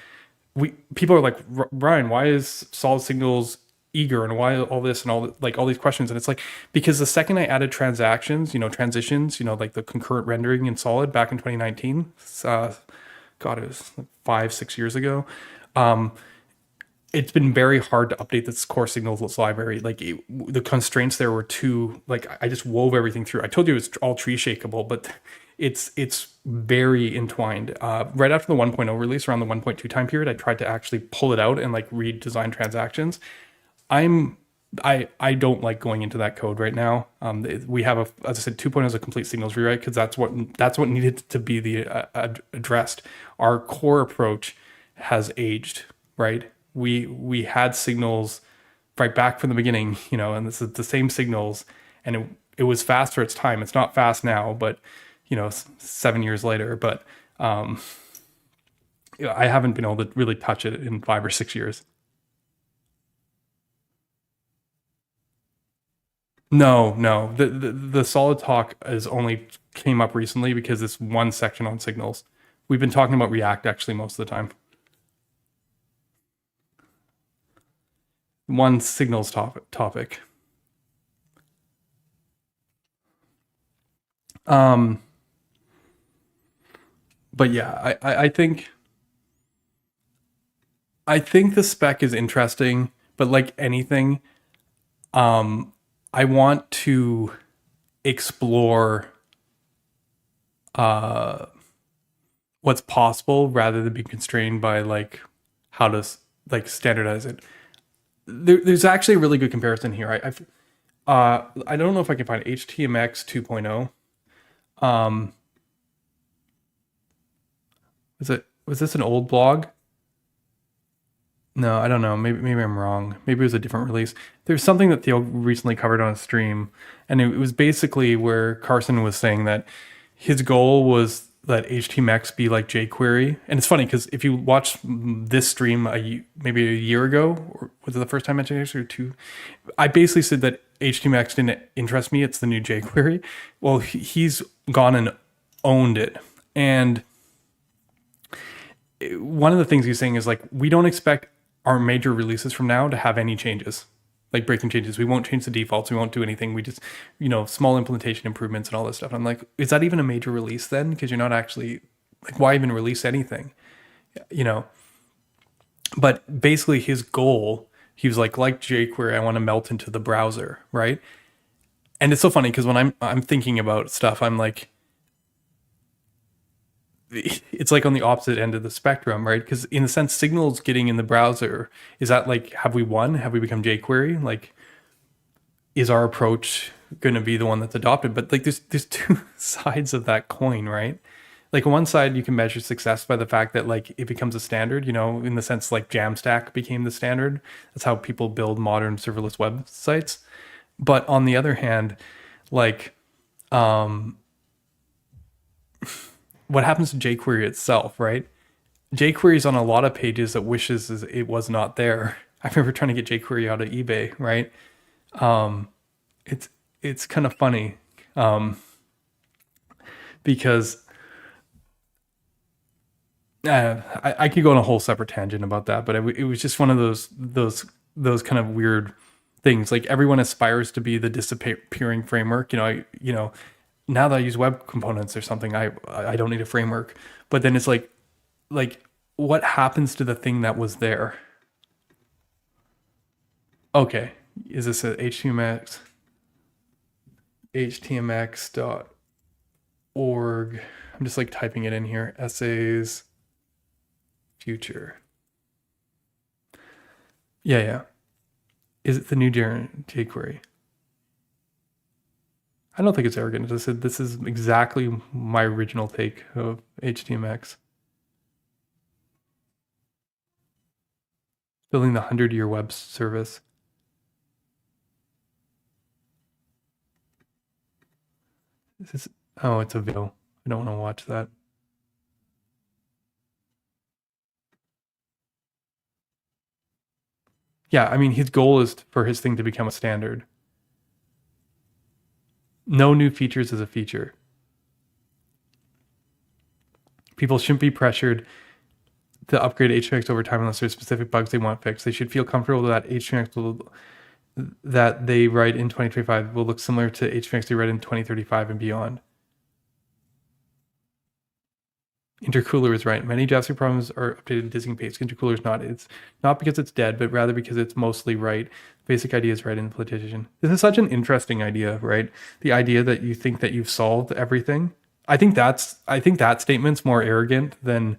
people are like, Brian, why is solid signals eager, and why all this and all these questions? And it's like, because the second I added transactions, transitions, like the concurrent rendering in solid back in 2019, God, it was like 5-6 years ago. It's been very hard to update this core signals library. Like the constraints there were too, like I just wove everything through. I told you it was all tree shakeable, but it's very entwined. Right after the 1.0 release, around the 1.2 time period, I tried to actually pull it out and like redesign transactions. I don't like going into that code right now. We have as I said, 2.0 is a complete signals rewrite because that's what needed to be addressed. Our core approach has aged, right? We had signals right back from the beginning, and this is the same signals, and it was fast for its time. It's not fast now, but 7 years later. But I haven't been able to really touch it in 5 or 6 years. No. The solid talk is only came up recently because it's one section on signals. We've been talking about React actually most of the time. One signals topic. But yeah, I think the spec is interesting, but like anything, I want to explore what's possible rather than be constrained by like how to like standardize it. There's actually a really good comparison here. I don't know if I can find HTMX 2.0. Was this an old blog? No, I don't know. Maybe I'm wrong. Maybe it was a different release. There's something that Theo recently covered on a stream, and it was basically where Carson was saying that his goal was that HTMX be like jQuery. And it's funny because if you watch this stream maybe a year ago, or was it the first time I mentioned it, or two? I basically said that HTMX didn't interest me. It's the new jQuery. Well, he's gone and owned it. And one of the things he's saying is like, we don't expect our major releases from now to have any changes, like breaking changes. We won't change the defaults. We won't do anything. We just, small implementation improvements and all this stuff. And I'm like, is that even a major release then? Because you're not actually like, why even release anything? But basically his goal, he was like jQuery, I want to melt into the browser, right? And it's so funny because when I'm thinking about stuff, I'm like, it's like on the opposite end of the spectrum, right? Because in a sense, signals getting in the browser, is that like, have we won? Have we become jQuery? Like, is our approach going to be the one that's adopted? But like, there's two sides of that coin, right? Like on one side, you can measure success by the fact that like it becomes a standard, in the sense like Jamstack became the standard. That's how people build modern serverless websites. But on the other hand, like, what happens to jQuery itself, right? jQuery is on a lot of pages that wishes it was not there. I remember trying to get jQuery out of eBay, right? It's kind of funny because I could go on a whole separate tangent about that, but it was just one of those kind of weird things. Like everyone aspires to be the disappearing framework. Now that I use web components or something, I don't need a framework. But then it's like what happens to the thing that was there? Okay, is this a HTMX? HTMX.org. I'm just like typing it in here. Essays future. Yeah. Is it the new jQuery? I don't think it's arrogant. As I said, this is exactly my original take of HTMX. Building the 100-year web service. It's a video. I don't want to watch that. Yeah, I mean, his goal is for his thing to become a standard. No new features is a feature. People shouldn't be pressured. to upgrade HTMX over time unless there's specific bugs they want fixed. They should feel comfortable that HTMX that they write in 2025 will look similar to HTMX they write in 2035 and beyond. Intercooler is right. Many JavaScript problems are updated dizzying pace. Intercooler is not. It's not because it's dead, but rather because it's mostly right. Basic idea is right in the implementation. This is such an interesting idea, right? The idea that you think that you've solved everything. I think that statement's more arrogant than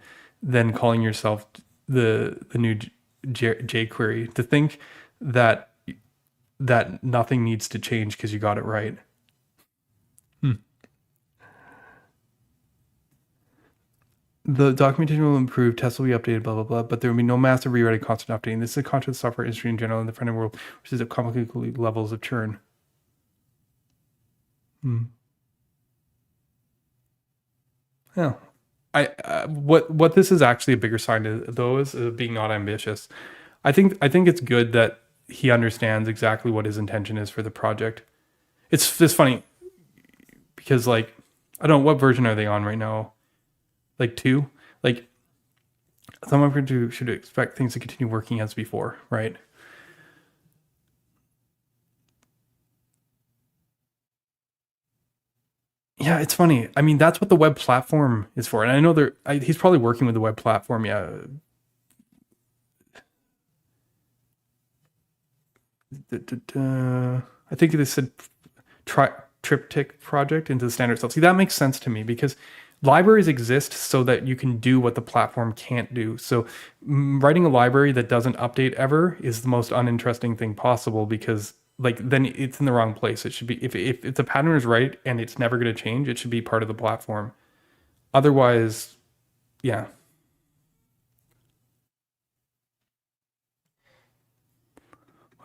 calling yourself the new jQuery. To think that nothing needs to change because you got it right. The documentation will improve, tests will be updated, blah, blah, blah, but there will be no massive rewriting, constant updating. This is a conscious of the software industry in general in the front-end world, which is at complicated levels of churn. Yeah. What this is actually a bigger sign of, though, is being not ambitious. I think it's good that he understands exactly what his intention is for the project. It's just funny because, like, I don't know, what version are they on right now? Like 2? Like, someone should expect things to continue working as before, right? Yeah, it's funny. I mean, that's what the web platform is for. And I know he's probably working with the web platform. Yeah. I think they said triptych project into the standard itself. See, that makes sense to me because libraries exist so that you can do what the platform can't do. So writing a library that doesn't update ever is the most uninteresting thing possible because, like, then it's in the wrong place. It should be, if the pattern is right and it's never going to change, it should be part of the platform. Otherwise, yeah.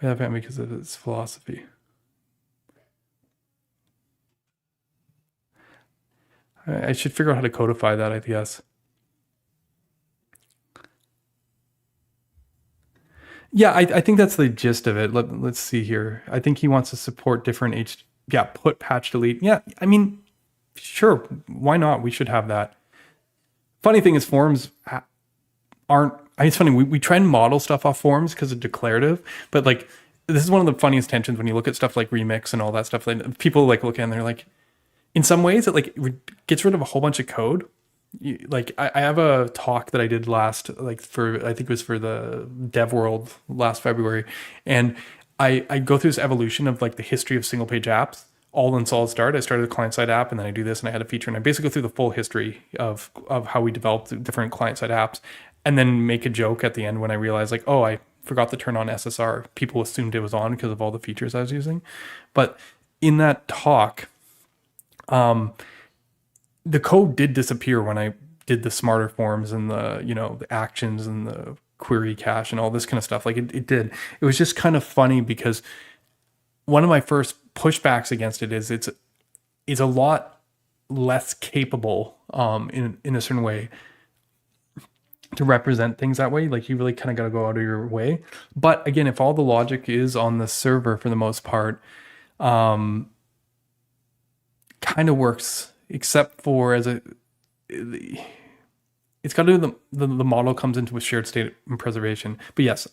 We have it because of its philosophy. I should figure out how to codify that, I guess. Yeah, I think that's the gist of it. Let's see here. I think he wants to support different put, patch, delete. Yeah, I mean, sure, why not? We should have that. Funny thing is, forms aren't. It's funny. We try and model stuff off forms because it's declarative, but like this is one of the funniest tensions when you look at stuff like Remix and all that stuff. Like, people like look at it and they're like, in some ways, it like gets rid of a whole bunch of code. Like I have a talk that I did last, like I think it was for the Dev World last February, and I go through this evolution of like the history of single page apps, all in solid start. I started a client side app, and then I do this, and I had a feature, and I basically go through the full history of how we developed different client side apps, and then make a joke at the end when I realized like, oh, I forgot to turn on SSR. People assumed it was on because of all the features I was using, but in that talk, the code did disappear when I did the smarter forms and the actions and the query cache and all this kind of stuff. Like it did. It was just kind of funny because one of my first pushbacks against it is it's a lot less capable in a certain way to represent things that way. Like you really kind of got to go out of your way. But again, if all the logic is on the server for the most part, kind of works, except for it's got to do the model comes into a shared state and preservation. But yes,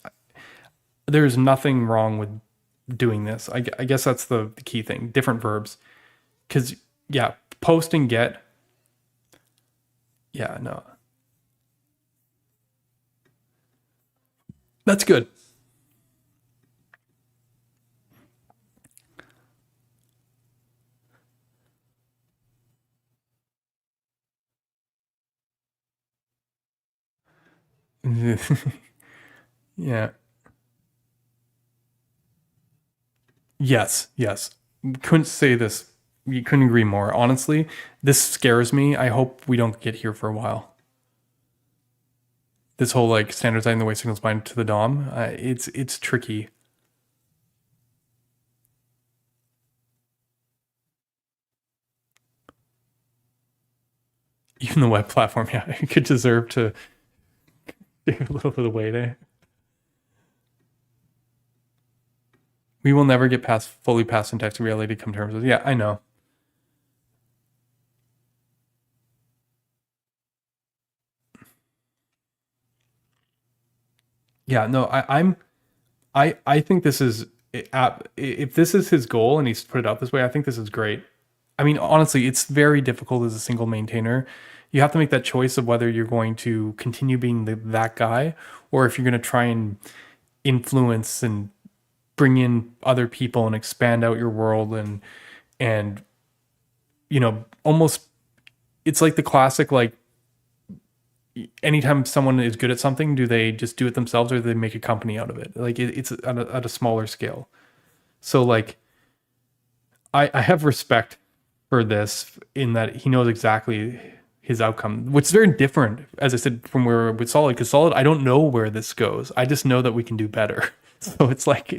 there's nothing wrong with doing this. I guess that's the key thing. Different verbs, because yeah, post and get. Yeah, no, that's good. Yeah. Yes. Couldn't say this. You couldn't agree more. Honestly, this scares me. I hope we don't get here for a while. This whole like standardizing the way signals bind to the DOM, it's tricky. Even the web platform, yeah, it could deserve to give a little bit of weight. Eh? We will never get fully past syntax reality to come to terms with. Yeah, I know. Yeah, no, I think this is, if this is his goal and he's put it out this way, I think this is great. I mean, honestly, it's very difficult as a single maintainer. You have to make that choice of whether you're going to continue being that guy, or if you're going to try and influence and bring in other people and expand out your world, and almost, it's like the classic, like, anytime someone is good at something, do they just do it themselves or do they make a company out of it? Like, it's at a smaller scale. So like, I have respect for this in that he knows exactly his outcome, which is very different, as I said, from where with Solid. Because Solid, I don't know where this goes. I just know that we can do better. So it's like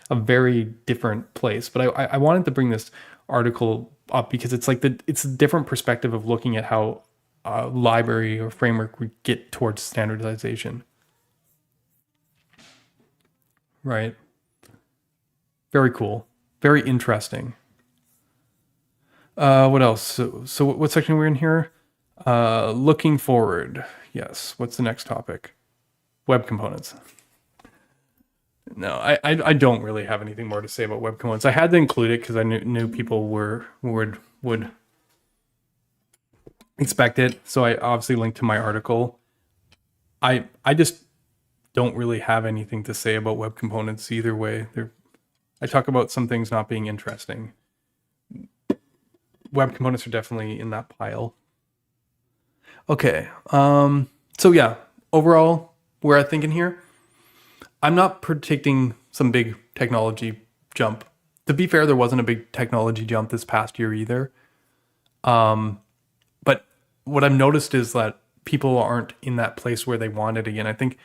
a very different place. But I wanted to bring this article up because it's like it's a different perspective of looking at how library or framework would get towards standardization. Right. Very cool. Very interesting. What else? So what section are we in here? Looking forward. Yes. What's the next topic? Web components. No, I don't really have anything more to say about web components. I had to include it because I knew people would expect it. So I obviously linked to my article. I just don't really have anything to say about web components either way. I talk about some things not being interesting. Web components are definitely in that pile. Okay. So yeah, overall, where I think in here, I'm not predicting some big technology jump. To be fair, there wasn't a big technology jump this past year either. But what I've noticed is that people aren't in that place where they want it again. I think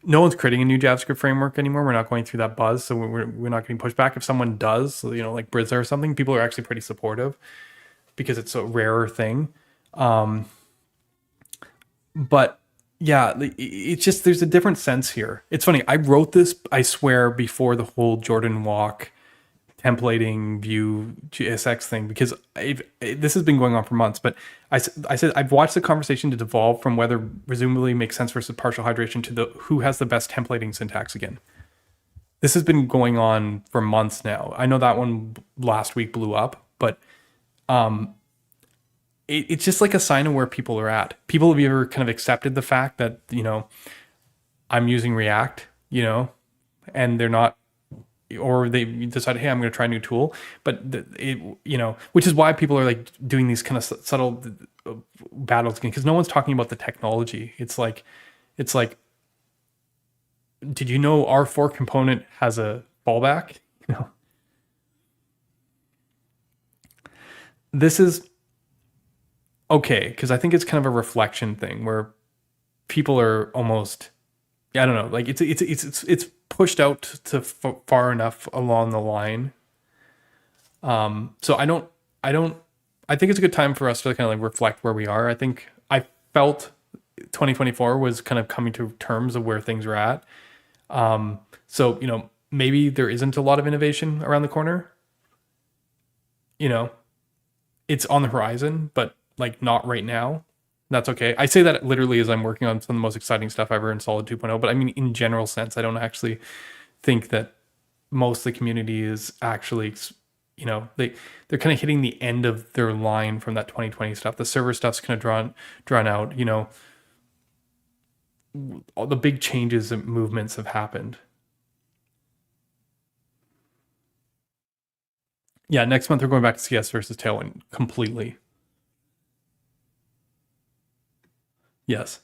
no one's creating a new JavaScript framework anymore. We're not going through that buzz, so we're not getting pushed back. If someone does, like Brizza or something, people are actually pretty supportive because it's a rarer thing. But yeah, it's just, there's a different sense here. It's funny. I wrote this, I swear, before the whole Jordan walk templating view JSX thing, because this has been going on for months. But I said I've watched the conversation to devolve from whether presumably makes sense versus partial hydration to the who has the best templating syntax again. This has been going on for months now. I know that one last week blew up, but it's just like a sign of where people are at. People have either kind of accepted the fact that, I'm using React, and they're not, or they decide, hey, I'm going to try a new tool. But which is why people are like doing these kind of subtle battles again, because no one's talking about the technology. It's like, did you know R4 component has a fallback? This is okay, because I think it's kind of a reflection thing where people are almost, I don't know, like it's pushed out to far enough along the line. So I think it's a good time for us to kind of like reflect where we are. I think I felt 2024 was kind of coming to terms of where things are at. So maybe there isn't a lot of innovation around the corner. It's on the horizon, but like not right now. That's okay. I say that literally as I'm working on some of the most exciting stuff ever in Solid 2.0, but I mean, in general sense, I don't actually think that most of the community is actually, they're kind of hitting the end of their line from that 2020 stuff. The server stuff's kind of drawn out, all the big changes and movements have happened. Yeah, next month we're going back to CS versus Tailwind completely. Yes.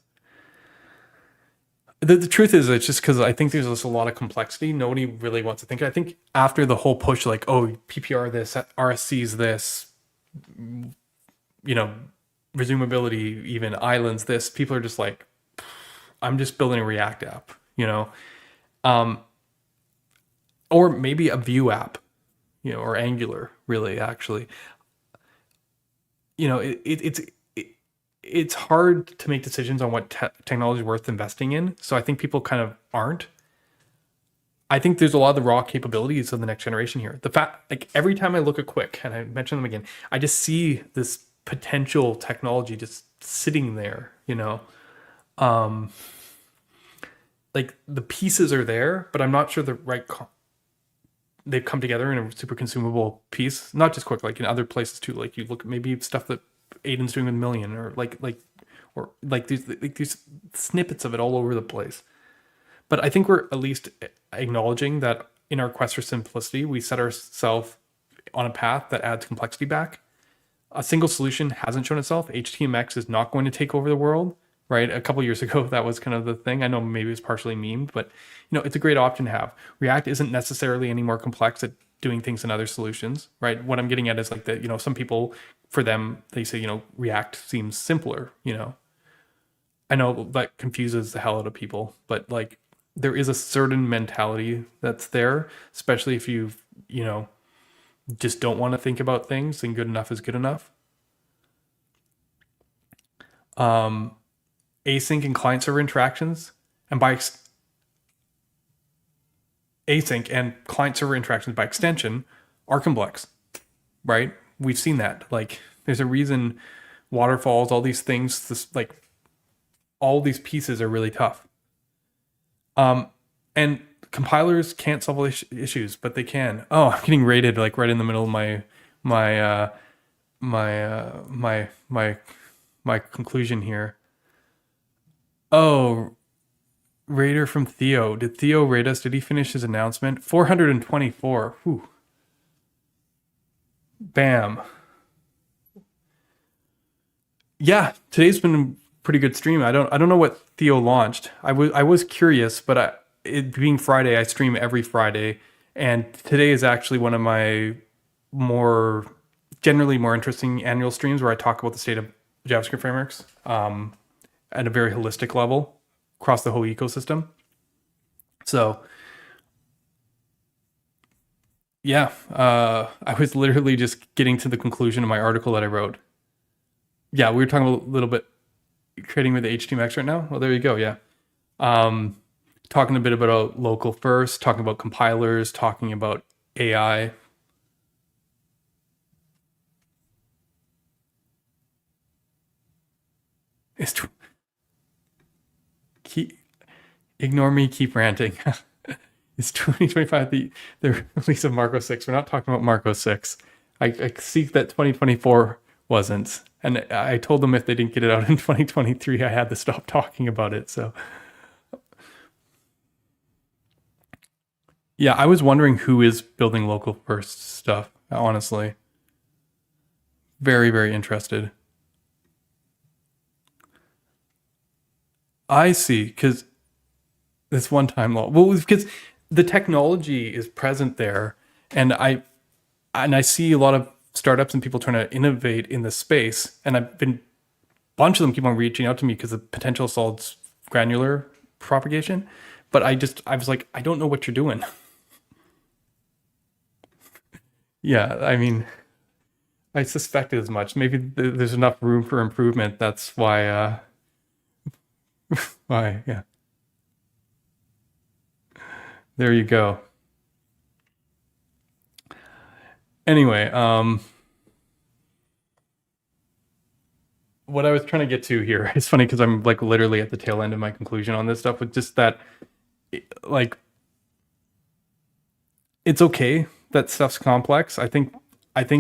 The truth is, it's just because I think there's just a lot of complexity. Nobody really wants to think. I think after the whole push, like, oh, PPR this, RSC's this, resumability, even islands this, people are just like, I'm just building a React app, or maybe a Vue app, or Angular, really, actually. It's hard to make decisions on what technology is worth investing in. So I think people kind of aren't. I think there's a lot of the raw capabilities of the next generation here. The fact, like every time I look at Qwik, and I mention them again, I just see this potential technology just sitting there, like the pieces are there, but I'm not sure the right they've come together in a super consumable piece. Not just Qwik, like in other places too. Like you look at maybe stuff that Aiden's doing with Million, or these snippets of it all over the place. But I think we're at least acknowledging that in our quest for simplicity, we set ourselves on a path that adds complexity back. A single solution hasn't shown itself. HTMX is not going to take over the world, right? A couple years ago, that was kind of the thing. I know maybe it's partially memed, but it's a great option to have. React isn't necessarily any more complex at doing things than other solutions, right? What I'm getting at is like that, some people, for them, they say, React seems simpler, I know that confuses the hell out of people, but like there is a certain mentality that's there, especially if just don't want to think about things and good enough is good enough. Async and client server interactions, and async and client server interactions by extension are complex, right? We've seen that. Like there's a reason waterfalls, all these things, all these pieces are really tough. And compilers can't solve issues, but they can. Oh, I'm getting rated like right in the middle of my conclusion here. Oh, rater from Theo. Did Theo rate us? Did he finish his announcement? 424. Whew. Bam. Yeah, today's been a pretty good stream. I don't know what Theo launched. I was curious, but it being Friday, I stream every Friday, and today is actually one of my generally more interesting annual streams where I talk about the state of JavaScript frameworks at a very holistic level across the whole ecosystem. So yeah, I was literally just getting to the conclusion of my article that I wrote. Yeah, we were talking a little bit creating with the HTMX right now. Well, there you go. Yeah. Talking a bit about local first, talking about compilers, talking about AI. Ignore me, keep ranting. It's 2025, the release of Marco 6. We're not talking about Marco 6. I see that 2024 wasn't. And I told them if they didn't get it out in 2023, I had to stop talking about it. So yeah, I was wondering who is building local first stuff, honestly. Very, very interested. I see, because this one time law. Well, because the technology is present there, and I see a lot of startups and people trying to innovate in this space, and a bunch of them keep on reaching out to me because the potential solid granular propagation, but I was like, I don't know what you're doing. Yeah, I mean, I suspected as much. Maybe there's enough room for improvement. That's why. Why? Yeah. There you go. Anyway, what I was trying to get to here, it's funny because I'm like literally at the tail end of my conclusion on this stuff with just that, like, it's okay that stuff's complex. I think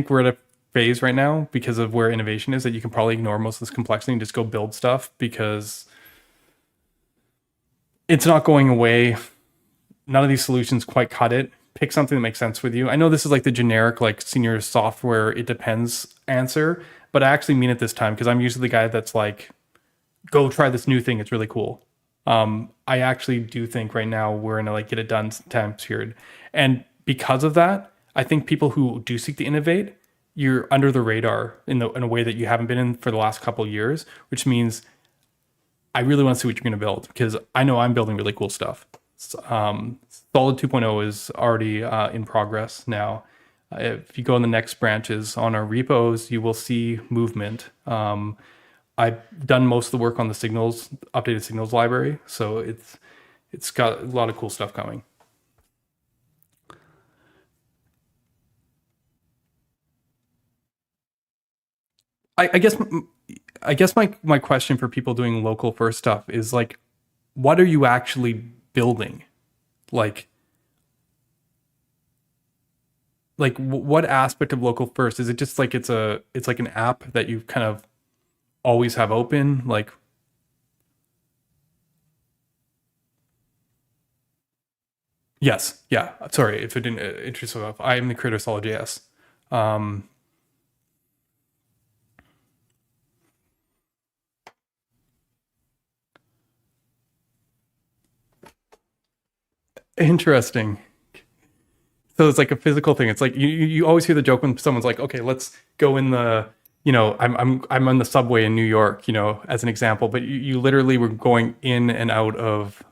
we're at a phase right now because of where innovation is that you can probably ignore most of this complexity and just go build stuff because it's not going away. None of these solutions quite cut it. Pick something that makes sense with you. I know this is like the generic, like senior software, it depends answer, but I actually mean it this time because I'm usually the guy that's like, go try this new thing. It's really cool. I actually do think right now we're in a like get it done time period. And because of that, I think people who do seek to innovate, you're under the radar in a way that you haven't been in for the last couple of years, which means I really want to see what you're going to build because I know I'm building really cool stuff. Solid 2.0 is already in progress now. If you go in the next branches on our repos, you will see movement. I've done most of the work on the signals, updated signals library, so it's got a lot of cool stuff coming. I guess my question for people doing local first stuff is like, what are you actually building? Like what aspect of local first? Is it just like it's like an app that you kind of always have open? Like, yes, yeah. Sorry if it didn't introduce myself. I am the creator of Solid.js. Um, Interesting. So it's like a physical thing. It's like you always hear the joke when someone's like, okay, let's go in the, I'm on the subway in New York, as an example, but you literally were going in and out of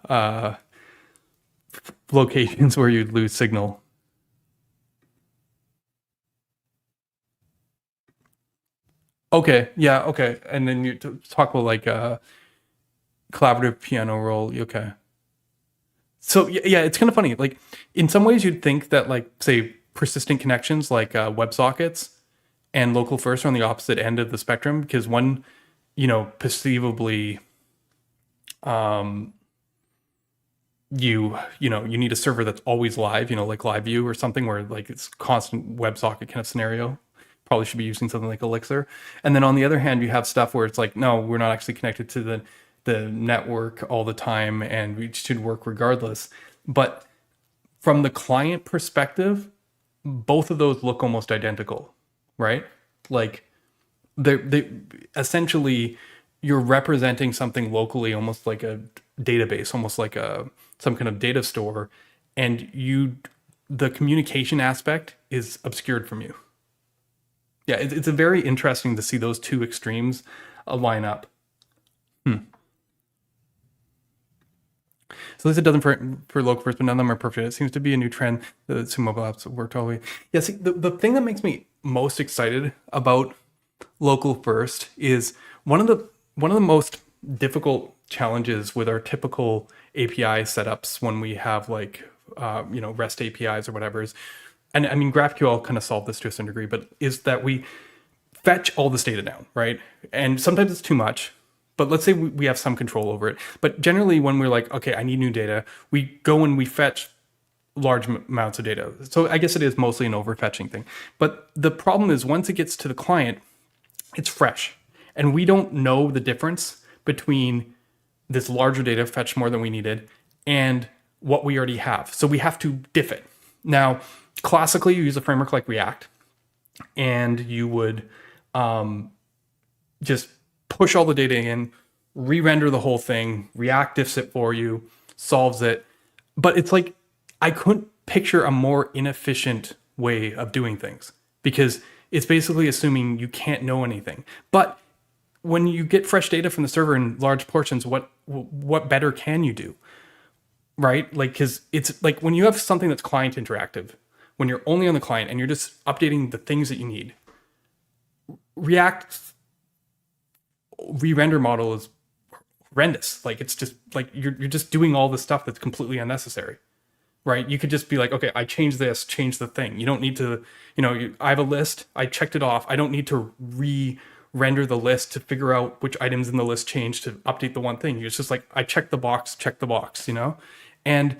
locations where you'd lose signal. Okay, yeah, okay. And then you talk about like collaborative piano roll. Okay. So yeah, it's kind of funny. Like in some ways, you'd think that like say persistent connections like WebSockets and local first are on the opposite end of the spectrum because one, perceivably, um, you need a server that's always live, like live view or something where like it's constant WebSocket kind of scenario. Probably should be using something like Elixir. And then on the other hand, you have stuff where it's like, no, we're not actually connected to the network all the time and we should work regardless. But from the client perspective, both of those look almost identical, right? Like they essentially you're representing something locally, almost like a database, almost like some kind of data store, and the communication aspect is obscured from you. Yeah, it's a very interesting to see those two extremes line up. Hmm. So this it doesn't for local first, but none of them are perfect. It seems to be a new trend that some mobile apps work all the way. Yeah, see, the thing that makes me most excited about local first is one of the most difficult challenges with our typical API setups when we have like REST APIs or whatever is, and I mean GraphQL kind of solved this to a certain degree, but is that we fetch all this data down, right? And sometimes it's too much, but let's say we have some control over it. But generally, when we're like, okay, I need new data, we go and we fetch large amounts of data. So I guess it is mostly an overfetching thing. But the problem is once it gets to the client, it's fresh. And we don't know the difference between this larger data fetched more than we needed and what we already have. So we have to diff it. Now, classically, you use a framework like React, and you would just push all the data in, re-render the whole thing, React diffs it for you, solves it. But it's like, I couldn't picture a more inefficient way of doing things because it's basically assuming you can't know anything. But when you get fresh data from the server in large portions, what better can you do? Right? Like, because it's like when you have something that's client interactive, when you're only on the client and you're just updating the things that you need, React re-render model is horrendous. Like it's just like you're just doing all the stuff that's completely unnecessary, right? You could just be like, okay, I changed this, change the thing. You don't need to, I have a list, I checked it off. I don't need to re-render the list to figure out which items in the list changed to update the one thing. It's just like I check the box, and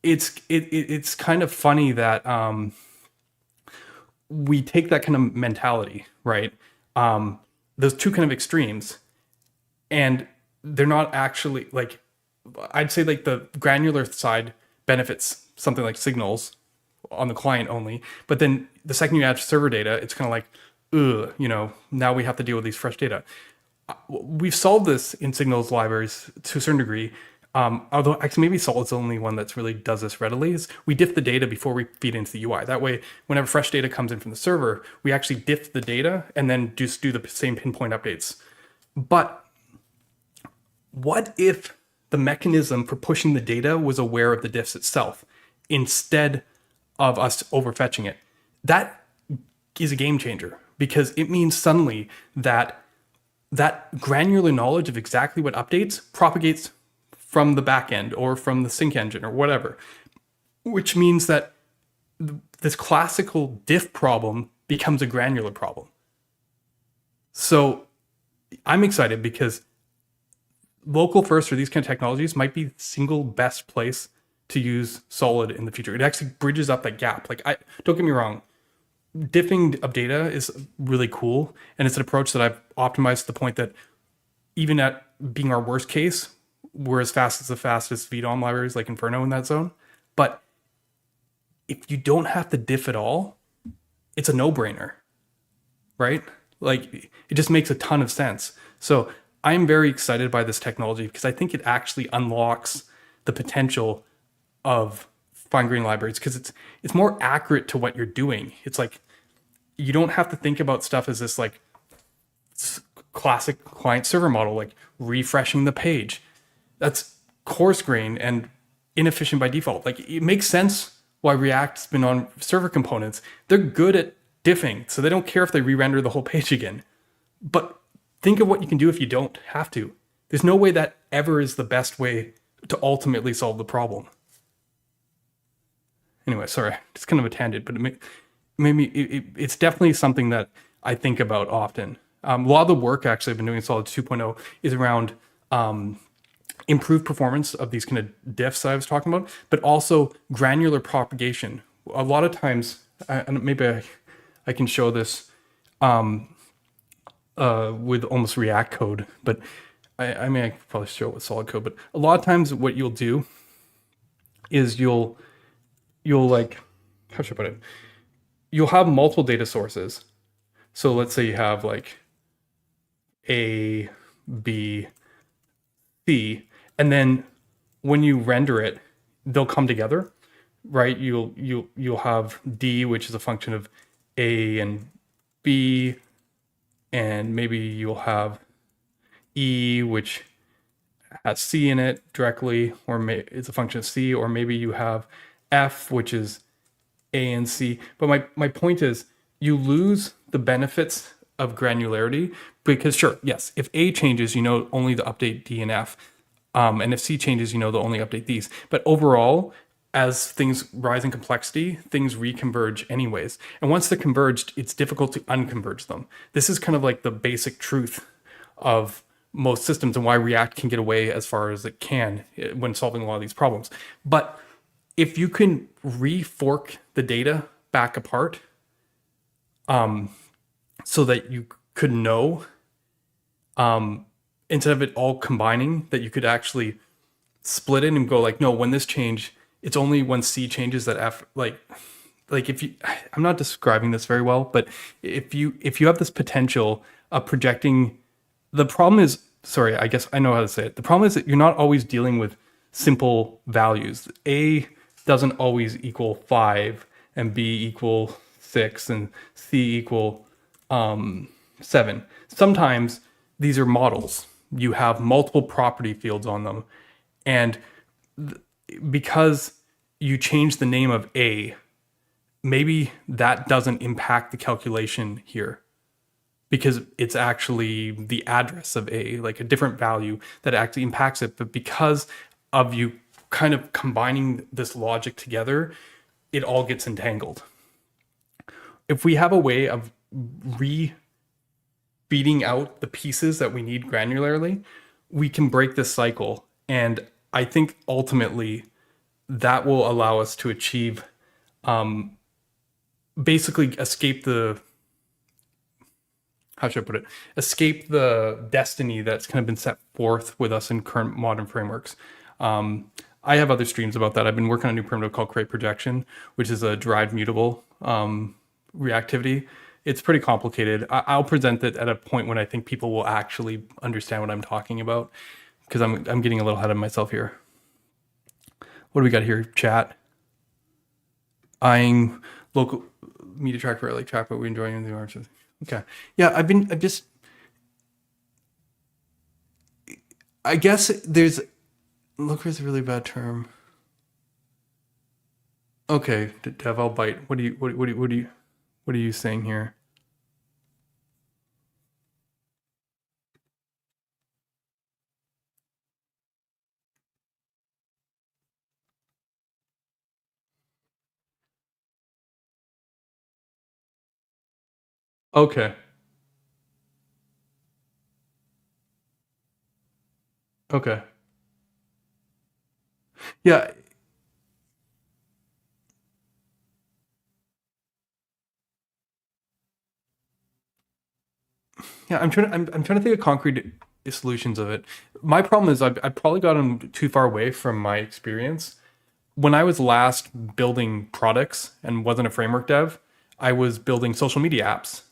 it's kind of funny that we take that kind of mentality, right? Those two kind of extremes, and they're not actually like, I'd say like the granular side benefits something like signals on the client only, but then the second you add server data, it's kind of like, now we have to deal with these fresh data. We've solved this in signals libraries to a certain degree. Although actually maybe Solid's the only one that's really does this readily, is we diff the data before we feed into the UI. That way, whenever fresh data comes in from the server, we actually diff the data and then just do the same pinpoint updates. But what if the mechanism for pushing the data was aware of the diffs itself instead of us overfetching it? That is a game changer because it means suddenly that granular knowledge of exactly what updates propagates from the backend or from the sync engine or whatever, which means that this classical diff problem becomes a granular problem. So I'm excited because local first or these kind of technologies might be the single best place to use Solid in the future. It actually bridges up that gap. Like, don't get me wrong, diffing of data is really cool, and it's an approach that I've optimized to the point that even at being our worst case, we're as fast as the fastest VDOM libraries like Inferno in that zone. But if you don't have to diff at all, it's a no-brainer, right? Like, it just makes a ton of sense. So I'm very excited by this technology because I think it actually unlocks the potential of fine-grained libraries because it's more accurate to what you're doing. It's like you don't have to think about stuff as this like classic client-server model, like refreshing the page. That's coarse-grained and inefficient by default. Like, it makes sense why React's been on server components. They're good at diffing, so they don't care if they re-render the whole page again. But think of what you can do if you don't have to. There's no way that ever is the best way to ultimately solve the problem. Anyway, sorry, it's kind of a tangent, but it's definitely something that I think about often. A lot of the work actually I've been doing in Solid 2.0 is around improved performance of these kind of diffs that I was talking about, but also granular propagation. A lot of times, maybe I can show this with almost React code, but I mean, I could probably show it with solid code, but a lot of times what you'll do is you'll like, how should I put it? You'll have multiple data sources. So let's say you have like A, B, C, and then when you render it, they'll come together, right? You'll have D, which is a function of A and B, and maybe you'll have E, which has C in it directly, or it's a function of C, or maybe you have F, which is A and C. But my point is, you lose the benefits of granularity because, sure, yes, if A changes, you know only to update D and F. And if C changes, you know they'll only update these. But overall, as things rise in complexity, things reconverge anyways. And once they're converged, it's difficult to unconverge them. This is kind of like the basic truth of most systems and why React can get away as far as it can when solving a lot of these problems. But if you can refork the data back apart, so that you could know, instead of it all combining, that you could actually split it and go like, no, when this change, it's only when C changes that F, like if you, I'm not describing this very well, but if you have this potential of projecting, the problem is, sorry, I guess I know how to say it. The problem is that you're not always dealing with simple values. A doesn't always equal 5 and B equal 6 and C equal 7. Sometimes these are models. You have multiple property fields on them. And because you change the name of A, maybe that doesn't impact the calculation here because it's actually the address of A, like a different value that actually impacts it. But because of you kind of combining this logic together, it all gets entangled. If we have a way of feeding out the pieces that we need granularly, we can break this cycle. And I think ultimately that will allow us to achieve, basically escape the, how should I put it? Escape the destiny that's kind of been set forth with us in current modern frameworks. I have other streams about that. I've been working on a new primitive called create projection, which is a derived mutable reactivity. It's pretty complicated. I'll present it at a point when I think people will actually understand what I'm talking about, because I'm getting a little ahead of myself here. What do we got here? Chat. Eyeing local media track for like track, but we enjoying the arches. Okay. Yeah, I guess there's, looker is a really bad term. Okay, Dev, I'll bite. What are you saying here? Okay. Okay. Yeah. Yeah. I'm trying to think of concrete solutions of it. My problem is I've probably gotten too far away from my experience. When I was last building products and wasn't a framework dev, I was building social media apps,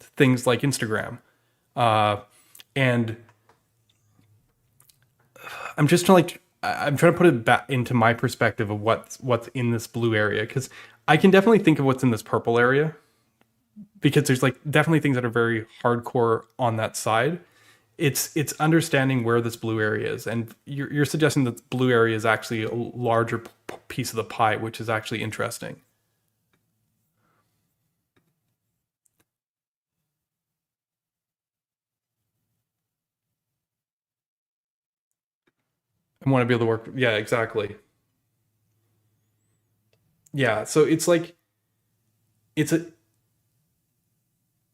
things like Instagram. Uh, and I'm just trying like I'm trying to put it back into my perspective of what's in this blue area, because I can definitely think of what's in this purple area, because there's like definitely things that are very hardcore on that side. It's understanding where this blue area is, and you're suggesting that the blue area is actually a larger piece of the pie, which is actually interesting. I want to be able to work. Yeah, exactly. Yeah, so it's like it's a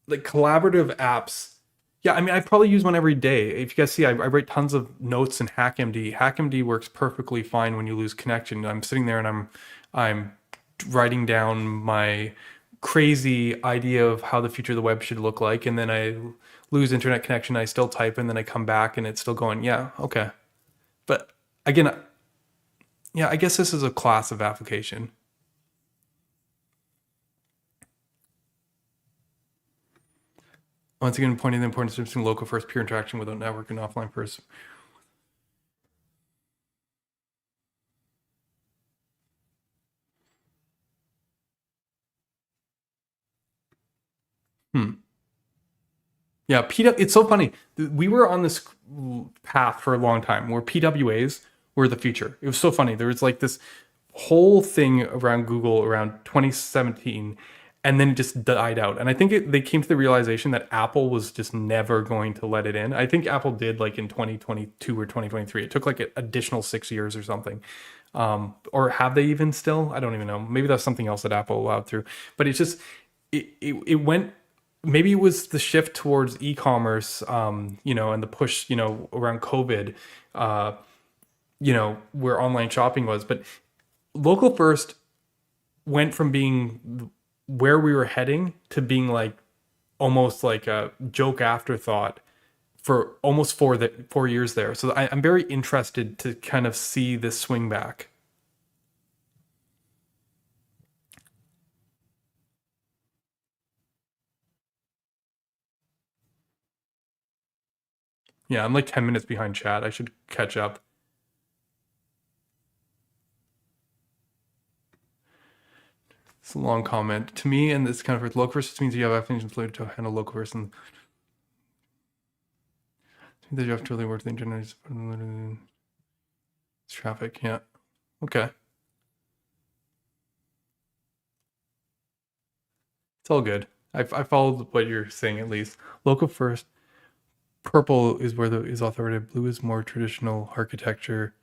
like collaborative apps. Yeah, I mean, I probably use one every day. If you guys see, I write tons of notes in HackMD. HackMD works perfectly fine when you lose connection. I'm sitting there and I'm writing down my crazy idea of how the future of the web should look like, and then I lose internet connection. I still type, and then I come back, and it's still going. Yeah, okay. But again, yeah, I guess this is a class of application. Once again, pointing the importance of using local first peer interaction without network and offline first. Hmm. Yeah, it's so funny. We were on this path for a long time where PWAs were the future. It was so funny. There was like this whole thing around Google around 2017, and then it just died out. And I think they came to the realization that Apple was just never going to let it in. I think Apple did like in 2022 or 2023. It took like an additional 6 years or something. Or have they even still? I don't even know. Maybe that's something else that Apple allowed through. But it's just it went, maybe it was the shift towards e-commerce, and the push, around COVID, where online shopping was. But local first went from being where we were heading to being like almost like a joke afterthought for almost 4 years there. So I'm very interested to kind of see this swing back. Yeah, I'm like 10 minutes behind chat. I should catch up. It's a long comment. To me, and this kind of local versus means you have applications loaded to handle local versus that you have to really work the internet traffic. Yeah. Okay. It's all good. I followed what you're saying at least. Local first. Purple is where the is authoritative. Blue is more traditional architecture.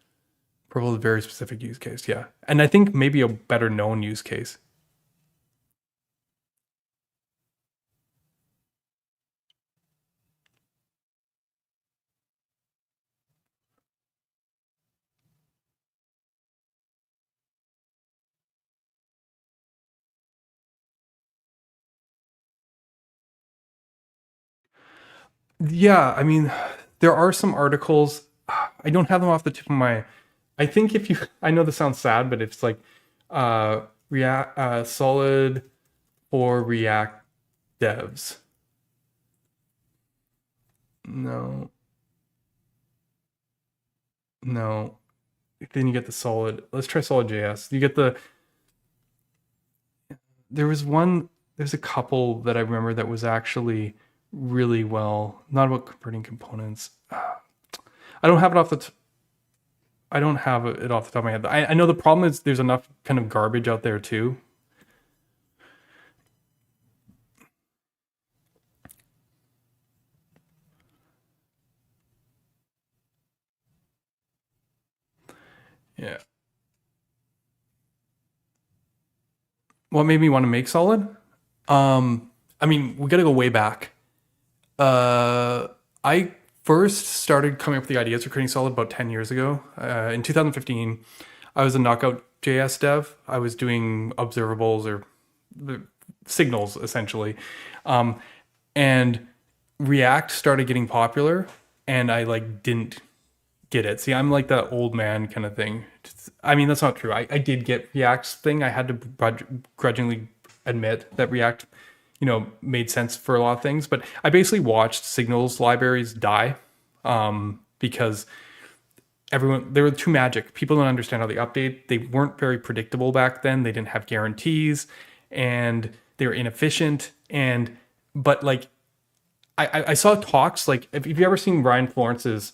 Purple is a very specific use case. Yeah. And I think maybe a better known use case. Yeah, I mean, there are some articles. I don't have them off the tip of my. I think if you, I know this sounds sad, but it's like, React, solid for React devs. No, no. Then you get the solid. Let's try solid JS. You get the. There was one. There's a couple that I remember that was actually really well. Not about converting components. I don't have it off the. I don't have it off the top of my head. I know the problem is there's enough kind of garbage out there too. Yeah. What made me want to make solid? I mean, we got to go way back. Uh, I first started coming up with the ideas for creating solid about 10 years ago. In 2015, I was a Knockout JS dev. I was doing observables or the signals essentially. And React started getting popular and I like didn't get it. See, I'm like that old man kind of thing. I mean, that's not true. I did get React's thing. I had to grudgingly admit that React, made sense for a lot of things. But I basically watched signals libraries die because they were too magic. People don't understand how they update. They weren't very predictable back then. They didn't have guarantees and they were inefficient. But like, I saw talks, like, if you've ever seen Ryan Florence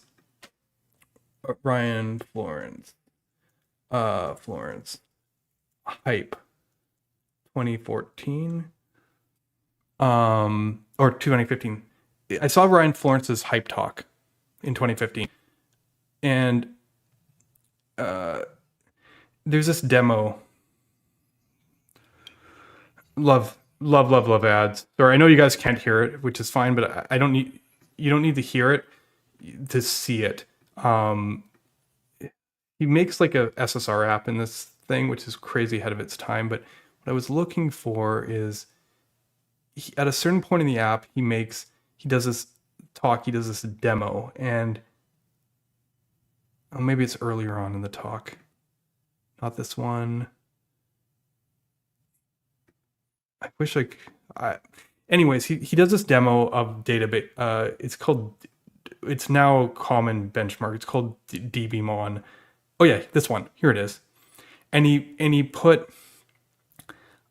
hype 2014 or 2015. I saw Ryan Florence's hype talk in 2015 and there's this demo. Love ads. Sorry, I know you guys can't hear it, which is fine, but you don't need to hear it to see it. He makes like a SSR app in this thing, which is crazy ahead of its time. But what I was looking for is at a certain point in the app, he does this demo, and maybe it's earlier on in the talk, not this one. I wish anyways, he does this demo of database. It's now a common benchmark. It's called dbmon. Oh yeah, this one. Here it is. And he put,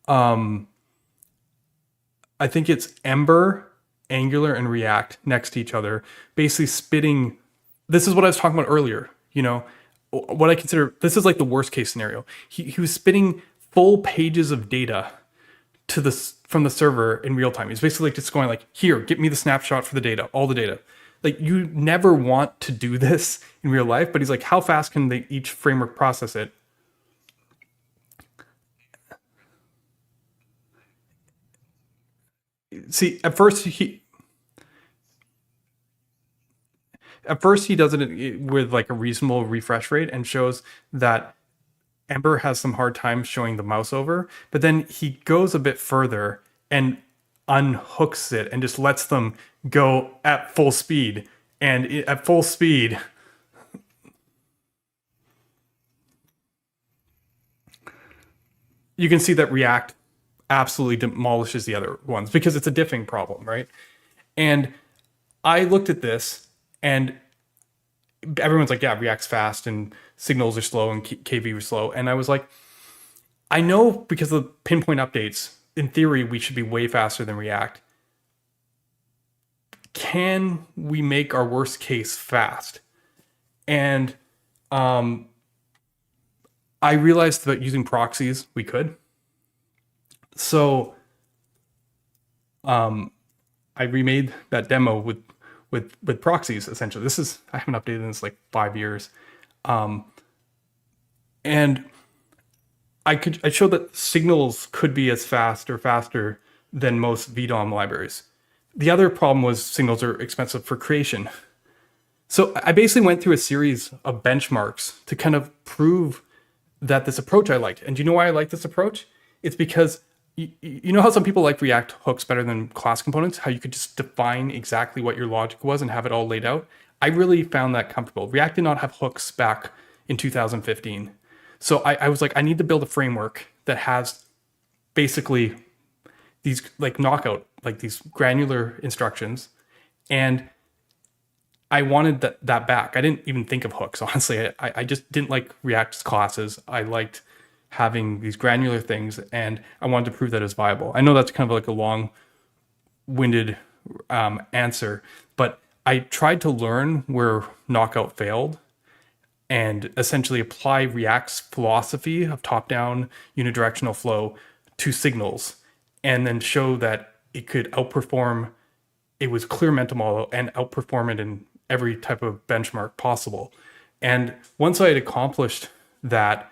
I think it's Ember, Angular, and React next to each other, basically spitting. This is what I was talking about earlier. What I consider, this is like the worst case scenario. He was spitting full pages of data from the server in real time. He's basically just going like, here, get me the snapshot for the data, all the data. Like, you never want to do this in real life, but he's like, how fast can each framework process it? See, at first he does it with like a reasonable refresh rate and shows that Ember has some hard time showing the mouse over, but then he goes a bit further and unhooks it and just lets them go at full speed. And at full speed, you can see that React absolutely demolishes the other ones because it's a diffing problem, right? And I looked at this and everyone's like, yeah, React's fast and signals are slow and KV are slow. And I was like, I know because of the pinpoint updates, in theory, we should be way faster than React. Can we make our worst case fast? And I realized that using proxies, we could. So I remade that demo with proxies, essentially. I haven't updated this like 5 years. And I showed that signals could be as fast or faster than most VDOM libraries. The other problem was signals are expensive for creation. So I basically went through a series of benchmarks to kind of prove that this approach I liked. And do you know why I like this approach? It's because you know how some people like React hooks better than class components, how you could just define exactly what your logic was and have it all laid out? I really found that comfortable. React did not have hooks back in 2015. So I was like, I need to build a framework that has basically these like knockout, like these granular instructions. And I wanted that back. I didn't even think of hooks, honestly. I just didn't like React's classes. I liked having these granular things, and I wanted to prove that it's viable. I know that's kind of like a long-winded answer, but I tried to learn where knockout failed and essentially apply React's philosophy of top-down unidirectional flow to signals, and then show that it could outperform. It was clear mental model and outperform it in every type of benchmark possible. And once I had accomplished that,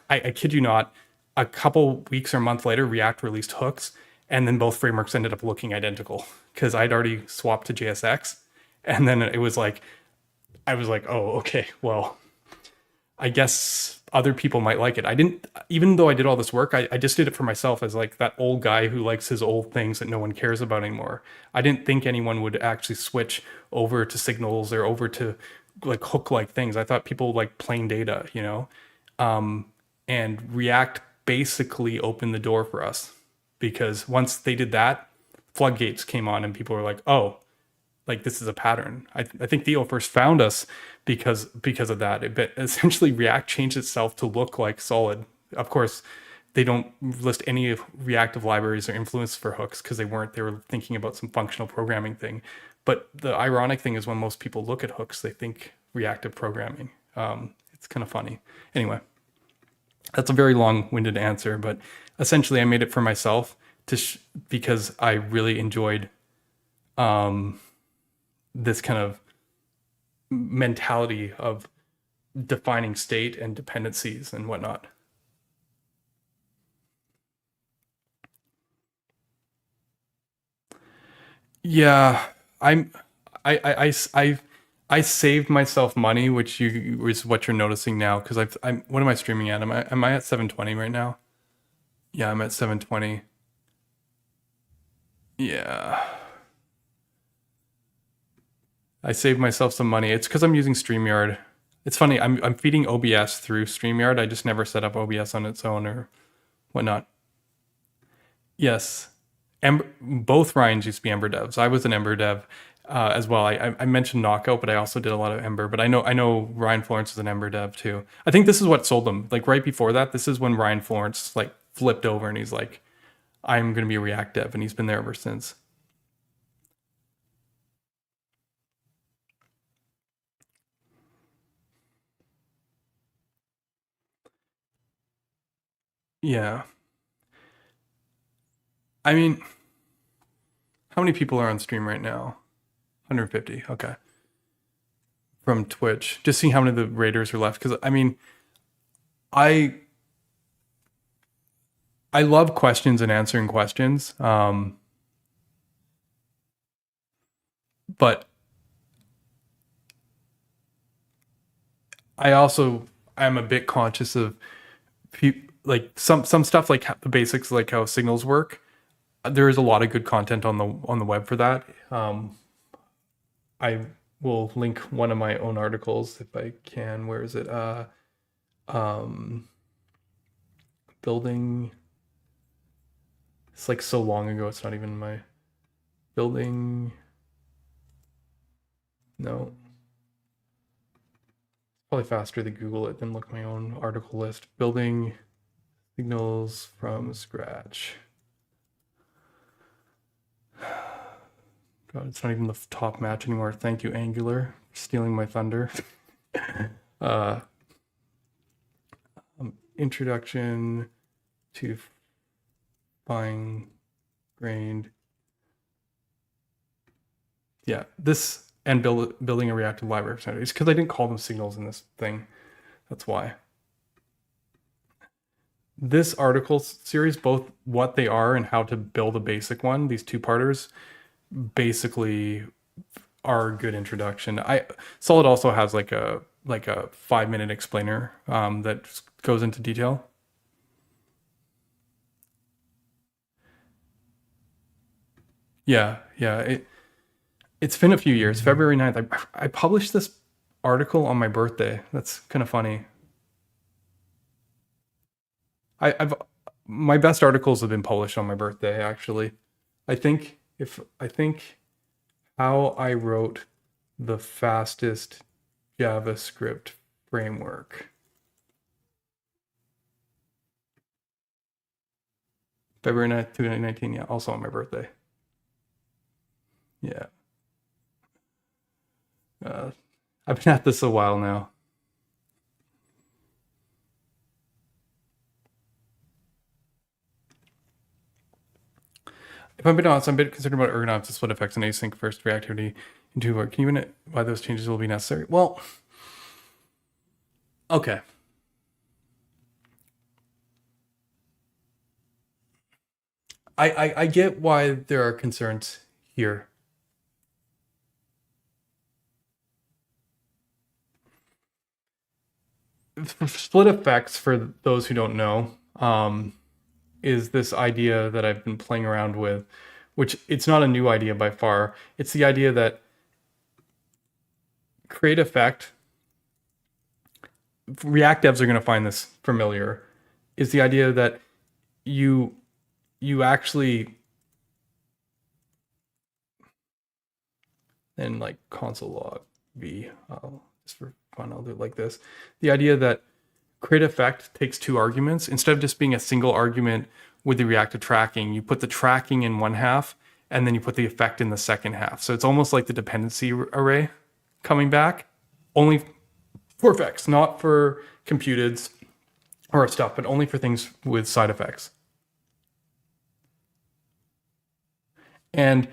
I kid you not, a couple weeks or a month later, React released hooks, and then both frameworks ended up looking identical because I'd already swapped to JSX. And then it was like, I was like, oh, okay, well, I guess other people might like it. I didn't, even though I did all this work, I just did it for myself as like that old guy who likes his old things that no one cares about anymore. I didn't think anyone would actually switch over to signals or over to like hook like things. I thought people like plain data, you know? And React basically opened the door for us because once they did that, floodgates came on and people were like, oh, like this is a pattern. I think Theo first found us because of that. But essentially React changed itself to look like solid. Of course, they don't list any reactive libraries or influence for hooks because they weren't. They were thinking about some functional programming thing. But the ironic thing is when most people look at hooks, they think reactive programming. It's kind of funny. Anyway, that's a very long-winded answer, but essentially I made it for myself because I really enjoyed this kind of mentality of defining state and dependencies and whatnot. Yeah, I'm I I saved myself money, which you is what you're noticing now because I'm what am I streaming at? Am I at 720 right now? Yeah, I'm at 720. Yeah. I saved myself some money. It's because I'm using StreamYard. It's funny. I'm feeding OBS through StreamYard. I just never set up OBS on its own or whatnot. Yes, both Ryans used to be Ember devs. I was an Ember dev as well. I mentioned Knockout, but I also did a lot of Ember. But I know Ryan Florence is an Ember dev too. I think this is what sold them. Like right before that, this is when Ryan Florence like flipped over and he's like, "I'm going to be a React dev," and he's been there ever since. Yeah, I mean, how many people are on stream right now? 150. Okay, from Twitch. Just seeing how many of the raiders are left because I mean, I I love questions and answering questions. But I also am a bit conscious of like some stuff like the basics like how signals work. There is a lot of good content on the web for that. I will link one of my own articles if I can. Where is it? Um, building. It's like so long ago. It's not even my building. No, probably faster to Google it than look my own article list. Building signals from scratch. God, it's not even the top match anymore. Thank you, Angular, for stealing my thunder. uh, introduction to fine grained. Yeah, this and building a reactive library representative. It's because I didn't call them signals in this thing. That's why. This article series, both what they are and how to build a basic one, these two-parters, basically are a good introduction. Solid also has like a 5-minute explainer that goes into detail. Yeah, yeah. It's been a few years. February 9th. I published this article on my birthday. That's kind of funny. I've my best articles have been published on my birthday, actually. I think how I wrote the fastest JavaScript framework. February 9th, 2019, yeah, also on my birthday. Yeah. Uh, I've been at this a while now. If I'm being honest, I'm a bit concerned about ergonomics and split effects and async-first reactivity into work. Can you even why those changes will be necessary? Well, okay. I get why there are concerns here. split effects, for those who don't know, is this idea that I've been playing around with, which it's not a new idea by far. It's the idea that create effect, React devs are going to find this familiar, is the idea that you actually, and like console log v, just for fun, I'll do it like this. The idea that create effect takes two arguments. Instead of just being a single argument with the reactive tracking, you put the tracking in one half and then you put the effect in the second half. So it's almost like the dependency array coming back, only for effects, not for computeds or stuff, but only for things with side effects. And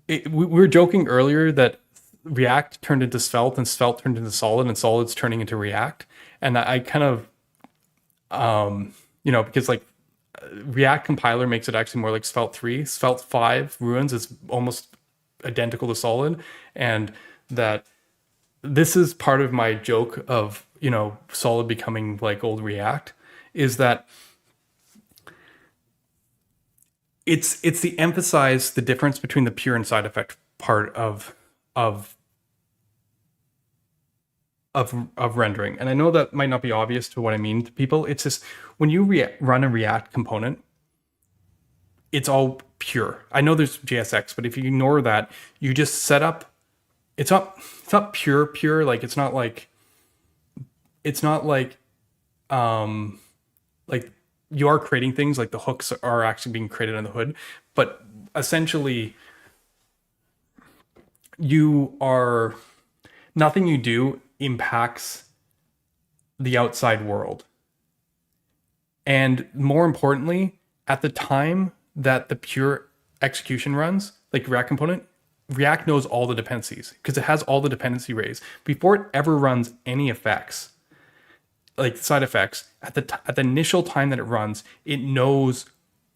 we were joking earlier that React turned into Svelte and Svelte turned into Solid and Solid's turning into React. And I kind of, because like React compiler makes it actually more like Svelte 3. Svelte 5 ruins is almost identical to Solid. And that this is part of my joke of, Solid becoming like old React, is that it's the emphasize the difference between the pure and side effect part of rendering. And I know that might not be obvious to what I mean to people. It's just when you run a React component, it's all pure. I know there's JSX, but if you ignore that, you just set up, it's not pure, like it's not like you are creating things, like the hooks are actually being created on the hood, but essentially nothing you do impacts the outside world. And more importantly, at the time that the pure execution runs, like React component, React knows all the dependencies because it has all the dependency arrays. Before it ever runs any effects, like side effects, at the initial time that it runs, it knows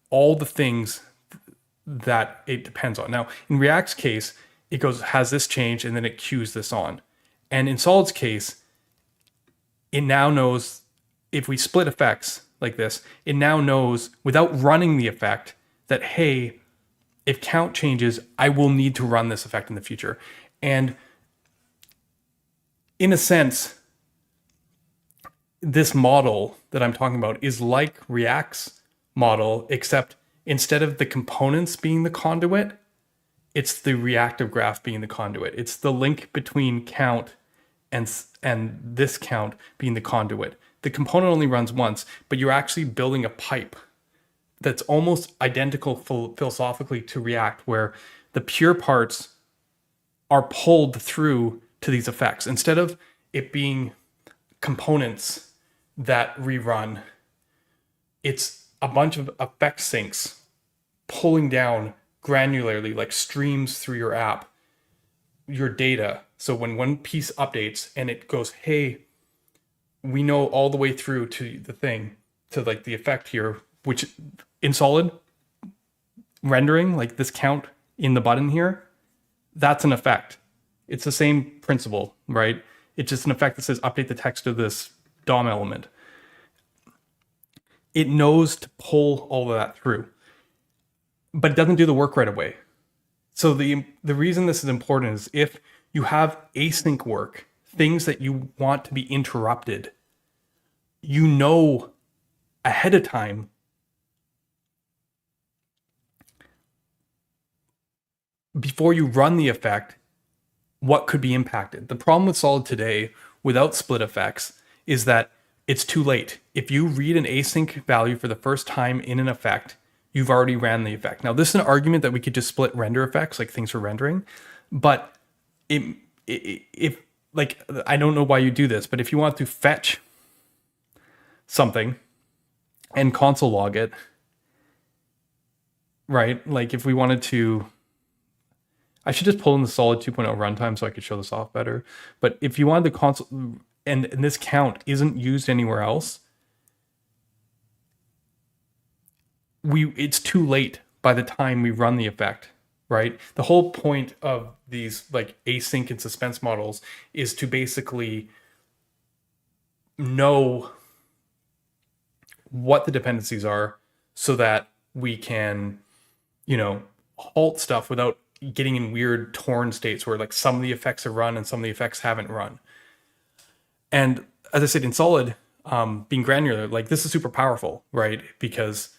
all the things that it depends on. Now, in React's case, it has this change, and then it queues this on. And in Solid's case, it now knows, if we split effects like this, it now knows without running the effect that, hey, if count changes, I will need to run this effect in the future. And in a sense, this model that I'm talking about is like React's model, except instead of the components being the conduit, it's the reactive graph being the conduit. It's the link between count and this count being the conduit. The component only runs once, but you're actually building a pipe that's almost identical philosophically to React, where the pure parts are pulled through to these effects. Instead of it being components that rerun, it's a bunch of effect syncs pulling down granularly, like streams through your app, your data. So when one piece updates and it goes, hey, we know all the way through to the thing, to like the effect here, which in Solid rendering, like this count in the button here, that's an effect. It's the same principle, right? It's just an effect that says update the text of this DOM element. It knows to pull all of that through, but it doesn't do the work right away. So the reason this is important is if you have async work, things that you want to be interrupted, you know ahead of time before you run the effect what could be impacted. The problem with Solid today without split effects is that it's too late. If you read an async value for the first time in an effect, you've already ran the effect. Now, this is an argument that we could just split render effects, like things for rendering, but if like, I don't know why you do this, but if you want to fetch something and console log it, right? Like if we wanted to, I should just pull in the Solid 2.0 runtime so I could show this off better. But if you wanted the console, and this count isn't used anywhere else, it's too late by the time we run the effect, right? The whole point of these like async and suspense models is to basically know what the dependencies are so that we can, halt stuff without getting in weird torn states where like some of the effects are run and some of the effects haven't run. And as I said, in Solid, being granular, like this is super powerful, right? Because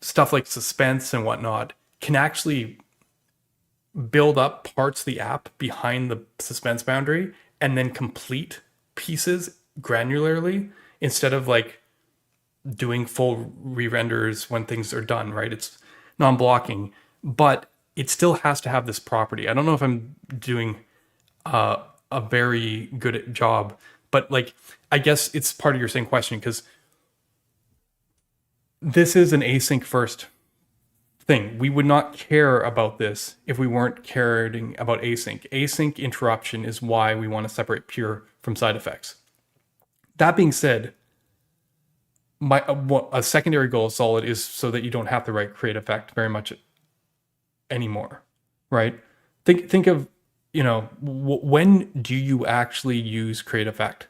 stuff like suspense and whatnot can actually build up parts of the app behind the suspense boundary and then complete pieces granularly instead of like doing full re-renders when things are done, right? It's non-blocking, but it still has to have this property. I don't know if I'm doing a very good job, but like, I guess it's part of your same question because this is an async first thing. We would not care about this if we weren't caring about async. Async interruption is why we want to separate pure from side effects. That being said, a secondary goal of Solid is so that you don't have to write create effect very much anymore, right? Think of, when do you actually use create effect?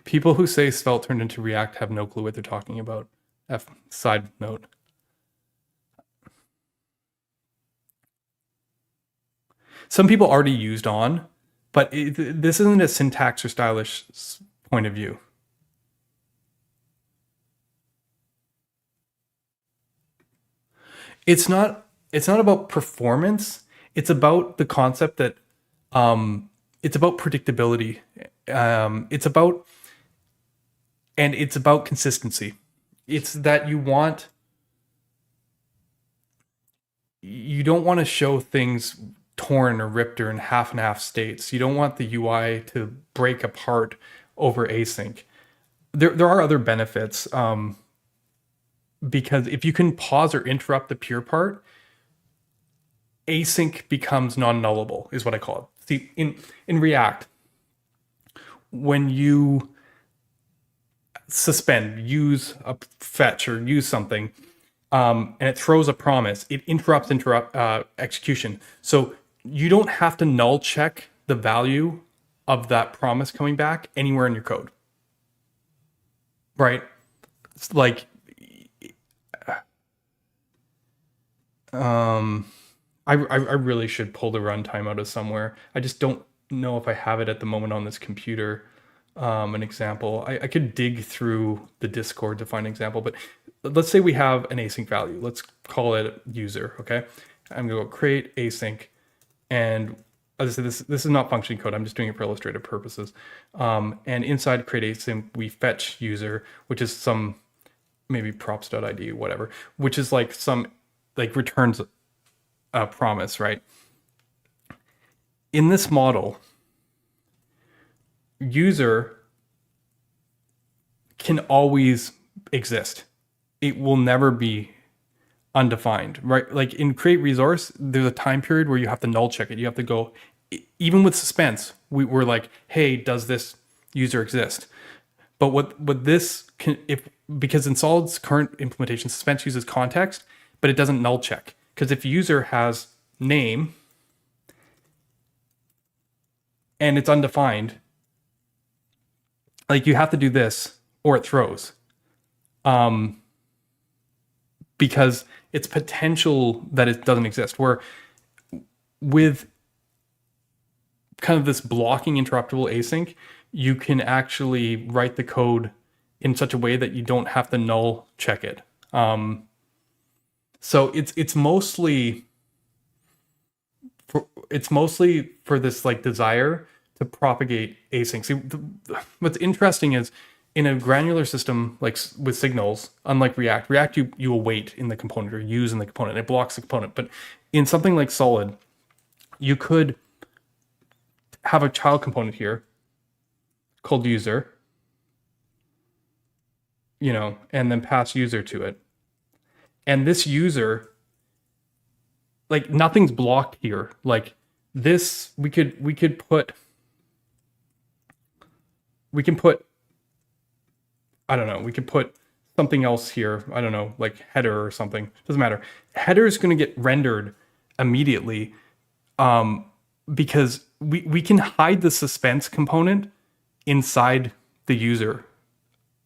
People who say Svelte turned into React have no clue what they're talking about. Side note. Some people already used on, but this isn't a syntax or stylish point of view. It's not about performance. It's about the concept that it's about predictability. It's about consistency. It's that you don't want to show things torn or ripped or in half and half states. You don't want the UI to break apart over async. There are other benefits, because if you can pause or interrupt the pure part, async becomes non-nullable, is what I call it. See, in React, when you suspend, use a fetch or use something, and it throws a promise, it interrupts execution. So you don't have to null check the value of that promise coming back anywhere in your code, right? It's like, I really should pull the runtime out of somewhere. I just don't know if I have it at the moment on this computer. An example. I could dig through the Discord to find an example, but let's say we have an async value. Let's call it user, okay? I'm gonna go create async, and as I said, this is not function code. I'm just doing it for illustrative purposes. And inside create async, we fetch user, which is some maybe props.id, whatever, which is like some returns a promise, right? In this model, user can always exist. It will never be undefined, right? Like in create resource, there's a time period where you have to null check it. You have to go, even with suspense, we're like, hey, does this user exist? But what this can, because in Solid's current implementation, suspense uses context, but it doesn't null check. Because if user has name and it's undefined, like you have to do this or it throws. Because it's potential that it doesn't exist. Where with kind of this blocking interruptible async, you can actually write the code in such a way that you don't have to null check it. So it's mostly for this like desire to propagate async. See, what's interesting is in a granular system like with signals, unlike React, you await in the component or use in the component. It blocks the component. But in something like Solid, you could have a child component here called user, and then pass user to it. And this user, like nothing's blocked here. Like this, we can put, I don't know, we could put something else here. I don't know, like header or something. Doesn't matter. Header is going to get rendered immediately because we can hide the suspense component inside the user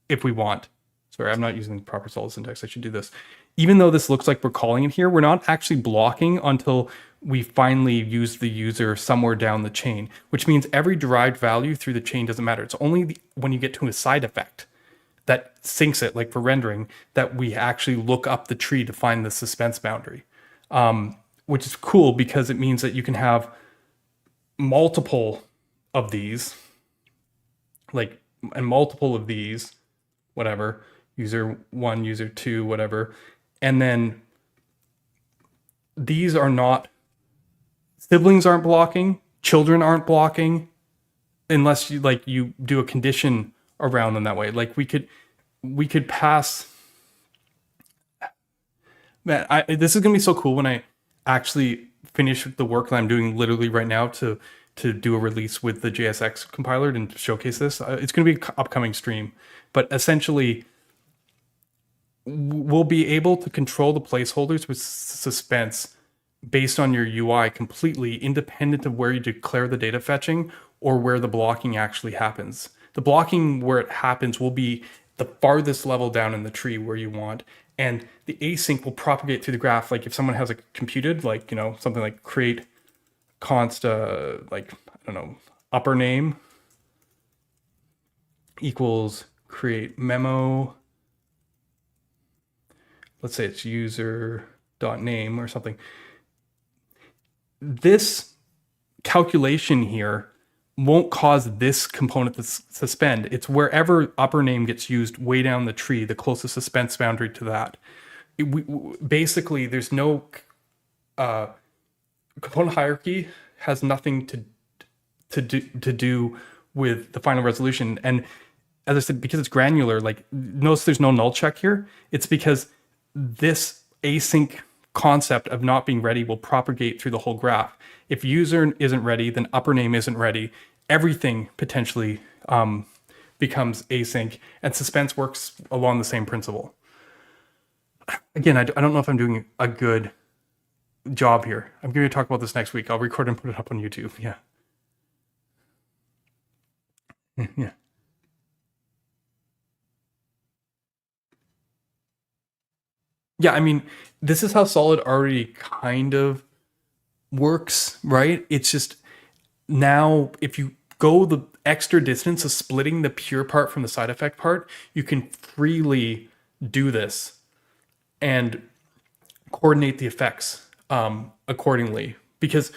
if we want. Sorry, I'm not using the proper solid syntax. I should do this. Even though this looks like we're calling it here, we're not actually blocking until we finally use the user somewhere down the chain, which means every derived value through the chain doesn't matter. It's only when you get to a side effect that syncs it, like for rendering, that we actually look up the tree to find the suspense boundary, which is cool because it means that you can have multiple of these, like, and multiple of these, whatever, user 1, user 2, whatever. And then these are not, siblings aren't blocking, children aren't blocking, unless you like you do a condition around them that way. Like we could pass, man, this is gonna be so cool when I actually finish the work that I'm doing literally right now to do a release with the JSX compiler and to showcase this. It's gonna be an upcoming stream, but essentially we'll be able to control the placeholders with suspense based on your UI completely independent of where you declare the data fetching or where the blocking actually happens. The blocking where it happens will be the farthest level down in the tree where you want, and the async will propagate through the graph. Like if someone has a computed, like, you know, something like create const, like, I don't know, upper name equals create memo. Let's say it's user.name or something. This calculation here won't cause this component to suspend. It's wherever upper name gets used way down the tree, the closest suspense boundary to that. Basically, there's no component hierarchy has nothing to do with the final resolution. And as I said, because it's granular, like notice there's no null check here. It's because this async concept of not being ready will propagate through the whole graph. If user isn't ready, then upper name isn't ready. Everything potentially becomes async, and suspense works along the same principle. Again, I don't know if I'm doing a good job here. I'm going to talk about this next week. I'll record and put it up on YouTube. Yeah. Yeah. Yeah, I mean, this is how Solid already kind of works, right? It's just now if you go the extra distance of splitting the pure part from the side effect part, you can freely do this and coordinate the effects accordingly. Because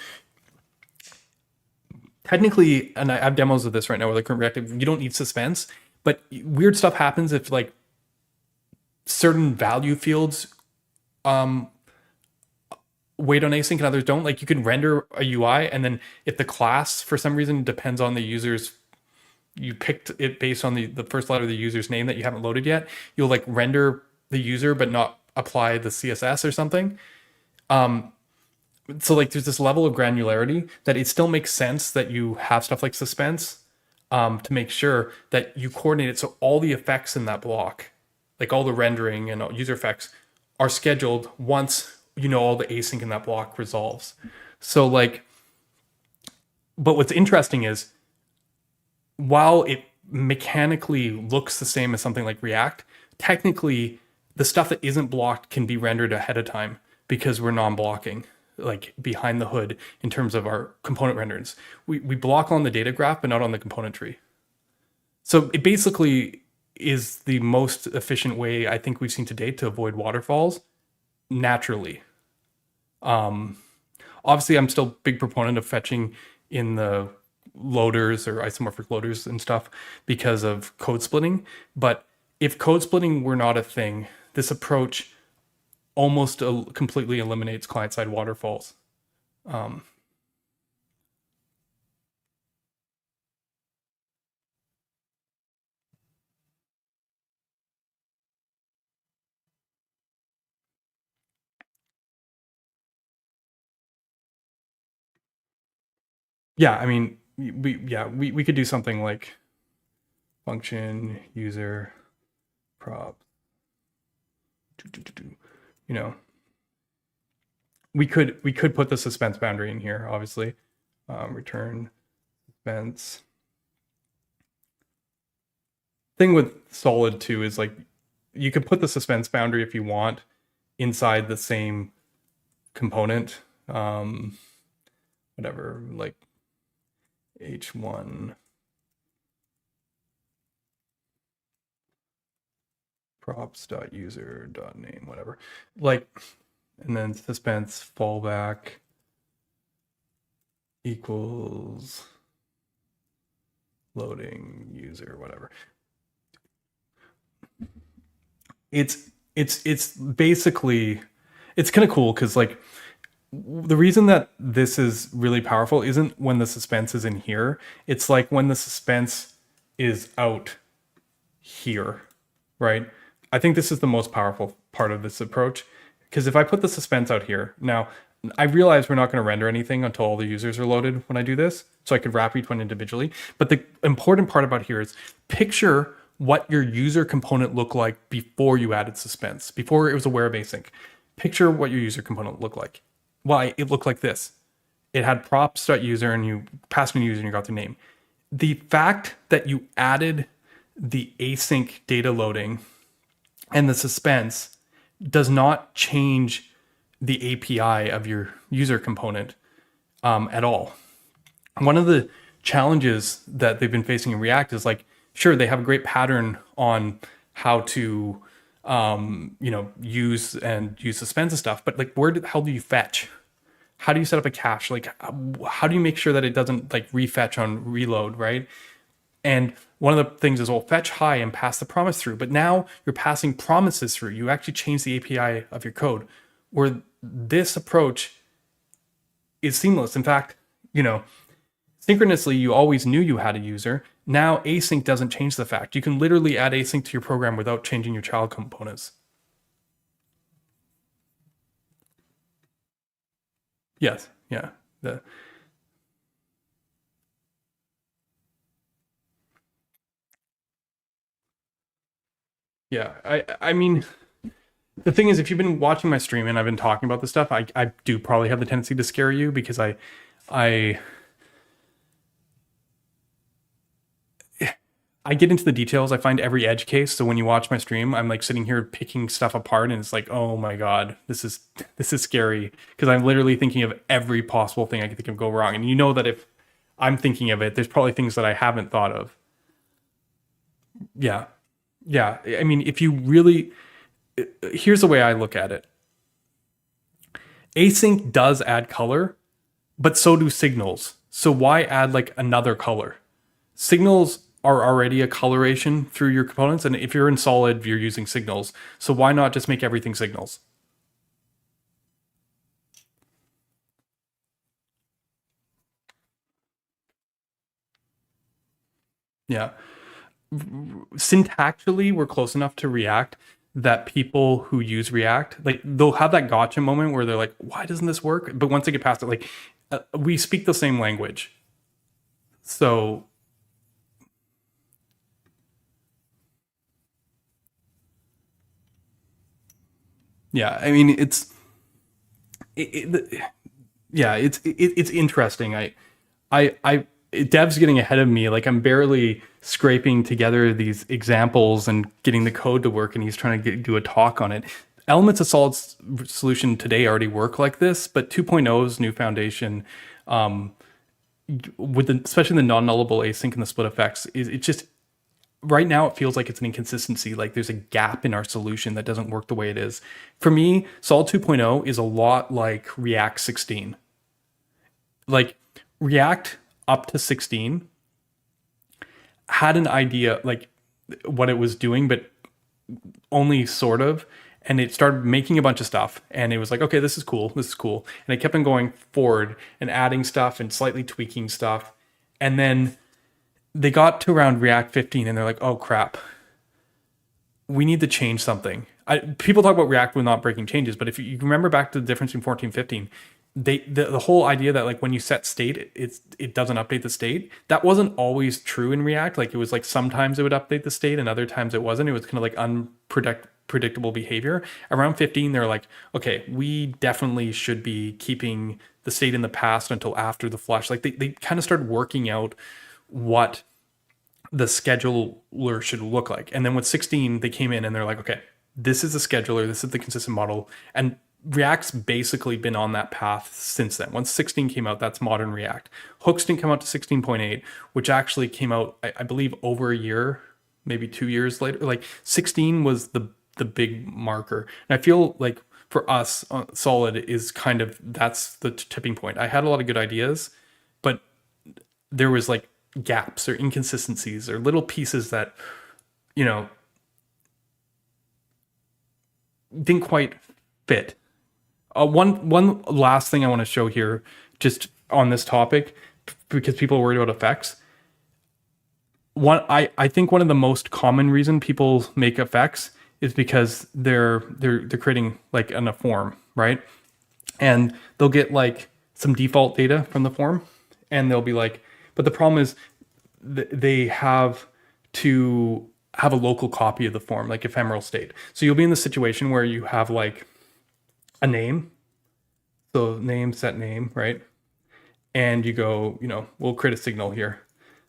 technically, and I have demos of this right now with the current reactive, you don't need suspense, but weird stuff happens if like certain value fields wait on async and others don't. Like you can render a UI, and then if the class for some reason depends on the user's, you picked it based on the first letter of the user's name that you haven't loaded yet, you'll like render the user but not apply the CSS or something. So like there's this level of granularity that it still makes sense that you have stuff like suspense to make sure that you coordinate it so all the effects in that block, like all the rendering and user effects, are scheduled once you know all the async in that block resolves. So like, but what's interesting is while it mechanically looks the same as something like React, technically the stuff that isn't blocked can be rendered ahead of time because we're non-blocking, like behind the hood in terms of our component renderings. We block on the data graph, but not on the component tree. So it basically is the most efficient way I think we've seen to date to avoid waterfalls naturally. Obviously, I'm still a big proponent of fetching in the loaders or isomorphic loaders and stuff because of code splitting. But if code splitting were not a thing, this approach almost completely eliminates client-side waterfalls. Yeah, I mean, we could do something like function user prop. You know, we could put the suspense boundary in here, obviously. return suspense. Thing with solid too is like you could put the suspense boundary if you want inside the same component. Whatever, like h1 props.user.name, whatever, like, and then suspense fallback equals loading user, whatever. It's basically, it's kind of cool because like the reason that this is really powerful isn't when the suspense is in here. It's like when the suspense is out here, right? I think this is the most powerful part of this approach, because if I put the suspense out here, now I realize we're not going to render anything until all the users are loaded when I do this, so I could wrap each one individually. But the important part about here is picture what your user component looked like before you added suspense, before it was aware of async. Picture what your user component looked like. Well, it looked like this. It had props.user and you passed in user and you got the name. The fact that you added the async data loading and the suspense does not change the API of your user component at all. One of the challenges that they've been facing in React is like, sure, they have a great pattern on how to use suspense and stuff, but like where the hell do you fetch? How do you set up a cache? Like how do you make sure that it doesn't like refetch on reload, right? And one of the things is, well, fetch high and pass the promise through. But now you're passing promises through. You actually change the API of your code, where this approach is seamless. In fact, synchronously, you always knew you had a user. Now async doesn't change the fact. You can literally add async to your program without changing your child components. Yes, yeah. I mean, the thing is, if you've been watching my stream and I've been talking about this stuff, I do probably have the tendency to scare you because I get into the details. I find every edge case. So when you watch my stream, I'm like sitting here picking stuff apart and it's like, oh my God, this is scary. Because I'm literally thinking of every possible thing I could think of go wrong. And you know that if I'm thinking of it, there's probably things that I haven't thought of. Yeah. Yeah. I mean, if you really, here's the way I look at it. Async does add color, but so do signals. So why add like another color? Signals are already a coloration through your components. And if you're in solid, you're using signals. So why not just make everything signals? Yeah. Syntactically, we're close enough to React that people who use React, like they'll have that gotcha moment where they're like, why doesn't this work? But once they get past it, like we speak the same language. So yeah, I mean, it's interesting. Dev's getting ahead of me. Like I'm barely scraping together these examples and getting the code to work, and he's trying to do a talk on it. Elements of solid solution today already work like this, but 2.0's new foundation, especially the non-nullable async and the split effects, it's just right now it feels like it's an inconsistency. Like there's a gap in our solution that doesn't work the way it is. For me, Solid 2.0 is a lot like React 16. Like React up to 16 had an idea like what it was doing, but only sort of. And it started making a bunch of stuff and it was like, okay, this is cool. This is cool. And it kept on going forward and adding stuff and slightly tweaking stuff. And then they got to around React 15 and they're like, oh crap, we need to change something. People talk about React with not breaking changes, but if you remember back to the difference between 14 and 15, the whole idea that like when you set state, it doesn't update the state. That wasn't always true in React. Like it was like sometimes it would update the state and other times it wasn't. It was kind of like predictable behavior. Around 15, they're like, okay, we definitely should be keeping the state in the past until after the flush. Like they kind of started working out what the scheduler should look like. And then with 16, they came in and they're like, okay, this is the scheduler, this is the consistent model. And React's basically been on that path since then. Once 16 came out, that's modern React. Hooks didn't come out to 16.8, which actually came out, I believe, over a year, maybe 2 years later. Like 16 was the big marker. And I feel like for us, Solid is kind of, that's the tipping point. I had a lot of good ideas, but there was like gaps or inconsistencies or little pieces that, you know, didn't quite fit. One last thing I want to show here, just on this topic, because people are worried about effects. I think one of the most common reason people make effects is because they're creating like in a form, right? And they'll get like some default data from the form, and they'll be like, but the problem is they have to have a local copy of the form, like ephemeral state. So you'll be in the situation where you have like a name, so name, set name, right? And you go, you know, we'll create a signal here,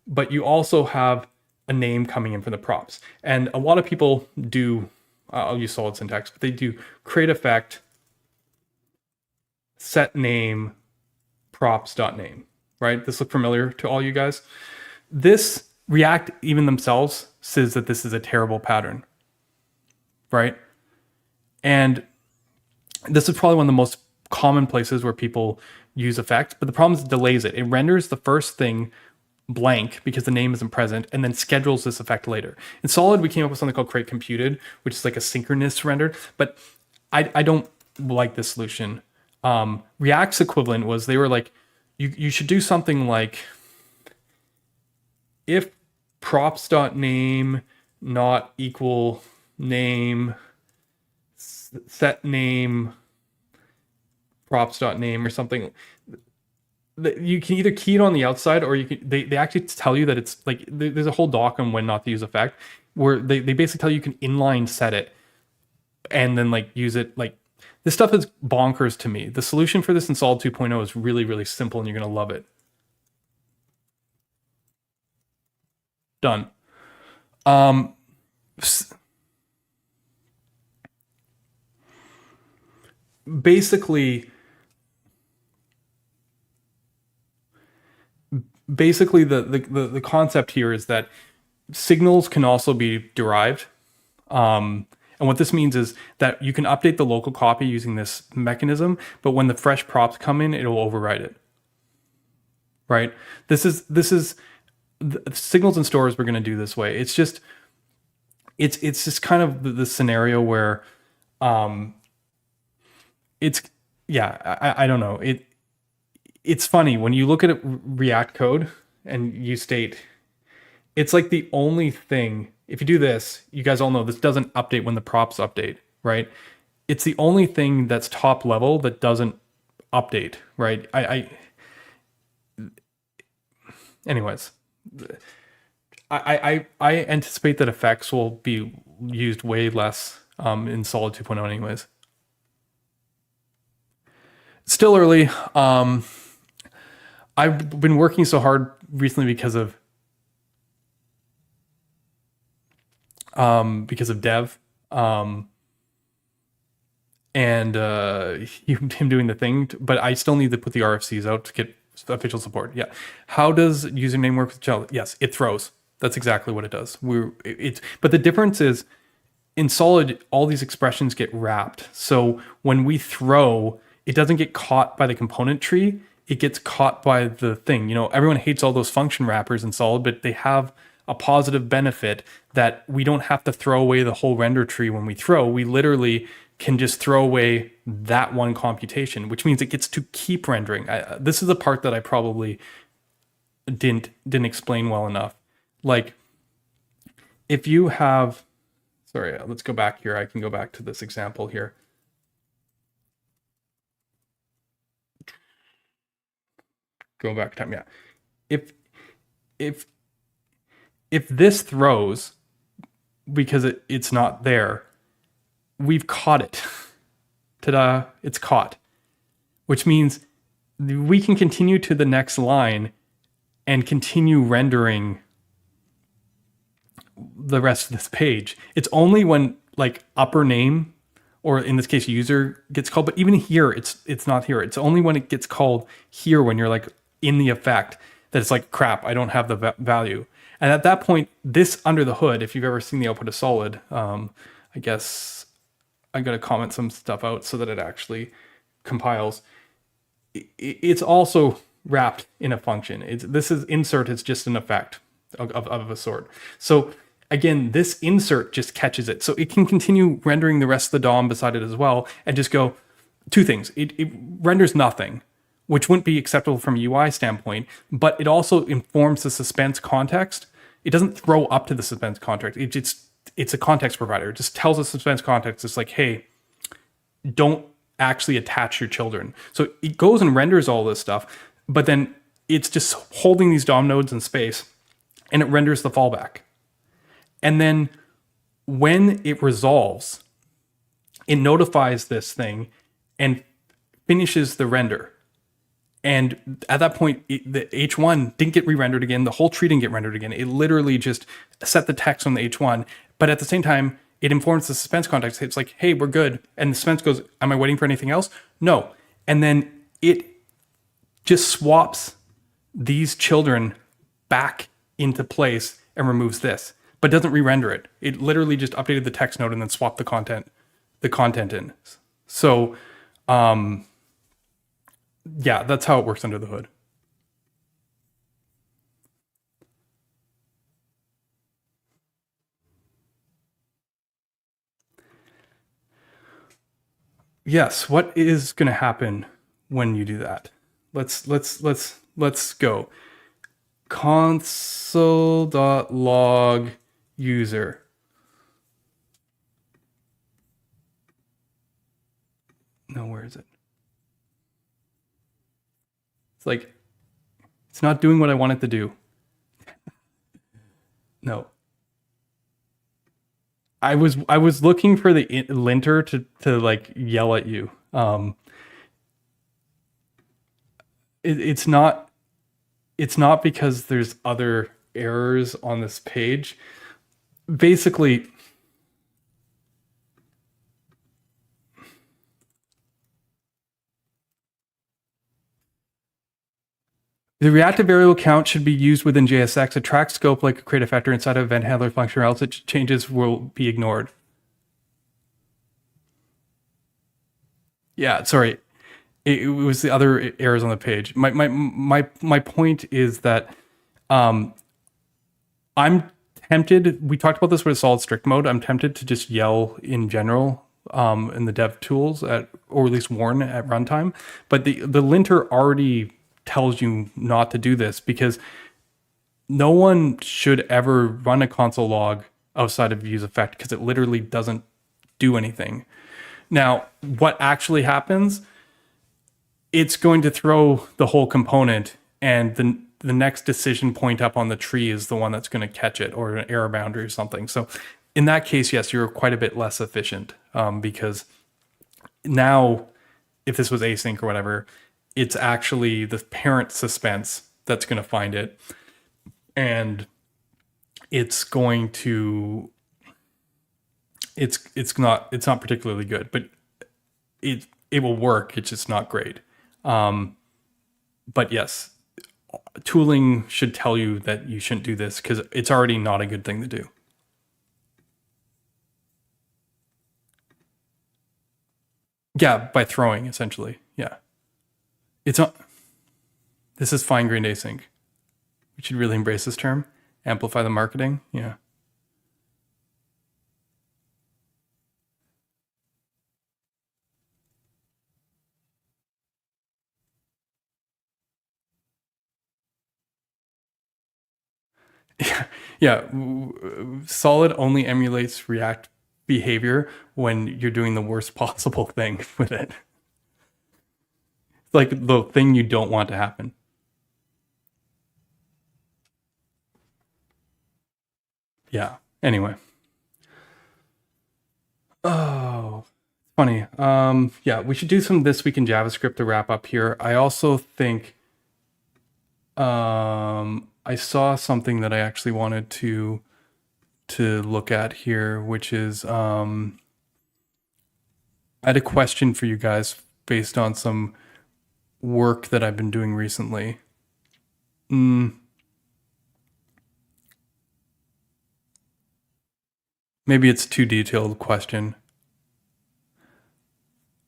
but you also have a name coming in from the props. And a lot of people do, I'll use solid syntax, but they do create effect, set name, props.name, right? This look familiar to all you guys? This React even themselves says that this is a terrible pattern, right? And this is probably one of the most common places where people use effects, but the problem is it delays it. It renders the first thing blank because the name isn't present, and then schedules this effect later. In Solid, we came up with something called create computed, which is like a synchronous render, but I don't like this solution. React's equivalent was, they were like, you should do something like, if props.name not equal name, set name props.name or something, you can either key it on the outside, or you can, they actually tell you that it's like, there's a whole doc on when not to use effect, where they basically tell you can inline set it and then like use it. Like, this stuff is bonkers to me. The solution for this in Solid 2.0 is really, really simple, and you're going to love it. Done. Basically the concept here is that signals can also be derived. And what this means is that you can update the local copy using this mechanism, but when the fresh props come in, it'll override it. Right? This is the signals and stores we're going to do this way. It's just kind of the scenario where it's, yeah, I don't know. It's funny when you look at React code and you state, it's like the only thing, if you do this, you guys all know this doesn't update when the props update, right? It's the only thing that's top level that doesn't update, right? Anyways, I anticipate that effects will be used way less in Solid 2.0 anyways. Still early. I've been working so hard recently because of Dev, and him doing the thing, but I still need to put the RFCs out to get official support. Yeah. How does username work with Java? Yes, it throws. That's exactly what it does. But the difference is, in Solid, all these expressions get wrapped. So when we throw, it doesn't get caught by the component tree. It gets caught by the thing. You know, everyone hates all those function wrappers in Solid, but they have a positive benefit that we don't have to throw away the whole render tree when we throw. We literally can just throw away that one computation, which means it gets to keep rendering. This is the part that I probably didn't explain well enough. Like, if you have, sorry, let's go back here. I can go back to this example here. Go back time. Yeah. If this throws because it's not there, we've caught it. Ta-da, it's caught. Which means we can continue to the next line and continue rendering the rest of this page. It's only when like upper name, or in this case user, gets called, but even here it's not here. It's only when it gets called here, when you're like in the effect, that it's like, crap, I don't have the value. And at that point, this under the hood, if you've ever seen the output of solid, I guess I got to comment some stuff out so that it actually compiles. It's also wrapped in a function. This is insert. It's just an effect of a sort. So again, this insert just catches it. So it can continue rendering the rest of the DOM beside it as well, and just go two things. It renders nothing, which wouldn't be acceptable from a UI standpoint, but it also informs the suspense context. It doesn't throw up to the suspense context. It's a context provider. It just tells the suspense context. It's like, hey, don't actually attach your children. So it goes and renders all this stuff, but then it's just holding these DOM nodes in space, and it renders the fallback. And then when it resolves, it notifies this thing and finishes the render. And at that point, the H1 didn't get re-rendered again. The whole tree didn't get rendered again. It literally just set the text on the H1. But at the same time, it informs the suspense context. It's like, hey, we're good. And the suspense goes, am I waiting for anything else? No. And then it just swaps these children back into place and removes this, but doesn't re-render it. It literally just updated the text node and then swapped the content in. So, yeah, that's how it works under the hood. Yes, what is going to happen when you do that? Let's go. Console.log user. No, where is it? It's like, it's not doing what I want it to do. No. I was looking for the linter to like yell at you. It's not because there's other errors on this page. Basically, the reactive variable count should be used within JSX. A track scope like a create effector inside of event handler function, or else its changes will be ignored. Yeah, sorry. It was the other errors on the page. My point is that I'm tempted. We talked about this with solid strict mode. I'm tempted to just yell in general in the dev tools or at least warn at runtime. But the linter already tells you not to do this, because no one should ever run a console log outside of use effect, because it literally doesn't do anything. Now, what actually happens? It's going to throw the whole component, and the next decision point up on the tree is the one that's going to catch it, or an error boundary or something. So in that case, yes, you're quite a bit less efficient, because now if this was async or whatever, it's actually the parent suspense that's going to find it, and it's going to it's not particularly good, but it will work. It's just not great. But yes, tooling should tell you that you shouldn't do this, because it's already not a good thing to do. Yeah, by throwing, essentially. Yeah. It's not. This is fine-grained async. We should really embrace this term. Amplify the marketing. Yeah. Yeah. Solid only emulates React behavior when you're doing the worst possible thing with it. It's like the thing you don't want to happen. Yeah. Anyway. Oh. Funny. Yeah, we should do some This Week in JavaScript to wrap up here. I also think I saw something that I actually wanted to look at here, which is I had a question for you guys based on some work that I've been doing recently. Maybe it's too detailed question.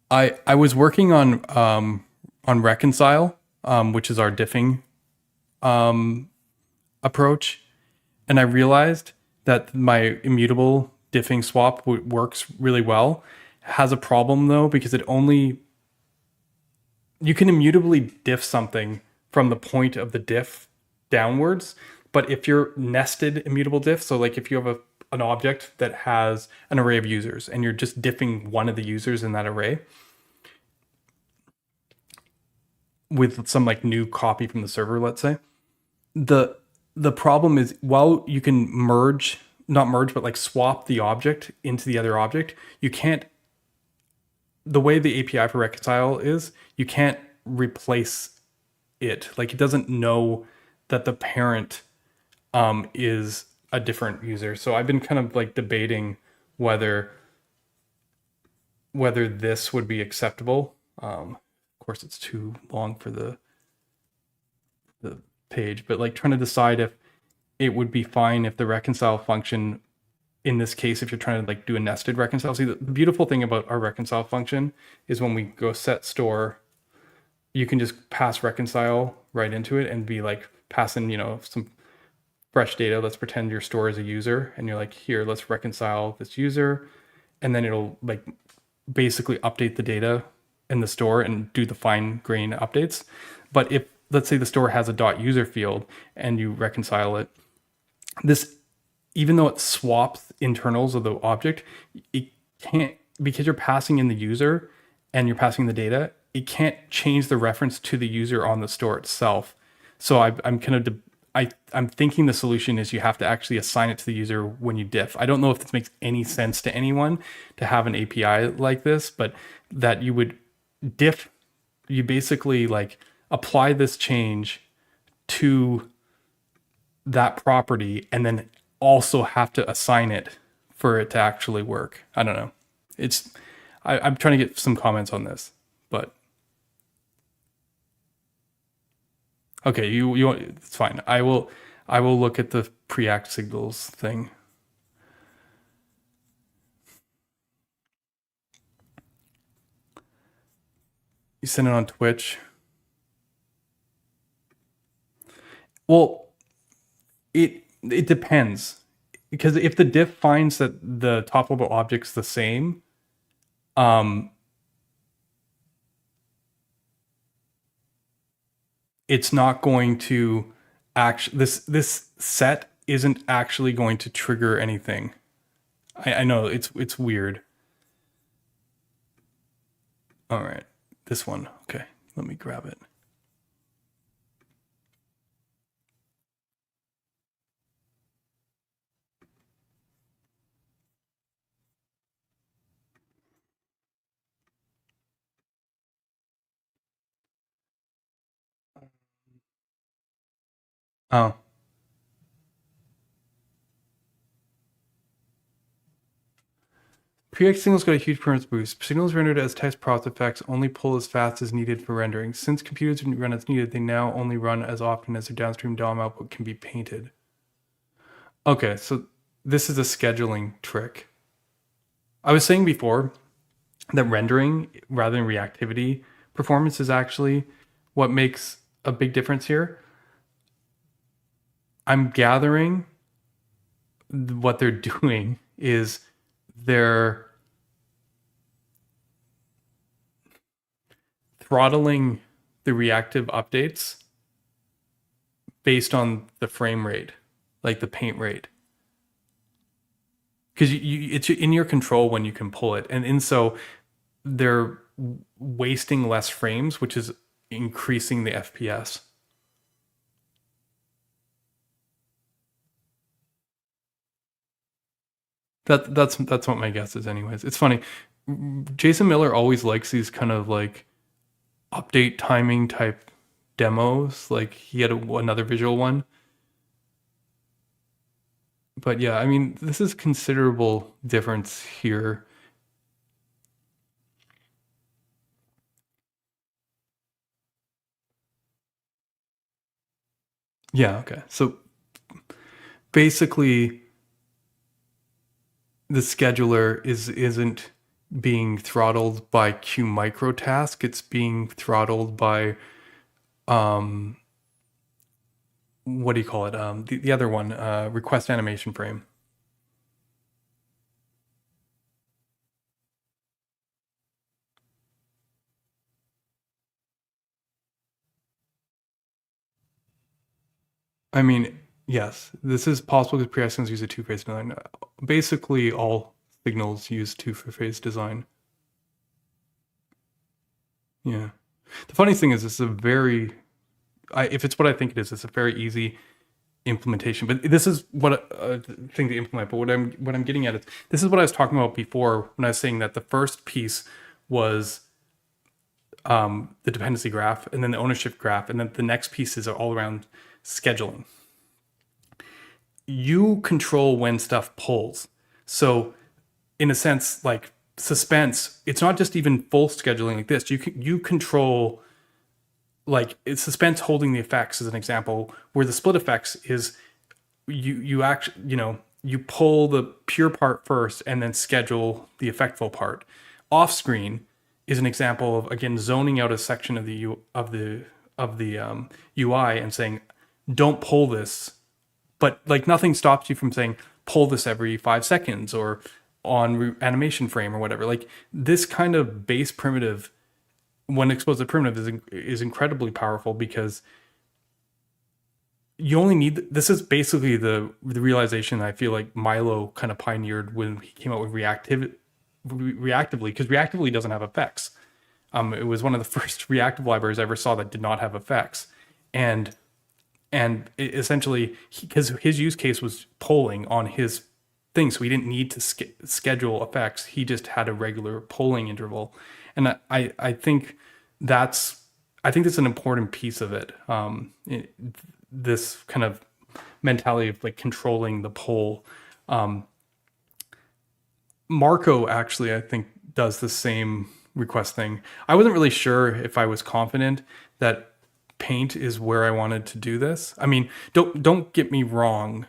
I was working on reconcile, which is our diffing approach, and I realized that my immutable diffing swap works really well. Has a problem though because you can immutably diff something from the point of the diff downwards, but if you're nested immutable diff, so like if you have an object that has an array of users and you're just diffing one of the users in that array with some like new copy from the server, let's say, the problem is while you can not merge, but like swap the object into the other object, you can't. The way the API for reconcile is, you can't replace it. Like it doesn't know that the parent is a different user. So I've been kind of like debating whether this would be acceptable. Of course, it's too long for the page, but like trying to decide if it would be fine if the reconcile function, in this case, if you're trying to like do a nested reconcile. See, the beautiful thing about our reconcile function is when we go set store, you can just pass reconcile right into it and be like passing, some fresh data. Let's pretend your store is a user and you're like, here, let's reconcile this user. And then it'll like basically update the data in the store and do the fine grain updates. But if, let's say the store has a .user field and you reconcile it, this, even though it swaps internals of the object, it can't, because you're passing in the user and you're passing the data, it can't change the reference to the user on the store itself. So I'm thinking the solution is you have to actually assign it to the user when you diff. I don't know if this makes any sense to anyone to have an API like this, but that you would diff, you basically like apply this change to that property and then also have to assign it for it to actually work. I don't know. I'm trying to get some comments on this, but okay, you it's fine. I will look at the Preact signals thing. You send it on TWiJ. Well, it depends, because if the diff finds that the top level object's the same, it's not going to actually, this set isn't actually going to trigger anything. I know it's weird. All right, this one. Okay, let me grab it. Oh. Preact signals got a huge performance boost. Signals rendered as text prompt effects only pull as fast as needed for rendering. Since computers didn't run as needed, they now only run as often as their downstream DOM output can be painted. Okay, so this is a scheduling trick. I was saying before that rendering rather than reactivity performance is actually what makes a big difference here. I'm gathering what they're doing is they're throttling the reactive updates based on the frame rate, like the paint rate. Because it's in your control when you can pull it. And so they're wasting less frames, which is increasing the FPS. That's what my guess is anyways. It's funny. Jason Miller always likes these kind of like update timing type demos. Like he had another visual one. But yeah, I mean, this is considerable difference here. Yeah, okay. So basically the scheduler isn't being throttled by Q microtask, it's being throttled by what do you call it? The other one, request animation frame. I mean, yes, this is possible because Preact signals use a two-phase design. Basically, all signals use two-phase design. Yeah. The funny thing is, it's a very, if it's what I think it is, it's a very easy implementation. But this is what thing to implement. But what I'm getting at is, this is what I was talking about before when I was saying that the first piece was the dependency graph, and then the ownership graph, and then the next pieces are all around scheduling. You control when stuff pulls. So in a sense, like suspense, it's not just even full scheduling like this. You control, like it's suspense holding the effects as an example, where the split effects is you actually, you pull the pure part first and then schedule the effectful part. Off screen is an example of, again, zoning out a section of the UI and saying, don't pull this, but like nothing stops you from saying pull this every 5 seconds or on animation frame or whatever. Like this kind of base primitive, when exposed to primitive, is incredibly powerful because you only need, this is basically the realization I feel like Milo kind of pioneered when he came out with reactively, because reactively doesn't have effects. It was one of the first reactive libraries I ever saw that did not have effects, and essentially because his use case was polling on his thing, so he didn't need to schedule effects. He just had a regular polling interval, and I think that's an important piece of it. This kind of mentality of like controlling the poll. Marco actually, I think, does the same request thing. I wasn't really sure if I was confident that Paint is where I wanted to do this. I mean, don't get me wrong.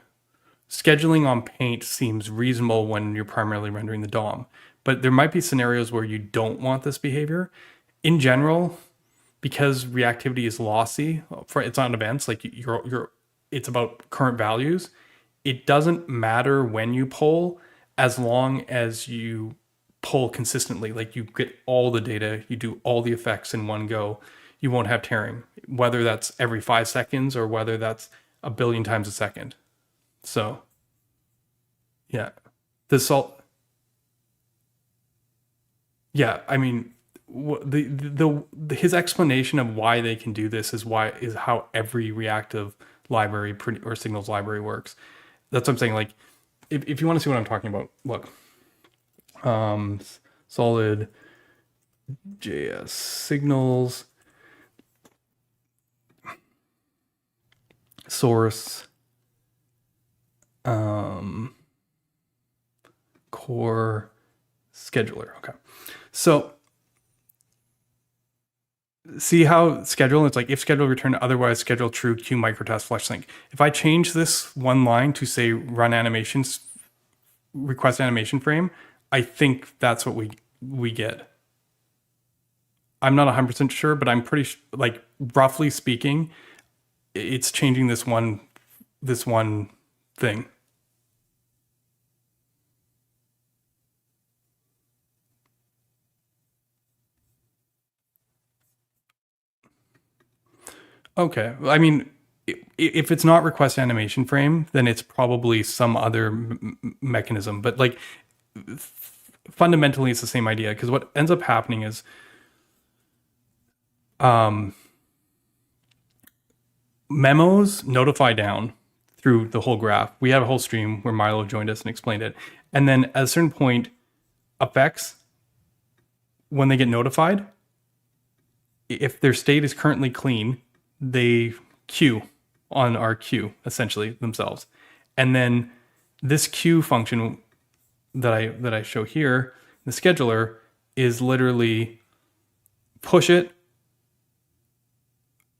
Scheduling on Paint seems reasonable when you're primarily rendering the DOM, but there might be scenarios where you don't want this behavior. In general, because reactivity is lossy, it's on events, like it's about current values. It doesn't matter when you poll, as long as you poll consistently, like you get all the data, you do all the effects in one go, you won't have tearing, whether that's every 5 seconds or whether that's a billion times a second. So, yeah, yeah, I mean, his explanation of why they can do this is how every reactive library or signals library works. That's what I'm saying. Like, if you want to see what I'm talking about, look, solid JS signals, source, core, scheduler. Okay, so see how schedule, it's like if schedule return, otherwise schedule true, Q microtask flush sync. If I change this one line to say run animations, request animation frame, I think that's what we get. I'm not 100% sure, but I'm pretty like roughly speaking, it's changing this one thing. Okay. I mean, if it's not request animation frame, then it's probably some other mechanism. But like fundamentally, it's the same idea, because what ends up happening is memos notify down through the whole graph. We have a whole stream where Milo joined us and explained it. And then at a certain point, effects when they get notified, if their state is currently clean, they queue on our queue essentially themselves. And then this queue function that I show here, the scheduler, is literally push it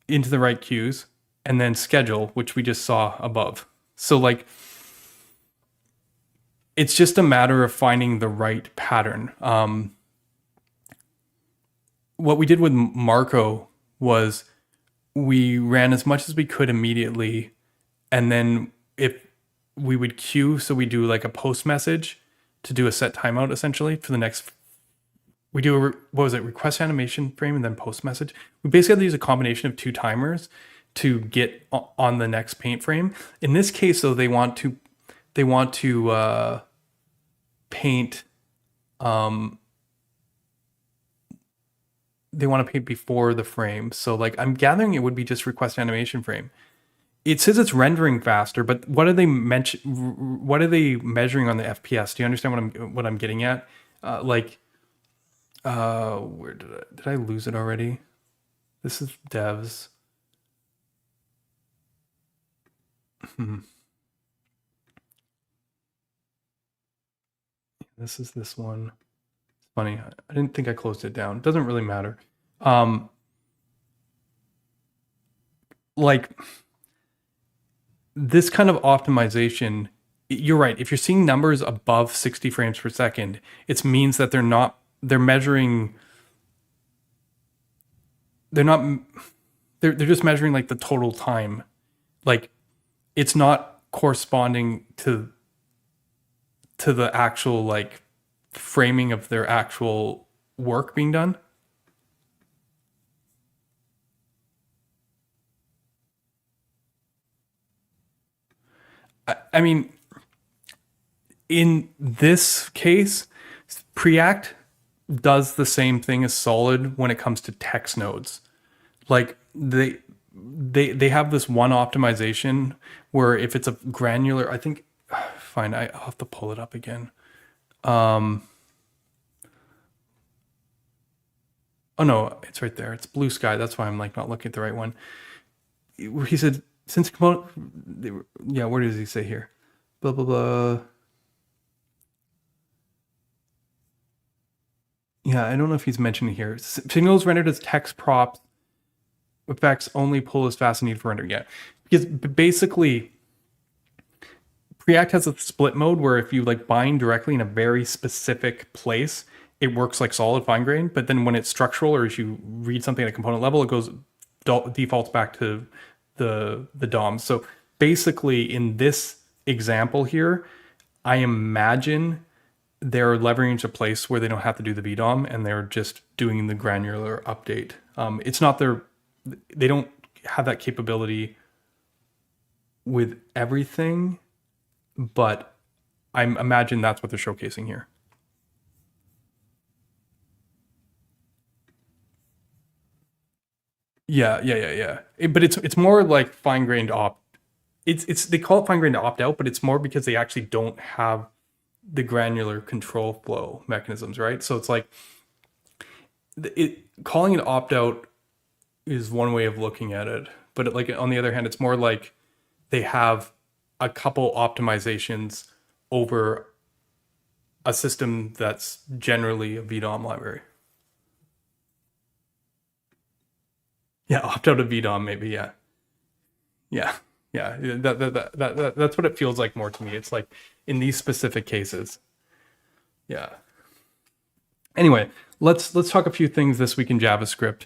into the right queues and then schedule, which we just saw above. So like, it's just a matter of finding the right pattern. What we did with Marco was we ran as much as we could immediately, and then if we would queue, so we do like a post message to do a set timeout essentially for the next. We do what was it, request animation frame and then post message. We basically have to use a combination of two timers to get on the next paint frame. In this case, though, they want to paint. They want to paint before the frame. So like I'm gathering it would be just request animation frame. It says it's rendering faster, but what are they what are they measuring on the FPS? Do you understand what I'm getting at? Where did I lose it already? This is devs. This is this one. It's funny. I didn't think I closed it down. It doesn't really matter. Like this kind of optimization, you're right. If you're seeing numbers above 60 frames per second, it means that they're measuring, they're just measuring like the total time. Like it's not corresponding to the actual like framing of their actual work being done. I mean, in this case, Preact does the same thing as Solid when it comes to text nodes. Like they have this one optimization where if it's a granular, I think, fine, I'll have to pull it up again. Oh no, it's right there. It's Blue Sky. That's why I'm like not looking at the right one. He said, since yeah, where does he say here? Blah, blah, blah. Yeah, I don't know if he's mentioning here. Signals rendered as text props effects only pull as fast as needed for render. Yeah, because basically Preact has a split mode where if you like bind directly in a very specific place, it works like solid fine grained. But then when it's structural or if you read something at a component level, it goes defaults back to the DOM. So basically in this example here, I imagine they're leveraging a place where they don't have to do the VDOM and they're just doing the granular update. It's not they don't have that capability with everything, but I imagine that's what they're showcasing here. Yeah. But it's more like fine-grained opt. It's they call it fine-grained opt-out, but it's more because they actually don't have the granular control flow mechanisms, right? So it's like calling it opt-out is one way of looking at it, but like on the other hand, it's more like they have a couple optimizations over a system that's generally a VDOM library. Yeah, opt out of VDOM maybe. Yeah. That's what it feels like more to me. It's like in these specific cases. Yeah. Anyway, let's talk a few things this week in JavaScript.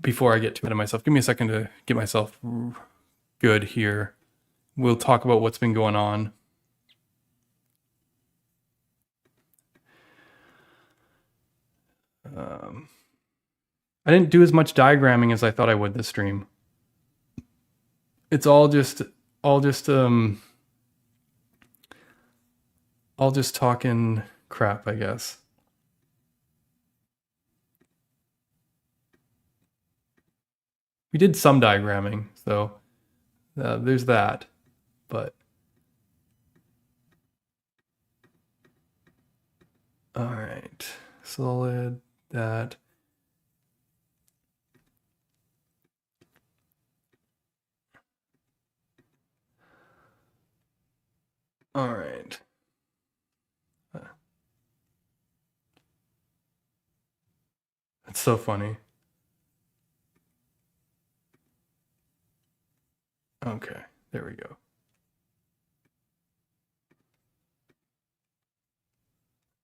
Before I get too ahead of myself, give me a second to get myself good here. We'll talk about what's been going on. I didn't do as much diagramming as I thought I would this stream. It's all just talking crap, I guess. We did some diagramming, so there's that, but all right. solid that all right. It's so funny. Okay, there we go.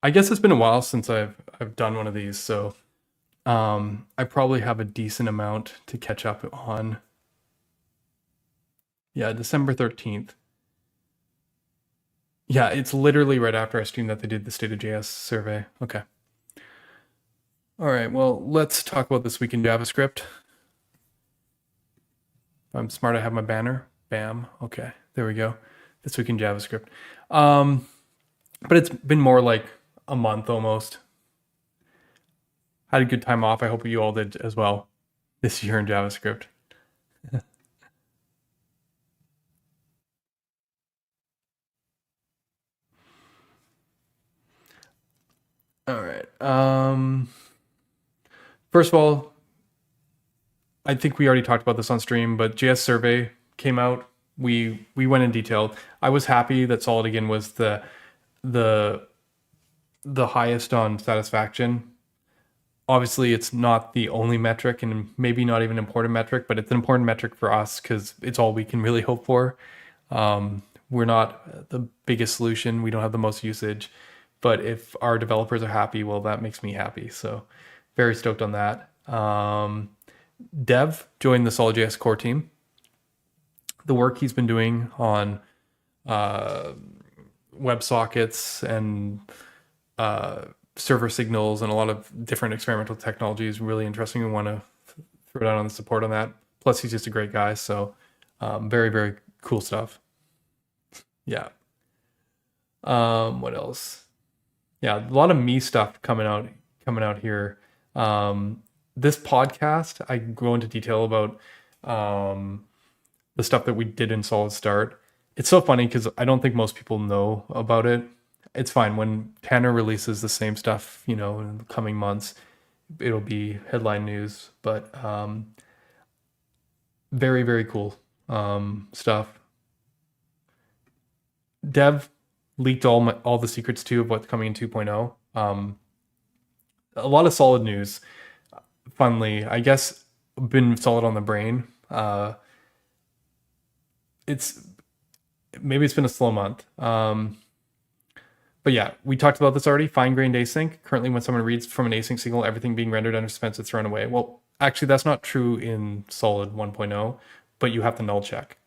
I guess it's been a while since I've done one of these, so I probably have a decent amount to catch up on. Yeah, December 13th. Yeah, it's literally right after I streamed that they did the State of JS survey. Okay. All right, well, let's talk about this week in JavaScript. If I'm smart, I have my banner. Bam. Okay, there we go. This week in JavaScript. But it's been more like a month almost. Had a good time off. I hope you all did as well this year in JavaScript. All right. First of all, I think we already talked about this on stream, but JS survey came out. We went in detail. I was happy that Solid again was the highest on satisfaction. Obviously, it's not the only metric and maybe not even an important metric, but it's an important metric for us because it's all we can really hope for. We're not the biggest solution. We don't have the most usage, but if our developers are happy, well, that makes me happy. So very stoked on that. Dev joined the Solid.js core team. The work he's been doing on WebSockets and server signals and a lot of different experimental technologies really interesting. We want to throw down on the support on that. Plus, he's just a great guy. So very, very cool stuff. Yeah. What else? Yeah, a lot of me stuff coming out here. This podcast, I go into detail about the stuff that we did in Solid Start. It's so funny because I don't think most people know about it. It's fine when Tanner releases the same stuff, in the coming months, it'll be headline news. But very, very cool stuff. Dev leaked all the secrets too of what's coming in 2.0. A lot of Solid news. Funnily, I guess been Solid on the brain. It's been a slow month. But yeah, we talked about this already. Fine-grained async. Currently, when someone reads from an async signal, everything being rendered under suspense is thrown away. Well, actually, that's not true in Solid 1.0, but you have to null check.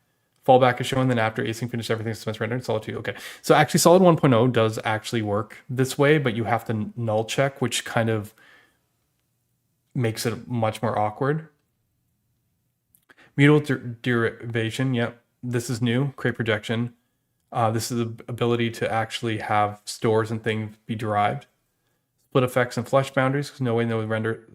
Fallback is shown, then after async finished, everything is suspense rendered in Solid 2. Okay, so actually, Solid 1.0 does actually work this way, but you have to null check, which kind of makes it much more awkward. Mutable derivation. Yep, this is new. Create projection. This is the ability to actually have stores and things be derived. Split effects and flush boundaries, because no way no render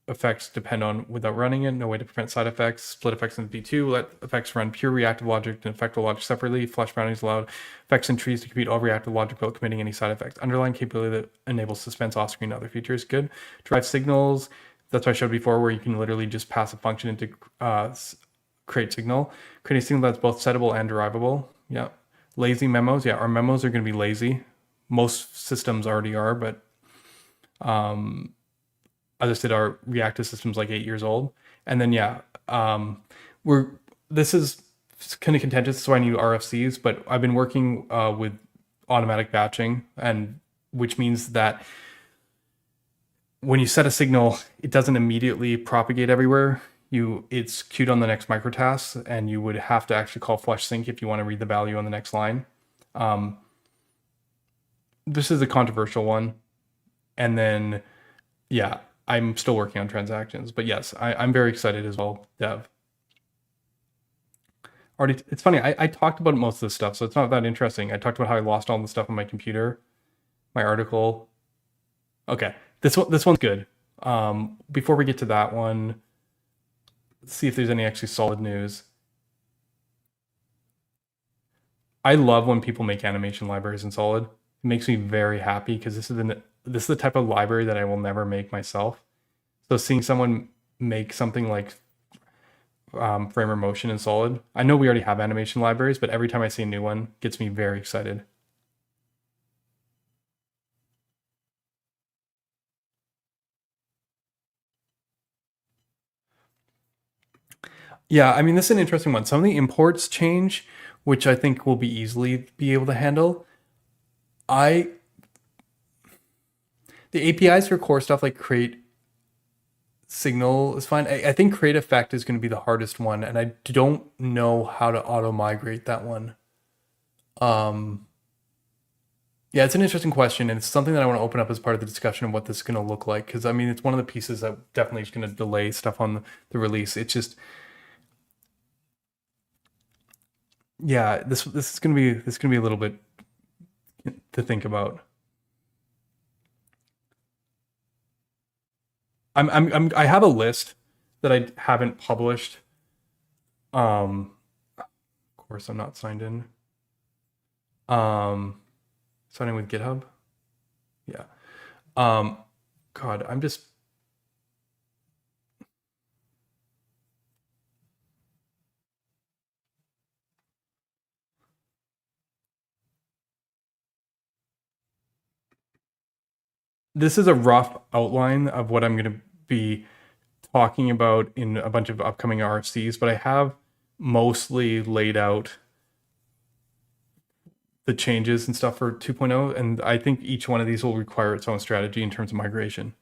effects depend on without running it. No way to prevent side effects. Split effects in V2. Let effects run pure reactive logic and effective logic separately. Flush boundaries allowed effects and trees to compute all reactive logic without committing any side effects. Underlying capability that enables suspense off screen and other features. Good. Drive signals. That's what I showed before, where you can literally just pass a function into create signal. Create a signal that's both settable and derivable. Yeah. Lazy memos. Yeah, our memos are going to be lazy. Most systems already are, but as I said, our reactive system's like 8 years old. And then this is kind of contentious, so I need RFCs, but I've been working with automatic batching, and which means that when you set a signal, it doesn't immediately propagate everywhere. It's queued on the next microtask, and you would have to actually call flush sync if you want to read the value on the next line. This is a controversial one. And then, yeah, I'm still working on transactions. But yes, I'm very excited as well, Dev. It's funny, I talked about most of this stuff, so it's not that interesting. I talked about how I lost all the stuff on my computer, my article. Okay, this one's good. Before we get to that one, let's see if there's any actually solid news. I love when people make animation libraries in Solid. It makes me very happy because this is this is the type of library that I will never make myself. So seeing someone make something like Framer Motion and Solid, I know we already have animation libraries, but every time I see a new one, it gets me very excited. Yeah, I mean, this is an interesting one. Some of the imports change, which I think will be easily be able to handle. I The APIs for core stuff like create signal is fine. I think create effect is going to be the hardest one, and I don't know how to auto migrate that one. Yeah, it's an interesting question, and it's something that I want to open up as part of the discussion of what this is going to look like. Because I mean, it's one of the pieces that definitely is going to delay stuff on the release. It's just, yeah, this is going to be a little bit to think about. I have a list that I haven't published. Of course, I'm not signed in. Signing with GitHub. Yeah. God, I'm just. This is a rough outline of what I'm going to be talking about in a bunch of upcoming RFCs, but I have mostly laid out the changes and stuff for 2.0, and I think each one of these will require its own strategy in terms of migration.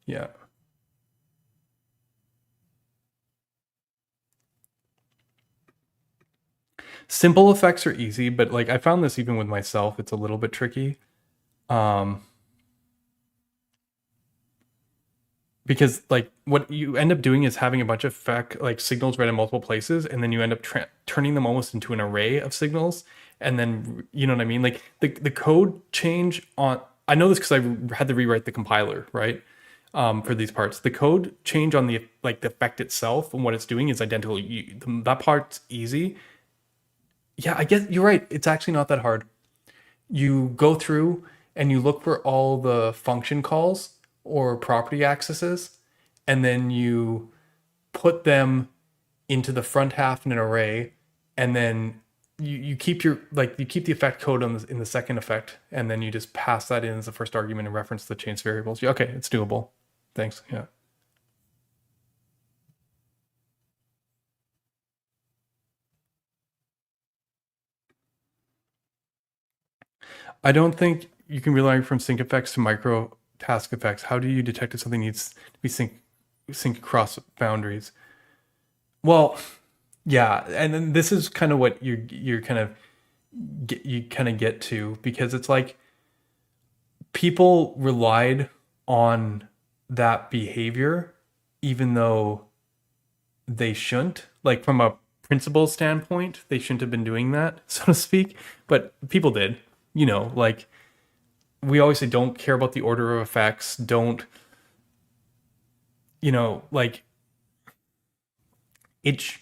Yeah. Simple effects are easy, but like I found this even with myself, it's a little bit tricky. Because like what you end up doing is having a bunch of like signals read in multiple places, and then you end up turning them almost into an array of signals, and then you know what I mean. Like the code change on, I know this because I had to rewrite the compiler, right? For these parts, the code change on the effect itself and what it's doing is identical. That part's easy. Yeah, I guess you're right. It's actually not that hard. You go through and you look for all the function calls or property accesses, and then you put them into the front half in an array, and then you keep you keep the effect code in the second effect, and then you just pass that in as the first argument and reference the change variables. Yeah, okay, it's doable. Thanks. Yeah. I don't think you can rely from sync effects to micro task effects. How do you detect if something needs to be sync across boundaries? Well, yeah, and then this is kind of what you're kind of get to, because it's like people relied on that behavior even though they shouldn't. Like from a principle standpoint, they shouldn't have been doing that, so to speak, but people did. You know, like we always say, don't care about the order of effects. Don't, like it.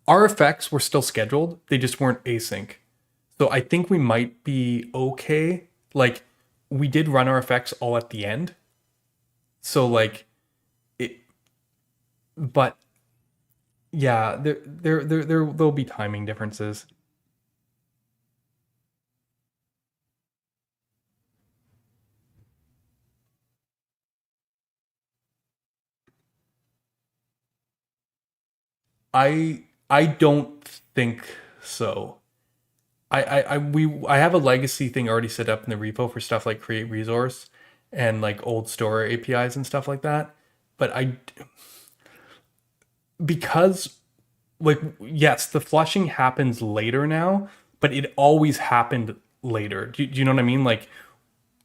Our effects were still scheduled. They just weren't async. So I think we might be okay. Like we did run our effects all at the end. So like it, but yeah, there'll be timing differences. I don't think so. I have a legacy thing already set up in the repo for stuff like create resource and like old store APIs and stuff like that. But because like yes, the flushing happens later now, but it always happened later. Do you know what I mean? Like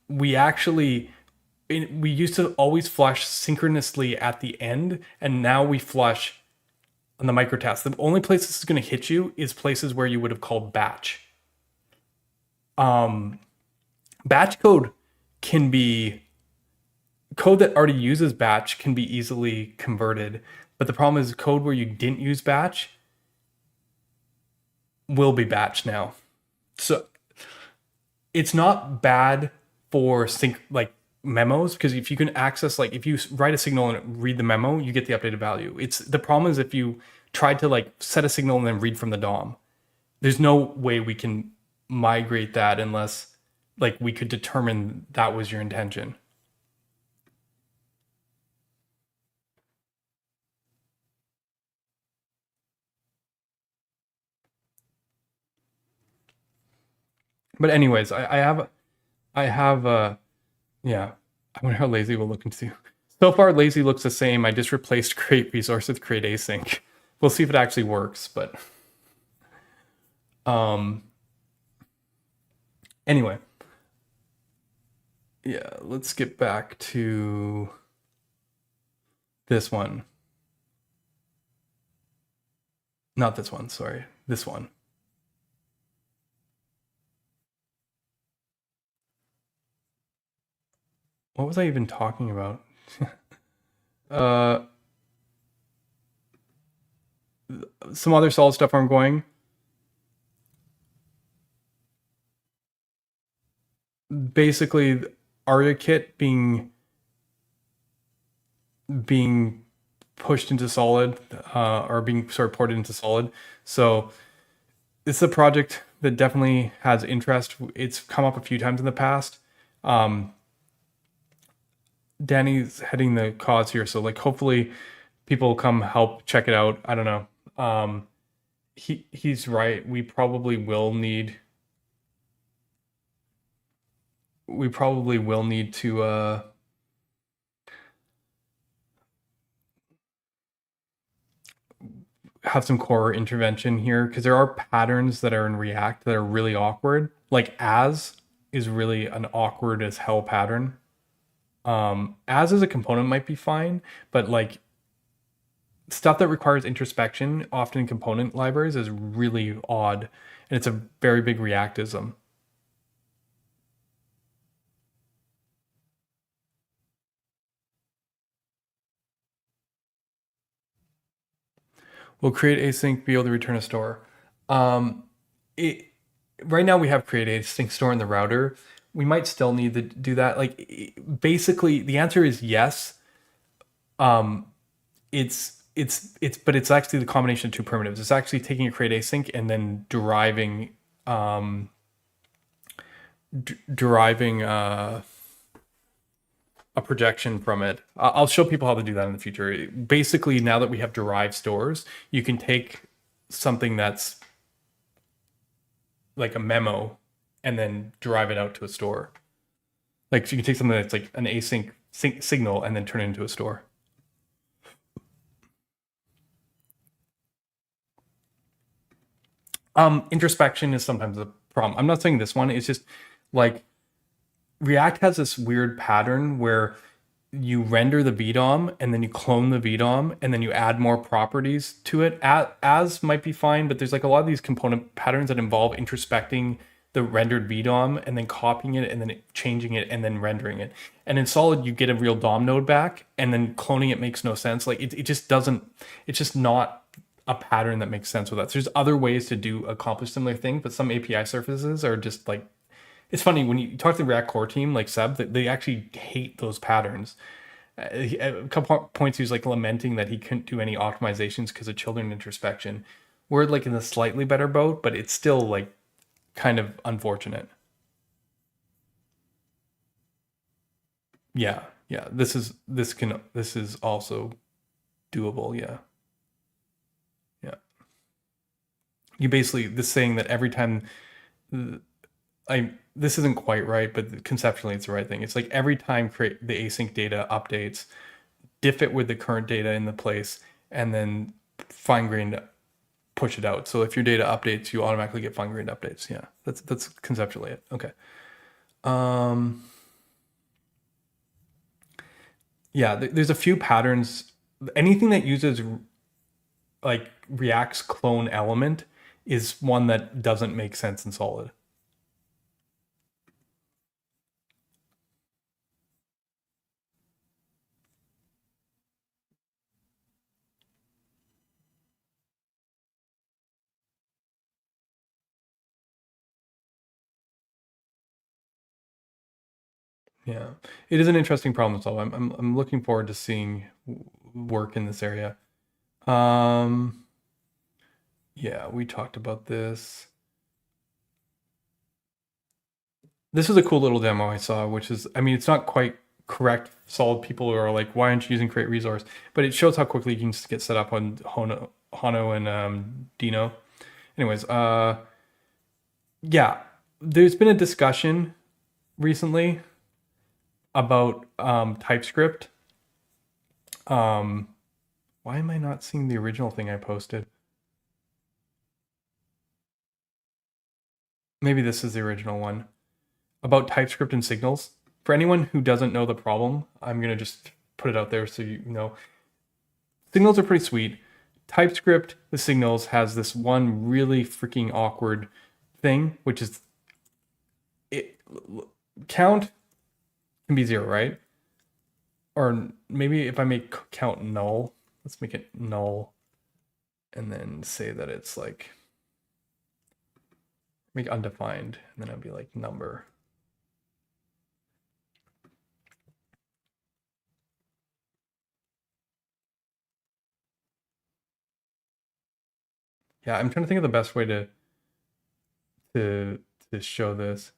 we actually we used to always flush synchronously at the end, and now we flush on the microtask. The only place this is going to hit you is places where you would have called batch. Batch code can be code that already uses batch can be easily converted, but the problem is code where you didn't use batch will be batch now. So it's not bad for sync like memos, because if you can access, like if you write a signal and read the memo, you get the updated value. It's the problem is if you tried to like set a signal and then read from the DOM, there's no way we can migrate that unless like we could determine that was your intention. But anyways, I have yeah. I wonder how lazy will look into. So far, lazy looks the same. I just replaced create resource with create async. We'll see if it actually works, but anyway. Yeah, let's get back to this one. Not this one, sorry. This one. What was I even talking about? Some other solid stuff I'm going. Basically, Ariakit being pushed into solid, or being sort of ported into solid. So it's a project that definitely has interest. It's come up a few times in the past. Danny's heading the cause here, so like hopefully people will come help check it out. I don't know. He's right. We probably will need to have some core intervention here, because there are patterns that are in React that are really awkward. Like as is really an awkward as hell pattern. As a component might be fine, but like stuff that requires introspection, often in component libraries, is really odd, and it's a very big reactism. We'll create async, be able to return a store. It right now we have create async store in the router. We might still need to do that. Like basically, the answer is yes. But it's actually the combination of two primitives. It's actually taking a create async and then deriving a projection from it. I'll show people how to do that in the future. Basically, now that we have derived stores, you can take something that's like a memo and then derive it out to a store. Like so you can take something that's like an async signal and then turn it into a store. Introspection is sometimes a problem. I'm not saying this one. It's just like React has this weird pattern where you render the VDOM and then you clone the VDOM and then you add more properties to it. As might be fine, but there's like a lot of these component patterns that involve introspecting the rendered VDOM and then copying it and then changing it and then rendering it. And in Solid, you get a real DOM node back, and then cloning it makes no sense. Like it just doesn't, it's just not a pattern that makes sense with that. So there's other ways to accomplish similar things, but some API surfaces are just like, it's funny when you talk to the React core team, like Seb, they actually hate those patterns. A couple points he was like lamenting that he couldn't do any optimizations because of children introspection. We're like in a slightly better boat, but it's still like kind of unfortunate. Yeah, yeah. This is also doable. Yeah, yeah. You basically this saying that every time I this isn't quite right, but conceptually it's the right thing. It's like every time create the async data updates, diff it with the current data in the place, and then fine grained push it out. So if your data updates, you automatically get fine grained updates. Yeah, that's conceptually it. Okay. Yeah, there's a few patterns. Anything that uses like React's clone element is one that doesn't make sense in Solid. Yeah, it is an interesting problem to solve. I'm looking forward to seeing work in this area. Yeah, we talked about this. This is a cool little demo I saw, which is, I mean, it's not quite correct. Solid people are like, why aren't you using create resource? But it shows how quickly you can just get set up on Hono and Dino. Anyways, yeah, there's been a discussion recently about TypeScript. Why am I not seeing the original thing I posted? Maybe this is the original one about TypeScript and signals. For anyone who doesn't know the problem, I'm gonna just put it out there so you know. Signals are pretty sweet. TypeScript, the signals, has this one really freaking awkward thing, which is count can be 0, right? Or maybe if I make count null, let's make it null, and then say that it's like, make undefined, and then I'd be like number. Yeah, I'm trying to think of the best way to show this.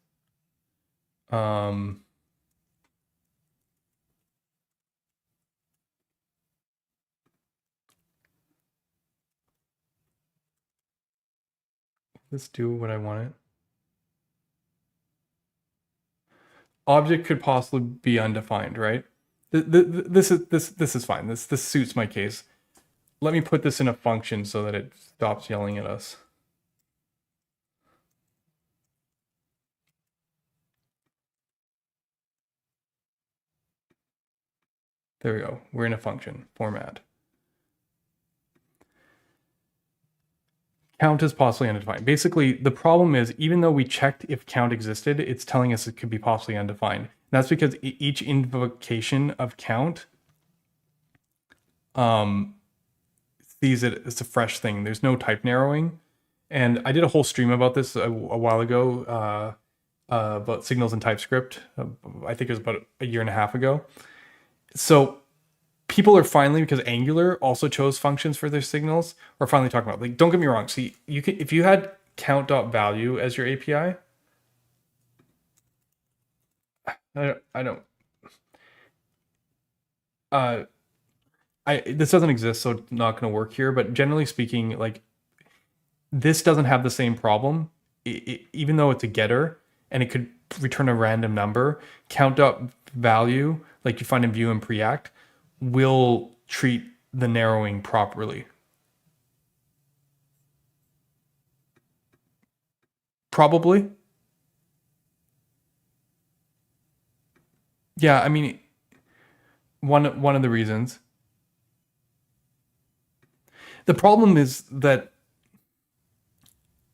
Let's do what I want it. Object could possibly be undefined, right? This is fine. This suits my case. Let me put this in a function so that it stops yelling at us. There we go. We're in a function format. Count is possibly undefined. Basically, the problem is, even though we checked if count existed, it's telling us it could be possibly undefined. And that's because each invocation of count sees it as a fresh thing. There's no type narrowing. And I did a whole stream about this a while ago, about signals in TypeScript. I think it was about a year and a half ago. So people are finally, because Angular also chose functions for their signals, are finally talking about, like, don't get me wrong. See, you could, if you had count.value as your API, I don't, this doesn't exist, so it's not going to work here. But generally speaking, like, this doesn't have the same problem, even though it's a getter and it could return a random number. Count.value, like you find in Vue and Preact, will treat the narrowing properly. Probably. Yeah, I mean, one of the reasons. The problem is that,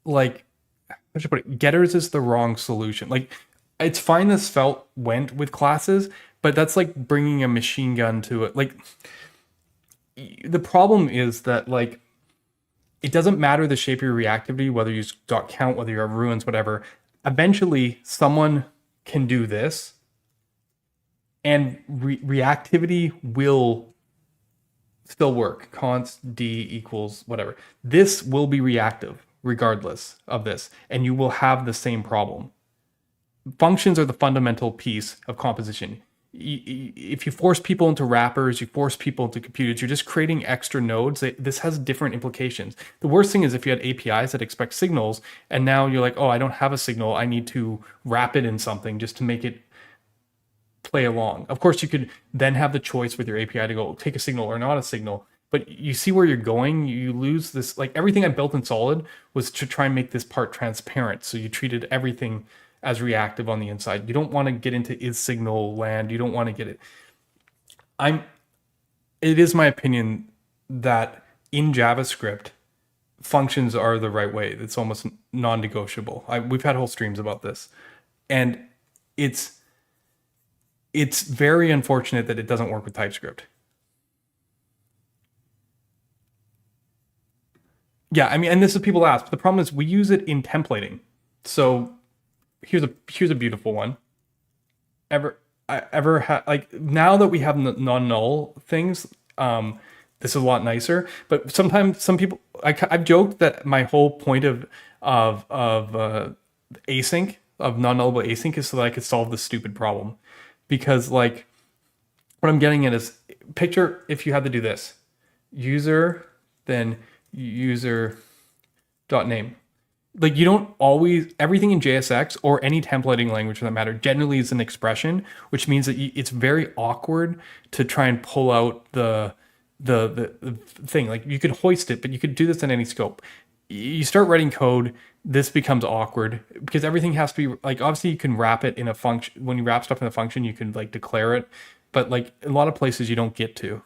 like, how should I put it? Getters is the wrong solution. Like, it's fine that Svelte went with classes, but that's like bringing a machine gun to it. Like, the problem is that, like, it doesn't matter the shape of your reactivity, whether you use .count, whether you have ruins, whatever. Eventually, someone can do this, and reactivity will still work. Const d equals whatever. This will be reactive regardless of this, and you will have the same problem. Functions are the fundamental piece of composition. If you force people into wrappers, you force people into computers, you're just creating extra nodes. This has different implications. The worst thing is if you had APIs that expect signals, and now you're like, oh, I don't have a signal. I need to wrap it in something just to make it play along. Of course, you could then have the choice with your API to go take a signal or not a signal. But you see where you're going. You lose this. Like, everything I built in Solid was to try and make this part transparent. So you treated everything as reactive on the inside. You don't want to get into is signal land. You don't want to get it. It is my opinion that in JavaScript, functions are the right way. It's almost non-negotiable. We've had whole streams about this, and it's very unfortunate that it doesn't work with TypeScript. Yeah, I mean, and this is people ask, but the problem is we use it in templating. So here's a beautiful one. I ever had, like, now that we have non-null things, this is a lot nicer. But sometimes some people, I've joked that my whole point of async, of non-nullable async, is so that I could solve this stupid problem. Because like what I'm getting at is, picture if you had to do this: user, then user dot name. Like, you don't always, everything in JSX or any templating language for that matter generally is an expression, which means that it's very awkward to try and pull out the thing. Like, you could hoist it, but you could do this in any scope. You start writing code, this becomes awkward because everything has to be like, obviously you can wrap it in a function. When you wrap stuff in a function, you can like declare it, but like a lot of places you don't get to.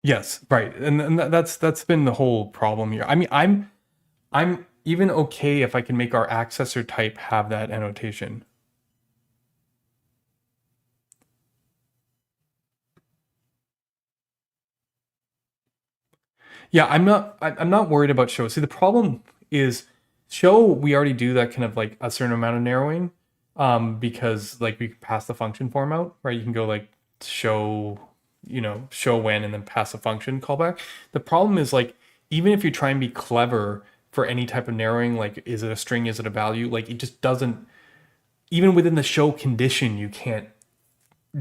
Yes, right, and that's been the whole problem here. I mean, I'm even okay if I can make our accessor type have that annotation. Yeah, I'm not worried about show. See, the problem is show, we already do that kind of like a certain amount of narrowing, because like we pass the function form out, right? You can go like show, show when and then pass a function callback. The problem is like, even if you try and be clever for any type of narrowing, like is it a string, is it a value? Like it just doesn't, even within the show condition, you can't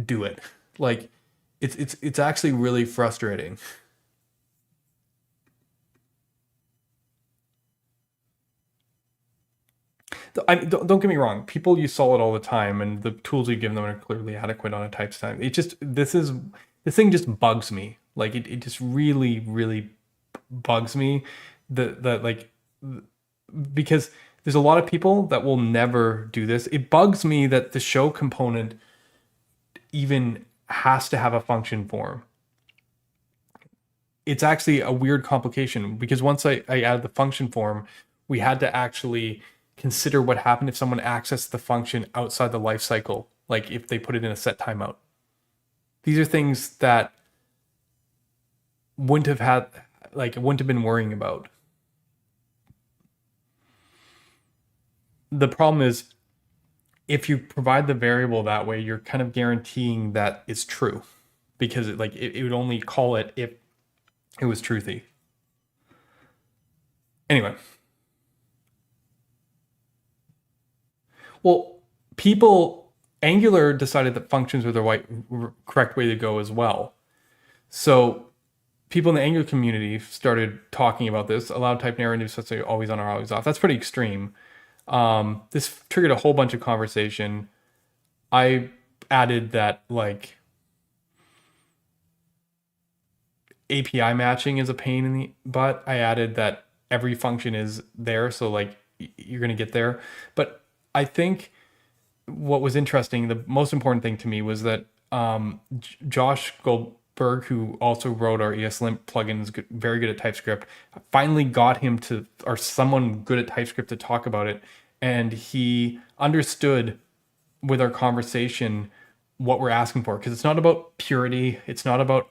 do it. Like it's actually really frustrating. Don't get me wrong. People use solid all the time, and the tools you give them are clearly adequate on a type time. It just, this thing just bugs me. Like it just really, really bugs me. That like, because there's a lot of people that will never do this. It bugs me that the show component even has to have a function form. It's actually a weird complication because once I added the function form, we had to actually consider what happened if someone accessed the function outside the lifecycle, like if they put it in a set timeout. These are things that wouldn't have had, like, wouldn't have been worrying about. The problem is, if you provide the variable that way, you're kind of guaranteeing that it's true, because it would only call it if it was truthy. Anyway, well, Angular decided that functions were the correct way to go as well. So people in the Angular community started talking about this. Allowed type narratives such as always on or always off. That's pretty extreme. This triggered a whole bunch of conversation. I added that like API matching is a pain in the butt. I added that every function is there, so like you're gonna get there. But I think what was interesting, the most important thing to me was that Josh Goldberg, who also wrote our ESLint plugin, is very good at TypeScript, finally got him to, or someone good at TypeScript, to talk about it. And he understood with our conversation what we're asking for, because it's not about purity, it's not about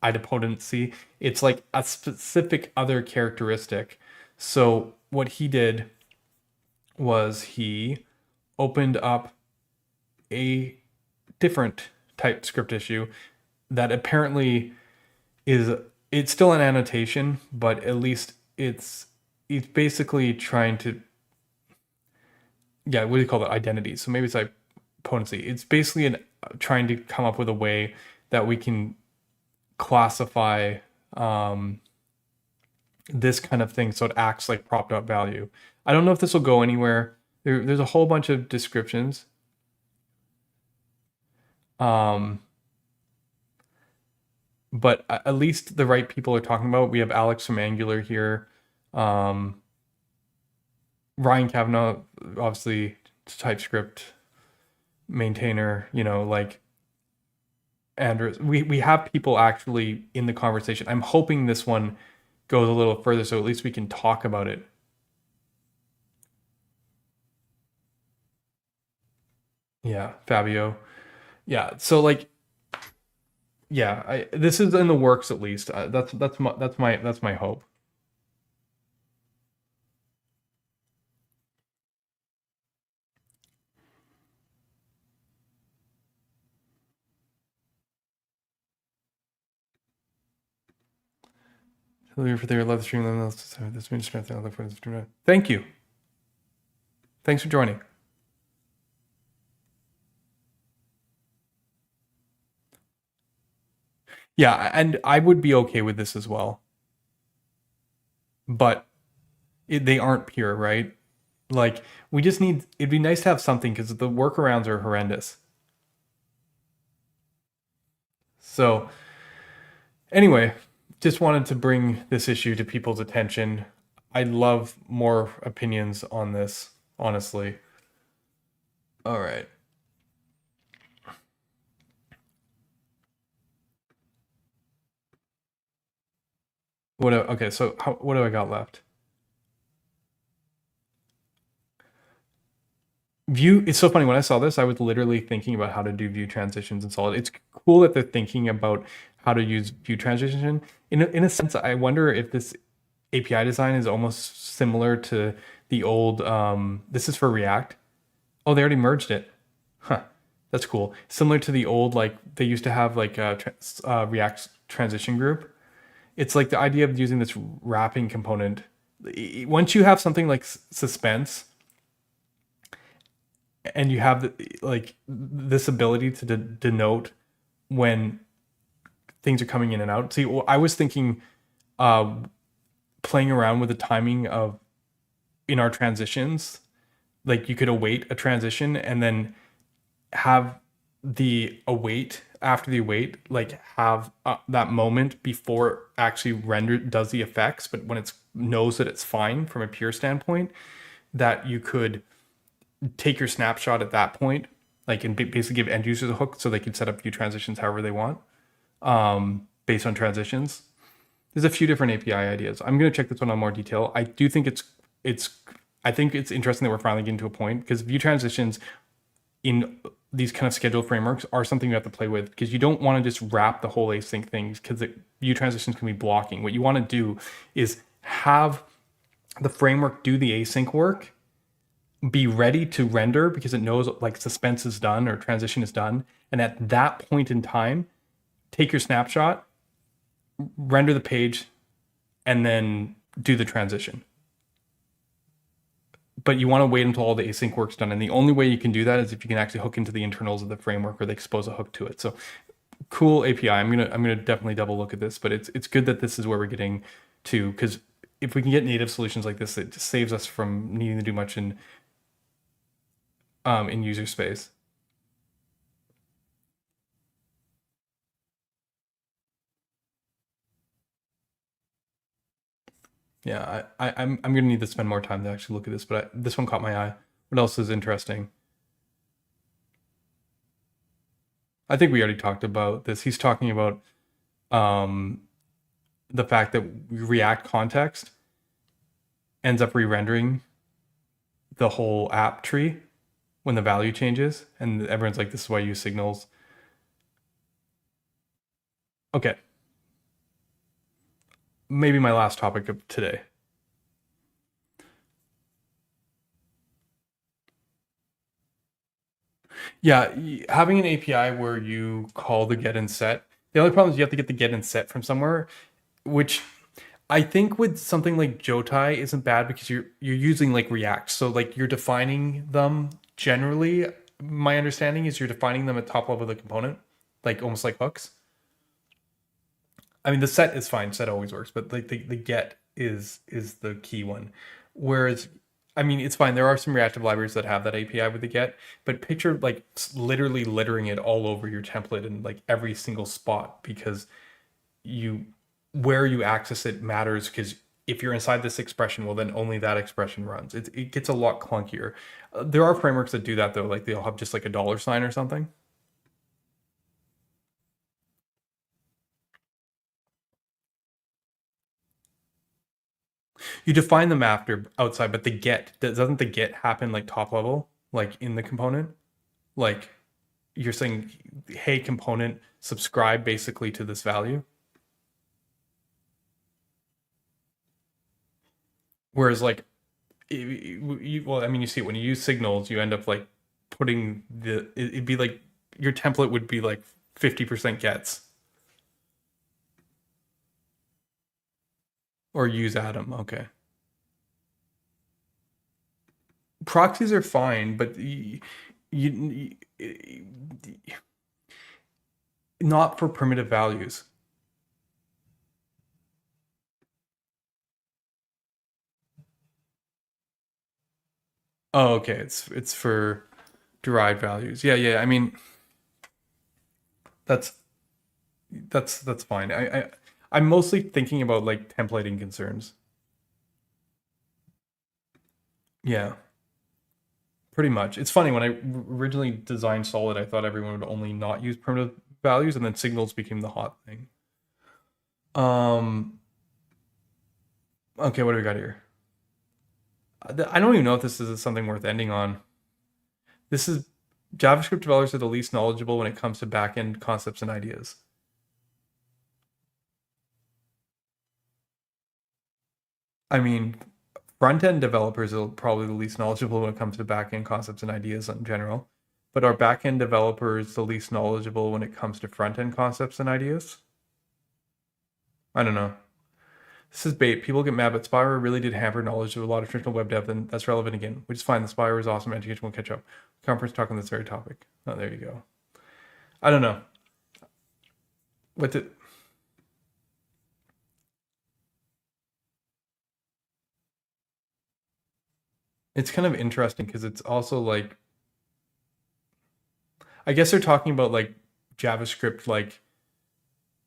idempotency, it's like a specific other characteristic. So what he did was he opened up a different TypeScript issue that apparently it's still an annotation, but at least it's basically trying to, yeah, what do you call it, identity. So maybe it's like potency. It's basically trying to come up with a way that we can classify this kind of thing so it acts like prop.value. I don't know if this will go anywhere. There's a whole bunch of descriptions. But at least the right people are talking about. We have Alex from Angular here. Ryan Kavanaugh, obviously TypeScript maintainer, like, Andrew, we have people actually in the conversation. I'm hoping this one goes a little further, so at least we can talk about it. Yeah, Fabio. Yeah, so like, yeah, this is in the works at least. That's my hope. For their live stream, this means thank you. Thanks for joining. Yeah, and I would be okay with this as well, but they aren't pure, right? Like we just need. It'd be nice to have something because the workarounds are horrendous. So anyway, just wanted to bring this issue to people's attention. I'd love more opinions on this, honestly. All right. Okay, so what do I got left? View, it's so funny. When I saw this, I was literally thinking about how to do view transitions in Solid. It's cool that they're thinking about how to use view transition. In a sense, I wonder if this API design is almost similar to the old, this is for React. Oh, they already merged it. Huh. That's cool. Similar to the old, like they used to have like a React transition group. It's like the idea of using this wrapping component. Once you have something like suspense, and you have like this ability to denote when things are coming in and out. See, I was thinking uh, playing around with the timing of in our transitions, like you could await a transition and then have the await after the await, like have that moment before actually render does the effects, but when it's knows that it's fine from a pure standpoint, that you could take your snapshot at that point, like and basically give end users a hook so they can set up view transitions however they want, based on transitions. There's a few different API ideas. I'm going to check this one on more detail. I do think it's I think it's interesting that we're finally getting to a point because view transitions in these kind of scheduled frameworks are something you have to play with because you don't want to just wrap the whole async things because view transitions can be blocking. What you want to do is have the framework do the async work, be ready to render because it knows like suspense is done or transition is done. And at that point in time, take your snapshot, render the page, and then do the transition. But you want to wait until all the async work's done. And the only way you can do that is if you can actually hook into the internals of the framework or they expose a hook to it. So cool API. I'm gonna definitely double look at this, but it's good that this is where we're getting to, because if we can get native solutions like this, it just saves us from needing to do much in user space. Yeah, I'm gonna need to spend more time to actually look at this, but this one caught my eye. What else is interesting? I think we already talked about this. He's talking about um, the fact that React context ends up re-rendering the whole app tree when the value changes, and everyone's like, "This is why you use signals." Okay, maybe my last topic of today. Yeah, having an API where you call the get and set. The only problem is you have to get the get and set from somewhere, which I think with something like Jotai isn't bad because you're using like React. So like you're defining them generally. My understanding is you're defining them at top level of the component, like almost like hooks. I mean the set is fine, set always works, but like the get is the key one. Whereas I mean it's fine. There are some reactive libraries that have that API with the get, but picture like literally littering it all over your template in like every single spot because you where you access it matters because if you're inside this expression, well, then only that expression runs. It gets a lot clunkier. There are frameworks that do that though, like they'll have just like a dollar sign or something. You define them after outside, but the get, doesn't the get happen like top level, like in the component? Like you're saying, hey, component, subscribe basically to this value. Whereas like, well, I mean, you see it when you use signals, you end up like putting it'd be like your template would be like 50% gets. Or use Atom, okay. Proxies are fine, but you not for primitive values. Oh, okay. It's for derived values. Yeah. I mean, that's that's fine. I'm mostly thinking about like templating concerns. Yeah, pretty much. It's funny when I originally designed Solid, I thought everyone would only not use primitive values, and then signals became the hot thing. Okay, what do we got here? I don't even know if this is something worth ending on. This is JavaScript developers are the least knowledgeable when it comes to backend concepts and ideas. I mean, front-end developers are probably the least knowledgeable when it comes to back-end concepts and ideas in general. But are back-end developers the least knowledgeable when it comes to front-end concepts and ideas? I don't know. This is bait. People get mad, but Spire really did hamper knowledge of a lot of traditional web dev, and that's relevant again, which is fine. The Spire is awesome. Education will catch up. Conference talk on this very topic. Oh, there you go. I don't know. What did... It's kind of interesting because it's also like, I guess they're talking about like JavaScript, like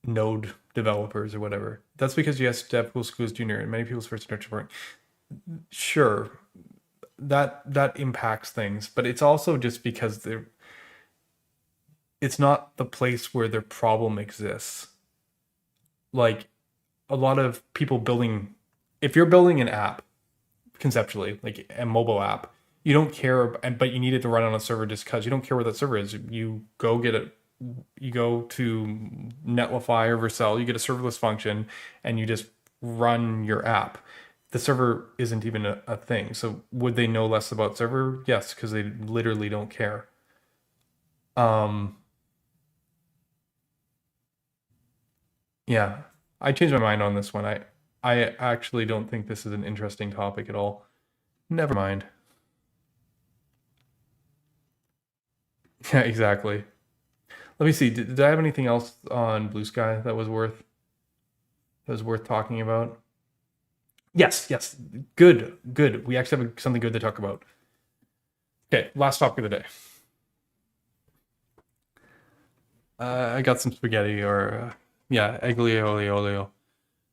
node developers or whatever. That's because yes, dev schools junior and many people's first internship work. Sure, that impacts things, but it's also just because it's not the place where their problem exists. Like a lot of people building, if you're building an app conceptually, like a mobile app, you don't care, but you need it to run on a server just because you don't care where that server is. You go get it. You go to Netlify or Vercel, you get a serverless function, and you just run your app. The server isn't even a thing. So would they know less about server? Yes, because they literally don't care. Yeah, I changed my mind on this one. I actually don't think this is an interesting topic at all. Never mind. Yeah, exactly. Let me see. Did I have anything else on Blue Sky that was worth talking about? Yes. Good. We actually have something good to talk about. Okay, last topic of the day. I got some spaghetti or yeah, aglio olio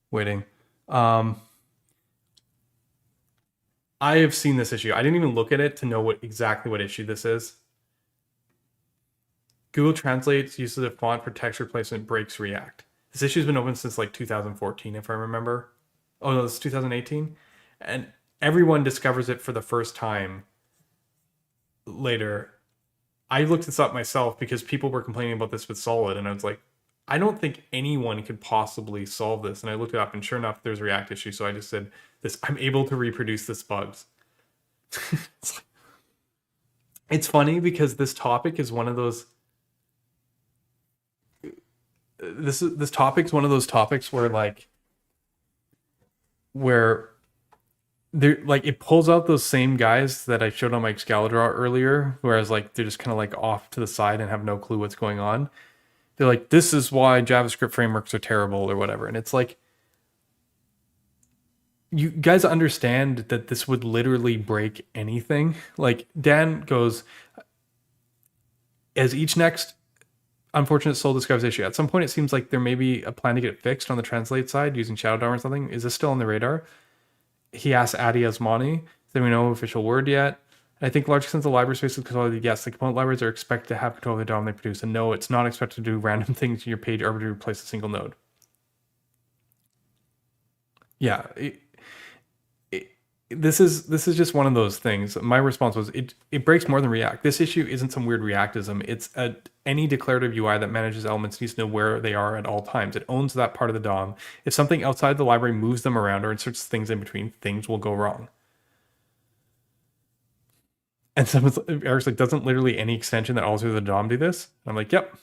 waiting. I have seen this issue. I didn't even look at it to know exactly what issue this is. Google Translate's use of the font for text replacement breaks React. This issue's been open since like 2014, if I remember. Oh no, this is 2018, and everyone discovers it for the first time later. I looked this up myself because people were complaining about this with Solid, and I was like, I don't think anyone could possibly solve this. And I looked it up, and sure enough, there's a React issue. So I just said, "This, I'm able to reproduce this bugs." It's funny because this topic is one of those. This topic's one of those topics where they're like it pulls out those same guys that I showed on my Excalibur earlier, whereas like they're just kind of like off to the side and have no clue what's going on. They're like, this is why JavaScript frameworks are terrible or whatever. And it's like, you guys understand that this would literally break anything. Like Dan goes, as each next unfortunate soul discovers issue, at some point it seems like there may be a plan to get it fixed on the translate side using Shadow DOM or something. Is this still on the radar? He asks Adi Asmani, do we know official word yet? I think large extent of library space is consolidated. Yes, the component libraries are expected to have control of the DOM they produce. And no, it's not expected to do random things in your page arbitrarily replace a single node. Yeah. this is just one of those things. My response was it breaks more than React. This issue isn't some weird Reactism. It's any declarative UI that manages elements needs to know where they are at all times. It owns that part of the DOM. If something outside the library moves them around or inserts things in between, things will go wrong. And Eric's like, doesn't literally any extension that alters the DOM do this? And I'm like, yep.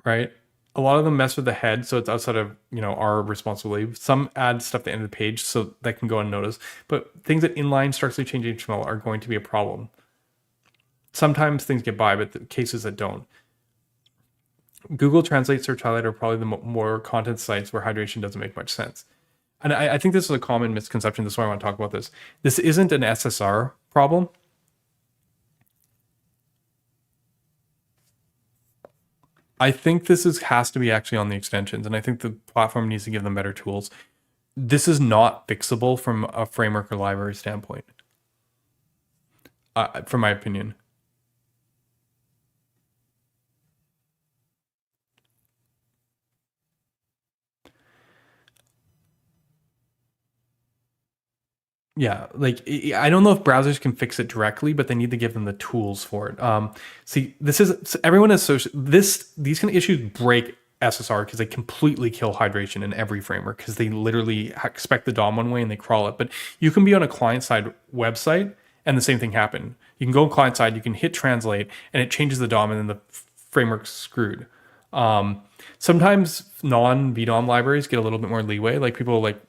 Right. A lot of them mess with the head, so it's outside of our responsibility. Some add stuff at the end of the page, so that can go unnoticed. But things that inline structurally change HTML are going to be a problem. Sometimes things get by, but the cases that don't. Google Translate, Search Highlight are probably the more content sites where hydration doesn't make much sense. And I think this is a common misconception. That's why I want to talk about this. This isn't an SSR problem. I think this has to be actually on the extensions, and I think the platform needs to give them better tools. This is not fixable from a framework or library standpoint, from my opinion. Yeah, like I don't know if browsers can fix it directly, but they need to give them the tools for it. See, this is everyone these kind of issues break SSR because they completely kill hydration in every framework because they literally expect the DOM one way and they crawl it. But you can be on a client side website and the same thing happen. You can go client side, you can hit translate, and it changes the DOM, and then the framework's screwed. Sometimes non-VDOM libraries get a little bit more leeway. Like people like,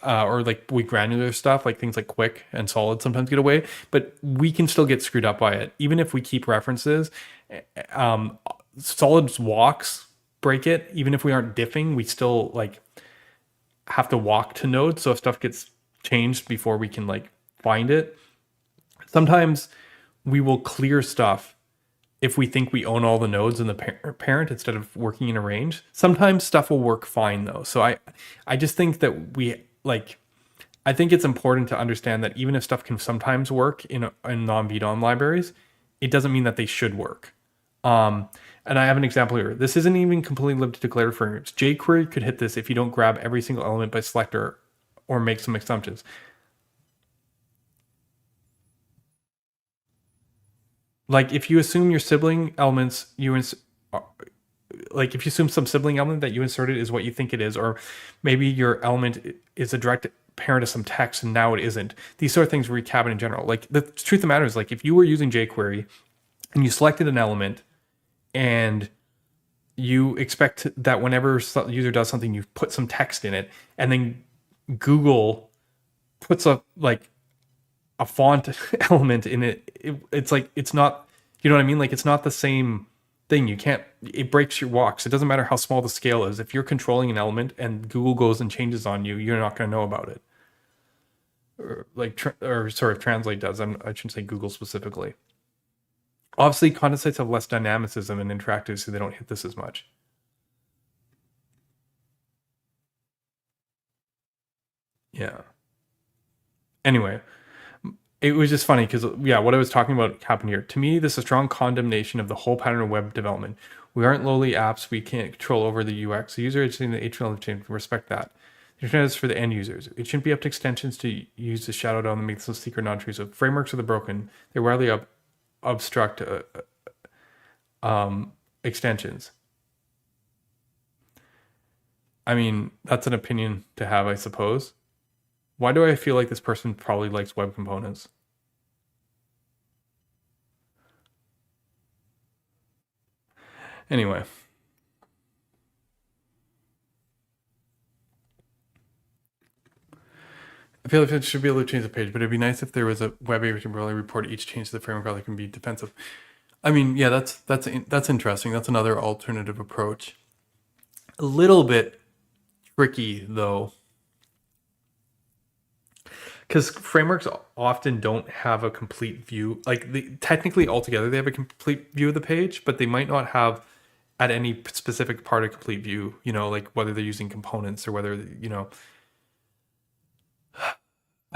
or like we granular stuff, like things like Qwik and Solid sometimes get away, but we can still get screwed up by it. Even if we keep references, Solid's walks break it. Even if we aren't diffing, we still like have to walk to node. So if stuff gets changed before we can like find it, sometimes we will clear stuff if we think we own all the nodes in the parent instead of working in a range. Sometimes stuff will work fine though. So I just think that I think it's important to understand that even if stuff can sometimes work in non-VDOM libraries, it doesn't mean that they should work. And I have an example here. This isn't even completely limited to declarative frameworks. jQuery could hit this if you don't grab every single element by selector or make some assumptions. Like if you assume your sibling elements, like if you assume some sibling element that you inserted is what you think it is, or maybe your element is a direct parent of some text and now it isn't. These sort of things wreak havoc in general. Like the truth of the matter is, like if you were using jQuery and you selected an element and you expect that whenever a user does something, you put some text in it, and then Google puts a font element in it's like, it's not, you know what I mean? Like it's not the same thing. It breaks your walks. It doesn't matter how small the scale is. If you're controlling an element and Google goes and changes on you, you're not going to know about it. If Translate does. I shouldn't say Google specifically. Obviously, content sites have less dynamicism and interactive, so they don't hit this as much. Yeah. Anyway, it was just funny because, yeah, what I was talking about happened here. To me, this is a strong condemnation of the whole pattern of web development. We aren't lowly apps. We can't control over the UX. The user is in the HTML chain. Respect that. The internet is for the end users. It shouldn't be up to extensions to use the shadow DOM and make this secret non-intrusive. Frameworks are the broken. They rarely obstruct extensions. I mean, that's an opinion to have, I suppose. Why do I feel like this person probably likes web components? Anyway. I feel like it should be able to change the page, but it'd be nice if there was a web area to really report each change to the framework that can be defensive. I mean, yeah, that's interesting. That's another alternative approach. A little bit tricky though, because frameworks often don't have a complete view. Like technically altogether they have a complete view of the page, but they might not have at any specific part a complete view. Like whether they're using components or whether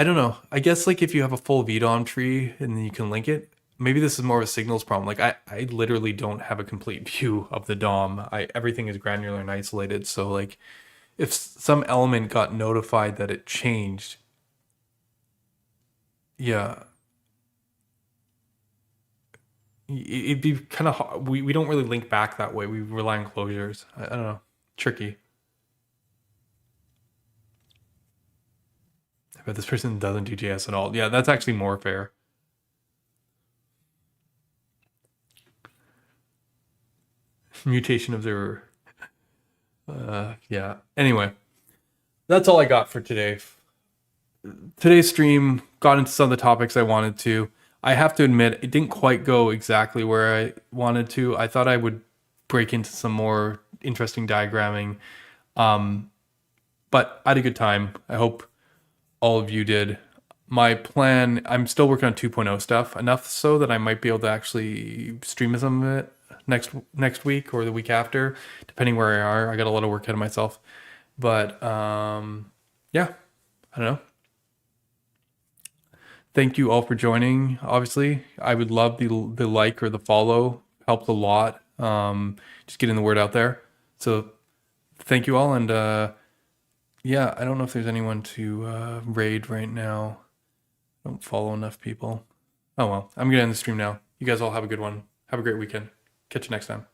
I don't know. I guess like if you have a full VDOM tree and then you can link it, maybe this is more of a signals problem. Like I literally don't have a complete view of the DOM. Everything is granular and isolated. So like if some element got notified that it changed, yeah, it'd be kind of hard. We don't really link back that way. We rely on closures. I don't know. Tricky. But this person doesn't do JS at all. Yeah, that's actually more fair. Mutation observer. Yeah. Anyway, that's all I got for today. Today's stream got into some of the topics I wanted to. I have to admit, it didn't quite go exactly where I wanted to. I thought I would break into some more interesting diagramming. But I had a good time. I hope all of you did. My plan, I'm still working on 2.0 stuff, enough so that I might be able to actually stream some of it next week or the week after, depending where I are. I got a lot of work ahead of myself. But yeah, I don't know. Thank you all for joining. Obviously, I would love the like or the follow. Helps a lot. Just getting the word out there. So thank you all. And yeah, I don't know if there's anyone to raid right now. I don't follow enough people. Oh well, I'm going to end the stream now. You guys all have a good one. Have a great weekend. Catch you next time.